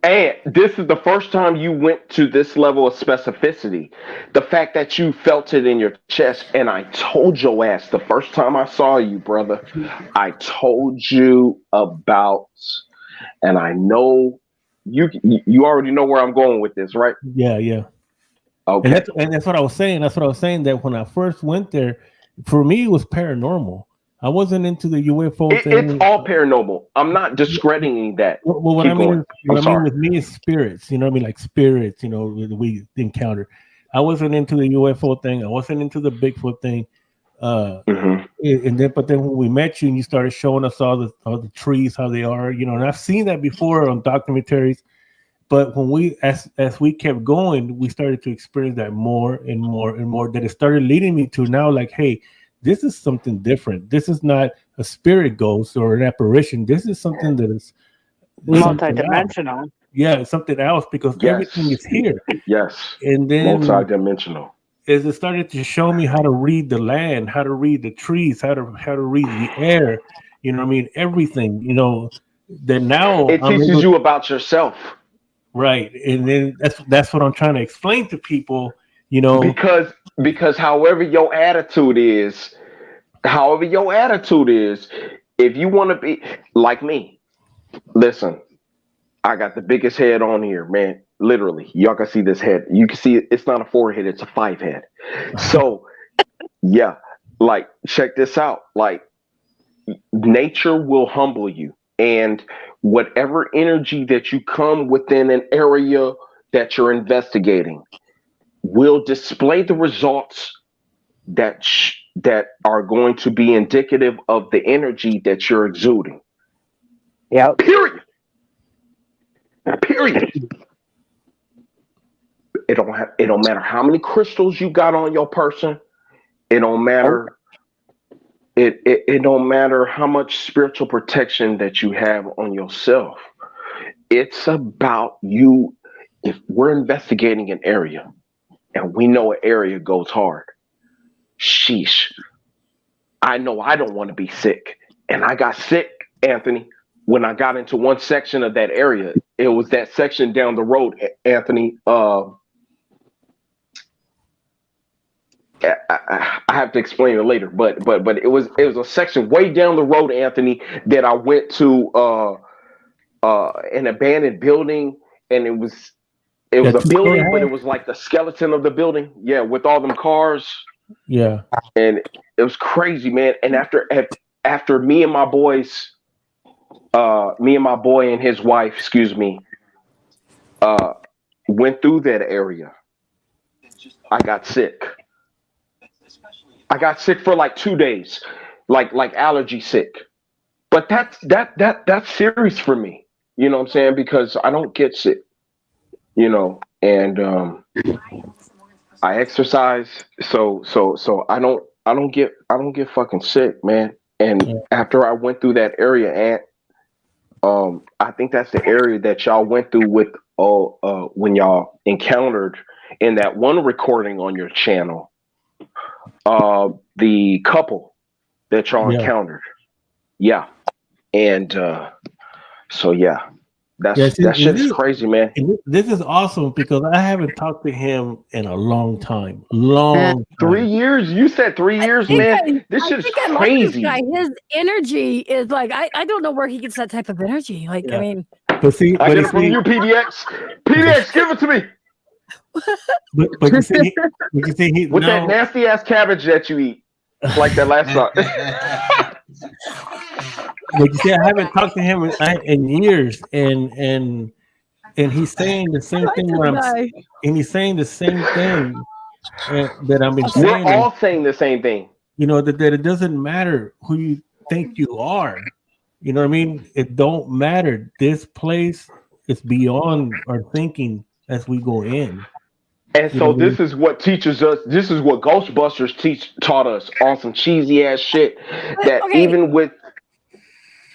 And this is the first time you went to this level of specificity. The fact that you felt it in your chest, and I told your ass the first time I saw you, brother, I told you about, and I know you already know where I'm going with this, right? Yeah. Okay. And that's what I was saying. That's what I was saying, that when I first went there, for me, it was paranormal. I wasn't into the UFO thing. It's all paranormal. I'm not discrediting that. Well, what I mean with me is spirits. You know what I mean? Like spirits, we encountered. I wasn't into the UFO thing. I wasn't into the Bigfoot thing. But then when we met you and you started showing us all the trees, how they are, and I've seen that before on documentaries. But when as we kept going, we started to experience that more and more and more. That it started leading me to now, like, hey, this is something different. This is not a spirit ghost or an apparition. This is something that is multidimensional. Yeah, it's something else because everything is here. Yes. And then multidimensional. As it started to show me how to read the land, how to read the trees, how to read the air, everything, then now it teaches you about yourself. Right. And then that's what I'm trying to explain to people, Because however your attitude is, if you want to be like me, listen, I got the biggest head on here, man. Literally, y'all can see this head. You can see it's not a 4-head, it's a 5-head. So, yeah, like check this out. Like nature will humble you, and whatever energy that you come within an area that you're investigating will display the results that are going to be indicative of the energy that you're exuding. Yeah. Period. It don't matter how many crystals you got on your person. It don't matter. It don't matter how much spiritual protection that you have on yourself. It's about you. If we're investigating an area and we know an area goes hard, sheesh. I know I don't want to be sick. And I got sick, Anthony, when I got into one section of that area. It was that section down the road, Anthony. I have to explain it later, but it was a section way down the road, Anthony, that I went to an abandoned building, and it was a building, but it was like the skeleton of the building, with all them cars. Yeah, and it was crazy, man. And after me and my boy and his wife, went through that area, I got sick. I got sick for like 2 days, like allergy sick. But that's serious for me. You know what I'm saying? Because I don't get sick, and I exercise, so I don't get fucking sick, man. And after I went through that area, I think that's the area that y'all went through with when y'all encountered in that one recording on your channel. The couple that y'all encountered. Yeah. And so yeah. Yes, That shit is crazy, man. This is awesome because I haven't talked to him in a long time. Long time. 3 years? You said 3 years, man. This shit is I like this crazy. guy. His energy is like I don't know where he gets that type of energy. Like I mean, But see, I get it from you, PDX. PDX, give it to me. But you see, he, with that nasty ass cabbage that you eat, like that last time. But you see, I haven't talked to him in years, and he's saying the same thing. And he's saying the same thing that I've been saying. We're all saying the same thing. You know that it doesn't matter who you think you are. You know what I mean? It don't matter. This place is beyond our thinking as we go in. And so this is what teaches us. This is what Ghostbusters taught us on some cheesy ass shit. That even with.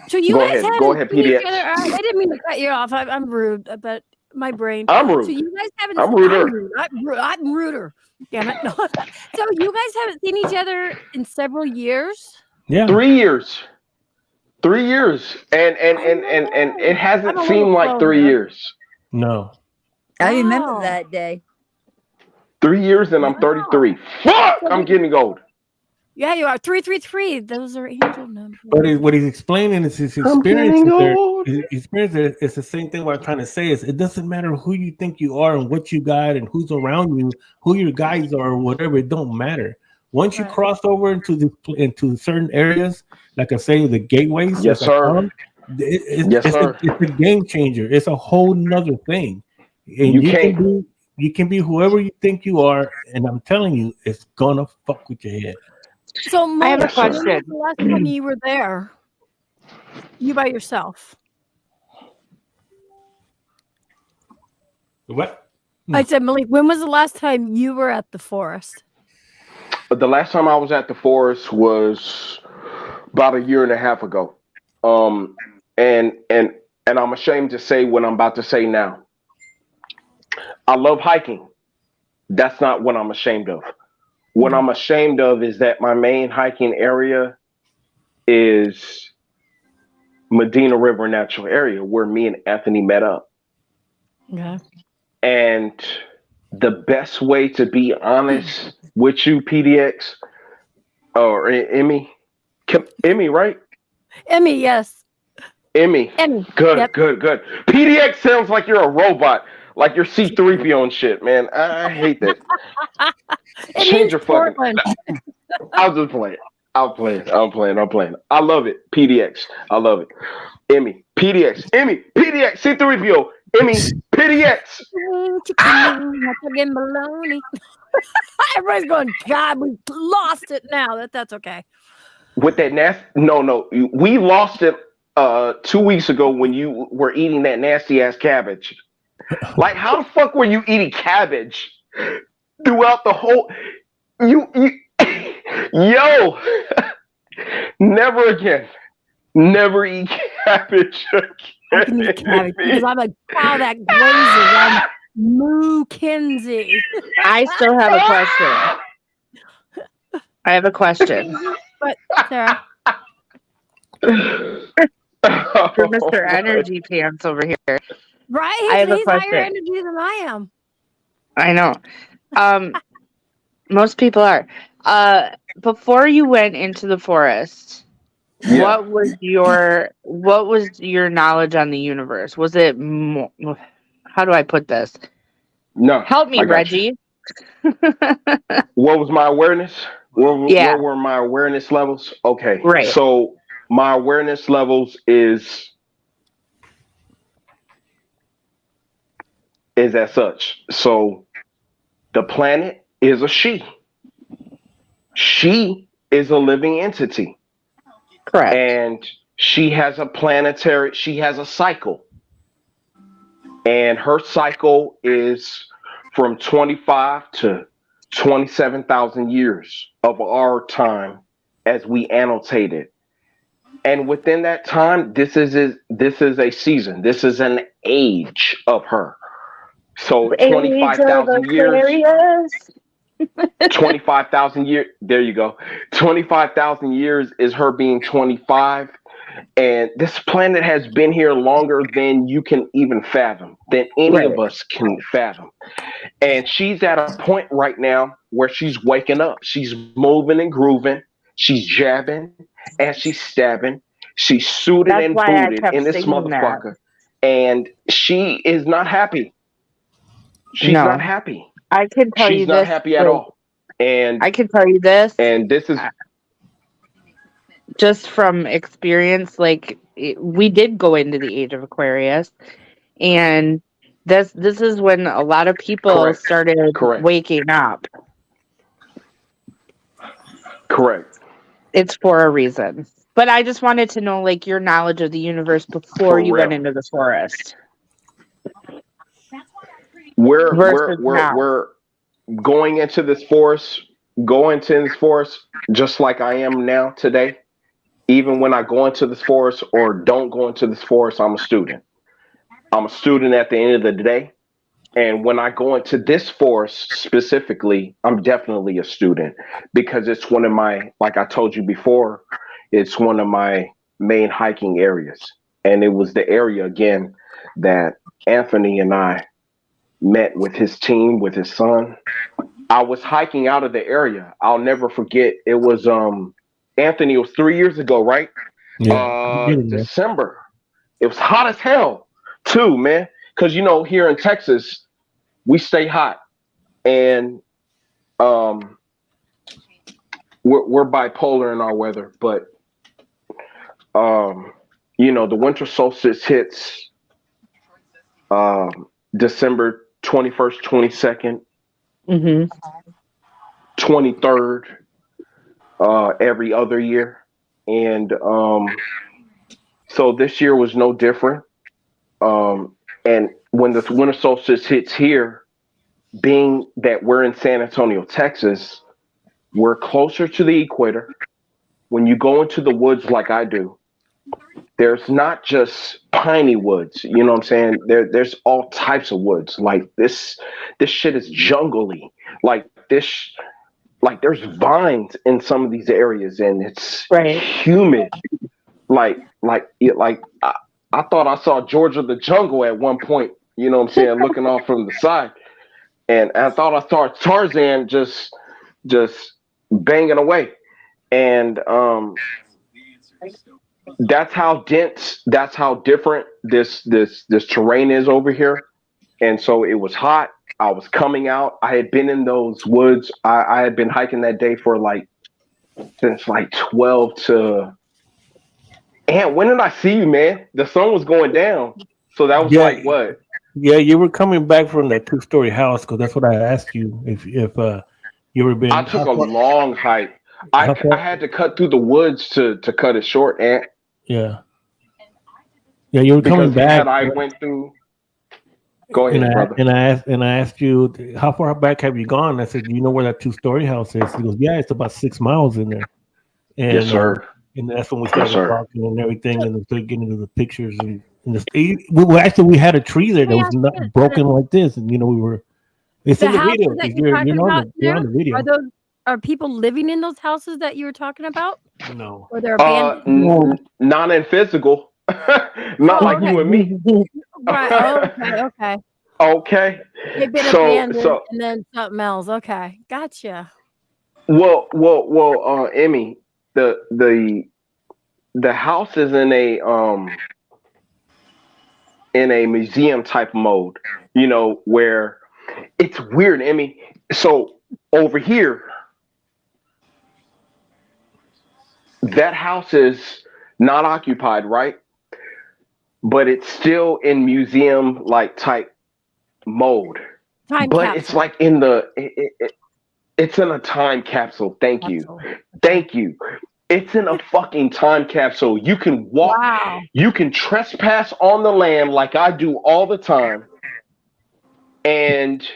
So you guys go ahead, PDX. I didn't mean to cut you off. I'm rude, but my brain. I'm rude. So you guys haven't. I'm ruder. I'm ruder. Damn it! No. So you guys haven't seen each other in several years. Yeah, 3 years. 3 years, and it hasn't seemed like 3 years. No, I remember that day. 3 years, and I'm 33. Fuck! I'm getting old. Yeah, you are 333. Those are angel numbers. But what he's explaining is his experience. His experience is the same thing. What I'm trying to say is, it doesn't matter who you think you are and what you got and who's around you, who your guys are, or whatever. It don't matter. Once you cross over into certain areas, like I say, the gateways. Yes, sir. It's a game changer. It's a whole nother thing. And you can be whoever you think you are, and I'm telling you, it's gonna fuck with your head. So, Mo, I have a when was question. the last time you were there? You by yourself? What? I said, Malik, when was the last time you were at the forest? The last time I was at the forest was about 1.5 years ago. And I'm ashamed to say what I'm about to say now. I love hiking. That's not what I'm ashamed of. What I'm ashamed of is that my main hiking area is Medina River Natural Area, where me and Anthony met up. Yeah. And the best way to be honest with you, PDX, or Emmy, right? Emmy, yes. Emmy. Good, yep. good. PDX sounds like you're a robot, like you're C-3PO and shit, man. I hate that. Change your fucking. I'll just play it. I'm playing. I love it. PDX. I love it. Emmy. PDX. Emmy. PDX. C-3PO. Emmy. PDX. Everybody's going, God, we lost it now. That's okay. With that nasty. No. We lost it 2 weeks ago when you were eating that nasty ass cabbage. Like, how the fuck were you eating cabbage throughout the whole? You yo, never again. Never eat cabbage again. I can eat cabbage because I'm like, wow, that glazes. I'm Moo Kinsey. I still have a question. But Sarah. For Mr. Energy Pants over here. Right? He's higher energy than I am. I know. Most people are. Before you went into the forest, what was your knowledge on the universe? Was it how do I put this? No. Help me, Reggie. What was my awareness? What were my awareness levels? Okay. Right. So my awareness levels is as such. So the planet is a she. She is a living entity. Correct. And she has a cycle. And her cycle is from 25 to 27,000 years of our time as we annotate it. And within that time, this is a season. This is an age of her. So 25,000 years. 25,000 years. There you go. 25,000 years is her being 25. And this planet has been here longer than you can even fathom, than any Right. of us can fathom. And she's at a point right now where she's waking up. She's moving and grooving. She's jabbing and she's stabbing. She's suited That's and why I booted kept in this singing that. motherfucker. And she is not happy. She's No. not happy. I can tell She's you not this. happy at like, all. And I can tell you this. and this is Just from experience, like we did go into the age of Aquarius, and this is when a lot of people correct. started Correct. waking up. Correct. It's for a reason. But I just wanted to know, like, your knowledge of the universe before For you went real. into the forest. We're Versus now. we're going into this forest, just like I am now today. Even when I go into this forest or don't go into this forest, I'm a student. I'm a student at the end of the day. And when I go into this forest specifically, I'm definitely a student because it's one of my, like I told you before, it's one of my main hiking areas. And it was the area again that Anthony and I met with his team, with his son. I was hiking out of the area. I'll never forget. It was Anthony, it was 3 years ago, right? Yeah. December. It was hot as hell too, man. Because here in Texas, we stay hot, and we're bipolar in our weather. But the winter solstice hits December 21st, 22nd, 23rd, every other year, and so this year was no different. And when the winter solstice hits here, being that we're in San Antonio, Texas, we're closer to the equator. When you go into the woods like I do, there's not just piney woods, you know what I'm saying? There's all types of woods. Like this shit is jungly. Like there's vines in some of these areas, and it's humid. I thought I saw George of the Jungle at one point, you know what I'm saying, looking off from the side. And I thought I saw Tarzan just banging away. And that's how dense, that's how different this terrain is over here. And so it was hot. I was coming out. I had been in those woods. I had been hiking that day for since 12 to. And when did I see you, man? The sun was going down. So that was what? Yeah, you were coming back from that 2-story house because that's what I asked you if you ever been. I took a long hike. I had to cut through the woods to cut it short, Ant. Yeah. Yeah, you were coming back. I went through. Go ahead, brother. And I asked you, how far back have you gone? I said, you know where that 2-story house is? He goes, yeah, it's about 6 miles in there. And, yes, sir. And that's when we started talking and everything, and we started getting into the pictures and we had a tree there that was not broken like this, and we were. It's in the video. You're on the video. Are people living in those houses that you were talking about? No. Or they're abandoned? Not in physical. Not like you and me. Right. Okay. Okay. They've been abandoned and then something else. Okay. Gotcha. Well, Emmy, the house is in a museum type mode, where it's weird, Emmy. So over here, that house is not occupied, right? But it's still in museum type mode. It's like in it's in a time capsule. Thank you. It's in a fucking time capsule. You can walk. Wow. You can trespass on the land like I do all the time. And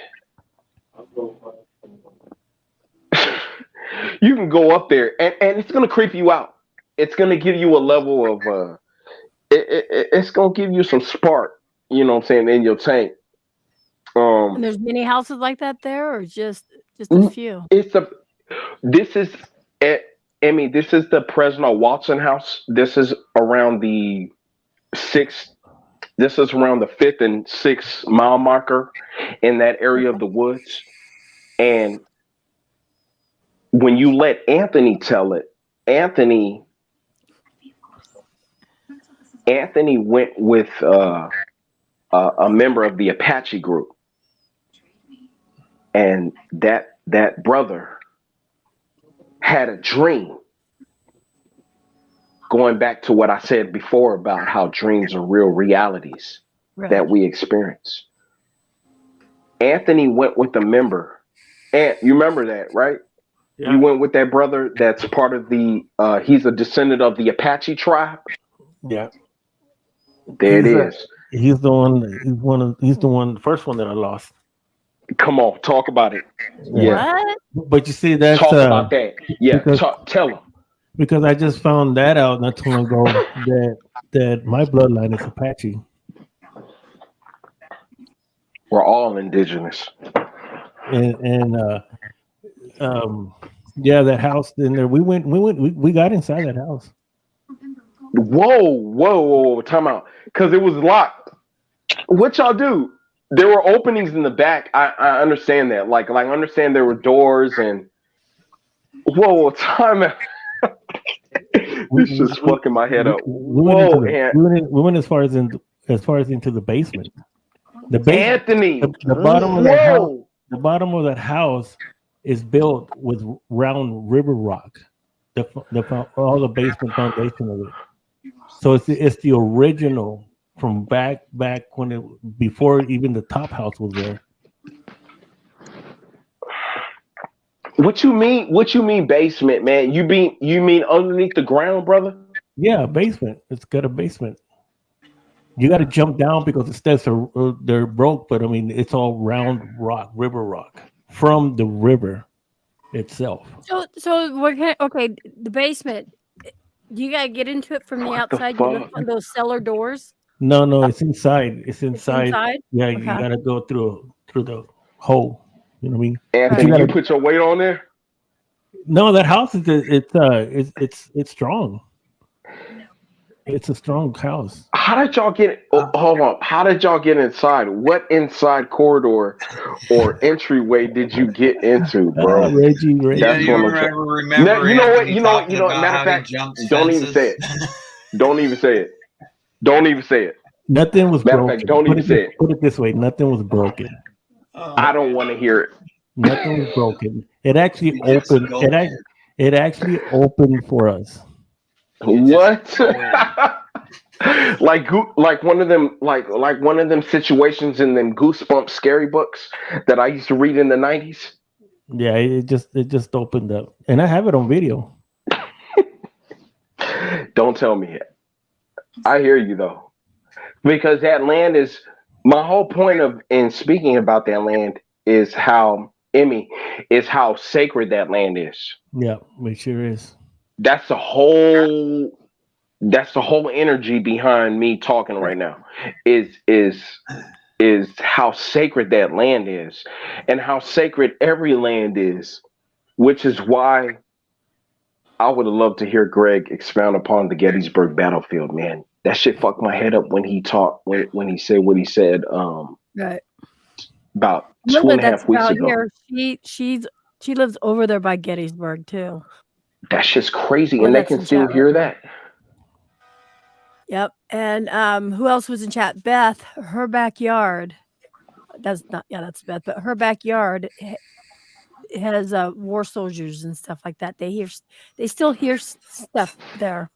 you can go up there and it's going to creep you out. It's going to give you a level of, it's going to give you some spark, you know what I'm saying, in your tank. And there's many houses like that there, or just a few? This is Emmy, this is the President Watson house. This is around the 6th. This is around the 5th and 6th mile marker in that area of the woods. And when you let Anthony tell it, Anthony went with a member of the Apache group, and that brother had a dream. Going back to what I said before about how dreams are real realities that we experience. Anthony went with a member, and you remember that, right? Yeah. You went with that brother that's part of the he's a descendant of the Apache tribe. Yeah. There it is. He's the one. He's the first one that I lost. Come on, talk about it. Yeah. What? But you see, that's talk about that. Yeah. Tell him. Because I just found that out not too long ago that my bloodline is Apache. We're all indigenous. And yeah, that house in there. We got inside that house. Whoa! Time out, because it was locked. What y'all do? There were openings in the back. I understand that. Like I understand there were doors and. Whoa! Time out. This is just fucking my head up. We went as far as into the basement. Anthony, the bottom of that house. The bottom of that house is built with round river rock. All the basement foundation of it. So it's the original from back when before even the top house was there. What you mean basement, man? You mean underneath the ground, brother? Yeah, basement. It's got a basement. You got to jump down because the steps they're broke, but I mean it's all round rock, river rock from the river itself. So we're the basement. Do you gotta get into it from the outside? You look on those cellar doors? No, it's inside. It's inside. Yeah, okay. You gotta go through the hole. You know what I mean? Anthony, you put your weight on there? No, that house is it's strong. It's a strong house. How did y'all get? Hold on. How did y'all get inside? What inside corridor or entryway did you get into, bro? Reggie. That's you remember? You know what? Matter of fact, don't even say it. Don't even say it. Don't even say it. Nothing was broken. Matter of fact, don't even say it. Put it this way: nothing was broken. I don't want to hear it. Nothing was broken. It actually opened. It actually opened for us. What? like one of them like one of them situations in them Goosebumps scary books that I used to read in the 90s. Yeah, it just opened up, and I have it on video. Don't tell me it. I hear you though, because that land is my whole point in speaking about that land is how sacred that land is. Yeah, it sure is. That's the whole energy behind me talking right now is how sacred that land is and how sacred every land is, which is why I would have loved to hear Greg expound upon the Gettysburg battlefield, man. That shit fucked my head up when he talked when he said what he said right about 2.5 weeks ago. Here. She lives over there by Gettysburg too. That shit's crazy, and they can still hear that. Yep. And who else was in chat? Beth, her backyard. That's Beth, but her backyard has war soldiers and stuff like that. They still hear stuff there.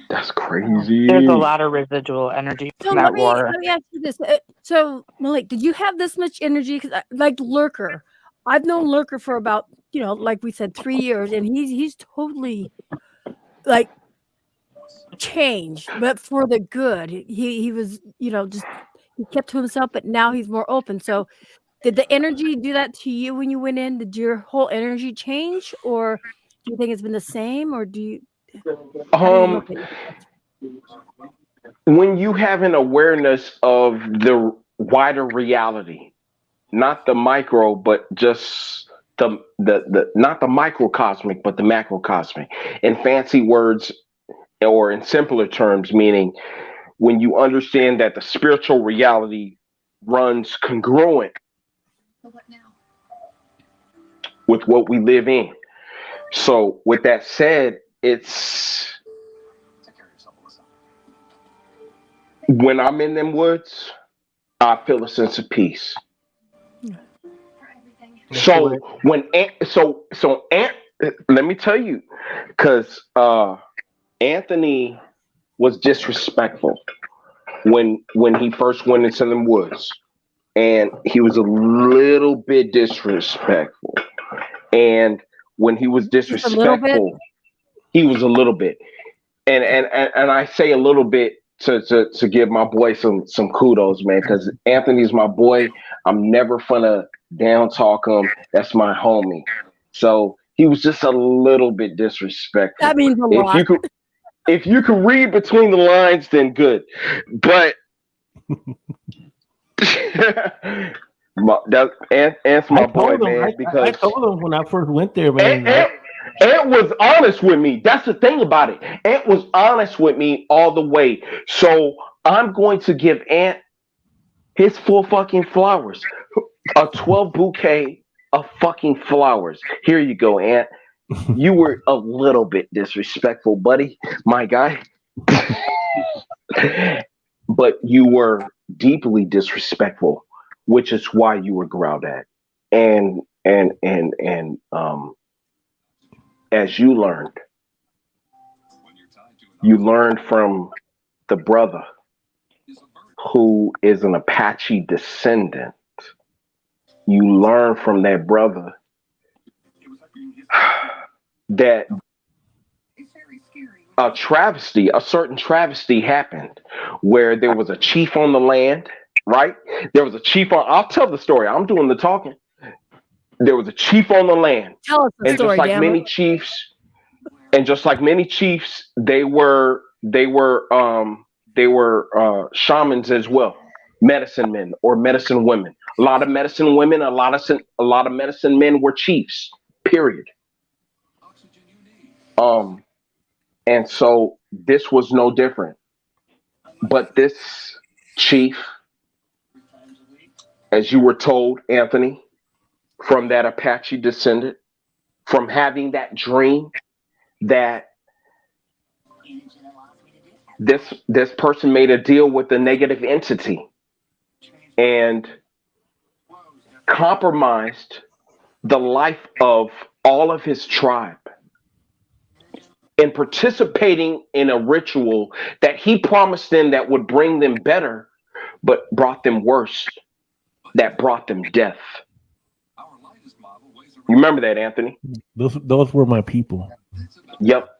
That's crazy. There's a lot of residual energy from that war. Let me ask you this. So, Malik, did you have this much energy? Because like Lurker, I've known Lurker for about, like we said, 3 years, and he's totally like changed, but for the good. He was, just he kept to himself, but now he's more open. So, did the energy do that to you when you went in? Did your whole energy change, or do you think it's been the same, or do you? When you have an awareness of the wider reality, not the micro, but just the not the microcosmic, but the macrocosmic. In fancy words, or in simpler terms, meaning when you understand that the spiritual reality runs congruent with what we live in. So with that said, it's when I'm in them woods, I feel a sense of peace. So when let me tell you, because Anthony was disrespectful when he first went into them woods, and he was a little bit disrespectful. And when he was disrespectful, he was a little bit. And I say a little bit to give my boy some kudos, man, because Anthony's my boy. I'm never gonna down talk him. That's my homie. So he was just a little bit disrespectful. That means a lot. If you could read between the lines, then good. But Ant's my boy, man. Because I told him when I first went there, man. Ant was honest with me. That's the thing about it. Ant was honest with me all the way. So I'm going to give Ant his full fucking flowers. A 12 bouquet of fucking flowers. Here you go, Ant. You were a little bit disrespectful, buddy, my guy. But you were deeply disrespectful, which is why you were growled at. And as you learned from the brother who is an Apache descendant. You learn from that brother that a certain travesty happened where there was a chief on the land, right? There was a chief on, I'll tell the story. I'm doing the talking. There was a chief on the land. Tell us the and story, just like many chiefs, they were shamans as well, medicine men or medicine women. A lot of medicine women, a lot of medicine men were chiefs. Period. And so this was no different. But this chief, as you were told, Anthony, from that Apache descendant, from having that dream that this person made a deal with a negative entity and compromised the life of all of his tribe in participating in a ritual that he promised them that would bring them better, but brought them worse, that brought them death. You remember that, Anthony? Those were my people. Yep.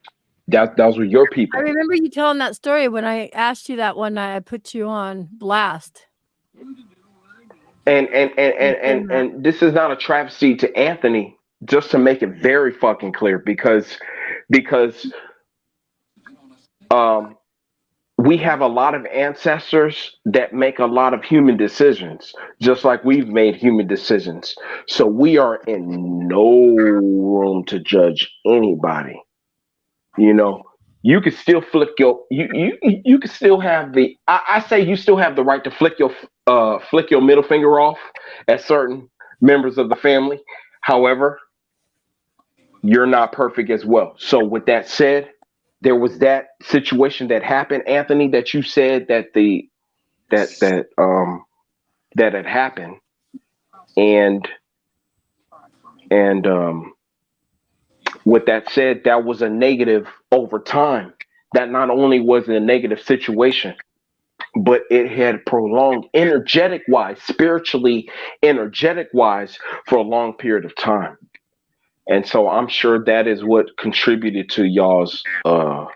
Those were your people. I remember you telling that story when I asked you that one night. I put you on blast. And this is not a travesty to Anthony, just to make it very fucking clear, because we have a lot of ancestors that make a lot of human decisions, just like we've made human decisions. So we are in no room to judge anybody. You know, you can still flick your you can still have the I say you still have the right to flick your middle finger off at certain members of the family. However, you're not perfect as well. So with that said, there was that situation that happened, Anthony, that you said that that had happened, and with that said, that was a negative over time. That not only was a negative situation, but it had prolonged spiritually energetic wise for a long period of time. And so I'm sure that is what contributed to y'all's, you know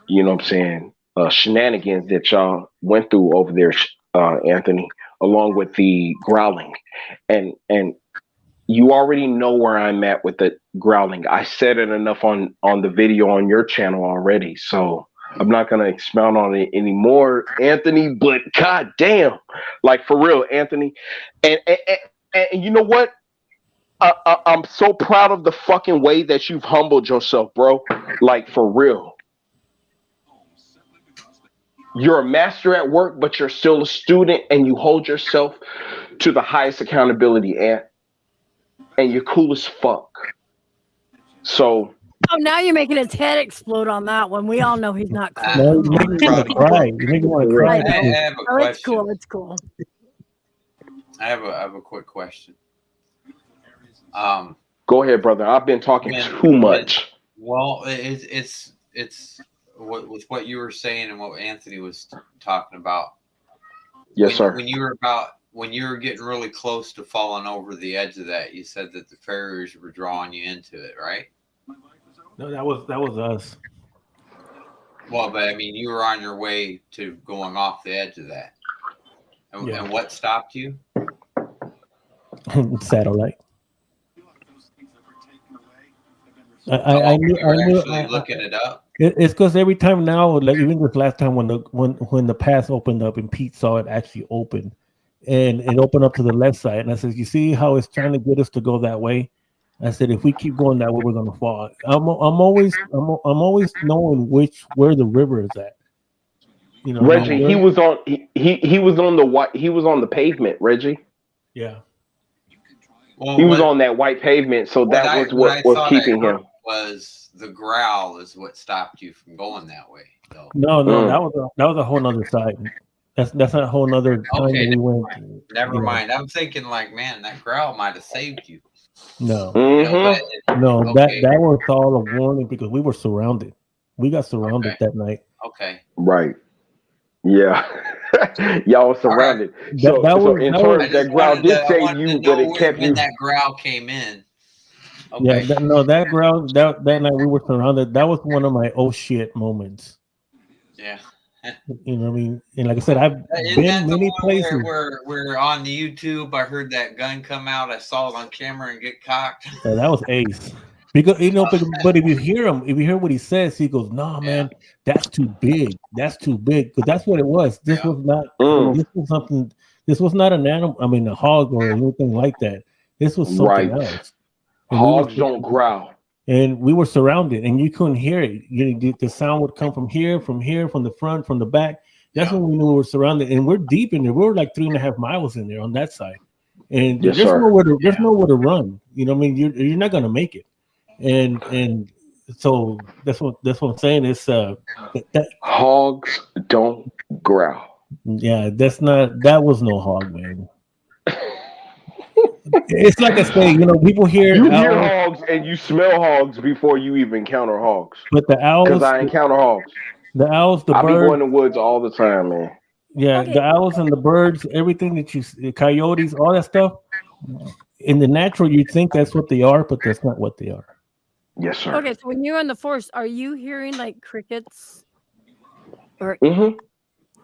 what I'm saying, shenanigans that y'all went through over there, Anthony, along with the growling. And you already know where I'm at with the growling. I said it enough on the video on your channel already, so I'm not going to expound on it anymore, Anthony, but god damn, like for real, Anthony. And you know what? I'm so proud of the fucking way that you've humbled yourself, bro. Like, for real. You're a master at work, but you're still a student, and you hold yourself to the highest accountability, and you're cool as fuck. So. Oh, now you're making his head explode on that one. We all know he's not cool. No, you make me want to cry. You make me want to cry. I have a Oh, it's question. cool. It's cool. I have a quick question. Go ahead, brother. I've been talking too much. Well, it's with what you were saying and what Anthony was talking about. Yes, sir. When you were getting really close to falling over the edge of that, you said that the fairies were drawing you into it, right? No, that was us. Well, but I mean, you were on your way to going off the edge of that. And what stopped you? Satellite. I knew looking it up. It's because every time now, like even this last time when the pass opened up and Pete saw it actually open, and it opened up to the left side, and I said, "You see how it's trying to get us to go that way?" I said, "If we keep going that way, we're gonna fall." I'm always knowing where the river is at. You know, Reggie, he was on the pavement, Reggie. Yeah. Well, he was on that white pavement, so that was what was keeping him. Was the growl is what stopped you from going that way? So. No, that was a whole nother side. That's a whole nother time that we went. Never mind. I'm thinking like, man, that growl might have saved you. No, no, that was all a warning because we were surrounded. We got surrounded that night. Okay. Right. Yeah. Y'all were surrounded. Right. So that growl did save you, but it kept you. That growl came in. Okay. Yeah, that growl that night we were surrounded. That was one of my oh shit moments. Yeah. You know what I mean? And like I said, I've been many places. Where on the YouTube, I heard that gun come out. I saw it on camera and get cocked. Yeah, that was ace. Because but if you hear him, if you hear what he says, he goes, "No, man, that's too big. That's too big." Because that's what it was. This was not. This was something. This was not an animal. I mean, a hog or anything like that. This was something else. And hogs don't growl. And we were surrounded, and you couldn't hear it. The sound would come from here, from the front, from the back. That's when we knew we were surrounded, and we're deep in there. We were like 3.5 miles in there on that side, and there's nowhere to run. You know what I mean? You're not gonna make it, and so that's what I'm saying. It's hogs don't growl. Yeah, that was no hog, man. It's like I say, people hear hogs and you smell hogs before you even encounter hogs. But the owls, because I encounter hogs. The owls, the birds. I be going in the woods all the time, man. Yeah, the owls and the birds, everything that the coyotes, all that stuff. In the natural, you think that's what they are, but that's not what they are. Yes, sir. Okay, so when you're in the forest, are you hearing like crickets? Or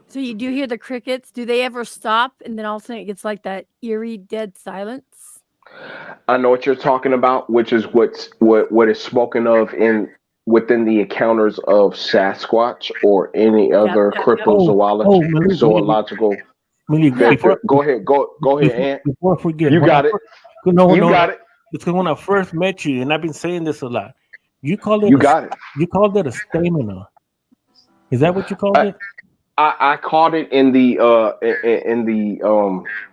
so you do hear the crickets? Do they ever stop and then all of a sudden it gets like that eerie dead silence? I know what you're talking about, which is what is spoken of within the encounters of Sasquatch or any other cryptozoological. Zoological. Go ahead, Ant. Before I forget, you got it. You got it. Because when I first met you, and I've been saying this a lot, you called it. You got it. You called it a stamina. Is that what you called it? I called it in the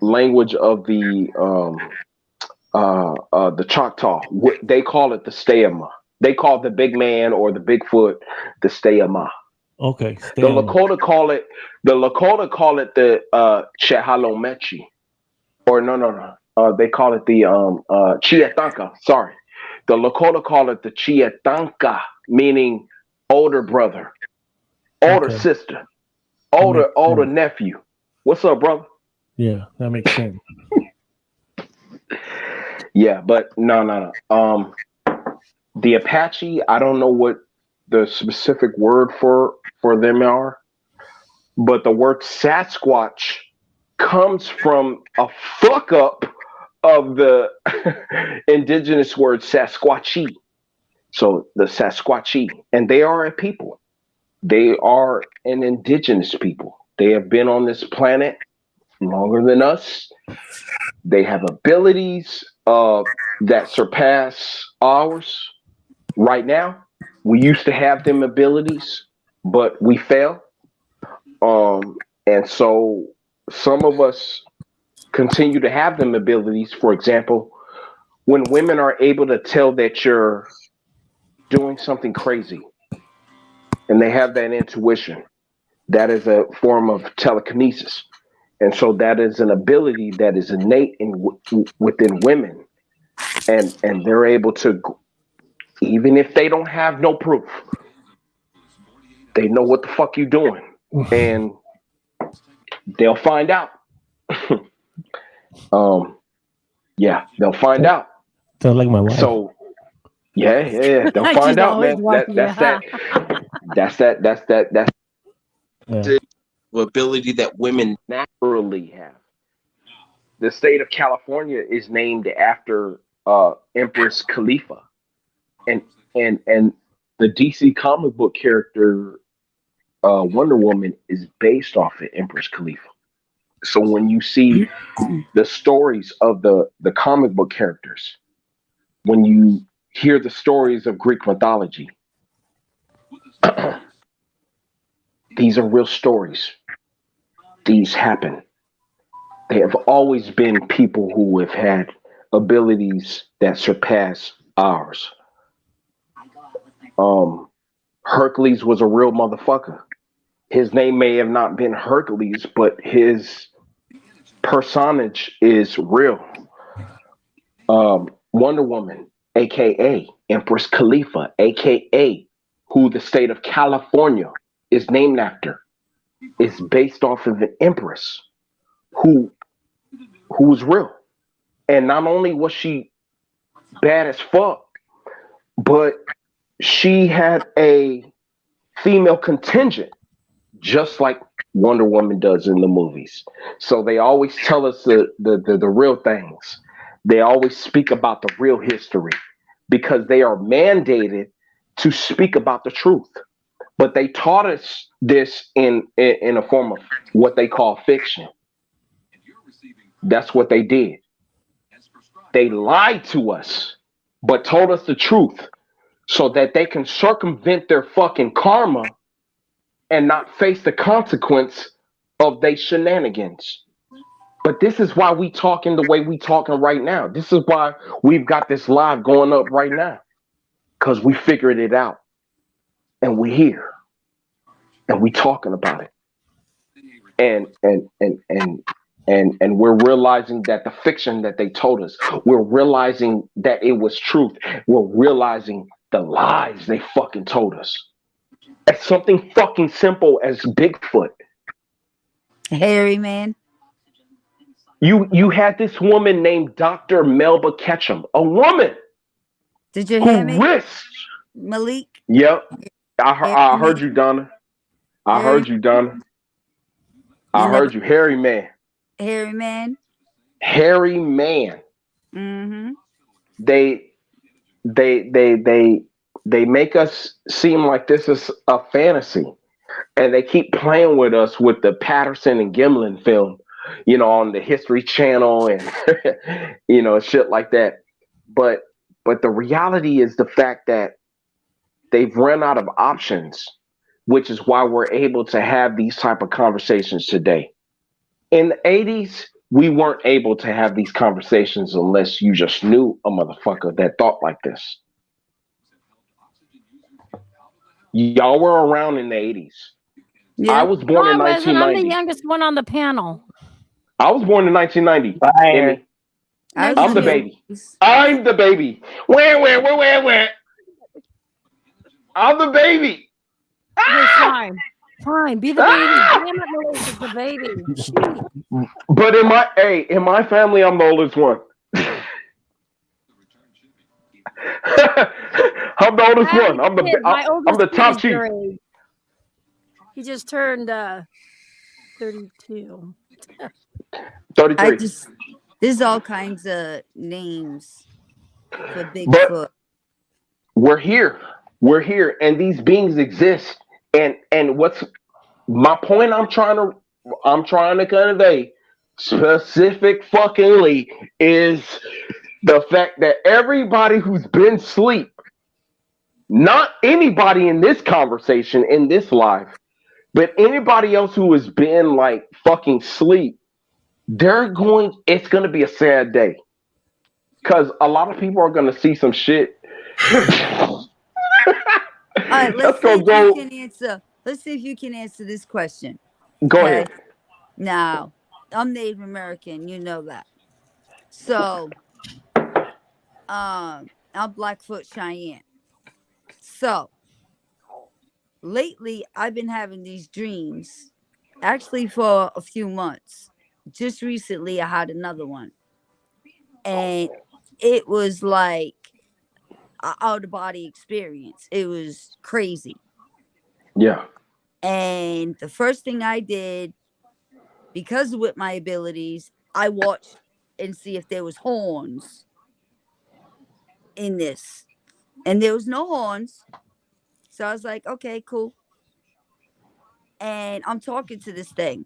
language of the Choctaw. They call it the stayama. They call the big man or the Bigfoot the stayama. Okay. The Lakota call it the Chehalomechi. Or no. They call it the Chiatanka. Sorry. The Lakota call it the Chiatanka, meaning older brother, older sister, older nephew. What's up, brother? Yeah, that makes sense. Yeah, but no. The Apache, I don't know what the specific word for them are, but the word Sasquatch comes from a fuck up of the indigenous word Sasquatchy. So the Sasquatchy, and they are a people. They are an indigenous people. They have been on this planet longer than us. They have abilities. that surpass ours right now. We used to have them abilities, but we fail. And so some of us continue to have them abilities. For example, when women are able to tell that you're doing something crazy and they have that intuition, that is a form of telekinesis. And so that is an ability that is innate within women. And they're able to, even if they don't have no proof, they know what the fuck you doing. And they'll find out. Yeah, they'll find out. Sounds like my wife. So yeah, they'll find out, man. That's the ability that women naturally have. The state of California is named after Empress Khalifa, and the DC comic book character Wonder Woman is based off of Empress Khalifa. So when you see the stories of the comic book characters, when you hear the stories of Greek mythology, these are real stories. These happen. They have always been people who have had abilities that surpass ours. Hercules was a real motherfucker. His name may have not been Hercules, but his personage is real. Wonder Woman, aka Empress Khalifa, aka who the state of California is named after, is based off of an empress who was real. And not only was she bad as fuck, but she had a female contingent, just like Wonder Woman does in the movies. So they always tell us the real things. They always speak about the real history because they are mandated to speak about the truth. But they taught us this in a form of what they call fiction. That's what they did. They lied to us, but told us the truth so that they can circumvent their fucking karma and not face the consequence of their shenanigans. But this is why we talking the way we talking right now. This is why we've got this live going up right now, because we figured it out, and we here, and we talking about it, and we're realizing that the fiction that they told us, we're realizing that it was truth. We're realizing the lies they fucking told us. It's something fucking simple as Bigfoot. Hairy man. You had this woman named Dr. Melba Ketchum, a woman. Did you hear me? Risked. Malik? Yep. I heard you, Donna. I heard you, Donna. I heard you. Hairy man. Hairy man. Hairy man. Mm-hmm. They make us seem like this is a fantasy, and they keep playing with us with the Patterson and Gimlin film, on the History Channel and shit like that. But the reality is the fact that they've run out of options, which is why we're able to have these type of conversations today. In the 80s, we weren't able to have these conversations unless you just knew a motherfucker that thought like this. Y'all were around in the 80s. Yeah. I was born in 1990. I'm the youngest one on the panel. I was born in 1990. Amy. I'm the baby. I'm the baby. Where? I'm the baby. Fine. Be the baby. Damn it, Melissa, the baby. But in my family, I'm the oldest one. I'm the oldest one. I'm the top chief. He just turned 32. 33. There's all kinds of names for Bigfoot. But we're here, and these beings exist. And what's my point? I'm trying to convey specific fuckingly is The fact that everybody who's been asleep, not anybody in this conversation, in this live, but anybody else who has been like fucking sleep, it's going to be a sad day. Because a lot of people are going to see some shit. All right, let's see if you can answer. Let's see if you can answer this question. Go ahead. Now, I'm Native American, you know that. So, I'm Blackfoot Cheyenne. So, lately, I've been having these dreams, actually for a few months. Just recently, I had another one. And it was like an out-of-body experience. It was crazy. Yeah. And the first thing I did, because with my abilities, I watched and see if there was horns in this. And there was no horns. So I was like, okay, cool. And I'm talking to this thing.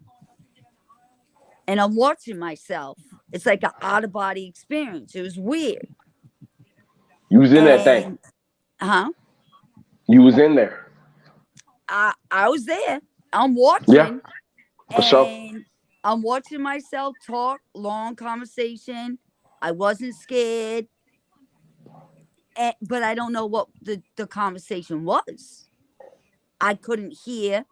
And I'm watching myself. It's like an out-of-body experience. It was weird. You was in that thing. Huh? You was in there. I was there. I'm watching. Yeah. For sure. And I'm watching myself talk, long conversation. I wasn't scared. But I don't know what the conversation was. I couldn't hear.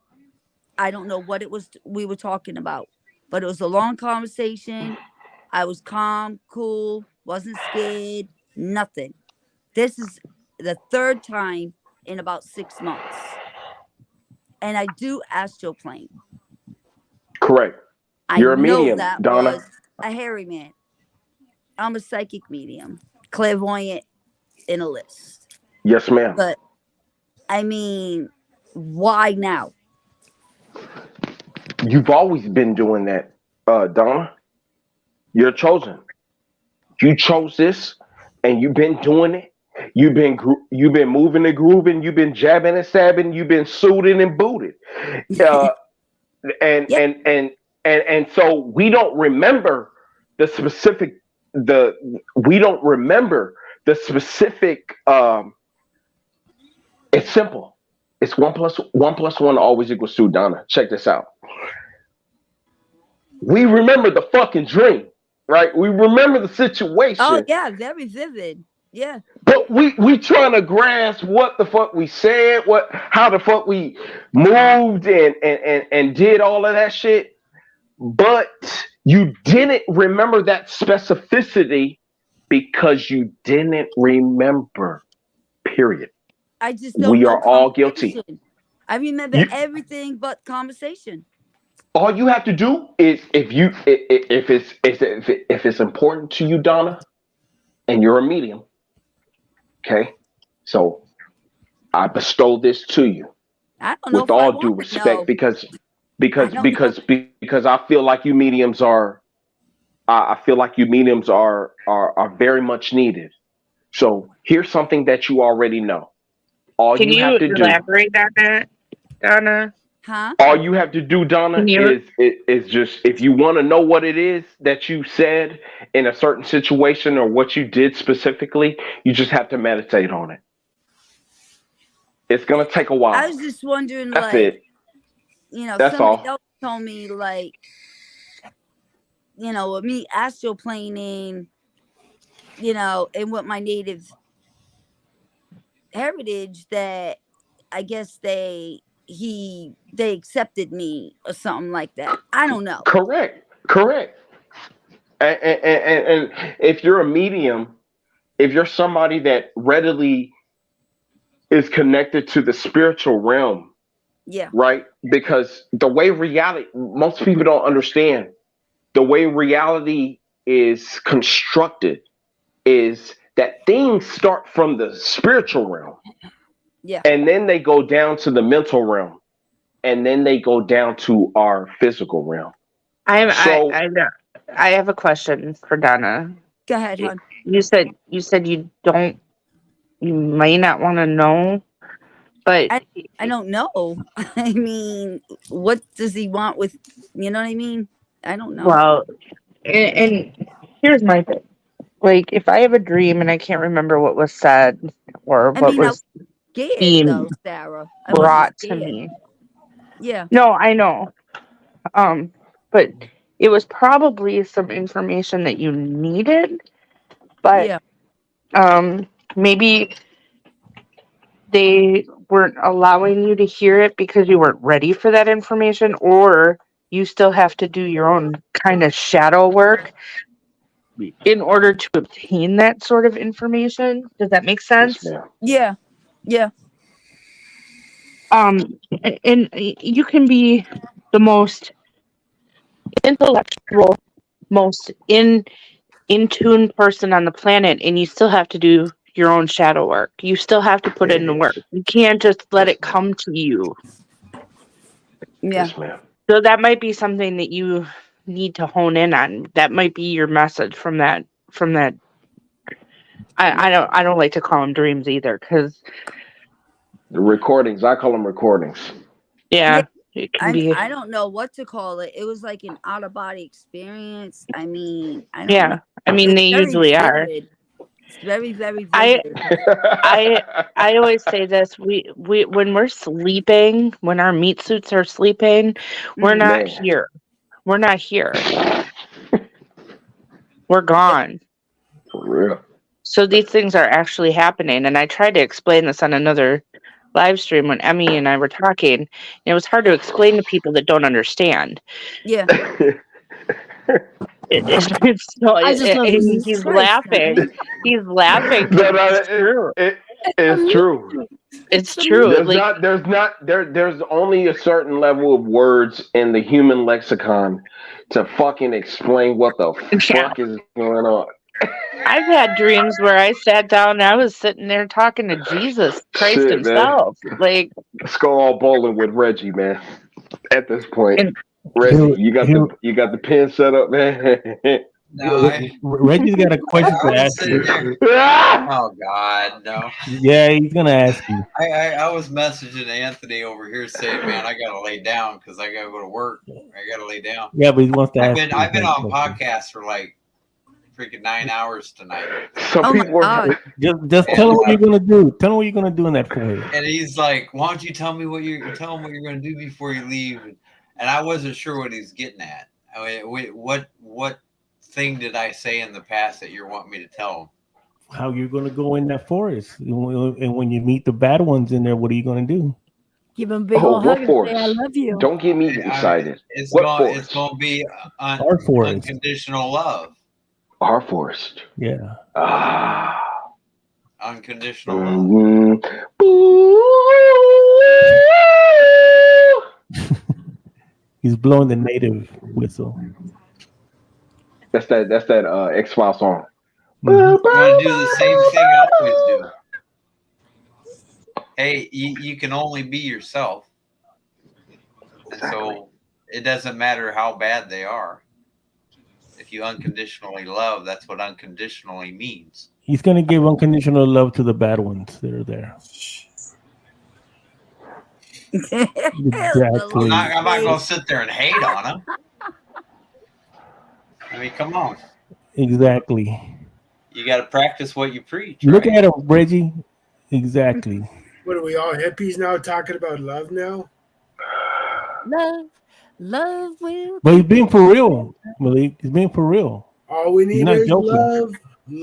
I don't know what it was we were talking about. But it was a long conversation. I was calm, cool, wasn't scared, nothing. This is the third time in about 6 months. And I do astral plane. Correct. You're a medium, that Donna. Was a hairy man. I'm a psychic medium, clairvoyant in a list. Yes, ma'am. But I mean, why now? You've always been doing that, Donna. You're chosen. You chose this, and you've been doing it. You've been moving and grooving. You've been jabbing and stabbing. You've been suited and booted. And so we don't remember the specific. We don't remember the specific. It's simple. It's 1 + 1 always equals 2. Donna, check this out. We remember the fucking dream, right? We remember the situation. Oh yeah, very vivid. Yeah. But we trying to grasp what the fuck we said, how the fuck we moved and did all of that shit. But you didn't remember that specificity because you didn't remember. Period. I just don't. We are all guilty. I remember everything but conversation. All you have to do is if it's important to you, Donna, and you're a medium. Okay, so I bestow this to you with all due respect because I feel like you mediums are very much needed. So here's something that you already know. All Can you have to elaborate on that, Donna? Huh? All you have to do, Donna, is just, if you want to know what it is that you said in a certain situation or what you did specifically, you just have to meditate on it. It's gonna take a while. I was just wondering, that's it. You know, that's somebody all. else told me, like, you know, with me astral planing, you know, and with my native heritage, that I guess they accepted me or something like that. I don't know. Correct. And if you're a medium, if you're somebody that readily is connected to the spiritual realm, yeah, right? Because the way reality, most people don't understand the way reality is constructed is that things start from the spiritual realm. Yeah. And then they go down to the mental realm. And then they go down to our physical realm. I have a question for Donna. Go ahead, hon. You said you may not want to know, but I don't know. I mean, what does he want with, you know what I mean? I don't know. Well, and here's my thing. like if I have a dream and I can't remember what was said or what was scared being though, Sarah. I wasn't brought to scared. me. Yeah. No, I know. But it was probably some information that you needed, but Yeah. maybe they weren't allowing you to hear it because you weren't ready for that information, or you still have to do your own kind of shadow work in order to obtain that sort of information. Does that make sense? Yeah. Yeah. And you can be the most intellectual, most in tune person on the planet, and you still have to do your own shadow work. You still have to put in the work. You can't just let it come to you. Yeah. So that might be something that you need to hone in on. That might be your message from that. I don't like to call them dreams either, because the recordings, I call them recordings. Yeah, it can be. I don't know what to call it. It was like an out of body experience. I mean, I don't Yeah, know. I mean, It's they very usually are. vivid. It's very, very I vivid. I always say this: we when we're sleeping, when our meat suits are sleeping, we're not here. We're not here. We're gone. For real. So these things are actually happening, and I tried to explain this on another live stream when Emmy and I were talking. And it was hard to explain to people that don't understand. Yeah. It's so, I just love and he's laughing. He's laughing. It's true. It's true. It's true. There's only a certain level of words in the human lexicon to fucking explain what the fuck is going on. I've had dreams where I sat down and I was sitting there talking to Jesus Christ Shit, himself. Man. Like, let's go all bowling with Reggie, man. At this point, Reggie, you got the pin set up, man. No, Reggie's got a question to ask you. Oh God, no. Yeah, he's gonna ask you. I was messaging Anthony over here saying, "Man, I gotta lay down because I gotta go to work. I gotta lay down." Yeah, but he wants to ask. I've been on podcasts for like freaking 9 hours tonight. Some people are just tell him what you're gonna do. Tell him what you're gonna do in that phase. And he's like, "Why don't you tell him what you're gonna do before you leave?" And I wasn't sure what he's getting at. I mean, what thing did I say in the past that you're wanting me to tell him? How you're gonna go in that forest, and when you meet the bad ones in there, what are you gonna do? Give him a big old hug and say, "I love you." Don't get me excited. It's going to be Our forest. Unconditional love. Our forest. Yeah. Unconditional love. He's blowing the native whistle. That's that X-Files song. I'm gonna do the same thing I always do. Hey, you can only be yourself. And so it doesn't matter how bad they are. If you unconditionally love, that's what unconditionally means. He's gonna give unconditional love to the bad ones that are there. Exactly. I'm not gonna sit there and hate on them. I mean, come on. Exactly. You got to practice what you preach. Look at him, Reggie. Exactly. What are we all hippies now talking about love now? Love will. But he's being for real, Malik. He's being for real. All we need is love.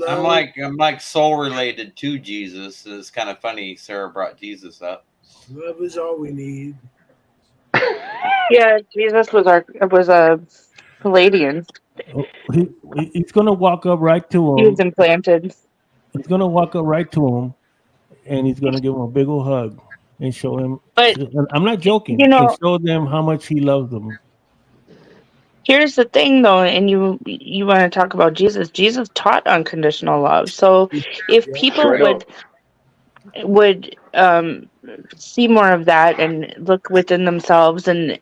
I'm like soul related to Jesus. It's kind of funny Sarah brought Jesus up. Love is all we need. yeah, Jesus was a Palladian. He's gonna walk up right to him. He was implanted. He's gonna walk up right to him, and he's gonna give him a big old hug and show him. But I'm not joking. You know, and show them how much he loves them. Here's the thing, though, and you want to talk about Jesus. Jesus taught unconditional love. So if people would see more of that and look within themselves, and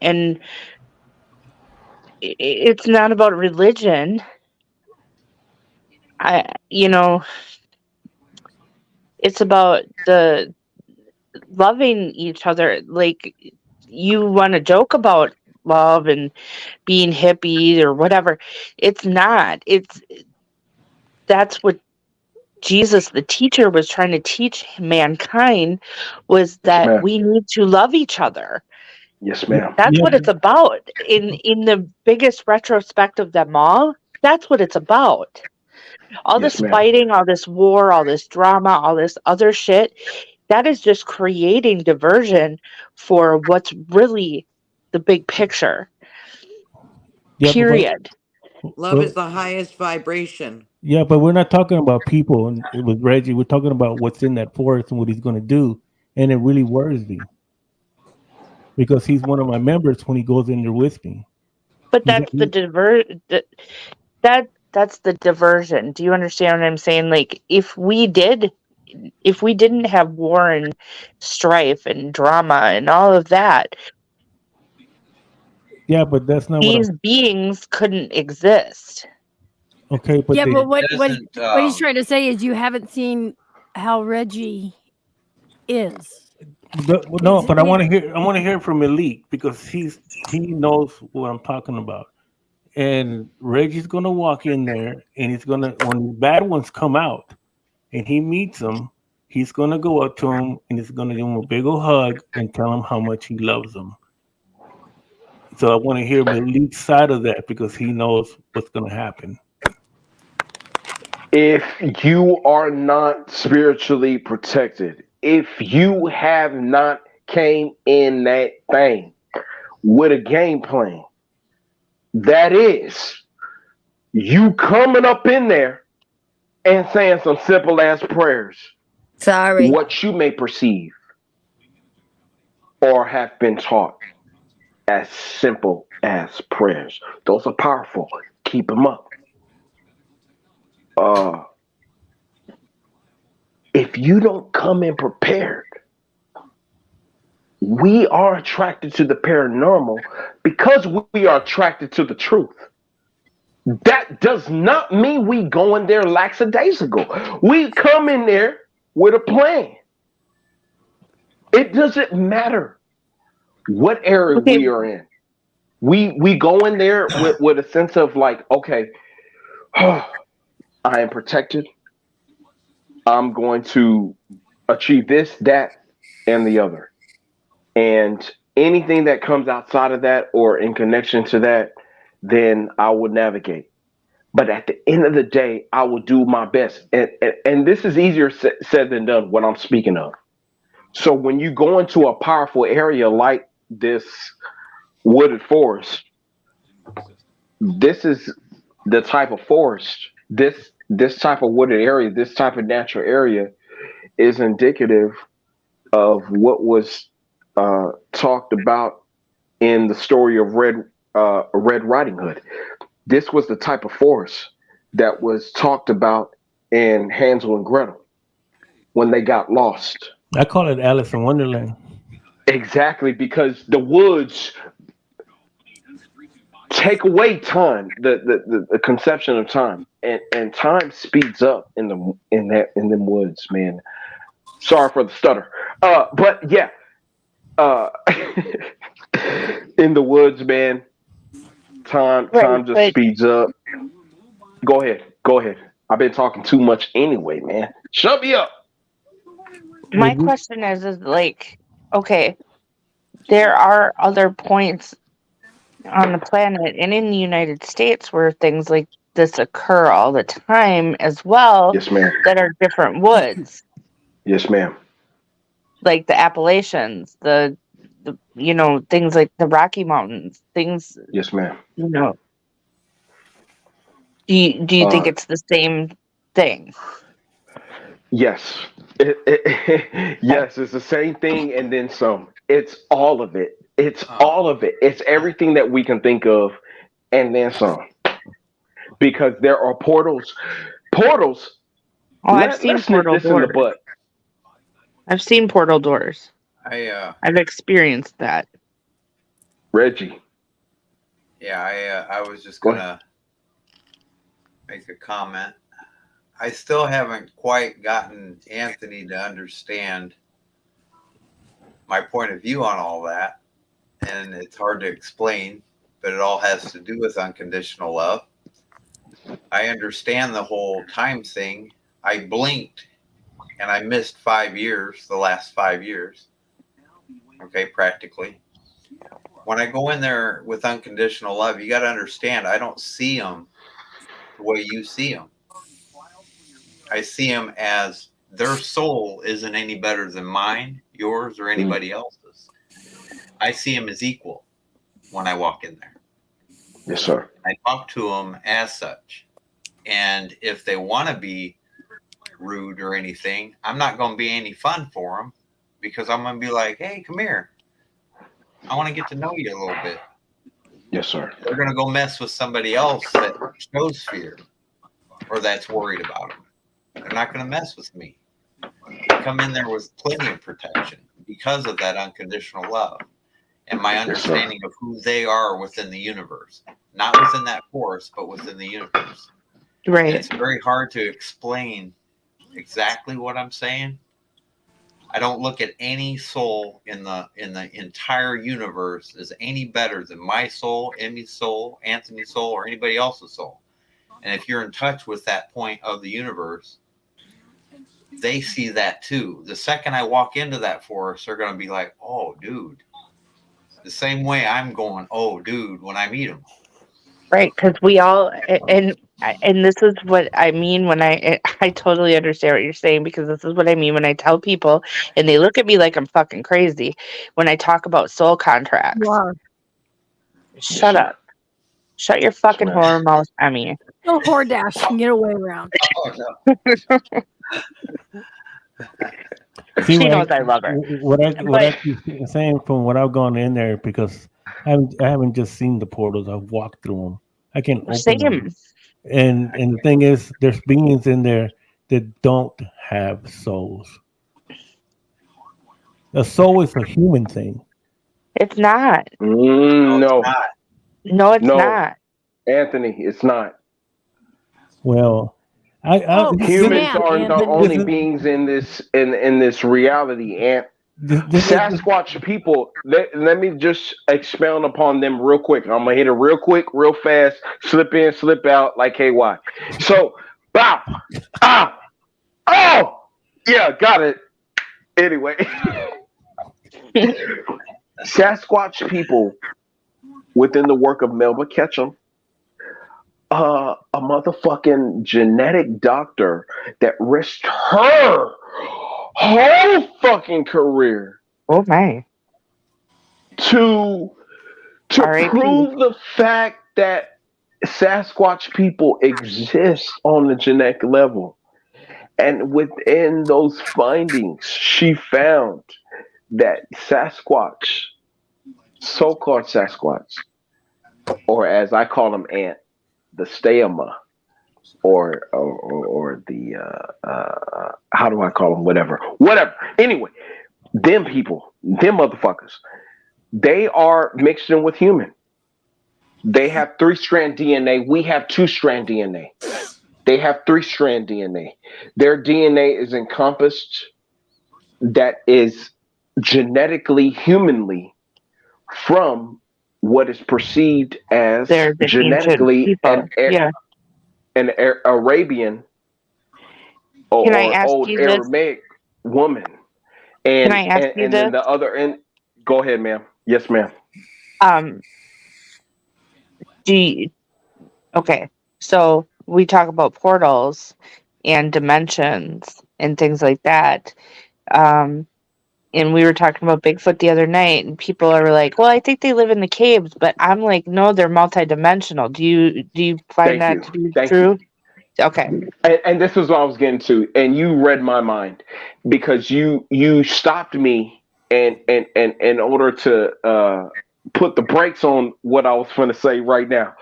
it's not about religion. It's about the loving each other. Like, you want to joke about love and being hippie or whatever. It's not. that's what Jesus, the teacher, was trying to teach mankind, was that ma'am. we need to love each other. Yes, ma'am. That's what it's about. In the biggest retrospect of them all, that's what it's about. All Yes, this ma'am. fighting, all this war, all this drama, all this other shit, that is just creating diversion for what's really the big picture. Yeah, Period. Love is the highest vibration. Yeah, but we're not talking about people and with Reggie. We're talking about what's in that forest and what he's going to do, and it really worries me because he's one of my members when he goes in there with me. But that's the that's the diversion. Do you understand what I'm saying? Like, if we didn't have war and strife and drama and all of that, Yeah, but that's not these beings couldn't exist. okay. But Yeah, they, but what he's um, trying to say is you haven't seen how Reggie is. no, but I want to hear from Malik because he knows what I'm talking about. And Reggie's gonna walk in there, and he's gonna, when the bad ones come out, and he meets them, he's gonna go up to him and he's gonna give him a big old hug and tell him how much he loves them. So I want to hear Malik's side of that because he knows what's gonna happen. If you are not spiritually protected, if you have not came in that thing with a game plan, that is you coming up in there and saying some simple ass prayers. Sorry. What you may perceive or have been taught as simple as prayers. Those are powerful. Keep them up. If you don't come in prepared, we are attracted to the paranormal because we are attracted to the truth. That does not mean we go in there lackadaisical. We come in there with a plan. It doesn't matter what area we are in. We go in there with a sense of like, okay, I am protected. I'm going to achieve this, that, and the other. And anything that comes outside of that or in connection to that, then I will navigate. But at the end of the day, I will do my best. And this is easier said than done, what I'm speaking of. So when you go into a powerful area like this wooded forest, this is the type of forest, this type of wooded area, this type of natural area is indicative of what was talked about in the story of Red Riding Hood. This was the type of forest that was talked about in Hansel and Gretel when they got lost. I call it Alice in Wonderland. Exactly, because the woods take away time, the conception of time, and time speeds up in them woods, man. Sorry for the stutter, but yeah, in the woods, man. Time just speeds up. Go ahead. I've been talking too much anyway, man. Shut me up. My question is like, okay, there are other points on the planet and in the United States where things like this occur all the time as well. Yes, ma'am. That are different woods. Yes, ma'am. Like the Appalachians, the things like the Rocky Mountains, things. Yes, ma'am. Do you think it's the same thing? Yes. Yes, it's the same thing and then some. It's all of it. It's all of it. It's everything that we can think of and then some. Because there are portals. Portals. I've seen portal doors. I've seen portal doors. I've experienced that. Reggie. Yeah, I was just gonna make a comment. I still haven't quite gotten Anthony to understand my point of view on all that, and it's hard to explain, but it all has to do with unconditional love. I understand the whole time thing. I blinked and I missed 5 years, the last 5 years. Okay, practically. When I go in there with unconditional love, you got to understand, I don't see them the way you see them. I see them as their soul isn't any better than mine, yours, or anybody else's. I see them as equal when I walk in there. Yes, sir. I talk to them as such. And if they want to be rude or anything, I'm not going to be any fun for them, because I'm going to be like, hey, come here. I want to get to know you a little bit. Yes, sir. They're going to go mess with somebody else that shows fear or that's worried about them. They're not going to mess with me. I come in there with plenty of protection because of that unconditional love and my understanding of who they are within the universe. Not within that force, but within the universe. Right. And it's very hard to explain exactly what I'm saying. I don't look at any soul in the entire universe as any better than my soul, Emmy's soul, Anthony's soul, or anybody else's soul. And if you're in touch with that point of the universe, they see that too. The second I walk into that forest, they're going to be like, oh, dude. The same way I'm going, oh, dude, when I meet them. Right, because we all, and this is what I mean when I totally understand what you're saying, because this is what I mean when I tell people, and they look at me like I'm fucking crazy when I talk about soul contracts. Wow. Shut up. Shut your fucking whore mouth, Emmy. No whore dash can get away around. She knows I love her. What I keep saying from what I've gone in there, because I haven't just seen the portals, I've walked through them. I can open them. And the thing is, there's beings in there that don't have souls. A soul is a human thing. It's not. No. No, it's not. Anthony, it's not. Well, humans aren't the only beings in this reality, and Sasquatch people. Let me just expound upon them real quick. I'm gonna hit it real quick, real fast, slip in, slip out like KY. So, bow, oh, yeah, got it. Anyway, Sasquatch people within the work of Melba Ketchum. A motherfucking genetic doctor that risked her whole fucking career. Oh my! To prove the fact that Sasquatch people exist on the genetic level, and within those findings, she found that Sasquatch, so-called Sasquatch, or as I call them, ant. The steama, or the how do I call them? Whatever. Anyway, them people, them motherfuckers, they are mixed in with human. They have 3-strand DNA. We have 2-strand DNA. They have 3-strand DNA. Their DNA is encompassed. That is genetically, humanly, from what is perceived as genetically an Arabian or old Aramaic woman. And, can I ask you and this? then the other end, go ahead, ma'am. Yes, ma'am. Okay, so we talk about portals and dimensions and things like that. And we were talking about Bigfoot the other night, and people are like, well, I think they live in the caves, but I'm like, no, they're multidimensional. Do you find that to be true? Okay. And this is what I was getting to, and you read my mind, because you stopped me and in order to put the brakes on what I was going to say right now.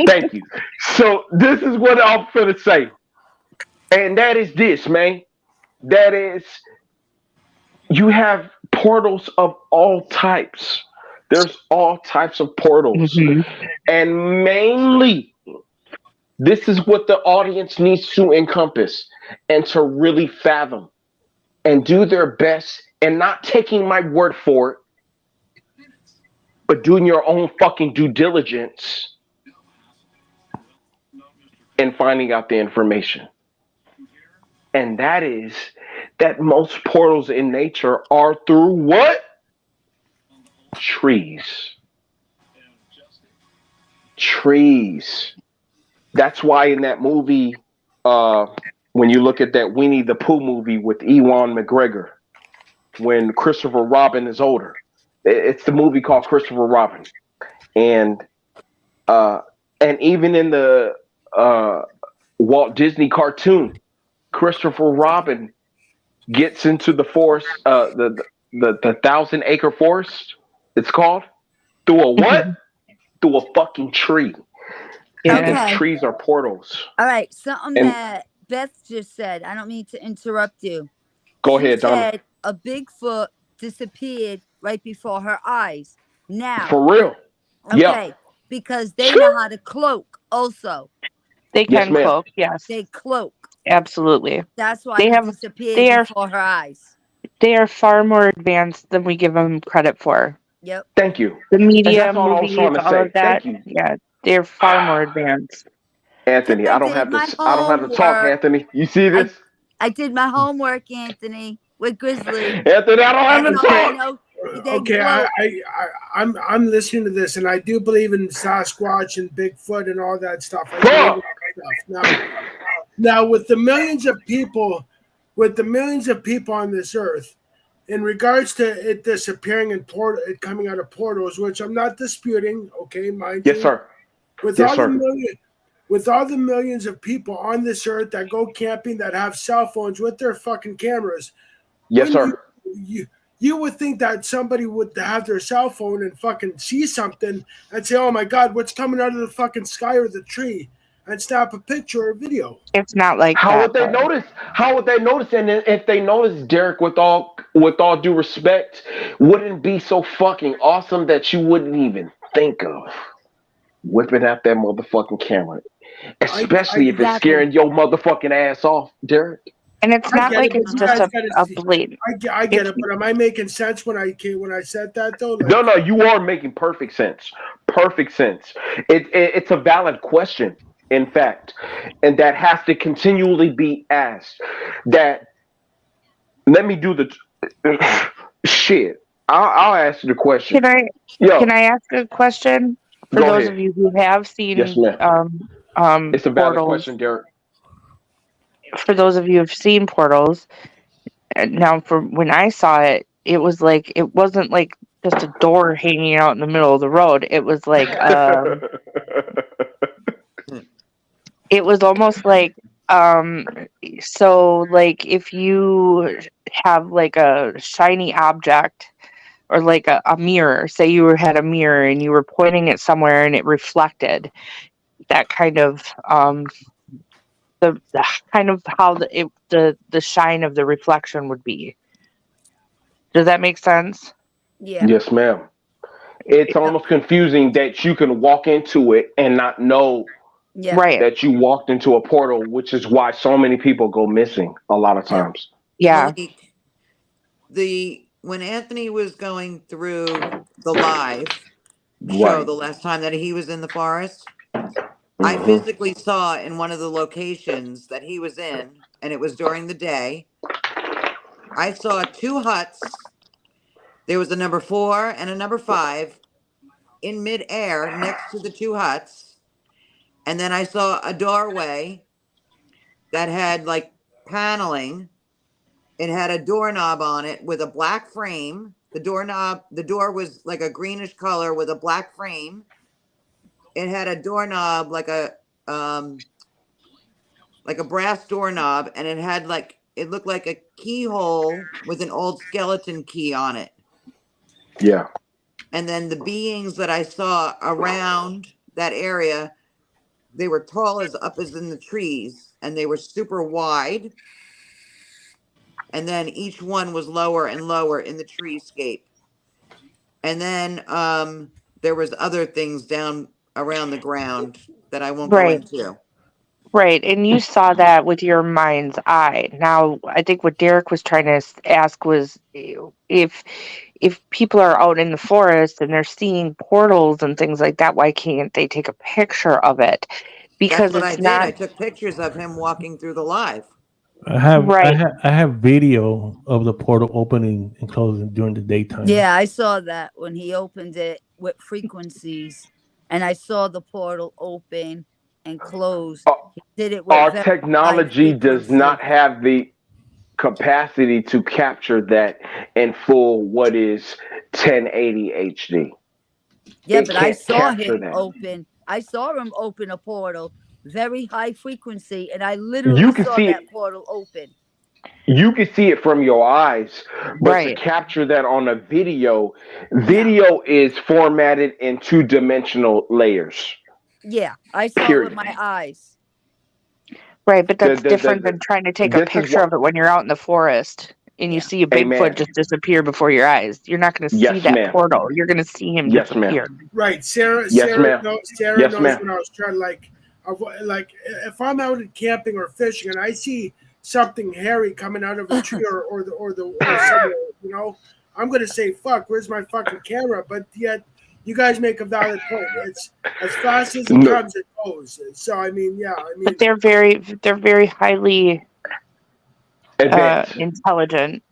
Thank you. So this is what I'm going to say, and that is this, man. That is, you have portals of all types. There's all types of portals. And mainly, this is what the audience needs to encompass and to really fathom and do their best, and not taking my word for it, but doing your own fucking due diligence. and finding out the information. And that is that most portals in nature are through what? Trees. Trees. That's why in that movie, when you look at that Winnie the Pooh movie with Ewan McGregor, when Christopher Robin is older, it's the movie called Christopher Robin, and even in the Walt Disney cartoon, Christopher Robin gets into the forest, the 1,000-acre forest. It's called through a what? Through a fucking tree. Yeah. And Okay. trees are portals. All right, something And- that Beth just said. I don't mean to interrupt you. Go She ahead, Donna. said a Bigfoot disappeared right before her eyes. Now, For real. okay, Yeah. because they know how to cloak. Also, They Yes, can ma'am. cloak, yes. they cloak. Absolutely. That's why They he have disappeared they are before her eyes. they are far more advanced than we give them credit for. Yep. Thank you. The And media, that's all I was movies, trying to all say. of that. Thank you. Yeah, they're far more advanced. Anthony, I don't did have my to. I don't have to talk, homework. Anthony. You see this? I did my homework, Anthony, with Grizzly. Anthony, I don't have That's to how I talk. know they Okay, cloak. I'm listening to this, and I do believe in Sasquatch and Bigfoot and all that stuff. I believe in that stuff. Now, with the millions of people on this earth, in regards to it disappearing and it coming out of portals, which I'm not disputing, okay, mind Yes, you. sir. With Yes, all sir. the millions of people on this earth that go camping, that have cell phones with their fucking cameras, Yes, sir. you would think that somebody would have their cell phone and fucking see something and say, "Oh my God, what's coming out of the fucking sky or the tree?" and snap a picture or video. It's not like How that. would they notice? How would they notice? And if they notice, Derek, with all due respect, wouldn't it be so fucking awesome that you wouldn't even think of whipping out that motherfucking camera, especially if it's scaring your motherfucking ass off, Derek. And it's I not get like it, it's but you just guys a gotta see- blatant. I get it, but am I making sense when I said that though? Like, No, you are making perfect sense. Perfect sense. It's a valid question, in fact, and that has to continually be asked. That let me do the shit. I'll ask you the question. Can I ask a question for Go those ahead. of you who have seen Yes, ma'am. It's a valid portals? question, Derek. For those of you who've seen portals, now from when I saw it, it was like it wasn't like just a door hanging out in the middle of the road. It was like it was almost like so like if you have like a shiny object or like a mirror, say you had a mirror and you were pointing it somewhere and it reflected, that kind of the kind of how the shine of the reflection would be. Does that make sense? Yeah. Yes, ma'am. It's almost confusing that you can walk into it and not know Right. that you walked into a portal, which is why so many people go missing a lot of times. Yeah. Malik, when Anthony was going through the live show Right. the last time that he was in the forest, I physically saw in one of the locations that he was in, and it was during the day, I saw 2 huts. There was a number 4 and a number 5 in midair next to the 2 huts. And then I saw a doorway that had like paneling. It had a doorknob on it with a black frame. The door was like a greenish color with a black frame. It had a doorknob like a brass doorknob, and it looked like a keyhole with an old skeleton key on it. Yeah. And then the beings that I saw around that area, they were tall as in the trees, and they were super wide. And then each one was lower and lower in the treescape. And then there was other things down around the ground that I won't go into. Right, and you saw that with your mind's eye. Now, I think what Derek was trying to ask was if people are out in the forest and they're seeing portals and things like that, why can't they take a picture of it? because what I it's did. not I took pictures of him walking through the live. I have video of the portal opening and closing during the daytime. Yeah, I saw that when he opened it with frequencies, and I saw the portal open and close. He did it with Our very high technology does frequency. not have the capacity to capture that in full. What is 1080 HD? Yeah, It but I can't saw capture him that. open. I saw him open a portal, very high frequency, and I literally You can saw see that it. portal open. You can see it from your eyes, but Right. to capture that on a video is formatted in 2-dimensional layers. Yeah, I saw it Period. with my eyes. Right, but that's different than trying to take a this is picture what- of it when you're out in the forest and you see a Bigfoot Amen. just disappear before your eyes. You're not going to see Yes, that ma'am. portal. You're going to see him Yes, disappear. ma'am. Right, Sarah. Yes, Sarah ma'am. knows. Sarah Yes, knows ma'am. when I was trying, like if I'm out camping or fishing and I see something hairy coming out of a tree or somewhere, you know, I'm gonna say, "Fuck, where's my fucking camera?" But yet, you guys make a valid point. It's as fast as it No. comes, it goes. So I mean, yeah, I mean, But they're very highly Advanced. intelligent.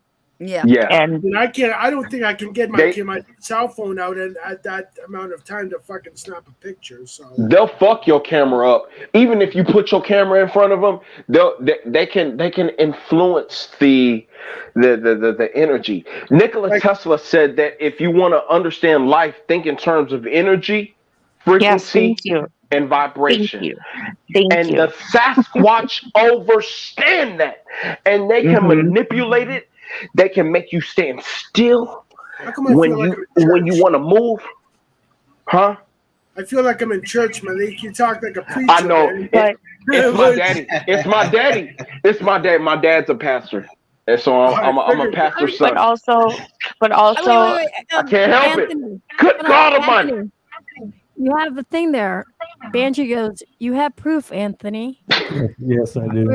Yeah. Yeah. And I don't think I can get my cell phone out at that amount of time to fucking snap a picture. So They'll fuck your camera up. Even if you put your camera in front of them, they can influence the energy. Nikola Tesla said that if you want to understand life, think in terms of energy, frequency, thank you. and vibration. Thank you. Thank and you. the Sasquatch understand that, and they can manipulate it. They can make you stand still how come I when feel like you I'm in when you church? want to move, huh? I feel like I'm in church, man. You talk like a preacher. I know. Man. It's my daddy. It's my daddy. It's my dad. My dad's a pastor, and so I'm a pastor's son. But also, Wait. I can't help Anthony, it. Good hold on, God Almighty! Anthony, you have a thing there. Banshee goes, "You have proof, Anthony. Yes, I do.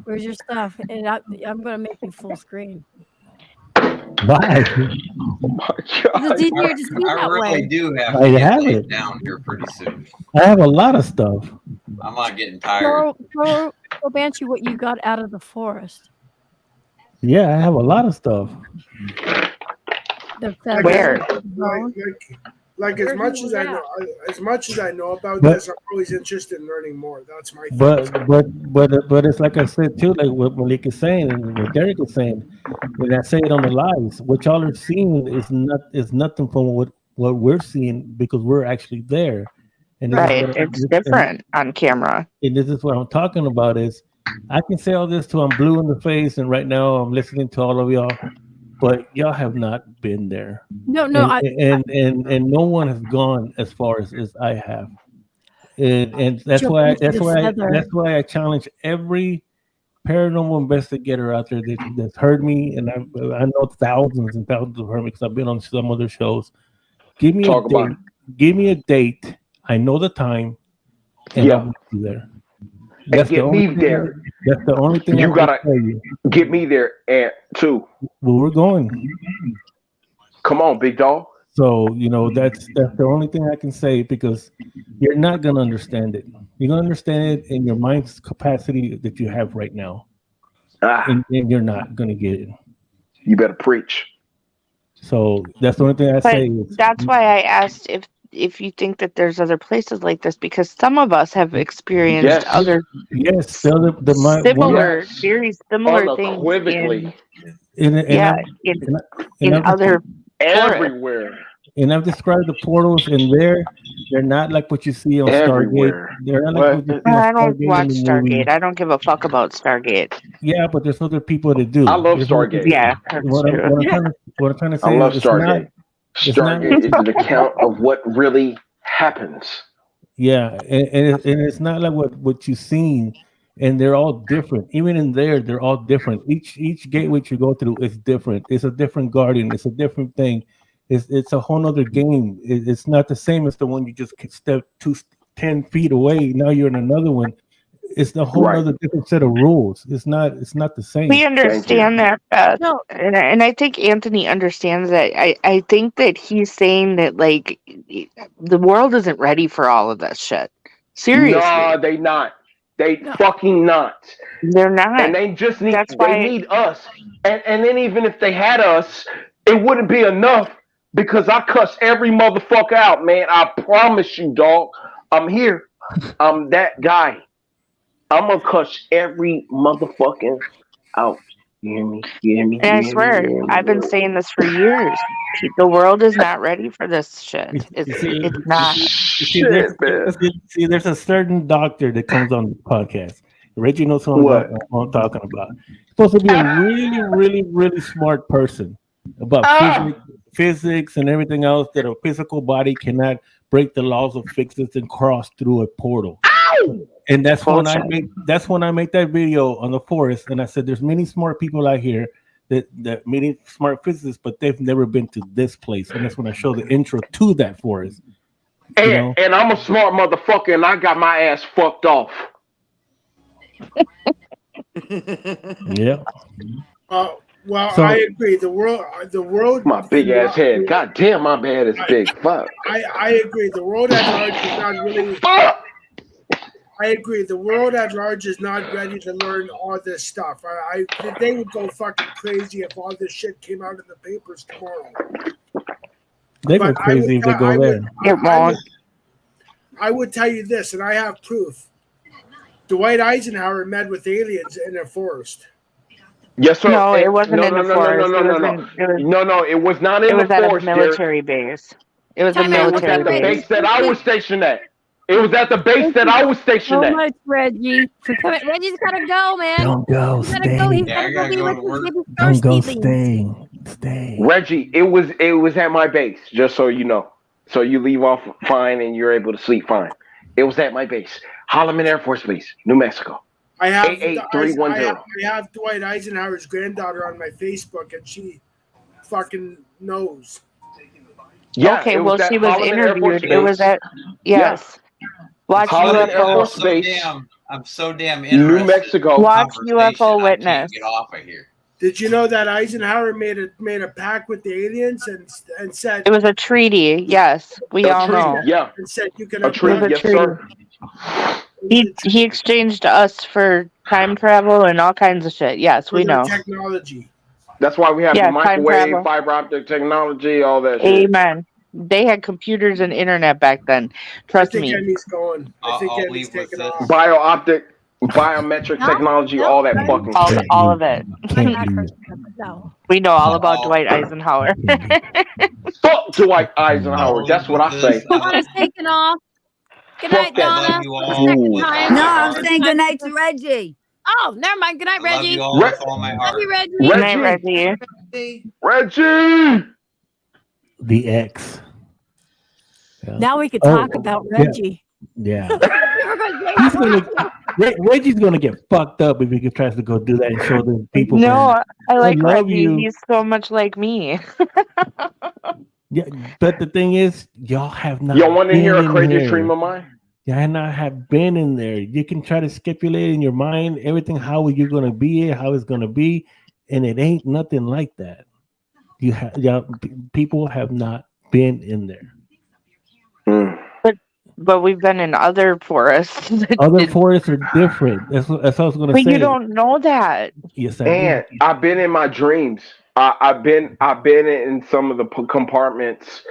Where's your stuff?" And I'm gonna make you full screen. Why? Oh my It's God! easier to see I that really way. do have I to get have laid it. down here pretty soon. I have a lot of stuff. I'm not getting tired. Show Banshee what you got out of the forest. Yeah, I have a lot of stuff. The Like, feathers. like as Where much he as was I at. know, about But- this, I'm always interested in learning more. That's my thing. But it's like I said too, like what Malik is saying and what Derek is saying, and I say it on the lives. What y'all are seeing is nothing from what we're seeing because we're actually there. And this is right, what- it's different on camera. And this is what I'm talking about is I can say all this till I'm blue in the face, and right now I'm listening to all of y'all, but y'all have not been there. No, and no one has gone as far as I have. And that's Jump why into the feather. I challenge every paranormal investigator out there that's heard me, and I know thousands and thousands have heard me because I've been on some other shows. Give me Talk a about date. Give me a date. I know the time, and I'll be there. And get me there. That's the only thing You I gotta can tell you. get me there, and too. Well, we're going. Come on, big dog. So that's the only thing I can say because you're not gonna understand it. You're gonna understand it in your mind's capacity that you have right now, and you're not gonna get it. You better preach. So that's the only thing I But say. Is, that's why I asked if you think that there's other places like this because some of us have experienced other the similar, very similar things unequivocally in other everywhere. And I've described the portals, and they're not like what you see on Everywhere. Stargate. They're not like what you see on I don't Stargate watch in the movie. Stargate. I don't give a fuck about Stargate. Yeah, but there's other people that do. I love There's Stargate. Yeah, that's what true. I'm trying to say I love is Stargate. it's not Stargate is an account of what really happens. Yeah, and it's not like what you've seen, and they're all different. Even in there, they're all different. Each gateway you go through is different. It's a different guardian. It's a different thing. It's a whole other game. It's not the same as the one you just step 10 feet away. Now you're in another one. It's a whole other different set of rules. It's not the same. We understand that, Beth. And I think Anthony understands that. I think that he's saying that like the world isn't ready for all of this shit. Seriously. No, they not. They fucking not. They're not. And they just need. That's They why. need us. And then even if they had us, it wouldn't be enough because I cuss every motherfucker out, man. I promise you, dog. I'm here. I'm that guy. I'm gonna cuss every motherfucking out. You hear me? You hear me? And I You hear me? swear, You hear me? I've been saying this for years. The world is not ready for this shit. It's not. There's a certain doctor that comes on the podcast. Reggie knows what I'm talking about. Supposed to be a really, really, really smart person about physics and everything else. That a physical body cannot break the laws of physics and cross through a portal. And that's when I make that video on the forest, and I said, "There's many smart people out here that many smart physicists, but they've never been to this place." And that's when I show the intro to that forest. And I'm a smart motherfucker, and I got my ass fucked off. Yeah. Well, So- I agree. The world. My big ass head. God damn, my head is big. Fuck. I agree. The world at large is not really. I agree. The world at large is not ready to learn all this stuff. They would go fucking crazy if all this shit came out in the papers tomorrow. They go crazy if they go there. I would tell you this, and I have proof. Dwight Eisenhower met with aliens in a forest. Yes, sir. No, it wasn't in the forest. No, it was not in the forest. It was at a military base. It was a military base. base. That I was stationed at. It was at the base that I was stationed at. So much, Reggie. Reggie's gotta go, man. Don't go. He's gotta go. He's gotta go be with his baby Don't go. seedlings. Stay. Reggie, it was at my base, just so you know. So you leave off fine and you're able to sleep fine. It was at my base, Holloman Air Force Base, New Mexico. I have 88310. I have Dwight Eisenhower's granddaughter on my Facebook, and she fucking knows. Yeah, okay, well, she was interviewed. It was at yes. Watch UFO. I'm so damn interested. New Mexico. Watch UFO Witness. Get off of here. Did you know that Eisenhower made a pact with the aliens and said it was a treaty? Yes, we all know. Yeah, and said you can a treaty. Yes, sir. He exchanged us for time travel and all kinds of shit. Yes, we know. Technology. That's why we have the time microwave, travel. fiber optic technology, all that shit. Amen. They had computers and internet back then. Trust me. Emmy's going. I think Emmy's taking off. Biooptic, biometric technology, all that fucking shit. All of it. No. We know all about Dwight Eisenhower. Fuck Dwight Eisenhower. That's what I say. Donna's taking off. Good night, Donna. No, I'm saying good night to Reggie. Oh, never mind. Good night, Reggie. Love you Reggie. Good night, Reggie. Reggie. The X. Yeah. Now we could talk about Reggie. Yeah. Reggie's gonna get fucked up if he tries to go do that and show the people. No, I like love Reggie. you. He's so much like me. Yeah, but the thing is, y'all have not. Y'all want to hear a been crazy there. dream of mine? Y'all not have been in there. You can try to stipulate in your mind everything how you're gonna be, how it's gonna be, and it ain't nothing like that. People have not been in there. But we've been in other forests. Other forests are different. That's what I was gonna say. But you don't know that. Yes, I And do. I've been in my dreams. I've been in some of the compartments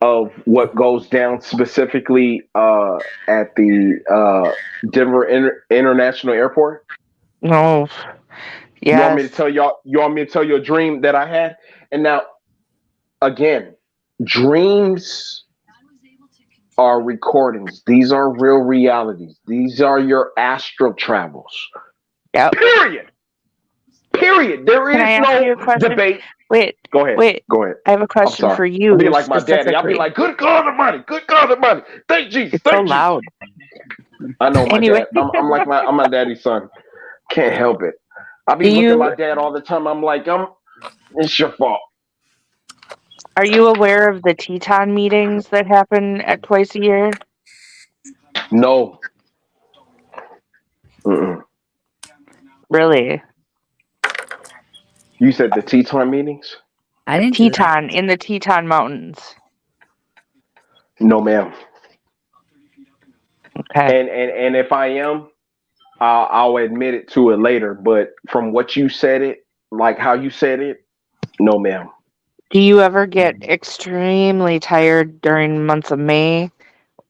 of what goes down specifically at the Denver International Airport. No. You want me to tell y'all? You want me to tell you a dream that I had? And now, again, dreams are recordings. These are real realities. These are your astral travels. Yep. Period. There Can I is ask you a no question? debate. Wait. Go ahead. Wait. Go ahead. I have a question for you. I'll be like my daddy. I'll be specifically. like, good God Almighty. Good God Almighty. Thank Jesus. It's so Thank Jesus. loud. I know my Anyway. dad. I'm like I'm my daddy's son. Can't help it. I be looking at my dad all the time. I'm like, it's your fault. Are you aware of the Teton meetings that happen twice a year? No. Mm-mm. Really? You said the Teton meetings? I didn't. Teton in the Teton Mountains. No, ma'am. Okay. And if I am, I'll admit it to it later. But from what you said it, like how you said it, no, ma'am. Do you ever get extremely tired during months of May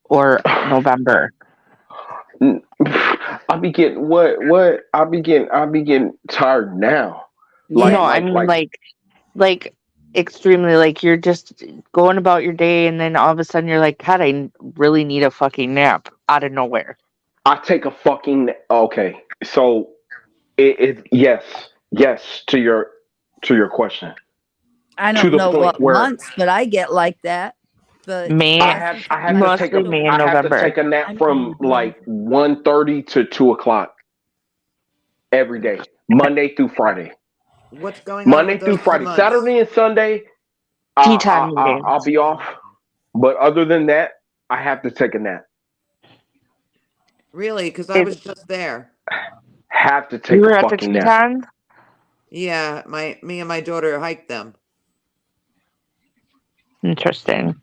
or November? I'll be getting what? I'll be getting tired now. No, I mean like extremely, like you're just going about your day and then all of a sudden you're like, God, I really need a fucking nap out of nowhere. I take a fucking okay. So it yes to your question. I To don't the know point what where months, but I get like that. But May, I have to mostly take a May and I have to November. take a nap from like 1:30 to 2 o'clock every day, Monday through Friday. What's going on with those 2 months? Saturday and Sunday, Tea time meetings. I'll be off. But other than that, I have to take a nap. Really? Because I was just there. Have to You take were a at the fucking nap. Tetons? Yeah, me and my daughter hiked them. Interesting.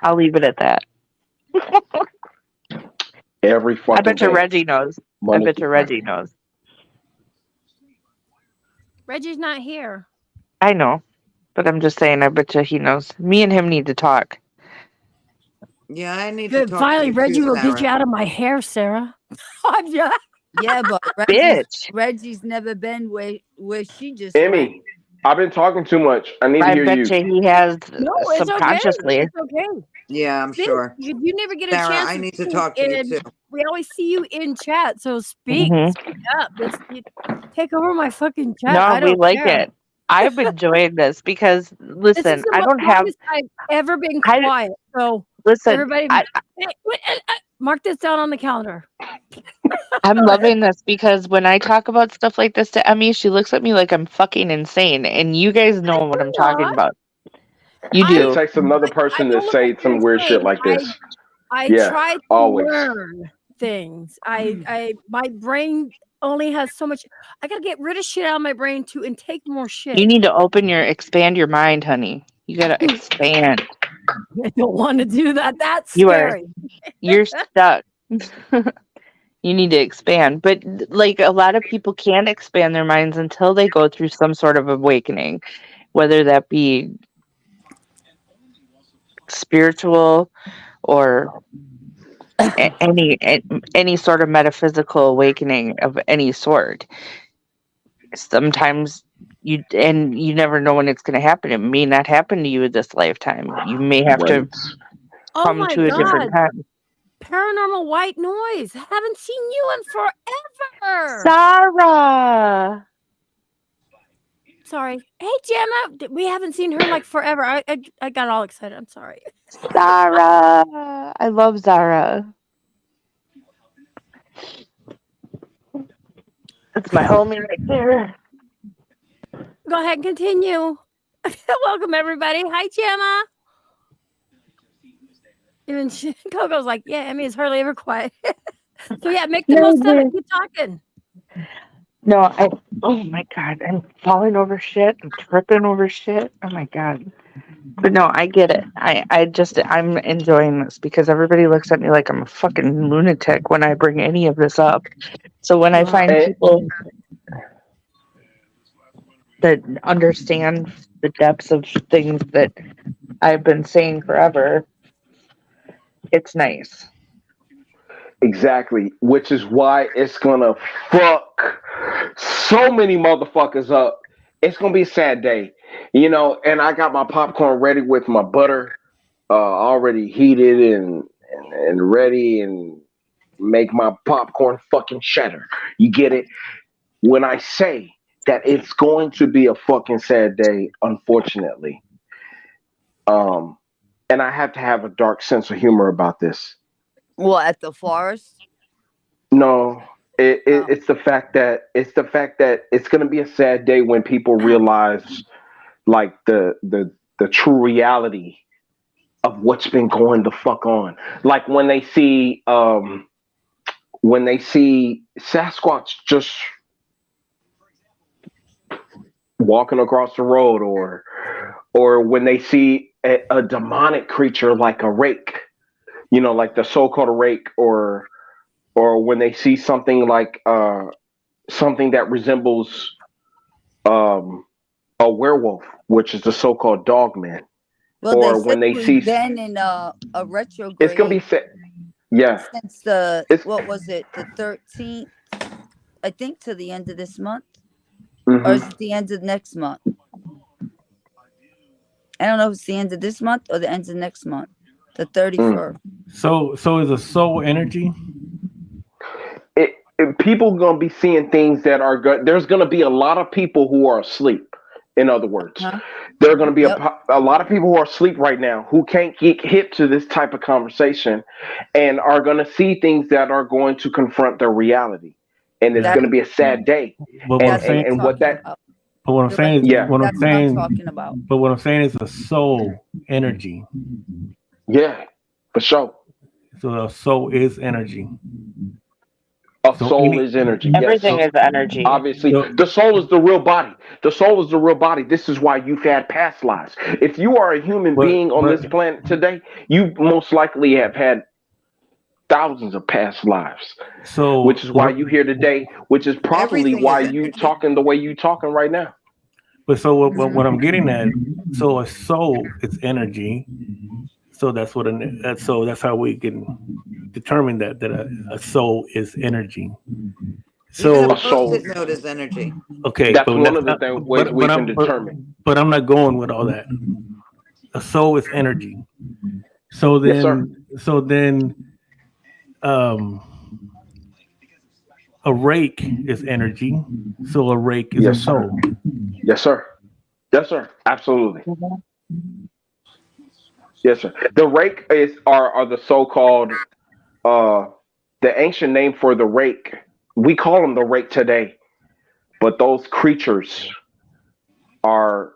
I'll leave it at that. Every fucking I bet you day. Reggie knows. I bet you Reggie knows. Reggie's not here. I know. But I'm just saying, I bet you he knows. Me and him need to talk. Yeah, I need to Good. talk Finally, to you Reggie too, will get you Sarah. out of my hair, Sarah. I'm just... yeah, but Bitch. Reggie's never been where she just went. Emmy, I've been talking too much. I need to I hear bet you. you he has No, it's okay. subconsciously. It's okay. Yeah, I'm Speak. sure. You never get a Sarah, chance I need to speak, talk to you and too. we always see you in chat, so speak. Mhm. Speak up. You take over my fucking chat. No, I we don't like care. it. I've enjoyed this because, This is listen, the I don't have. longest I've ever been I quiet. So listen. everybody, mark this down on the calendar. I'm loving this because when I talk about stuff like this to Emmy, she looks at me like I'm fucking insane, and you guys know what I'm talking about. You do. It takes another person to don't look say like you're some weird shit insane. like this. I Yeah, try to always. learn things. My brain only has so much. I gotta get rid of shit out of my brain to intake more shit. You need to expand your mind, honey. You gotta expand. I don't want to do that. That's You're scary. stuck. You need to expand. But like a lot of people can't expand their minds until they go through some sort of awakening, whether that be spiritual or any sort of metaphysical awakening of any sort. Sometimes you never know when it's going to happen. It may not happen to you this lifetime. You may have to Oh come my to a different God. time. Paranormal white noise. Haven't seen you in forever. Sarah. Sorry. Hey, Gemma. We haven't seen her like forever. I got all excited. I'm sorry. Zara. I love Zara. That's my homie right there. Go ahead and continue. Welcome, everybody. Hi, Gemma. Even Coco's like, yeah, Emmy is hardly ever quiet. So, yeah, make the most of it. Keep talking. No, oh my God, I'm falling over shit. I'm tripping over shit. Oh my God. But no, I get it. I'm enjoying this because everybody looks at me like I'm a fucking lunatic when I bring any of this up. So when I find people that understand the depths of things that I've been saying forever, it's nice. Exactly, which is why it's gonna fuck so many motherfuckers up. It's gonna be a sad day, and I got my popcorn ready with my butter already heated and ready, and make my popcorn fucking cheddar. You get it? When I say that it's going to be a fucking sad day, unfortunately, and I have to have a dark sense of humor about this. Well, at the forest? No, it's the fact that it's going to be a sad day when people realize like the true reality of what's been going the fuck on. Like when they see Sasquatch just walking across the road, or when they see a demonic creature like a rake you know, like the so-called rake, or when they see something like something that resembles a werewolf, which is the so-called dog man, Well, they or said when they we've see, been in a it's gonna be retrograde set. Yeah, since the it's what was it, the 13th? I think to the end of this month, or is mhm. it the end of next month? I don't know if it's the end of this month or the end of next month, the 31st. So is a soul energy? People gonna be seeing things that are good. There's gonna be a lot of people who are asleep. In other words, Huh? there are gonna be Yep. a lot of people who are asleep right now who can't get hip to this type of conversation, and are gonna see things that are going to confront their reality, and it's That gonna be a sad day. But what I'm that's what I'm saying, And what talking that, about. but what I'm You're saying right. is, yeah, what I'm That's what I'm saying, talking about. but what I'm saying is a soul energy. yeah, for sure. So a soul is energy. A So soul any is energy. Yes. Everything is energy. Obviously, so the soul is the real body. The soul is the real body. This is why you've had past lives. If you are a human being on this planet today, you most likely have had thousands of past lives, so which is why you here today, which is probably Everything why is you energy. talking the way you talking right now. but so what I'm getting at, so a soul is energy. So that's what so that's how we can determine that a soul is energy. Even a So A soul, post-it note is energy. okay, that's but one that's of the not, ways we can determine. but I'm not going with all that. A soul is energy. Yes, sir. So then um a rake is energy. So a rake is a Yes, sir. soul. Yes, sir. Yes, sir. Absolutely. Mhm. Yes, sir. The rake are the so-called uh the ancient name for the rake. We call them the rake today, but those creatures are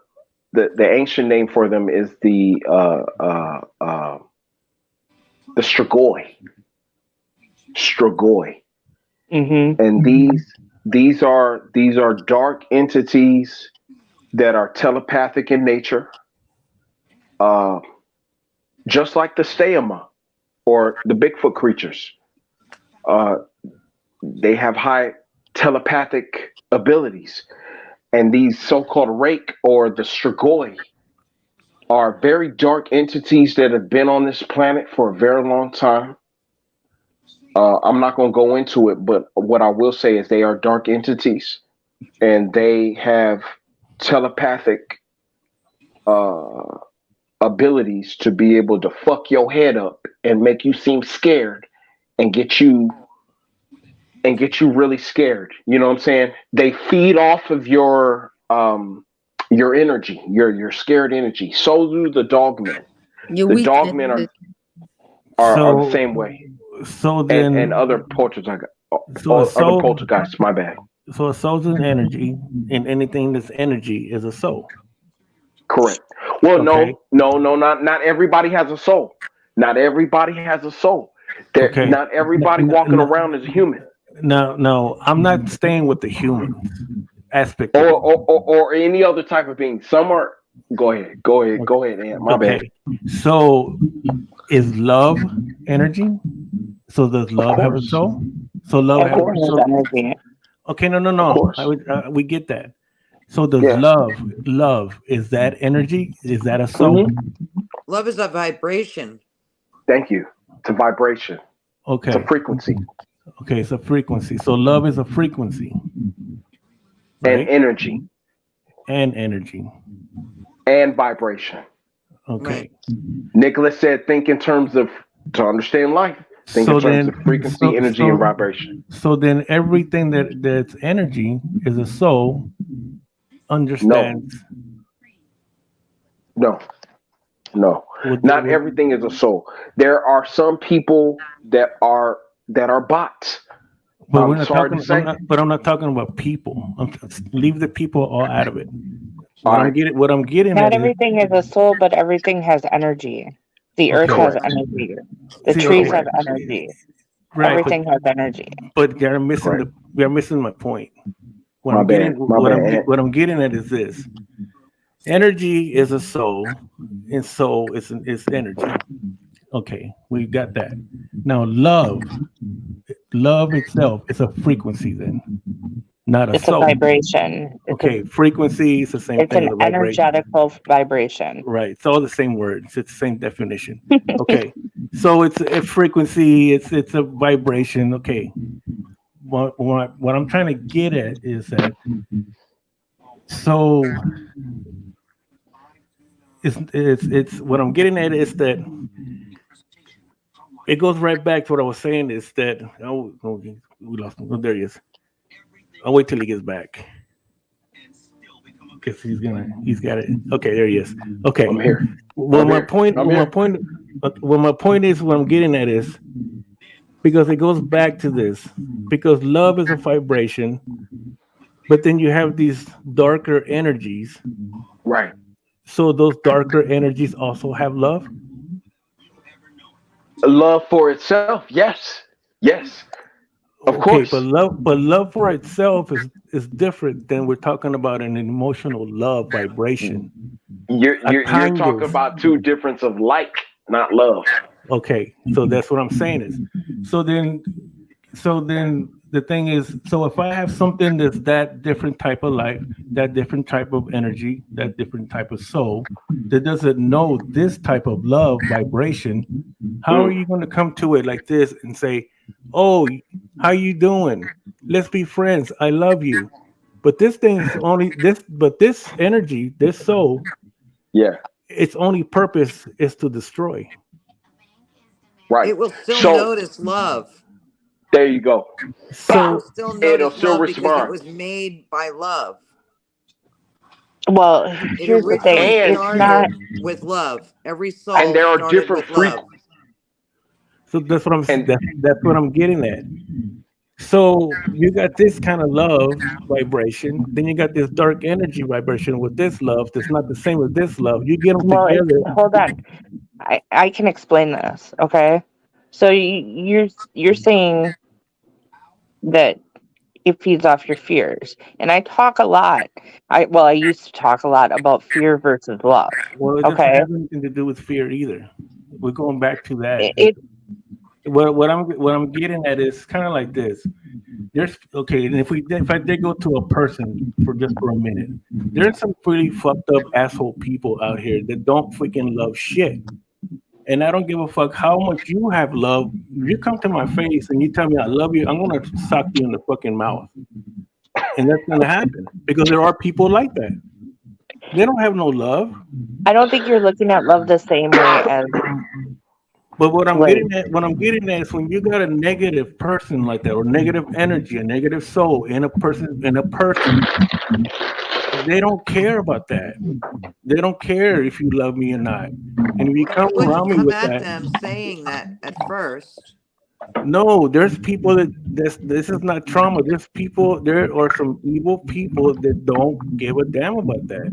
the ancient name for them is the strigoi. Strigoi. Mhm. And these are dark entities that are telepathic in nature. Uh just like the Steama or the Bigfoot creatures. Uh they have high telepathic abilities. And these so-called rake or the strigoi are very dark entities that have been on this planet for a very long time. I'm not going to go into it, but what I will say is they are dark entities, and they have telepathic uh, abilities to be able to fuck your head up and make you seem scared and get you really scared. You know what I'm saying? They feed off of your energy, your scared energy. So do the dogmen. Your The weakness. dogmen are the So same way, so and then other poltergeists, so a other soul poltergeists. My bad. so a soul's an energy, and anything that's energy is a soul. Correct. Well, Okay. no, not everybody has a soul. Not everybody has a soul. There, Okay. not everybody walking around is a human, No, I'm not staying with the human aspect of or it. or any other type of being. Some are. Go ahead, Aunt. My bad. Okay. So is love energy? So does Of love have a course, soul? So love of have Everything course, is so energy. okay, of no. course. We get that. So does Yeah. love is that energy? Is that a soul? Hmm. Love is a vibration. Thank you. It's a vibration. It's a Okay. frequency Okay, it's a frequency. So love is a frequency, and right? energy And energy. and vibration. Right. Okay. Nicholas said, think in terms of to understand life. Think in So terms then of frequency, energy, and vibration. so then everything that's energy is a soul No, understands no, no. Not with everything is a soul. There are some people that are bots. but we're I'm not sorry to talking. say. I'm not talking about people. Leave the people all out of it. All right. What I'm getting Not at is everything is a soul, but everything has energy. The earth okay. has Correct. energy. The See, trees okay, have Correct. energy. right, Everything has energy. but Correct. you're missing my point. My bad. My bad. Aunt. What I'm getting at is this: energy is a soul, and soul is energy. Okay, we got that. Now, love itself is a frequency, then, not a It's a soul. vibration. Okay, frequency is the same It's thing an as a vibration. energetical vibration. Right, it's all the same words. It's the same definition. Okay, so it's a frequency. It's a vibration. Okay, what I'm trying to get at is that so it's what I'm getting at is that it goes right back to what I was saying is that we lost him. Oh, there he is. I'll wait till he gets back because he's got it. Okay, there he is. Okay, I'm here. Well, my point is what I'm getting at is because it goes back to this because love is a vibration, but then you have these darker energies. Right. So those darker energies also have love? Love for itself, yes. Yes. Of course. But love for itself is different than we're talking about an emotional love vibration. You're talking about two difference of like, not love. Okay, so that's what I'm saying is so then the thing is, so if I have something that's that different type of life, that different type of energy, that different type of soul, that doesn't know this type of love vibration, how are you going to come to it like this and say, oh, how you doing? Let's be friends. I love you. But this thing is only this, but this energy, this soul, yeah, its only purpose is to destroy. Right. It will still notice love. There you go. So it'll still love because respond. it was made by love. Well, It here's the thing. originally It's not. started with love. Every soul And there are started different with love. So that's what that's what I'm getting at. So you got this kind of love vibration, then you got this dark energy vibration with this love that's not the same as this love. You get them together. Hold on. I can explain this, okay? So you're saying that it feeds off your fears, and I talk a lot. I used to talk a lot about fear versus love. Well, it doesn't Okay. have anything to do with fear either. We're going back to that. What I'm getting at is kind of like this. There's and if I did go to a person for a minute, there's some pretty fucked up asshole people out here that don't freaking love shit. And I don't give a fuck how much you have love. If you come to my face and you tell me I love you, I'm gonna sock you in the fucking mouth. And that's gonna happen because there are people like that. They don't have no love. I don't think you're looking at love the same way as. But what I'm getting at is when you got a negative person like that, or negative energy, a negative soul in a person, they don't care about that. They don't care if you love me or not. And if you come around me with that, them saying that at first. No, there's people that this is not trauma. There are some evil people that don't give a damn about that.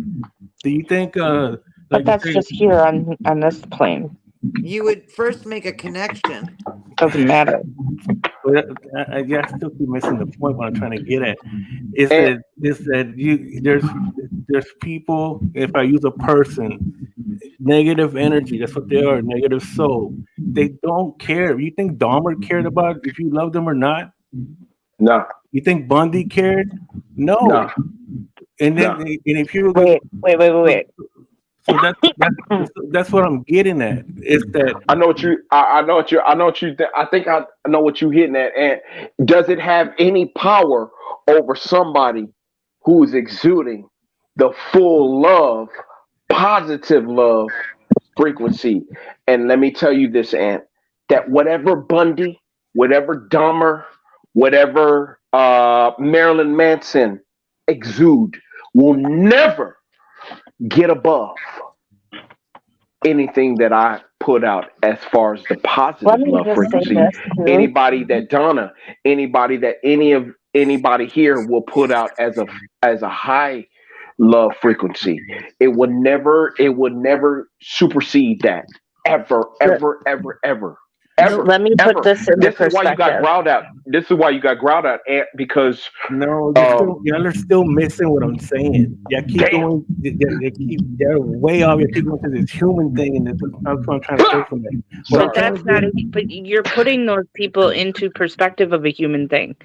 Do you think? But that's just here on this plane. You would first make a connection. Doesn't matter. But I still keep missing the point. What I'm trying to get at is that there's people. If I use a person, negative energy. That's what they are. Negative soul. They don't care. You think Dahmer cared about if you loved them or not? No. You think Bundy cared? No. And then and if you wait. So that's what I'm getting at. Is that I know what you I think I know what you're hitting at. And does it have any power over somebody who is exuding the full love, positive love frequency? And let me tell you this, Ant, that whatever Bundy, whatever Dahmer, whatever Marilyn Manson exude will never get above anything that I put out as far as the positive love frequency. Anybody that Donna, anybody here will put out as a high love frequency. It would never supersede that ever. Let me put this in perspective. This is why you got growled out. this is why you got growled at, because no, y'all are still missing what I'm saying. Y'all keep going. They're way off. You keep going to this human thing, and that's what I'm trying to say from that. But that's not. But you're putting those people into perspective of a human thing.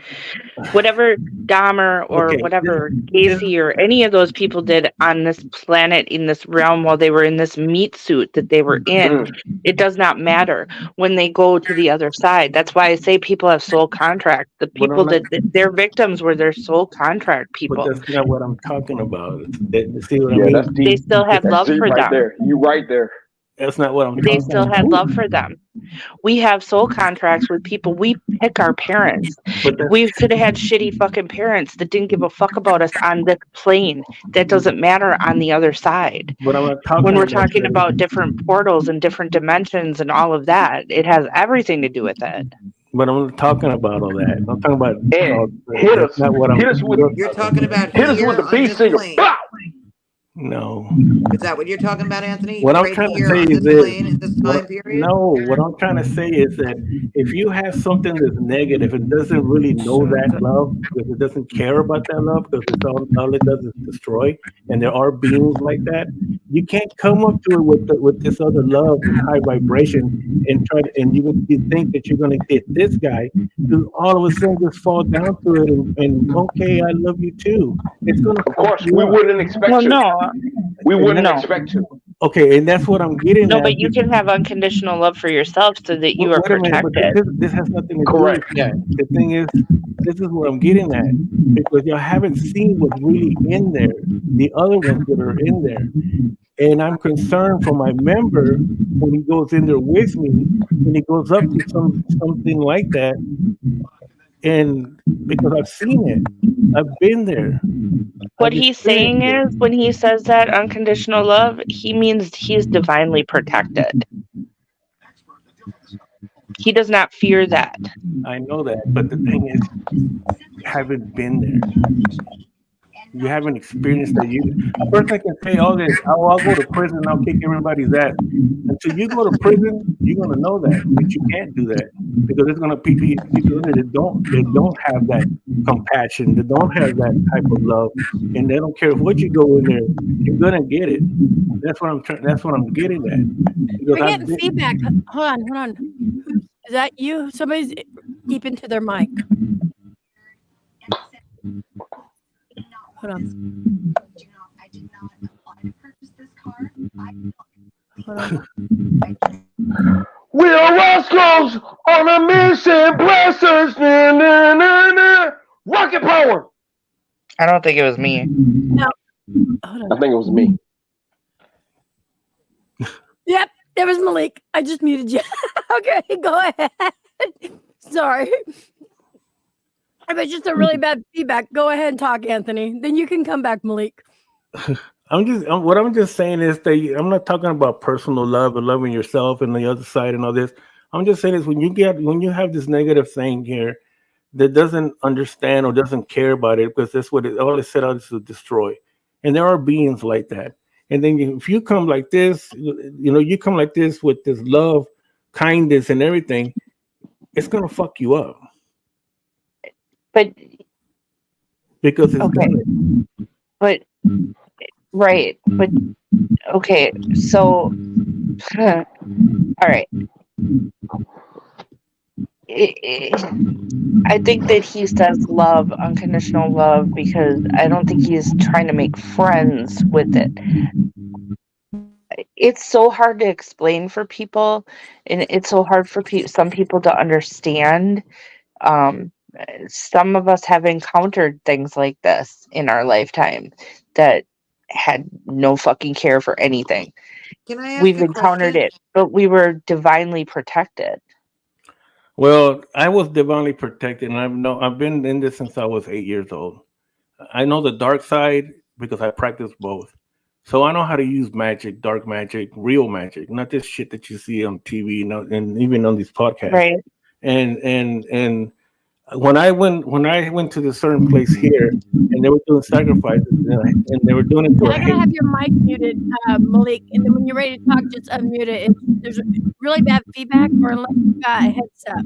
Whatever Dahmer or whatever Gacy or any of those people did on this planet in this realm while they were in this meat suit that they were in, it does not matter when they go to the other side. That's why I say people have soul contract. The people that their victims were their soul contract people. But that's not what I'm talking about. See what I mean? That's deep. They still had love for right them. There. You right there. That's not what I'm They talking still about. had love for them. We have soul contracts with people. We pick our parents. We could have had shitty fucking parents that didn't give a fuck about us on this plane. That doesn't matter on the other side. But I'm not talking when we're talking about different portals and different dimensions and all of that, it has everything to do with it. But I'm not talking about all that. I'm talking about hit us. Not what Hit us with. You're talking about hit us with the beat singer. Bow! No. Is that what you're talking about, Anthony? What I'm Right trying to here say on is this plane that in this time period? no, what I'm trying to say is that if you have something that's negative, it doesn't really know that love, because it doesn't care about that love, because it's all it does is destroy. And there are beings like that. You can't come up to it with this other love and high vibration and you think that you're gonna get this guy, to all of a sudden just fall down to it and okay, I love you too. It's gonna. Of course, we wouldn't expect to. No. We wouldn't expect to. Okay, and that's what I'm getting at. No, but you can have unconditional love for yourself so that you are Wait a minute, but protected. this has nothing to do with that. The thing is, this is what I'm getting at, because y'all haven't seen what's really in there, the other ones that are in there. And I'm concerned for my member when he goes in there with me, and he goes up to something like that, and because I've seen it, I've been there. What he's saying is, when he says that unconditional love, he means he's divinely protected. He does not fear that. I know that, but the thing is, you haven't been there. You haven't experienced that. A person can say all this, I'll go to prison and I'll kick everybody's ass. Until you go to prison, you're gonna know that you can't do that, because there's gonna be people in there that don't have that compassion, that don't have that type of love, and they don't care what you go in there, you're gonna get it. That's what I'm getting at. Because We're getting feedback. Hold on. Is that you? Somebody's deep into their mic. Hold on. Hold on. We are Roscoe's on a mission, bless us, na, na, na, na. Rocket power. I don't think it was me. No. I think it was me. Yep, it was Malik. I just muted you. Okay, go ahead. Sorry. If it's just a really bad feedback, go ahead and talk, Anthony. Then you can come back, Malik. What I'm just saying is that I'm not talking about personal love and loving yourself and the other side and all this. I'm just saying is when you have this negative thing here that doesn't understand or doesn't care about it, because that's what all it set out is to destroy. And there are beings like that. And then if you come like this, you come like this with this love, kindness, and everything, it's gonna fuck you up. But because it's okay. But right. But okay. So all right. I think that he says love, unconditional love, because I don't think he's trying to make friends with it. It's so hard to explain for people, and it's so hard for some people to understand. Some of us have encountered things like this in our lifetime that had no fucking care for anything. Can I ask We've a encountered question? it, but we were divinely protected. Well, I was divinely protected, and I've been in this since I was 8 years old. I know the dark side because I practice both. So I know how to use magic, dark magic, real magic, not this shit that you see on TV and even on these podcasts. Right. And when I went to the certain place here, and they were doing sacrifices, and they were doing it to I gotta have your mic muted, Malik, and then when you're ready to talk, just unmute it. If there's really bad feedback, or unless you got a headset.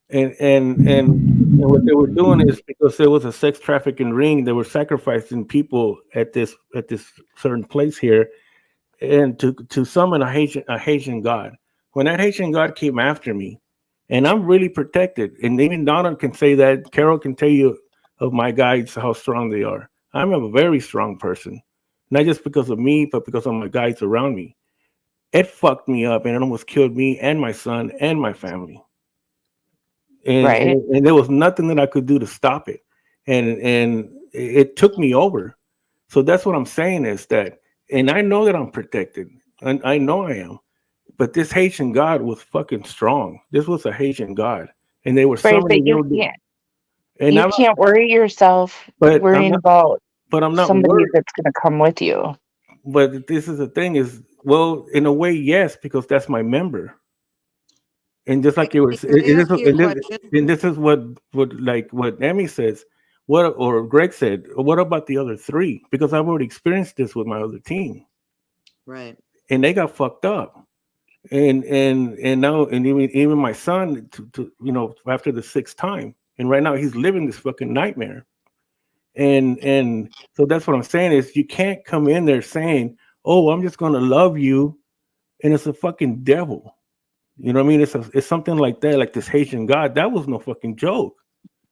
and what they were doing is because there was a sex trafficking ring, they were sacrificing people at this certain place here, and to summon a Haitian god. When that Haitian god came after me, and I'm really protected, and even Donna can say that. Carol can tell you of my guides how strong they are. I'm a very strong person, not just because of me, but because of my guides around me. It fucked me up, and it almost killed me and my son and my family. Right. And there was nothing that I could do to stop it, and it took me over. So that's what I'm saying is that, and I know that I'm protected, and I know I am, but this Haitian God was fucking strong. This was a Haitian God, and they were Right, but summoning real. And you can't worry yourself but I'm worrying not, about but I'm not somebody worried. that's gonna come with you. But this is the thing is, well, in a way, yes, because that's my member. And just like you were, Let me ask you a question. and this is what what Emmy says, what or Greg said. What about the other three? Because I've already experienced this with my other team, Right. and they got fucked up. And now and even my son to after the sixth time, and right now he's living this fucking nightmare. And so that's what I'm saying is you can't come in there saying, "Oh, I'm just gonna love you," and it's a fucking devil. You know what I mean? It's something like that, like this Haitian God. That was no fucking joke.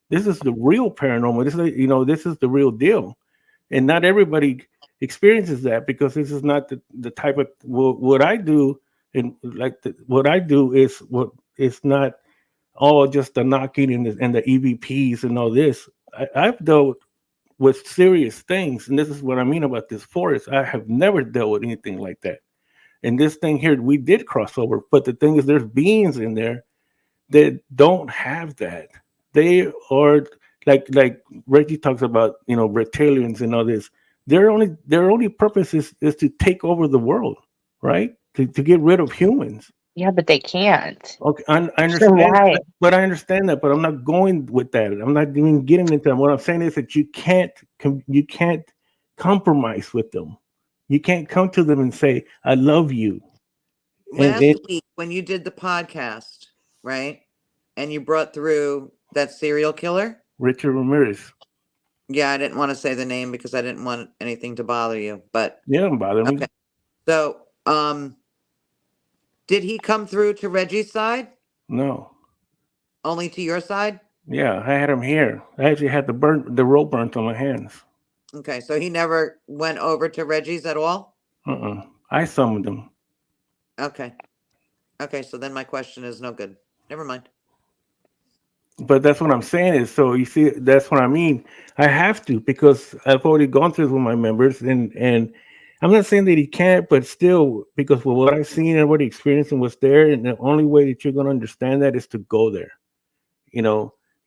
This is the real paranormal. This is the real deal, and not everybody experiences that because this is not the type of what I do. And what I do is what it's not all just the knocking and the EVPs and all this. I've dealt with serious things, and this is what I mean about this forest. I have never dealt with anything like that. And this thing here, we did cross over, but the thing is, there's beings in there that don't have that. They are like Reggie talks about, reptilians and all this. Their only purpose is to take over the world, right? To get rid of humans. Yeah, but they can't. Okay, I So understand, why? but I understand that, but I'm not going with that. I'm not even getting into that. What I'm saying is that you can't compromise with them. You can't come to them and say, "I love you." Last week when you did the podcast, right? And you brought through that serial killer. Richard Ramirez. Yeah, I didn't want to say the name because I didn't want anything to bother you, but yeah, don't bother me. Okay. So, did he come through to Reggie's side? No. Only to your side? Yeah, I had him here. I actually had the rope burnt on my hands. Okay, so he never went over to Reggie's at all? I summoned him. Okay. Okay, so then my question is no good. Never mind. But that's what I'm saying is, so you see, that's what I mean. I have to, because I've already gone through this with my members, and I'm not saying that he can't, but still, because with what I've seen and what he experienced and what's there, and the only way that you're going to understand that is to go there.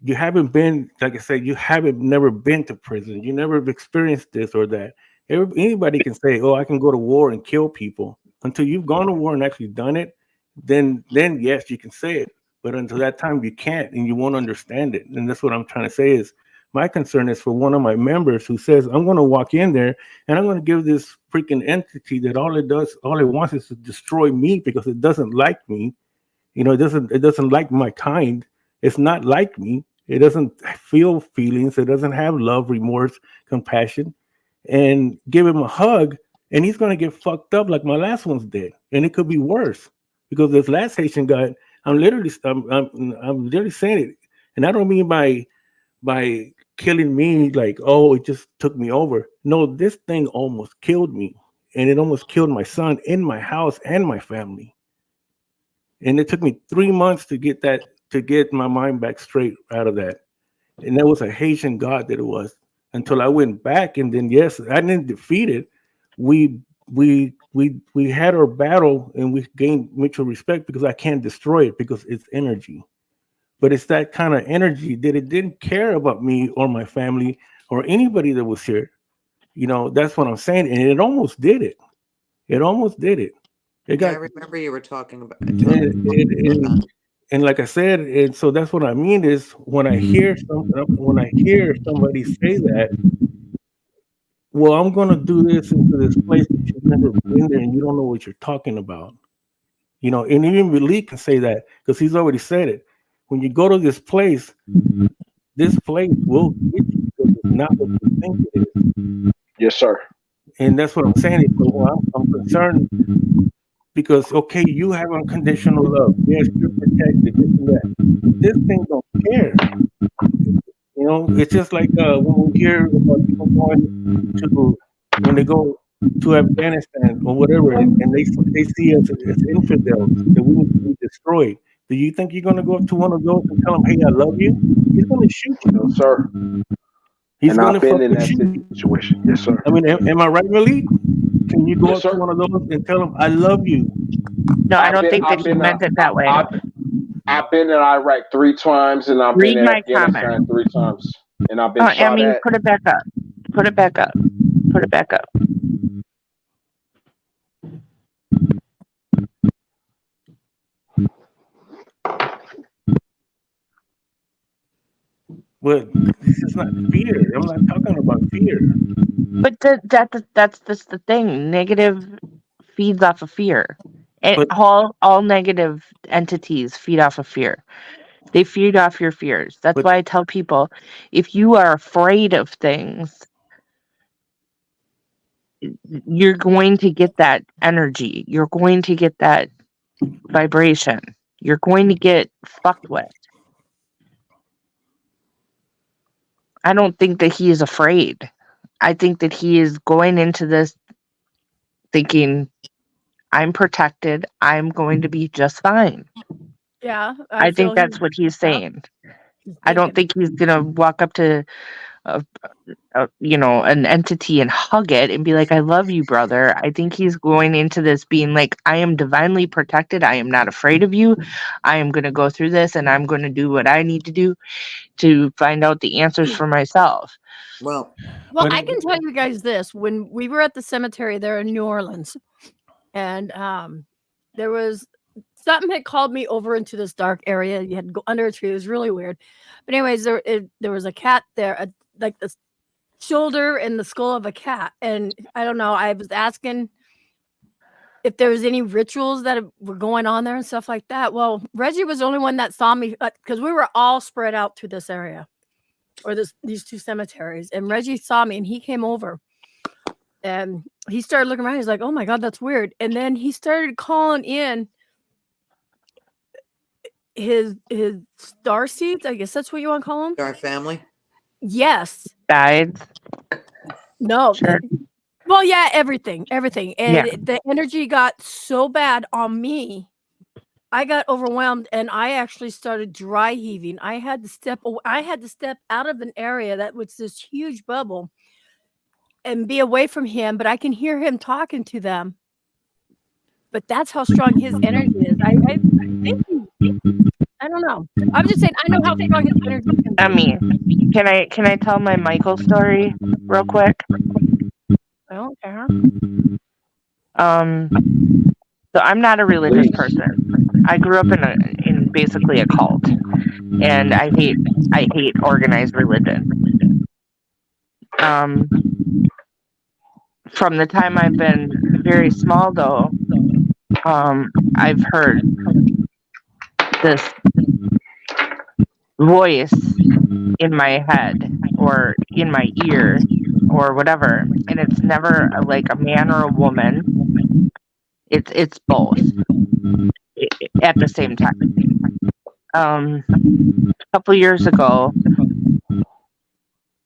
You haven't been, like I said, you haven't never been to prison. You never experienced this or that. Anybody can say, "Oh, I can go to war and kill people." Until you've gone to war and actually done it, then yes, you can say it. But until that time, you can't, and you won't understand it. And that's what I'm trying to say is, my concern is for one of my members who says, "I'm going to walk in there and I'm going to give this freaking entity that all it wants is to destroy me because it doesn't like me. It doesn't like my kind. It's not like me. It doesn't feel feelings. It doesn't have love, remorse, compassion." And give him a hug, and he's going to get fucked up like my last ones did. And it could be worse because this last Haitian guy, I'm literally saying it. And I don't mean by killing me like, "Oh, it just took me over." No, this thing almost killed me, and it almost killed my son in my house and my family. And it took me 3 months to get my mind back straight out of that. And that was a Haitian God that it was, until I went back, and then yes, I didn't defeat it. We had our battle, and we gained mutual respect because I can't destroy it because it's energy. But it's that kind of energy that it didn't care about me or my family or anybody that was here. That's what I'm saying. And it almost did it. It almost did it. I remember you were talking about and like I said, and so that's what I mean is when I hear somebody say that, "Well, I'm going to do this into this place that you've never been there and you don't know what you're talking about." And even Lee can say that because he's already said it. when you go to this place will get you because it's not what you think it is. Yes, sir. And that's what I'm saying. So I'm concerned because, okay, you have unconditional love. Yes, you're protected, this and that. But this thing don't care. You know, it's just like when we hear about people when they go to Afghanistan or whatever, and they see us as infidels that we need to be destroyed. Do you think you're going to go up to one of those and tell them, "Hey, I love you"? He's going to shoot you. No, sir. He's going to been in that shoot situation. Yes, sir. I mean, am I right, Willie? Can you go up to one of those and tell them, "I love you"? No, I don't think that he meant it that way. I've been in Iraq 3 times, and I've been in Afghanistan 3 times, and I've been shot at. Put it back up. Put it back up. Put it back up. But this is not fear. I'm not talking about fear. But that's just the thing. Negative feeds off of fear. And all negative entities feed off of fear. They feed off your fears. That's why I tell people, if you are afraid of things, you're going to get that energy. You're going to get that vibration. You're going to get fucked with. I don't think that he is afraid. I think that he is going into this thinking, I'm protected. I'm going to be just fine. Yeah. I think that's what he's saying. I don't think he's going to walk up to, an entity and hug it and be like, I love you, brother. I think he's going into this being like, I am divinely protected. I am not afraid of you. I am going to go through this and I'm going to do what I need to do to find out the answers for myself. Well, I can tell you guys this. When we were at the cemetery there in New Orleans, and there was something had called me over into this dark area. You had to go under a tree. It was really weird. But anyways, there was a cat there, like the shoulder and the skull of a cat. And I don't know. I was asking if there was any rituals that were going on there and stuff like that. Well, Reggie was the only one that saw me because we were all spread out through this area or these 2 cemeteries. And Reggie saw me and he came over and he started looking around. He's like, oh my God, that's weird. And then he started calling in his star seeds. I guess that's what you want to call them. Our family. Yes. Guides. No. Sure. Well, yeah, everything. And the energy got so bad on me. I got overwhelmed and I actually started dry heaving. I had to step out of an area that was this huge bubble and be away from him, but I can hear him talking to them. But that's how strong his energy is. I think I don't know. I'm just saying I know how strong his energy is. I mean, can I tell my Michael story real quick? I don't care. So I'm not a religious person. I grew up in basically a cult, and I hate organized religion. From the time I've been very small, though, I've heard this voice in my head or in my ear or whatever, and it's never like a man or a woman. It's both at the same time. A couple years ago,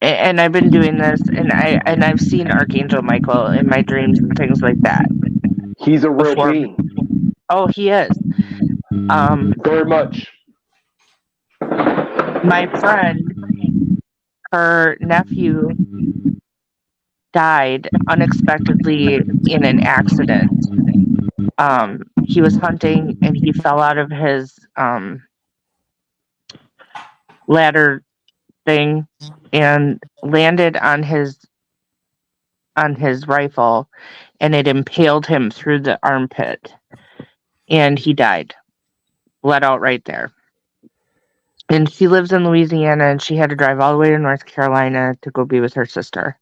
and I've been doing this, and I've seen Archangel Michael in my dreams and things like that. He's a real being. Oh, he is. Very much. My friend, her nephew died unexpectedly in an accident. He was hunting and he fell out of his ladder thing and landed on his rifle, and it impaled him through the armpit, and he died. Bled out right there. And she lives in Louisiana, and she had to drive all the way to North Carolina to go be with her sister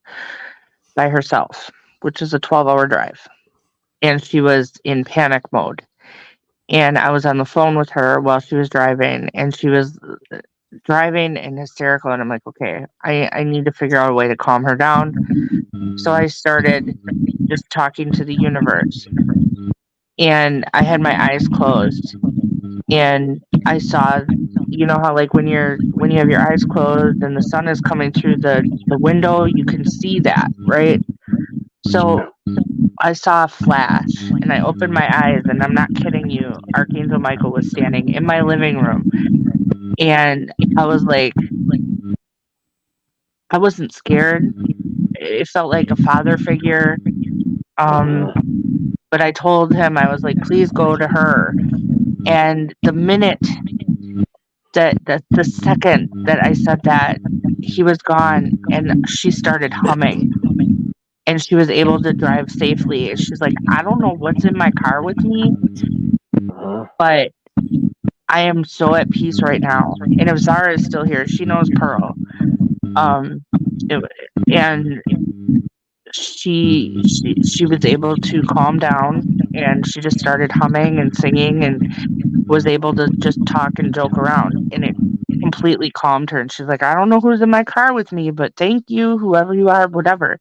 by herself, which is a 12-hour drive. And she was in panic mode. and I was on the phone with her while she was driving, and she was driving and hysterical, and I'm like, okay, I need to figure out a way to calm her down. So I started just talking to the universe, and I had my eyes closed, and I saw, you know how like when you have your eyes closed and the sun is coming through the window, you can see that, right? So I saw a flash, and I opened my eyes, and I'm not kidding you, Archangel Michael was standing in my living room, and I was like, I wasn't scared. It felt like a father figure. But I told him, I was like, please go to her. And the minute that the second that I said that, he was gone, and she started humming, and she was able to drive safely. She's like, I don't know what's in my car with me, but I am so at peace right now. And if Zara is still here, she knows Pearl. And she was able to calm down, and she just started humming and singing, and was able to just talk and joke around, and it completely calmed her. And she's like, I don't know who's in my car with me, but thank you, whoever you are, whatever.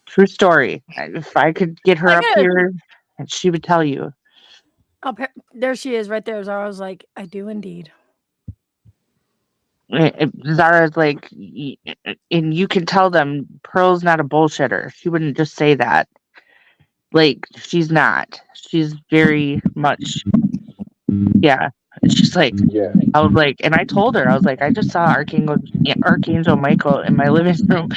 True story. If I could get her up here, she would tell you. Oh, there she is right there. Zara was like, I do indeed. Zara's like, and you can tell them Pearl's not a bullshitter. She wouldn't just say that. Like, she's not. She's very much, yeah. She's like, yeah. I was like, and I told her, I was like, I just saw Archangel Michael in my living room.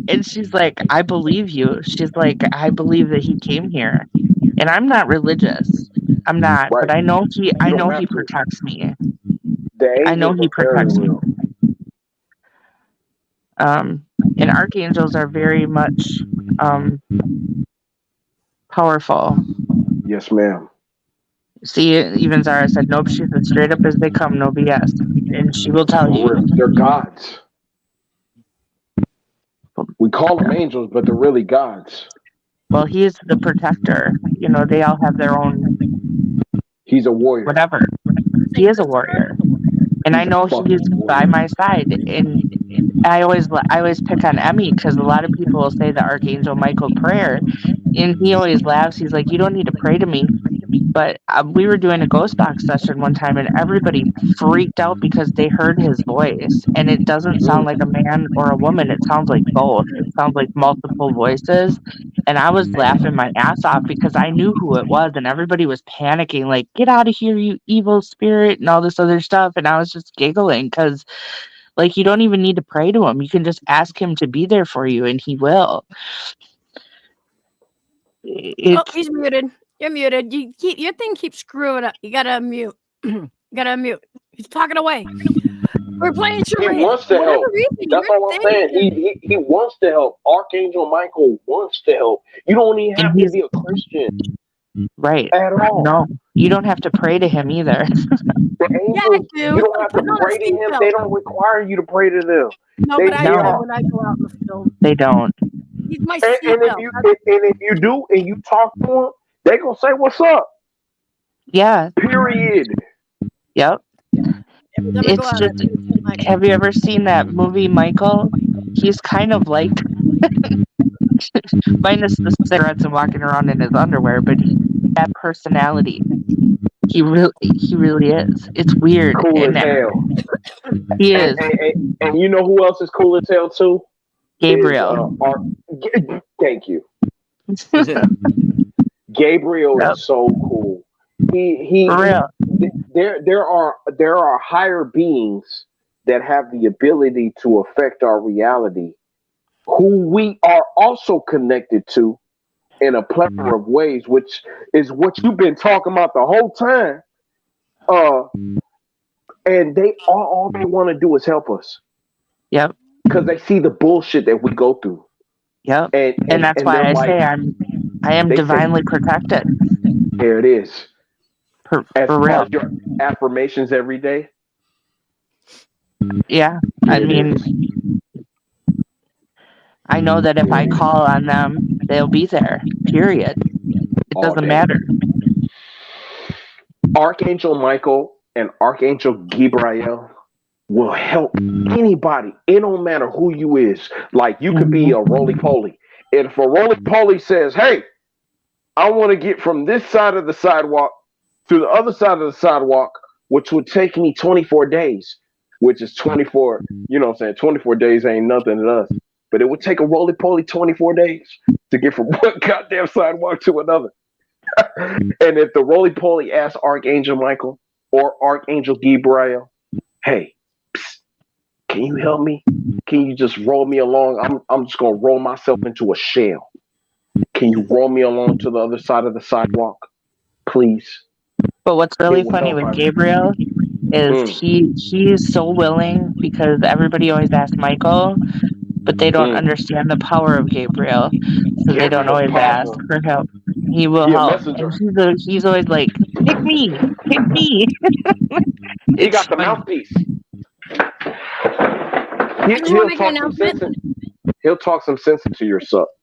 And she's like, I believe you. She's like, I believe that he came here. And I'm not religious. I'm not, Right. but I know he protects me. I know he protects me. And archangels are very much powerful. Yes, ma'am. See, even Zara said, nope, she said, straight up as they come, no BS. And she will tell you. They're gods. We call them angels, but they're really gods. Well, he is the protector. You know, they all have their own. He's a warrior. Whatever. He is a warrior. And I know he's by my side. And I always pick on Emmy, because a lot of people will say the Archangel Michael prayer. And he always laughs. He's like, you don't need to pray to me. But we were doing a ghost box session one time, and everybody freaked out because they heard his voice. And it doesn't sound like a man or a woman. It sounds like both. It sounds like multiple voices. And I was laughing my ass off because I knew who it was, and everybody was panicking, like, get out of here, you evil spirit, and all this other stuff. And I was just giggling because, like, you don't even need to pray to him. You can just ask him to be there for you, and he will. Oh, he's muted. You're muted. Your thing keeps screwing up. You gotta unmute. He's talking away. We're playing charades. He wants to help. That's all I'm saying. He wants to help. Archangel Michael wants to help. You don't even have to be a Christian. Right. At all. No, you don't have to pray to him either. The angels, you don't have to pray to him. They don't require you to pray to them. No, but I do when I go out in the field. They don't. He's my and if you do and you talk to him, they gonna say, "What's up?" Yeah. Period. Yep. It's just. Have you ever seen that movie, Michael? He's kind of like, minus the cigarettes and walking around in his underwear, but that personality. He really is. It's weird. Cool as hell. He is. And you know who else is cool as hell too? Gabriel. Thank you. Gabriel is so cool. For real. There are higher beings that have the ability to affect our reality, who we are also connected to in a plethora of ways, which is what you've been talking about the whole time. And they all they want to do is help us. Yep. Because they see the bullshit that we go through. Yep. And that's why I say I am divinely protected. There it is. For real. Your affirmations every day. Yeah. I mean, I know that if I call on them, they'll be there. Period. It doesn't matter. Archangel Michael and Archangel Gabriel will help anybody. It don't matter who you is. Like you could be a roly-poly. If a roly-poly says, hey, I want to get from this side of the sidewalk to the other side of the sidewalk, which would take me 24 days, which is 24, you know what I'm saying? 24 days ain't nothing to us. But it would take a roly-poly 24 days to get from one goddamn sidewalk to another. And if the roly-poly asks Archangel Michael or Archangel Gabriel, hey, psst, can you help me? Can you just roll me along? I'm just going to roll myself into a shell. Can you roll me along to the other side of the sidewalk, please? But what's really funny with Gabriel is he is so willing, because everybody always asks Michael, but they don't understand the power of Gabriel, so they don't always ask for help. He will help. And he's always like, pick me. He got the mouthpiece. He'll talk some sense into your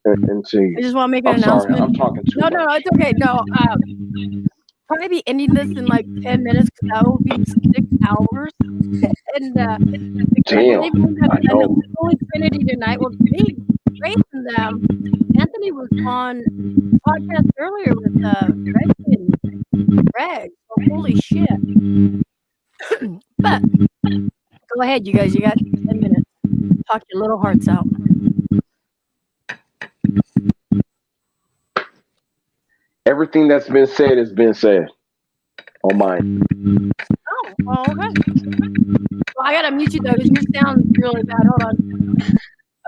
into you. I just want to make an I'm sorry, announcement. I'm talking too much. No, it's okay. No, probably be ending this in like 10 minutes because that will be 6 hours. And damn, I know. Holy Trinity tonight will be great. And Anthony was on the podcast earlier with Greg and Greg. So holy shit. But go ahead, you guys. You got 10 minutes. Talk your little hearts out. Everything that's been said has been said on mine. Oh, well, okay. Well, I gotta mute you though, because you sound really bad. Hold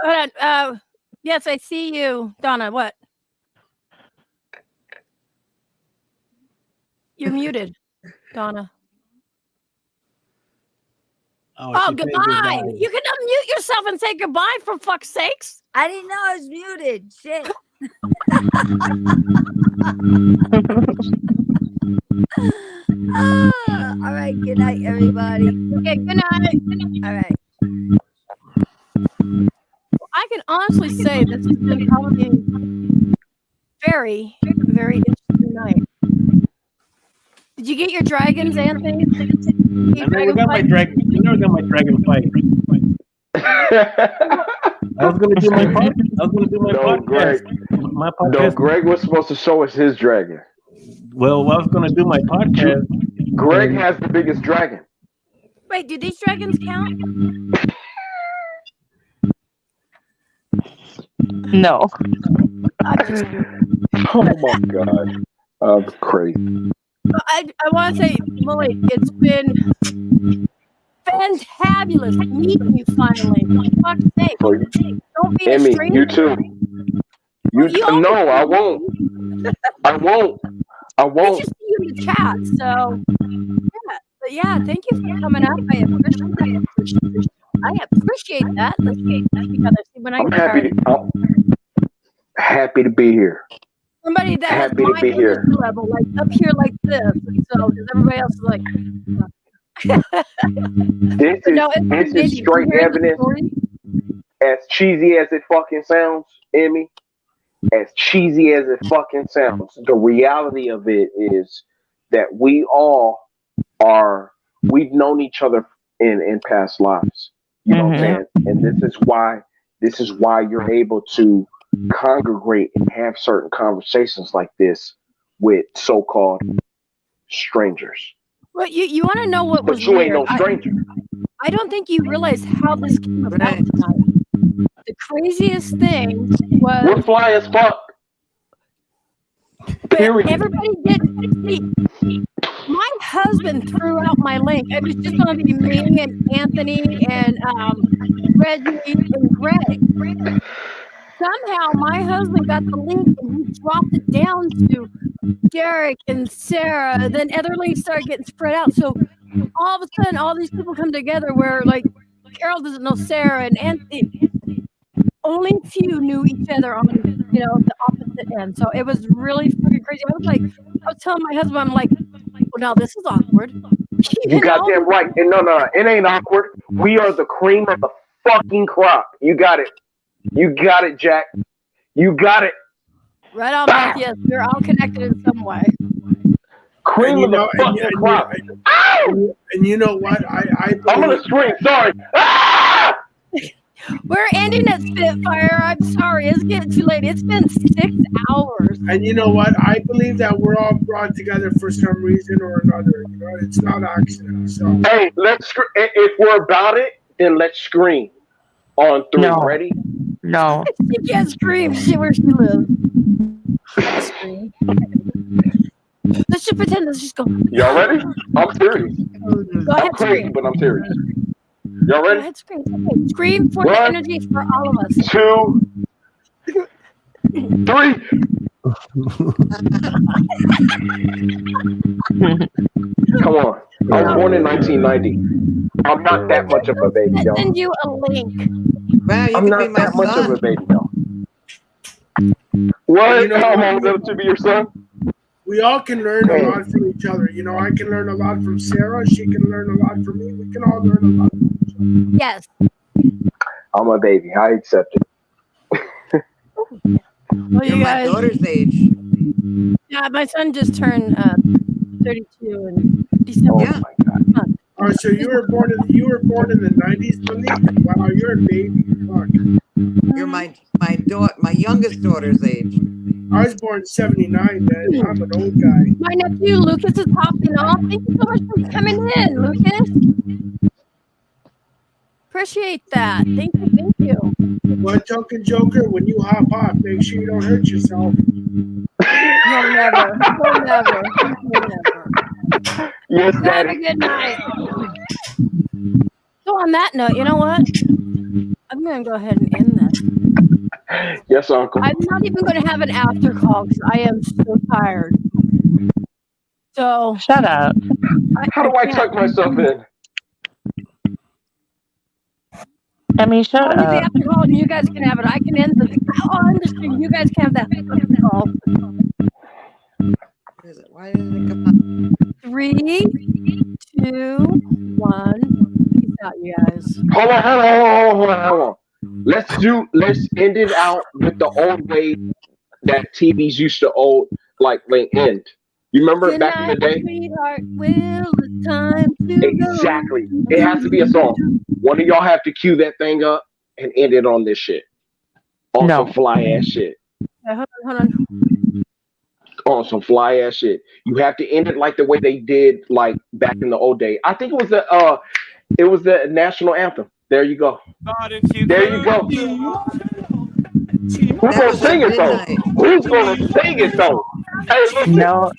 on. Yes, I see you, Donna. What? You're muted, Donna. Oh, goodbye. You can unmute yourself and say goodbye, for fuck's sakes. I didn't know I was muted. Shit. All right. Good night, everybody. Okay. Good night. All right. I can honestly say this has been probably a very, very interesting night. Did you get your dragons, Anthony? I never got my dragon fight. I was gonna do my podcast. Greg. My podcast. No, Greg was supposed to show us his dragon. Well, I was gonna do my podcast. Greg has the biggest dragon. Wait, do these dragons count? No. Oh my god, I'm crazy. I want to say, Malik, it's been fantabulous meeting you finally. For fuck's sake. Don't be a Emmy, stranger. you too. No, I won't. I won't. I just see you in the chat, so yeah. But yeah, thank you for coming up. I appreciate that. Let's get together. See when I I'm get happy to be here. Somebody that has Happy to my be here. energy level, like up here like this. So because everybody else is like This is straight evidence. As cheesy as it fucking sounds, Emmy, as cheesy as it fucking sounds, the reality of it is that we all we've known each other in past lives. You know what I'm saying? And this is why you're able to congregate and have certain conversations like this with so-called strangers. Well, you want to know what But was you weird? ain't no stranger. I don't think you realize how this came about tonight. The craziest thing was We're fly as fuck. Period. everybody did see. My husband threw out my link. It was just going to be me and Anthony and Reggie and Greg. Somehow my husband got the link and he dropped it down to Derek and Sarah. Then other links started getting spread out. So all of a sudden, all these people come together where, like, Carol doesn't know Sarah and Anthony. Only few knew each other on, the opposite end. So it was really fucking crazy. I was telling my husband, I'm like, well, now this is awkward. You goddamn right. And no, it ain't awkward. We are the cream of the fucking crop. You got it. You got it, Jack. You got it. Right on, Mike. Yes, we're all connected in some way. Cream of the fucking crop. And you know what? I'm gonna scream. Sorry. Ah! We're ending at Spitfire. I'm sorry. It's getting too late. It's been 6 hours. And you know what? I believe that we're all brought together for some reason or another. You know, it's not accident. So hey, if we're about it, then let's scream on 3. No. Ready? No. She can't scream. She where she lives. Scream. Let's just pretend. Let's just go. Y'all ready? I'm serious. Go ahead, I'm crazy, scream. but I'm serious. Y'all Go ready? ahead, scream. Okay. Scream for the 1, energy for all of us. 2, 3. Come on. I was born in 1990. I'm not that much of a baby, I'll y'all. send you a link. Wow, you I'm could not be my that much of son. a baby, y'all. What? You know, How am I to be your son? we all can learn a lot from each other. You know, I can learn a lot from Sarah. She can learn a lot from me. We can all learn a lot from each other. Yes. I'm a baby. I accept it. Well, You're you my guys. daughter's age. Yeah, my son just turned 32 in December. Oh Yeah. my God. Oh, so you were born in the 90s, Malik? Wow, you're a baby. Fuck. You're my youngest daughter's age. I was born in 79, man. I'm an old guy. My nephew Lucas is hopping off. Thank you so much for coming in, Lucas. Appreciate that. Thank you. Thank you. Well, Token Joker, when you hop off, make sure you don't hurt yourself. You'll never. You'll never. You'll never. Yes, Have a Daddy. good night. So on that note, you know what? I'm going to go ahead and end this. Yes, Uncle. I'm not even going to have an after call because I am so tired. So Shut up. How do I can't. tuck myself in? I mean, shut I'll do the up. after call and you guys can have it. I can end the understand. You guys can have that after call. Where is it? Why didn't it come up? 3, 2, 1. Peace out, you guys. Hold on. Let's end it out with the old way that TVs used to end. You remember Good back in the night, day? sweetheart. Well, it's time to Exactly. go. It has to be a song. One of y'all have to cue that thing up and end it on this shit. On No. some fly ass shit. Yeah, hold on. On some fly ass shit. You have to end it like the way they did like back in the old day. I think it was the national anthem. There you go. There you go. Who's gonna sing it though? Who's gonna sing it though? Hey, listen. No.